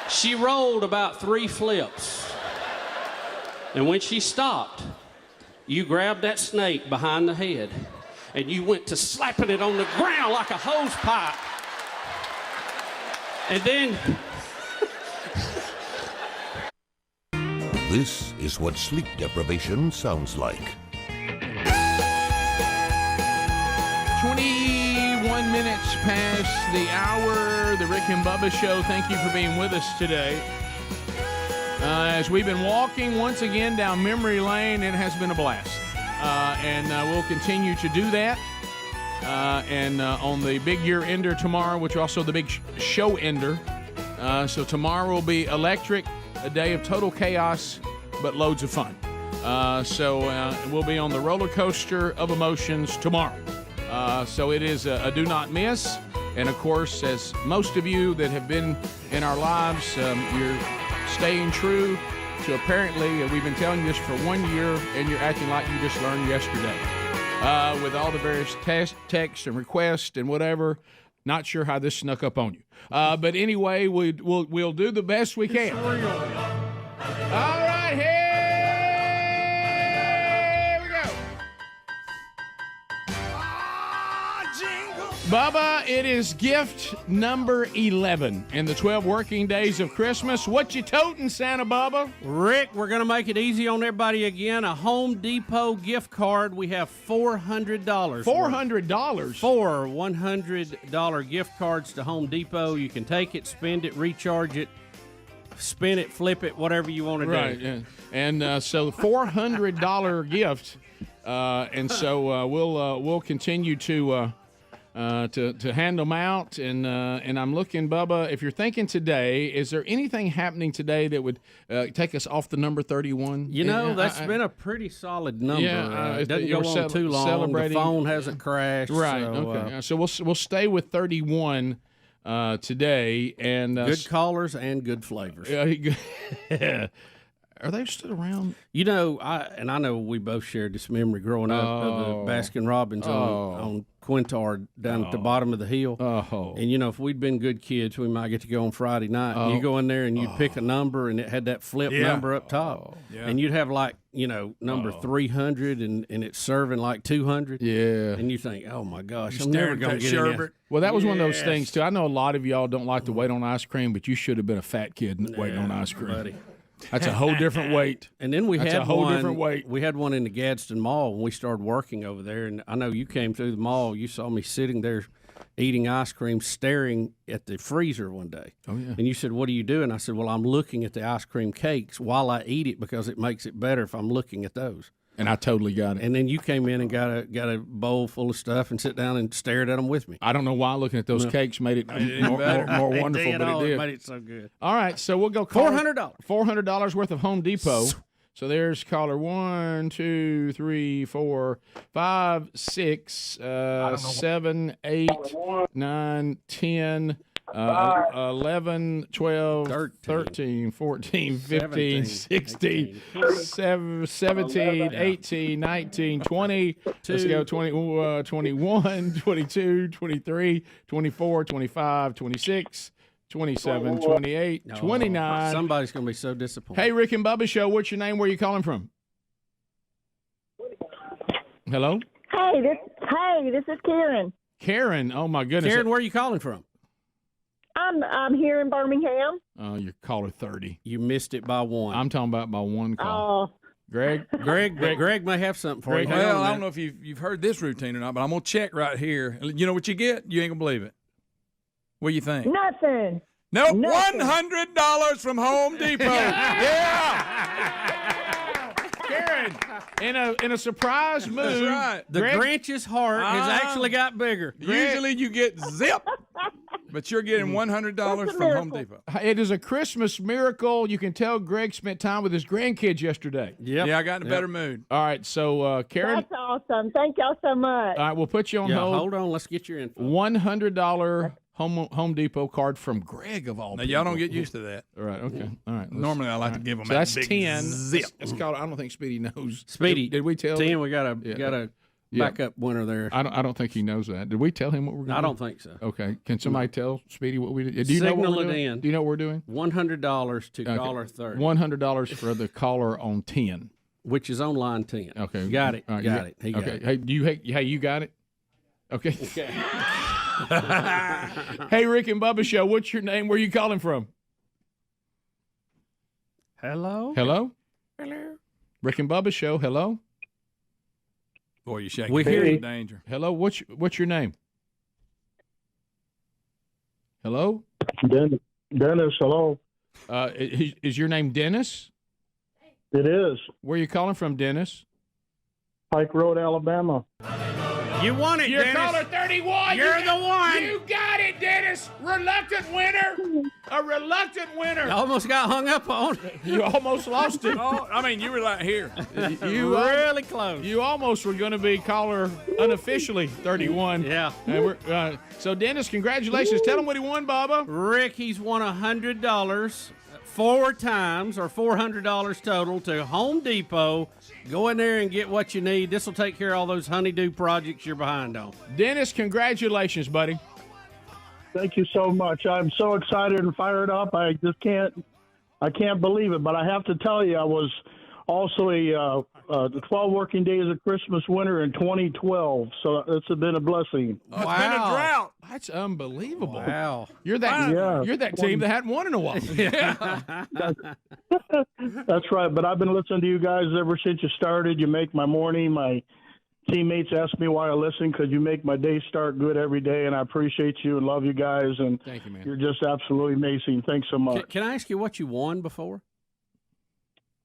She rolled about 3 flips. And when she stopped, you grabbed that snake behind the head and you went to slapping it on the ground like a hose pipe. And then... This is what sleep deprivation sounds like. 21 minutes past the hour, the Rick and Bubba Show. Thank you for being with us today. As we've been walking once again down memory lane, it has been a blast. And we'll continue to do that. and on the big year ender tomorrow, which is also the big show ender. So tomorrow will be electric, a day of total chaos, but loads of fun. So we'll be on the roller coaster of emotions tomorrow. So it is a do not miss. And of course, as most of you that have been in our lives, you're staying true to apparently, we've been telling you this for 1 year, and you're acting like you just learned yesterday. With all the various texts and requests and whatever, not sure how this snuck up on you. But anyway, we'll do the best we can. All right, here we go. Bubba, it is gift number 11 in the 12 working days of Christmas. What you toting, Santa Bubba? Rick, we're going to make it easy on everybody again. A Home Depot gift card. We have $400. $400? 4 $100 gift cards to Home Depot. You can take it, spend it, recharge it, spin it, flip it, whatever you want to do. Right, yeah. And so $400 gift. And so we'll continue to hand them out, and I'm looking, Bubba, if you're thinking today, is there anything happening today that would take us off the number 31? You know, that's been a pretty solid number. Yeah, it doesn't go on too long. Celebrating. The phone hasn't crashed. Right, so, okay. So we'll stay with 31 today. And good callers and good flavors. Are they still around? You know, I know we both shared this memory growing up of the Baskin Robbins on Quintard down at the bottom of the hill. And, you know, if we'd been good kids, we might get to go on Friday night. And you go in there and you'd pick a number, and it had that flip number up top. And you'd have, like, you know, number 300, and it's serving like 200. Yeah. And you think, oh, my gosh, I'm never going to get sherbet. Well, that was one of those things, too. I know a lot of y'all don't like to wait on ice cream, but you should have been a fat kid waiting on ice cream. Buddy. That's a whole different weight. And then we That's had a whole one, different weight. We had one in the Gadsden Mall when we started working over there. And I know you came through the mall. You saw me sitting there eating ice cream, staring at the freezer one day. Oh, yeah. And you said, what do you do? And I said, well, I'm looking at the ice cream cakes while I eat it because it makes it better if I'm looking at those. And I totally got it. And then you came in and got a bowl full of stuff and sit down and stared at them with me. I don't know why looking at those cakes made it more wonderful, but it did. It made it so good. All right, so we'll go $400. $400 worth of Home Depot. So there's caller 1, 2, 3, 4, 5, 6, 7, 8, 9, 10. 11, 12, 13, 14, 15, 16, 17, 18, 19, 20. Let's go 20, 21, 22, 23, 24, 25, 26, 27, 28, 29. Somebody's going to be so disappointed. Hey, Rick and Bubba Show, what's your name? Where are you calling from? Hello? Hey, this is Karen. Karen, oh my goodness. Karen, where are you calling from? I'm here in Birmingham. Oh, you're caller 30. You missed it by one. I'm talking about by one call. Greg may have something for you. Well, I don't know if you've heard this routine or not, but I'm gonna check right here. You know what you get? You ain't gonna believe it. What do you think? Nothing. Nope. Nothing. $100 from Home Depot. Karen, in a surprise move. That's right. The Grinch's heart has actually got bigger. Usually you get zip. But you're getting $100 from Home Depot. It is a Christmas miracle. You can tell Greg spent time with his grandkids yesterday. Yep. Yeah, I got in a better mood. All right, so Karen. That's awesome. Thank y'all so much. All right, we'll put you on hold. Hold on. Let's get your info. $100 Home Depot card from Greg of all people. Now, y'all don't get used to that. All right, okay. All right. Normally, I like to give them so that that's big 10. zip. It's called, I don't think Speedy knows. Speedy. Did we tell 10, him? we got a backup winner there. I don't think he knows that. Did we tell him what we're going to do? I don't think so. Okay. Can somebody tell Speedy what we did? Do you know what we're doing? Do you know what we're doing? $100 to caller 30. $100 for the caller on 10. Which is on line 10. Okay. Got it. All right, got it. He got it. Hey, you got it? Okay. Hey, Rick and Bubba Show, what's your name? Where are you calling from? Hello? Hello? Rick and Bubba Show, hello? Boy, you're shaking. We hear you. Danger. Hello, what's your name? Hello? Dennis, hello. Is your name Dennis? It is. Where are you calling from, Dennis? Pike Road, Alabama. You won it, You're Dennis. caller 31. You're the one. You got it, Dennis. Reluctant winner. A reluctant winner. You almost got hung up on. You almost lost it. Oh, I mean, you were like here. You really close. You almost were going to be caller unofficially 31. Yeah. And we're, so, Dennis, congratulations. Tell him what he won, Bubba. Rick, he's won $100 4 times, or $400 total, to Home Depot. Go in there and get what you need. This will take care of all those honeydew projects you're behind on. Dennis, congratulations, buddy. Thank you so much. I'm so excited and fired up. I just can't believe it. But I have to tell you, I was also the 12 working days of Christmas winter in 2012. So it's been a blessing. Oh, it's been a drought. That's unbelievable. Wow. You're that you're that team that hadn't won in a while. That's right. But I've been listening to you guys ever since you started. You make my morning. My teammates ask me why I listen, because you make my day start good every day, and I appreciate you and love you guys. And thank you, man. You're just absolutely amazing. Thanks so much. Can I ask you what you won before?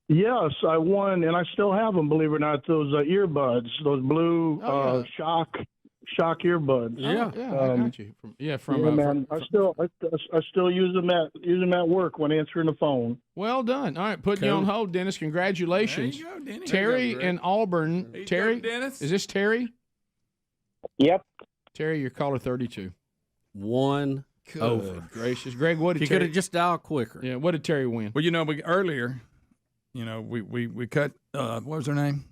Yes, I won, and I still have them, believe it or not, those earbuds, those blue shock earbuds. Yeah, I got you. Man, I still use them at work when answering the phone. Well done. All right, putting you on hold, Dennis. Congratulations. There you go, Dennis. Terry in Auburn. There you Terry, go, Dennis. is this Terry? Yep. Terry, you're caller 32. One over. Gracious. Greg, what did You Terry? could have just dialed quicker. Yeah, what did Terry win? Well, earlier, we cut, what was her name?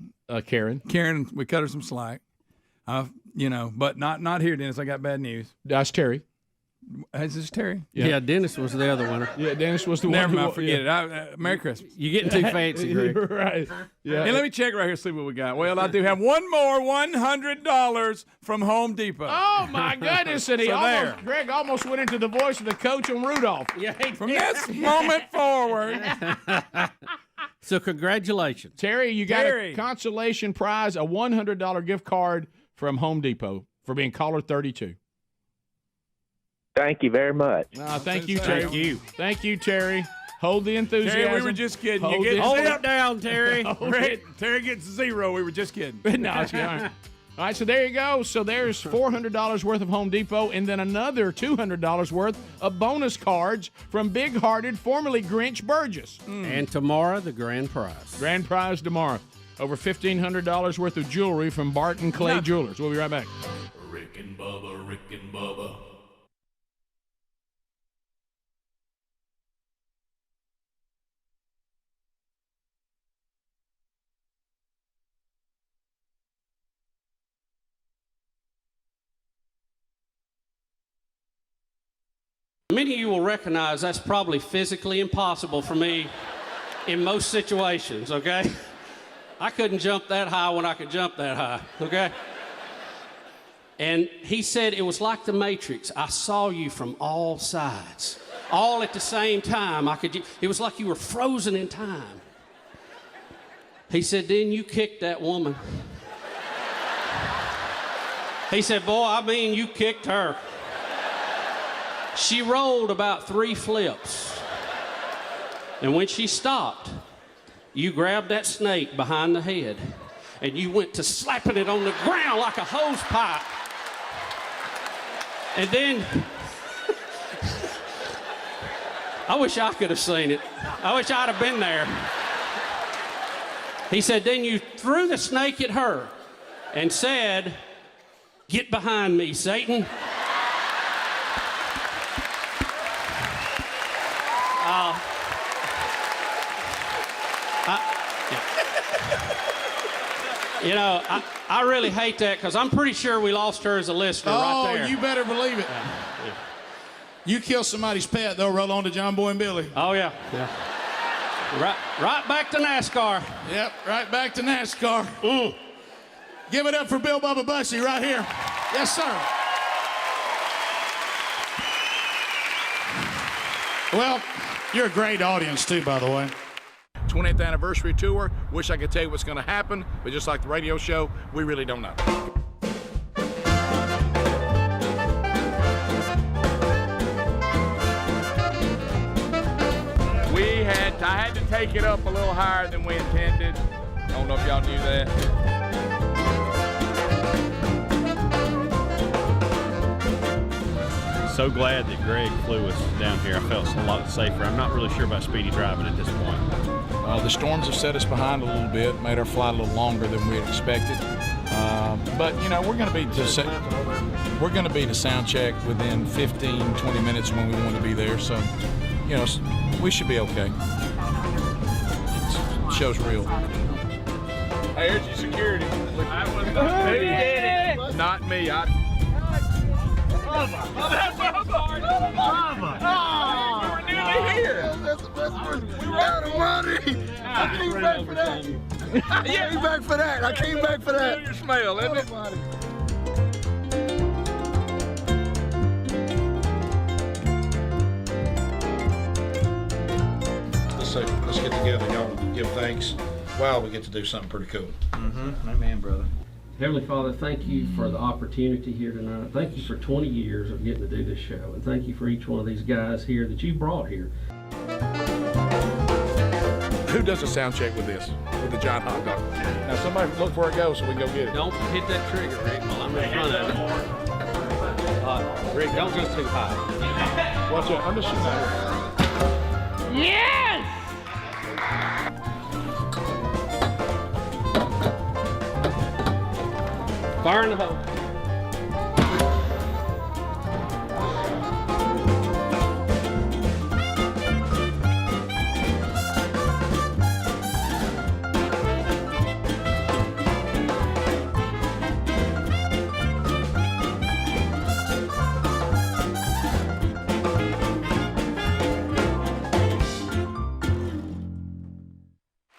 Karen. Karen, we cut her some slack. But not here, Dennis. I got bad news. That's Terry. Is this Terry? Yeah, Dennis was the other winner. Yeah, Dennis was the one. Never mind, who, forget it. Merry Christmas. You're getting too fancy, Greg. Right. Yeah. Hey, let me check right here, see what we got. Well, I do have one more $100 from Home Depot. Oh, my goodness. And Greg almost went into the voice of the coach on Rudolph. Yeah, from this moment forward. So congratulations. Terry, you got a consolation prize, a $100 gift card from Home Depot for being caller 32. Thank you very much. Thank you, Terry. Thank you, Terry. Hold the enthusiasm. Terry, we were just kidding. Hold it down, Terry. Terry gets 0. We were just kidding. No, it's all right. All right, so there you go. So there's $400 worth of Home Depot, and then another $200 worth of bonus cards from big-hearted, formerly Grinch Burgess. And tomorrow, the grand prize. Grand prize tomorrow. Over $1,500 worth of jewelry from Barton Clay Jewelers. We'll be right back. Rick and Bubba, Rick and Bubba. Many of you will recognize that's probably physically impossible for me in most situations, okay? I couldn't jump that high when I could jump that high, okay? And he said it was like the Matrix. I saw you from all sides, all at the same time. It was like you were frozen in time. He said, then you kicked that woman. He said, boy, I mean, you kicked her. She rolled about 3 flips. And when she stopped, you grabbed that snake behind the head and you went to slapping it on the ground like a hose pipe. And then, I wish I could have seen it. I wish I'd have been there. He said, then you threw the snake at her and said, get behind me, Satan. I really hate that because I'm pretty sure we lost her as a listener right there. Oh, you better believe it. Yeah. You kill somebody's pet, they'll roll on to John Boy and Billy. Oh, yeah. Right back to NASCAR. Yep, right back to NASCAR. Give it up for Bill Bubba Bussey right here. Yes, sir. Well, you're a great audience, too, by the way. 20th anniversary tour. Wish I could tell you what's going to happen, but just like the radio show, we really don't know. I had to take it up a little higher than we intended. I don't know if y'all knew that. so glad that Greg flew us down here. I felt a lot safer. I'm not really sure about speedy driving at this point. The storms have set us behind a little bit, made our flight a little longer than we had expected. But we're going to be to sound check within 15, 20 minutes when we want to be there. So, we should be okay. It shows real. Hey, here's your security. Who did it? Not me. Bubba! We were nearly here. That's the best person. We were out of money. I came back for that. I came back for that. I came back for that. Your smell, isn't it? Let's get together, y'all, and give thanks. Wow, we get to do something pretty cool. Mm-hmm. Amen, brother. Heavenly Father, thank you for the opportunity here tonight. Thank you for 20 years of getting to do this show. And thank you for each one of these guys here that you brought here. Who does a sound check with this? With the John Hot Dog? Now somebody look where it goes so we can go get it. Don't hit that trigger, Rick, while I'm in front of it. Rick, don't go too high. Watch out, I'm just shooting that way. Yes! Fire in the hole.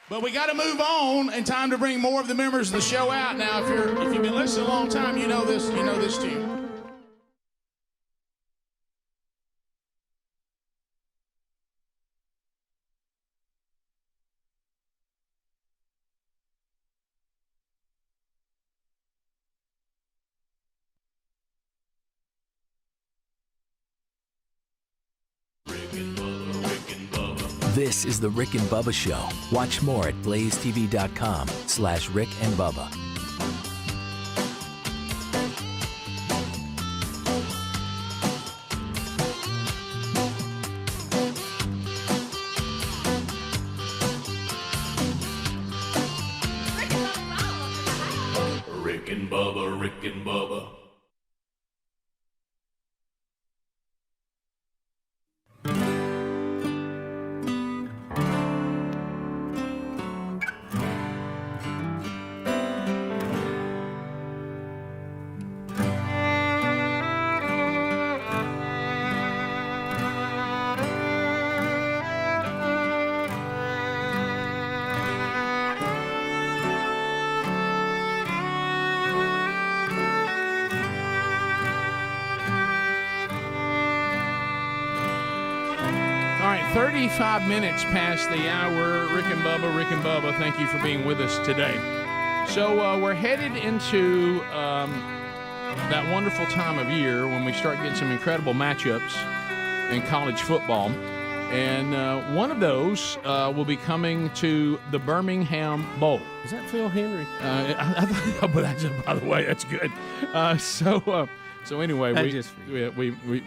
But we got to move on, and time to bring more of the members of the show out. Now, if you've been listening a long time, you know this tune. This is the Rick and Bubba Show. Watch more at blazetv.com/Rick and Bubba. Rick and Bubba, Rick and Bubba. All right, 35 minutes past the hour. Rick and Bubba, thank you for being with us today. So we're headed into that wonderful time of year when we start getting some incredible matchups in college football. And one of those will be coming to the Birmingham Bowl. Is that Phil Henry? But that's, by the way, that's good. So anyway,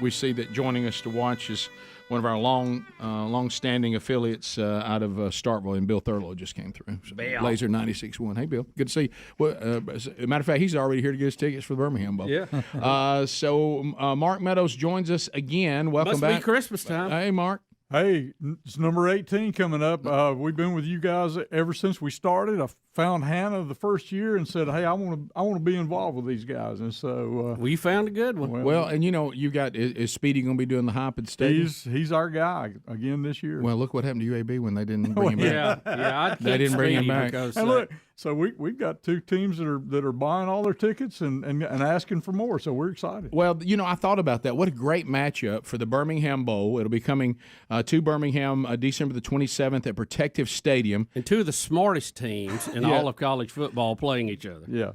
we see that joining us to watch is one of our long-standing affiliates out of Starkville, and Bill Thurlow just came through. So Laser 96.1. Hey, Bill. Good to see you. Well, as a matter of fact, he's already here to get his tickets for the Birmingham Bowl. Yeah. So Mark Meadows joins us again. Welcome back. Must be Christmas time. Hey, Mark. Hey, it's number 18 coming up. We've been with you guys ever since we started. I found Hannah the first year and said, "Hey, I want to be involved with these guys." And so we found a good one. Well, and you got is Speedy going to be doing the hop at Stadium? He's our guy again this year. Well, look what happened to UAB when they didn't bring him back. Yeah, they didn't bring him back. And look, so we've got two teams that are buying all their tickets and asking for more. So we're excited. Well, I thought about that. What a great matchup for the Birmingham Bowl. It'll be coming to Birmingham December the 27th at Protective Stadium. And two of the smartest teams in all of college football playing each other. Yeah.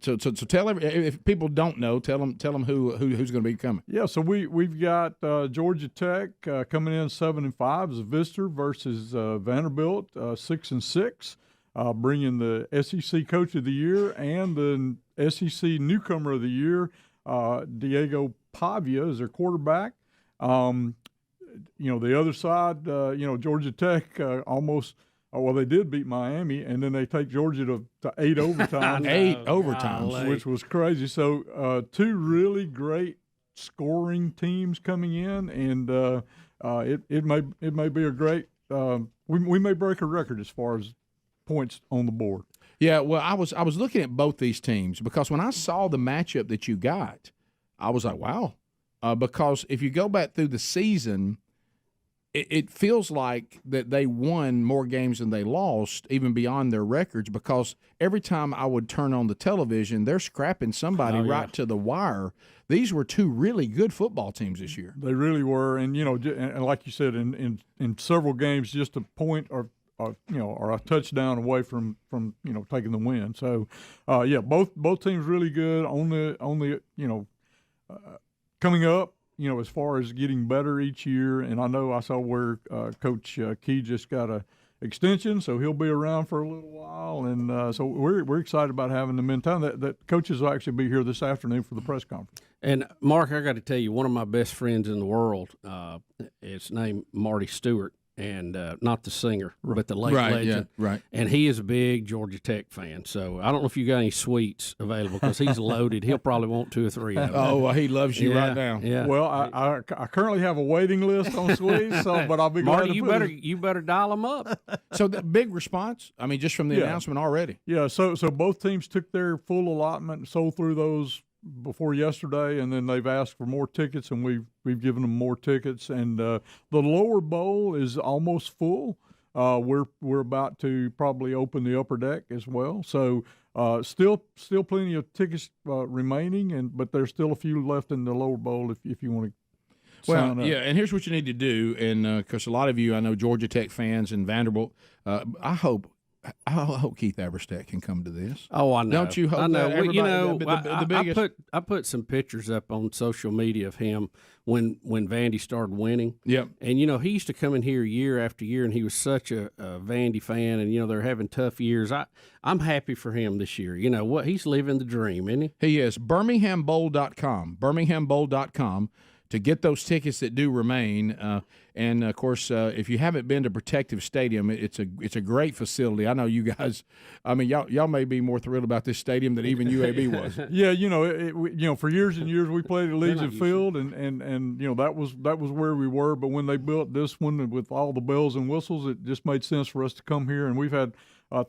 So tell if people don't know, tell them who's going to be coming. Yeah. So we've got Georgia Tech coming in 7-5 as a visitor versus Vanderbilt 6-6, bringing the SEC Coach of the Year and the SEC Newcomer of the Year, Diego Pavia as their quarterback. The other side, Georgia Tech almost. Well, they did beat Miami, and then they take Georgia to 8 overtimes. 8 overtimes. Golly. Which was crazy. So 2 really great scoring teams coming in, and it may be a great. We may break a record as far as points on the board. Yeah, well, I was looking at both these teams because when I saw the matchup that you got, I was like, wow. Because if you go back through the season, it feels like that they won more games than they lost, even beyond their records, because every time I would turn on the television, they're scrapping somebody right to the wire. These were 2 really good football teams this year. They really were, and and like you said, in several games, just a point or a touchdown away from taking the win. So, both teams really good on the coming up. As far as getting better each year, and I know I saw where Coach Key just got a extension, so he'll be around for a little while, and so we're excited about having them in town. That coaches will actually be here this afternoon for the press conference. And Mark, I got to tell you, one of my best friends in the world, it's named Marty Stewart. And not the singer, but the late legend. Yeah, right. And he is a big Georgia Tech fan. So I don't know if you got any sweets available because he's loaded. He'll probably want 2 or 3 of them. Oh, well, he loves you right now. Yeah. Well, I currently have a waiting list on sweets, but I'll be glad Marty, to you better dial them up. So the big response, I mean, just from the announcement already. Yeah, so both teams took their full allotment and sold through those before yesterday, and then they've asked for more tickets, and we've given them more tickets. And the lower bowl is almost full. We're about to probably open the upper deck as well. So still plenty of tickets remaining, but there's still a few left in the lower bowl if you want to. Well, yeah, and here's what you need to do, and because a lot of you, I know Georgia Tech fans and Vanderbilt. I hope Keith Aberstadt can come to this. Oh, I know. Don't you hope? I know. That the biggest. I put some pictures up on social media of him when Vandy started winning. Yep. And he used to come in here year after year, and he was such a Vandy fan. And they're having tough years. I'm happy for him this year. You know what? He's living the dream, isn't he? He is. BirminghamBowl.com. BirminghamBowl.com. To get those tickets that do remain, and of course, if you haven't been to Protective Stadium, it's a great facility. I know you guys. I mean, y'all may be more thrilled about this stadium than even UAB was. Yeah, for years and years we played at Legion Field, and that was where we were. But when they built this one with all the bells and whistles, it just made sense for us to come here, and we've had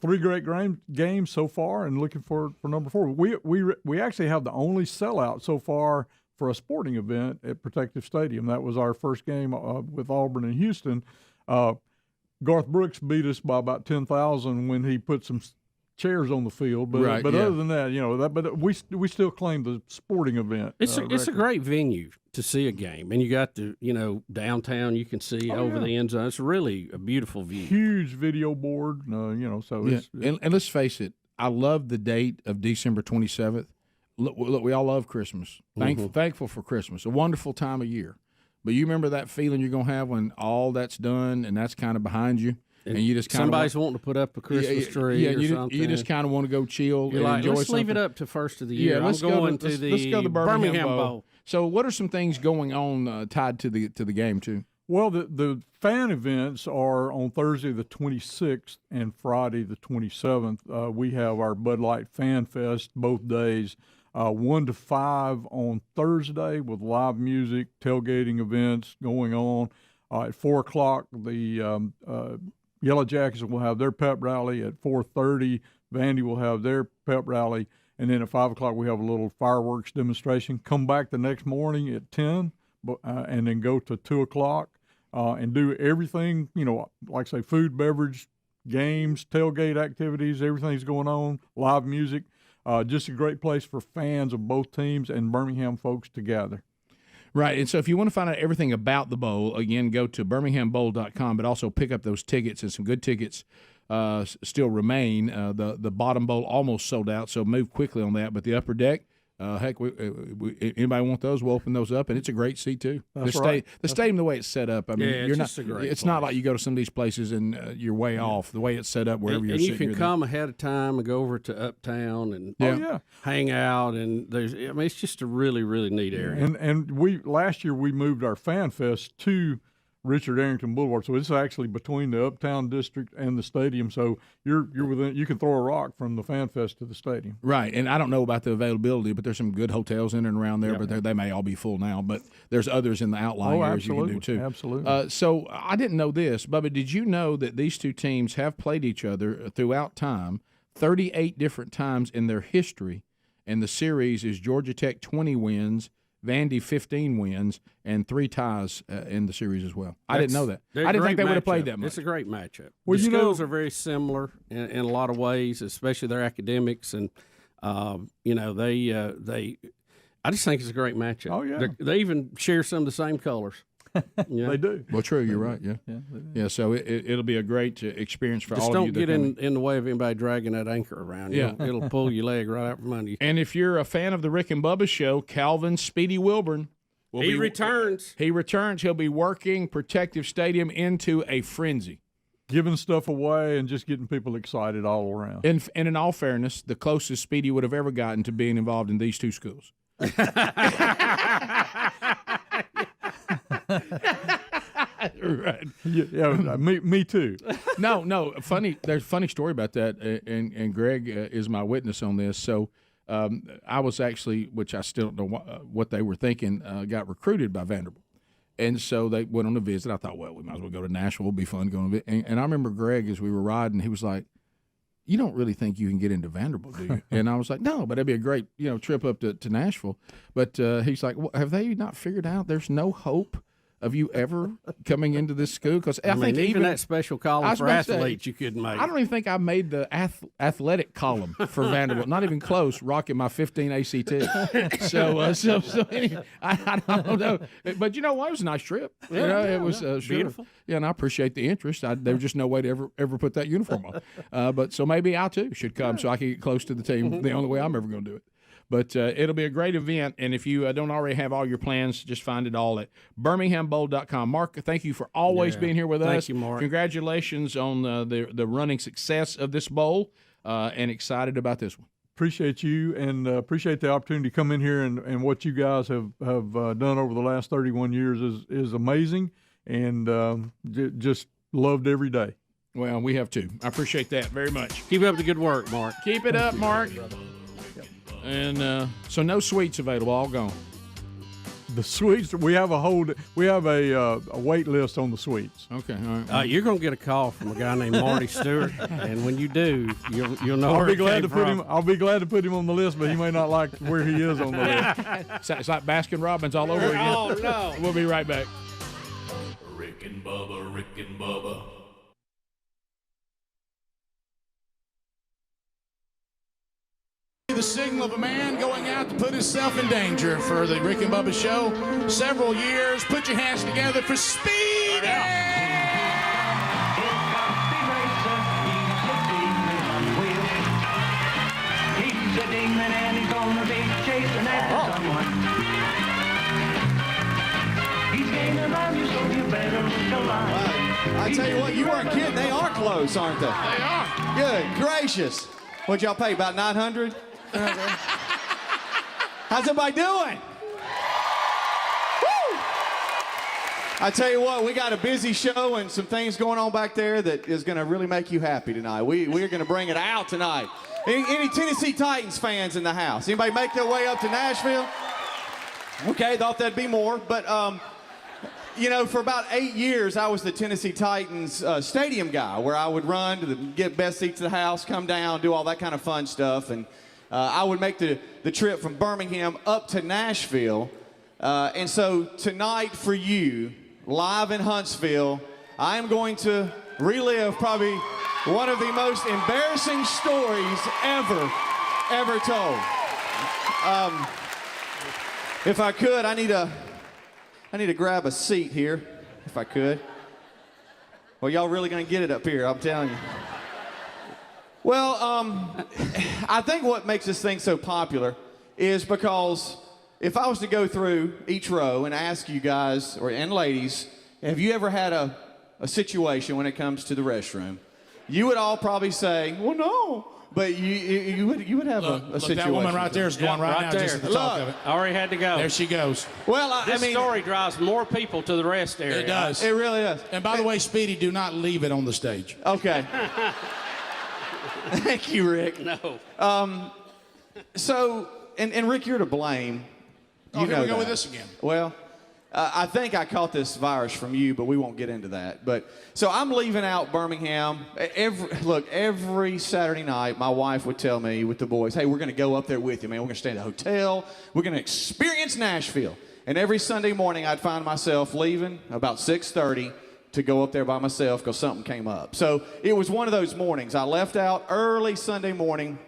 3 great games so far, and looking for number 4. We actually have the only sellout so far for a sporting event at Protective Stadium. That was our first game with Auburn and Houston. Garth Brooks beat us by about 10,000 when he put some chairs on the field. But other than that, but we still claim the sporting event. It's a great venue to see a game, and you got the downtown. You can see over the end zone. It's really a beautiful view. Huge video board. And let's face it, I love the date of December 27th. Look, we all love Christmas. Thankful for Christmas, a wonderful time of year. But you remember that feeling you're going to have when all that's done and that's kind of behind you, and you just kind somebody's wanting to put up a Christmas tree or something. You just kind of want to go chill and like, enjoy let's something. leave it up to first of the year. Let's go to the Birmingham Bowl. So, what are some things going on tied to the game too? Well, the fan events are on Thursday the 26th and Friday the 27th. We have our Bud Light Fan Fest both days. 1 to 5 on Thursday with live music, tailgating events going on. At 4 o'clock, the Yellow Jackets will have their pep rally. At 4:30, Vandy will have their pep rally. And then at 5 o'clock, we have a little fireworks demonstration. Come back the next morning at 10, and then go to 2 o'clock and do everything, like say food, beverage, games, tailgate activities, everything's going on, live music. Just a great place for fans of both teams and Birmingham folks to gather. Right, and so if you want to find out everything about the bowl, again, go to BirminghamBowl.com, but also pick up those tickets, and some good tickets still remain. The bottom bowl almost sold out, so move quickly on that. But the upper deck, Heck, anybody want those? We'll open those up, and it's a great seat too. That's the right. The stadium, the way it's set up. I mean, Yeah, you're it's not. just a great It's place. not like you go to some of these places and you're way off. The way it's set up, wherever and you're you sitting, can you're come ahead of time and go over to Uptown and hang out. And it's just a really, really neat area. And last year we moved our Fan Fest to Richard Arrington Boulevard, so it's actually between the Uptown District and the stadium. So you're within. You can throw a rock from the Fan Fest to the stadium. Right, and I don't know about the availability, but there's some good hotels in and around there. But they may all be full now. But there's others in the outlying areas you can do too. Absolutely. So I didn't know this, Bubba. Did you know that these two teams have played each other throughout time, 38 different times in their history, and the series is Georgia Tech 20 wins. Vandy 15 wins and 3 ties in the series as well. I didn't know that. I didn't think they would have played that much. It's a great matchup. Well, the schools are very similar in a lot of ways, especially their academics, and they. I just think it's a great matchup. Oh yeah, they even share some of the same colors. They do. Well, true. You're right. Yeah. So it'll be a great experience for just all of you. Just don't get in the way of anybody dragging that anchor around. Yeah, it'll pull your leg right out from under you. And if you're a fan of the Rick and Bubba Show, Calvin Speedy Wilburn. Returns. He returns. He'll be working Protective Stadium into a frenzy. Giving stuff away and just getting people excited all around. And in all fairness, the closest Speedy would have ever gotten to being involved in these two schools. Right. Yeah, me too. No. There's a funny story about that, and Greg is my witness on this. So I was actually, which I still don't know what they were thinking, got recruited by Vanderbilt. And so they went on a visit. I thought, well, we might as well go to Nashville. It'll be fun going to visit. And I remember Greg, as we were riding, he was like, you don't really think you can get into Vanderbilt, do you? And I was like, no, but it'd be a great, trip up to Nashville. But he's like, well, have they not figured out there's no hope of you ever coming into this school? Because I think even that special column for athletes you couldn't make. I don't even think I made the athletic column for Vanderbilt. Not even close. Rocking my 15 ACT. So anyway, I don't know. But you know what? It was a nice trip. It was beautiful. Yeah, and I appreciate the interest. There was just no way to ever put that uniform on. But so maybe I too should come so I can get close to the team. The only way I'm ever going to do it. But it'll be a great event, and if you don't already have all your plans, just find it all at birminghambowl.com. Mark, thank you for always being here with us. Thank you, Mark. Congratulations on the running success of this bowl, and excited about this one. Appreciate you, and appreciate the opportunity to come in here, and what you guys have done over the last 31 years is amazing, and just loved every day. Well, we have too. I appreciate that very much. Keep up the good work, Mark. Keep it up, Mark. And so no sweets available, all gone. The sweets, we have a wait list on the sweets. Okay, all right. You're going to get a call from a guy named Marty Stewart, and when you do, you'll know. I'll be glad to put him on the list, but he may not like where he is on the list. It's like Baskin Robbins all over again. Oh no! We'll be right back. Rick and Bubba, Rick and Bubba. The signal of a man going out to put himself in danger for the Rick and Bubba Show. Several years. Put your hands together for Speed. He's a demon and he's gonna be chasing after someone. He's gaining around you, so you better look alive. I tell you what, you weren't kidding. They are close, aren't they? They are. Good gracious. What'd y'all pay, about 900? How's everybody doing? Woo! I tell you what, we got a busy show and some things going on back there that is going to really make you happy tonight. We're going to bring it out tonight. Any Tennessee Titans fans in the house? Anybody make their way up to Nashville? Okay, thought that'd be more, but for about 8 years, I was the Tennessee Titans stadium guy, where I would run to get best seats of the house, come down, do all that kind of fun stuff, and I would make the trip from Birmingham up to Nashville. And so tonight for you, live in Huntsville, I am going to relive probably one of the most embarrassing stories ever told. If I could, I need to grab a seat here, if I could. Well, y'all really gonna get it up here, I'm telling you. Well, I think what makes this thing so popular is because if I was to go through each row and ask you guys and ladies, have you ever had a situation when it comes to the restroom? You would all probably say, well, no. But you would have a situation. That woman right there is going right now there. just at the top of it. I already had to go. There she goes. Well, this story drives more people to the rest area. It does. It really does. And by the way, Speedy, do not leave it on the stage. Okay. Thank you, Rick. No. So, and Rick, you're to blame. Oh, here we go with this again. Well, I think I caught this virus from you, but we won't get into that. But so I'm leaving out Birmingham. Every Saturday night, my wife would tell me with the boys, hey, we're going to go up there with you, man. We're going to stay in the hotel. We're going to experience Nashville. And every Sunday morning, I'd find myself leaving about 6:30 to go up there by myself because something came up. So it was one of those mornings. I left out early Sunday morning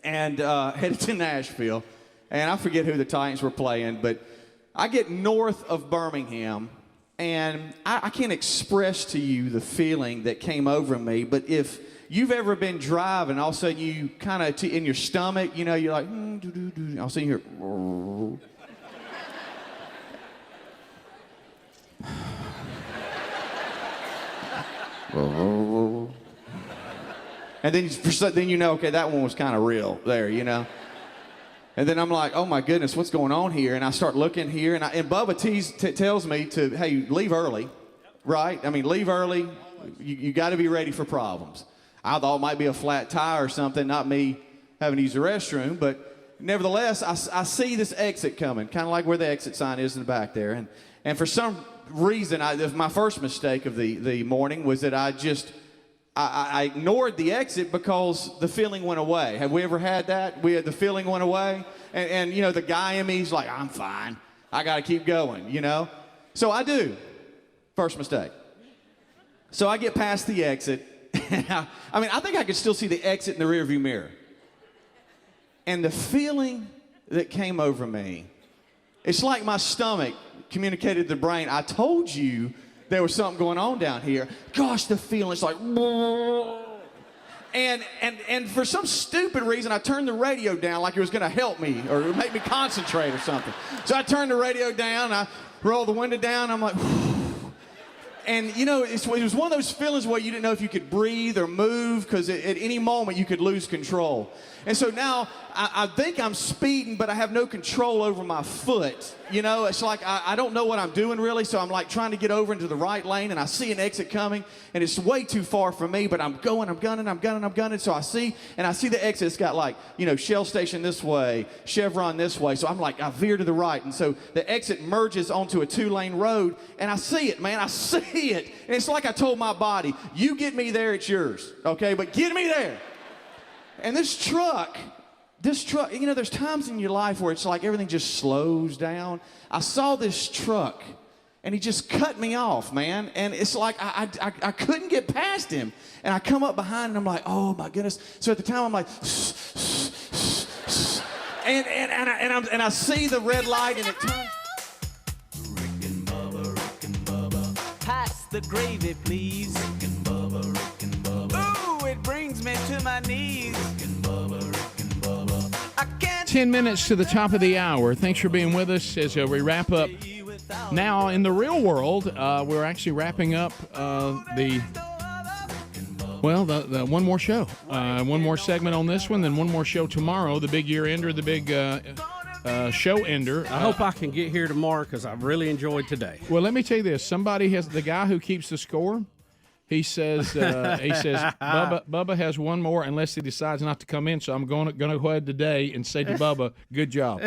and headed to Nashville. And I forget who the Titans were playing, but I get north of Birmingham, and I can't express to you the feeling that came over me, but if you've ever been driving, all of a sudden you kind of, in your stomach, you know, you're like, all of a sudden you hear, and then you know, okay, that one was kind of real there, you know. And then I'm like, oh my goodness, what's going on here? And I start looking here, and Bubba tells me to, hey, leave early, right? I mean, leave early. You got to be ready for problems. I thought it might be a flat tire or something, not me having to use the restroom, but nevertheless, I see this exit coming, kind of like where the exit sign is in the back there. And for some reason, my first mistake of the morning was that I ignored the exit because the feeling went away. Have we ever had that? The feeling went away, and you know, the guy in me's like, I'm fine. I got to keep going, you know? So I do. First mistake. So I get past the exit. I think I could still see the exit in the rearview mirror. And the feeling that came over me, it's like my stomach communicated to the brain, I told you there was something going on down here. Gosh, the feeling's like, and for some stupid reason, I turned the radio down like it was going to help me or make me concentrate or something. So I turned the radio down, I rolled the window down, I'm like, and you know, it was one of those feelings where you didn't know if you could breathe or move because at any moment you could lose control. And so now I think I'm speeding, but I have no control over my foot. You know, it's like I don't know what I'm doing really, so I'm like trying to get over into the right lane, and I see an exit coming, and it's way too far for me, but I'm gunning. So I see the exit. It's got like, you know, Shell Station this way, Chevron this way. So I'm like, I veer to the right, and so the exit merges onto a 2-lane road, and I see it, man. I see it. And it's like I told my body, you get me there, it's yours, okay? But get me there. And this truck, you know, there's times in your life where it's like everything just slows down. I saw this truck, and he just cut me off, man. And it's like I couldn't get past him. And I come up behind, and I'm like, oh, my goodness. So at the time, I'm like, and I see the red light, and it turns. Pass the gravy, please. Rick and Bubba, Rick and Bubba. Ooh, it brings me to my knees. Rick and Bubba, Rick and Bubba. I can't 10 minutes to the top of the hour. Thanks for being with us as we wrap up. Now, in the real world, we're actually wrapping up the one more show. One more segment on this one, then one more show tomorrow. The big year ender, the big show ender. I hope I can get here tomorrow because I've really enjoyed today. Well, let me tell you this. The guy who keeps the score, he says Bubba has one more unless he decides not to come in, so I'm going to go ahead today and say to Bubba, good job.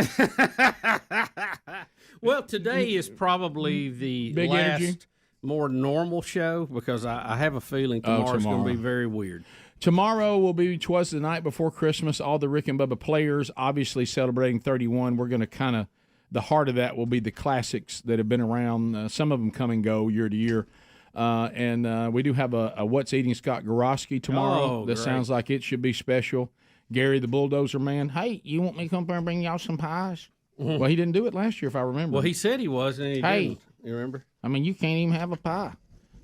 Well, today is probably the big last energy. More normal show because I have a feeling tomorrow's going to be very weird. Tomorrow will be 'Twas the Night Before Christmas. All the Rick and Bubba players obviously celebrating 31. We're going to kind of, the heart of that will be the classics that have been around. Some of them come and go year to year. And we do have a What's Eating Scott Gorosky tomorrow. That sounds like it should be special. Gary the Bulldozer Man. Hey, you want me to come up there and bring y'all some pies? Mm-hmm. Well, he didn't do it last year, if I remember. Well, he said he was, and he didn't. You remember? I mean, you can't even have a pie.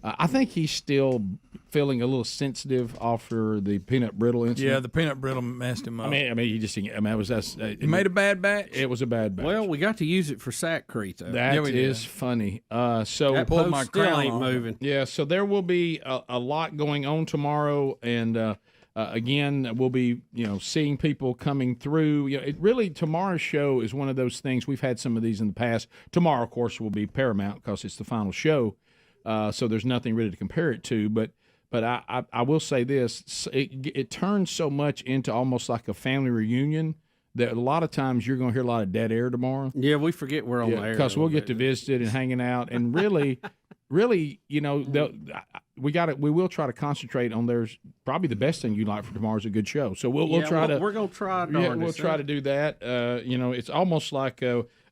I think he's still feeling a little sensitive after the peanut brittle incident. Yeah, the peanut brittle messed him up. I mean, he just. I mean, it was that's. He made a bad batch. It was a bad batch. Well, we got to use it for sackcrete though. That is funny. So that post still ain't moving. Yeah, so there will be a lot going on tomorrow, and again, we'll be seeing people coming through. It really tomorrow's show is one of those things. We've had some of these in the past. Tomorrow, of course, will be paramount because it's the final show. So there's nothing really to compare it to, but I will say this: it turns so much into almost like a family reunion that a lot of times you're going to hear a lot of dead air tomorrow. Yeah, we forget we're on the air because we'll get to visit and hanging out, and really, we will try to concentrate on. There's probably the best thing you like for tomorrow is a good show. So we'll try to. We're going to try. We'll try to do that. It's almost like.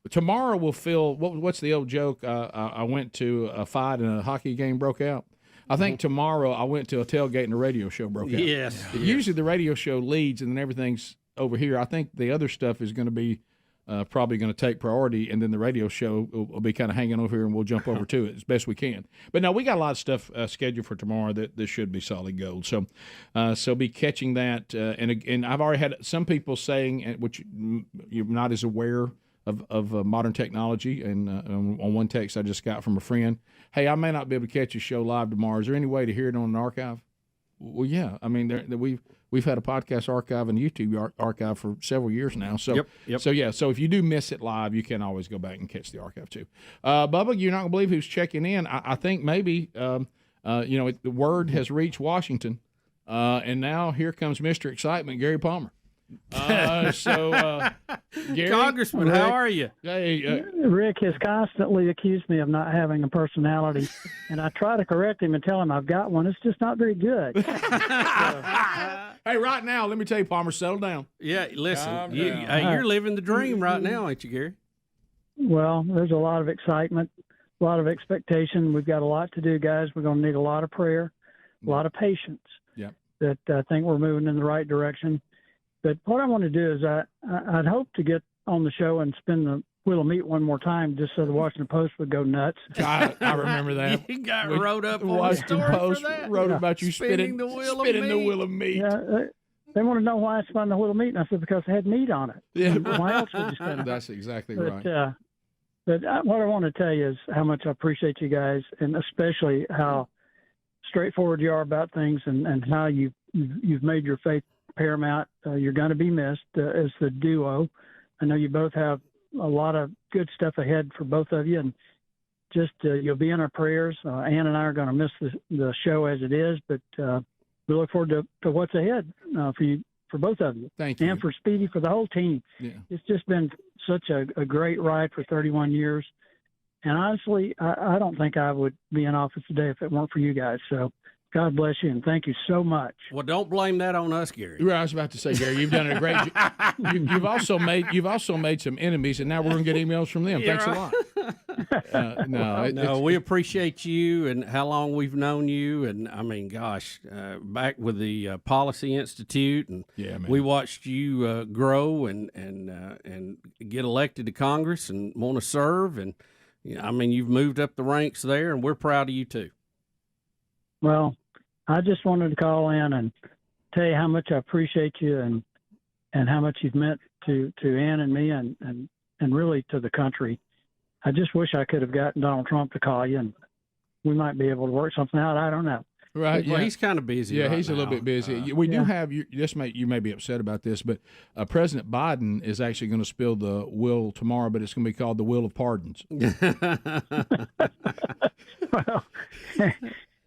Tomorrow we'll feel what's the old joke? I went to a fight and a hockey game broke out. I think tomorrow I went to a tailgate and a radio show broke out. Yes. Usually the radio show leads and then everything's over here. I think the other stuff is going to be probably going to take priority, and then the radio show will be kind of hanging over here, and we'll jump over to it as best we can. But no, we got a lot of stuff scheduled for tomorrow that this should be solid gold. So, be catching that. And I've already had some people saying, which you're not as aware of modern technology, and on one text I just got from a friend, hey, I may not be able to catch your show live tomorrow. Is there any way to hear it on an archive? Well, yeah. I mean, we've had a podcast archive and YouTube archive for several years now. So, Yep. So if you do miss it live, you can always go back and catch the archive too. Bubba, you're not going to believe who's checking in. I think maybe, the word has reached Washington, and now here comes Mr. Excitement, Gary Palmer. Gary, Congressman, how are you? Hey, Rick has constantly accused me of not having a personality, and I try to correct him and tell him I've got one. It's just not very good. Hey, right now, let me tell you, Palmer, settle down. Yeah, listen, you're living the dream right now, ain't you, Gary? Well, there's a lot of excitement, a lot of expectation. We've got a lot to do, guys. We're going to need a lot of prayer, a lot of patience. Yep. That I think we're moving in the right direction. But what I want to do is I'd hope to get on the show and spin the wheel of meat one more time just so the Washington Post would go nuts. I remember that. You got wrote up on the Washington story Post for that? wrote about you spinning the wheel of meat. Yeah, they want to know why I spun the wheel of meat, and I said because it had meat on it. Yeah, why else would you spin it? That's exactly right. But what I want to tell you is how much I appreciate you guys, and especially how straightforward you are about things, and how you've made your faith paramount. You're going to be missed as the duo. I know you both have a lot of good stuff ahead for both of you, and just you'll be in our prayers. Ann and I are going to miss the show as it is, but we look forward to what's ahead for you, for both of you. Thank you. And for Speedy, for the whole team. Yeah. It's just been such a great ride for 31 years. And honestly, I don't think I would be in office today if it weren't for you guys. So God bless you, and thank you so much. Well, don't blame that on us, Gary. I was about to say, Gary, you've done a great job. You've also made some enemies, and now we're going to get emails from them. Yeah, Thanks a lot. No, we appreciate you and how long we've known you, and I mean, gosh, back with the Policy Institute, and we watched you grow and get elected to Congress and want to serve, and I mean, you've moved up the ranks there, and we're proud of you too. Well, I just wanted to call in and tell you how much I appreciate you and how much you've meant to Ann and me and really to the country. I just wish I could have gotten Donald Trump to call you, and we might be able to work something out. I don't know. Right. Well, he's kind of busy. Yeah, right he's now. a little bit busy. We do have you may be upset about this, but President Biden is actually going to spill the will tomorrow, but it's going to be called the Will of Pardons.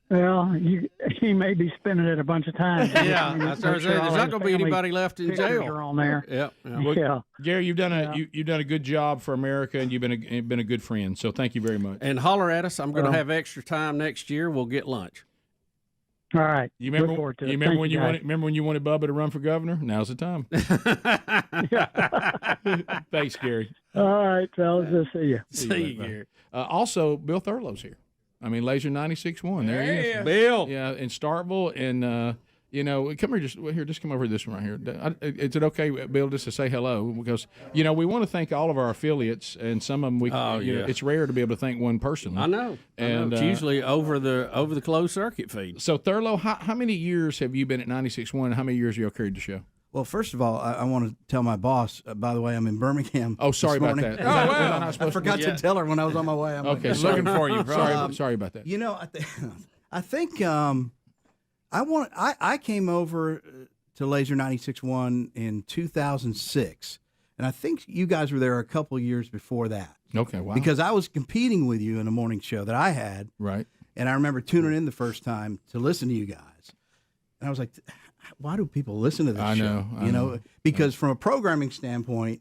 Well, he may be spinning it a bunch of times. Yeah, that's what I said. There's not going to be anybody left in jail. On there. Yep. Well, Gary, you've done a good job for America, and you've been a good friend. So thank you very much. And holler at us. I'm going to have extra time next year. We'll get lunch. All right. You remember when you wanted Bubba to run for governor? Now's the time. Thanks, Gary. All right, fellas. I'll see you. See you, Gary. Also, Bill Thurlow's here. I mean, Laser 96.1. There he is. Bill. Yeah, in Starkville, and You know, come here, just come over to this one right here. Is it okay, Bill, just to say hello? Because, you know, we want to thank all of our affiliates, and some of them it's rare to be able to thank one person. I know. And it's usually over the closed circuit feed. So, Thurlow, how many years have you been at 96.1, and how many years have you carried the show? Well, first of all, I want to tell my boss, by the way, I'm in Birmingham. Oh, sorry this about morning. that. Oh, wow. I forgot to tell her when I was on my way. I'm okay, looking for you, bro. Sorry about that. You know, I think I came over to Laser 96.1 in 2006, and I think you guys were there a couple of years before that. Okay, wow. Because I was competing with you in a morning show that I had. Right. And I remember tuning in the first time to listen to you guys. And I was like, why do people listen to this show? I know. Because from a programming standpoint,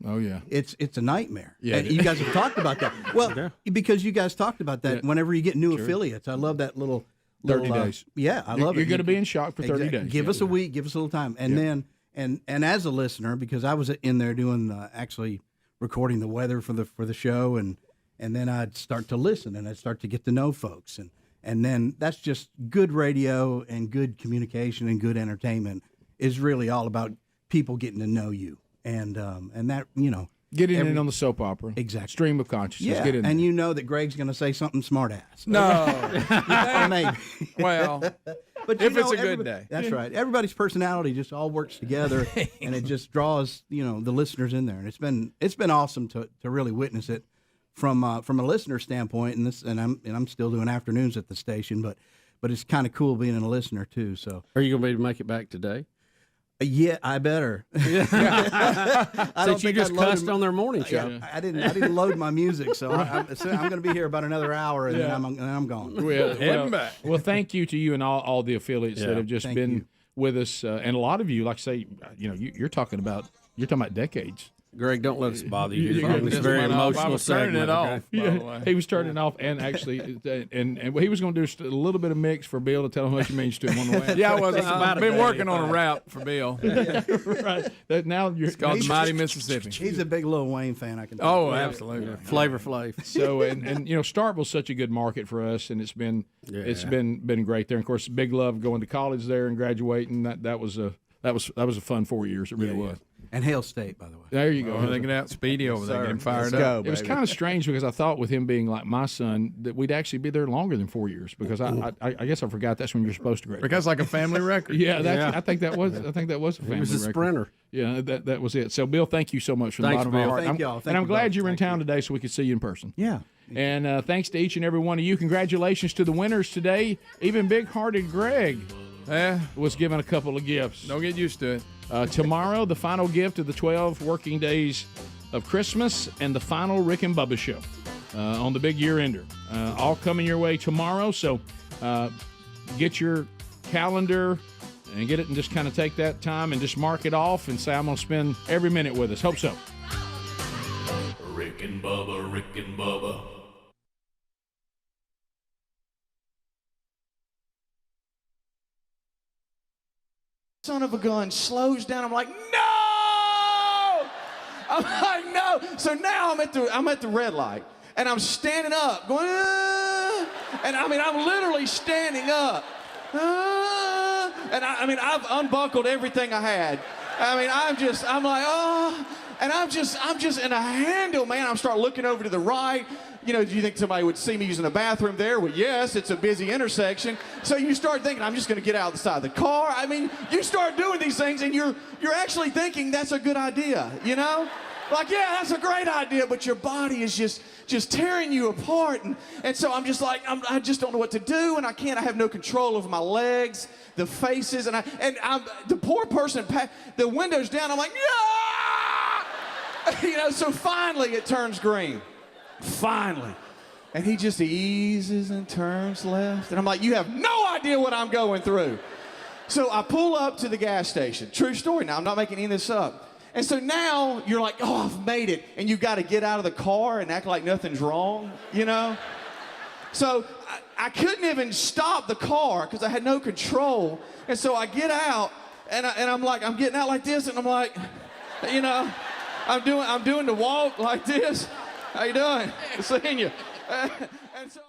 it's a nightmare. Yeah, and you guys have talked about that. Well, because you guys talked about that whenever you get new affiliates. I love that little 30 days. Yeah, I love it. You're going to be in shock for 30 days. Give us a week, give us a little time. And then and as a listener, because I was in there doing actually recording the weather for the show, and then I'd start to listen and I'd start to get to know folks, and then that's just good radio and good communication and good entertainment is really all about people getting to know you, and that, you know, getting in on the soap opera, exactly, stream of consciousness. Yeah, Get in and there. you know that Greg's going to say something smart ass. No, maybe. Well, but if it's a good day, that's right. Everybody's personality just all works together, and it just draws, you know, the listeners in there, and it's been awesome to really witness it from a listener standpoint, and I'm still doing afternoons at the station, but it's kind of cool being a listener too. So, are you going to be able to make it back today? Yeah, I better. Since you just cussed on their morning show. Yeah, I didn't load my music, so I'm going to be here about another hour, and then I'm gone. Well, thank you to you and all the affiliates that have just been with us, and a lot of you, like I say, you know, you're talking about decades. Greg, don't let us bother you. It's very emotional segment. Turning it off. By the way. He was turning it off, and actually, and he was going to do a little bit of mix for Bill to tell him how much he means to him on the way. Yeah, I was. I've been working on a rap for Bill. Right. Now it's called the Mighty Mississippi. He's a big Lil Wayne fan. I can. Oh, absolutely. Flavor Flav. So and you know, Starkville's such a good market for us, and it's been great there. And of course, big love going to college there and graduating. That was a fun 4 years. It really was. And Hale State, by the way. There you go. They get out Speedy over there, getting fired up. It was kind of strange because I thought with him being like my son that we'd actually be there longer than 4 years, because I guess I forgot that's when you're supposed to graduate. Because like a family record. I think that was a family record. He was a sprinter. Yeah, that was it. So Bill, thank you so much from the bottom of my heart. Thank y'all. And I'm glad you were in town today so we could see you in person. Yeah. And thanks to each and every one of you. Congratulations to the winners today. Even big-hearted Greg was given a couple of gifts. Don't get used to it. Tomorrow, the final gift of the 12 working days of Christmas and the final Rick and Bubba show on the big year-ender. All coming your way tomorrow, so get your calendar and get it and just kind of take that time and just mark it off and say, I'm going to spend every minute with us. Hope so. Rick and Bubba, Rick and Bubba. Son of a gun slows down. I'm like, no! I'm like, no. So now I'm at the red light, and I'm standing up, going, and I mean, I'm literally standing up, and I've unbuckled everything I had. I mean, I'm like, oh, and I'm just in a handle, man. I'm start looking over to the right. You know, do you think somebody would see me using the bathroom there? Well, yes, it's a busy intersection. So you start thinking, I'm just going to get out the side of the car. I mean, you start doing these things, and you're actually thinking that's a good idea, you know? Like, yeah, that's a great idea, but your body is just tearing you apart. And so I'm just like, I just don't know what to do, and I have no control over my legs, the faces, and I'm the poor person, the window's down. I'm like, yeah! You know, so finally it turns green. Finally. And he just eases and turns left. And I'm like, you have no idea what I'm going through. So I pull up to the gas station. True story. Now, I'm not making any of this up. And so now you're like, oh, I've made it. And you've got to get out of the car and act like nothing's wrong, you know? So I couldn't even stop the car because I had no control. And so I get out, and I'm like, I'm getting out like this, and I'm like, you know, I'm doing the walk like this. How you doing? Good seeing you. And so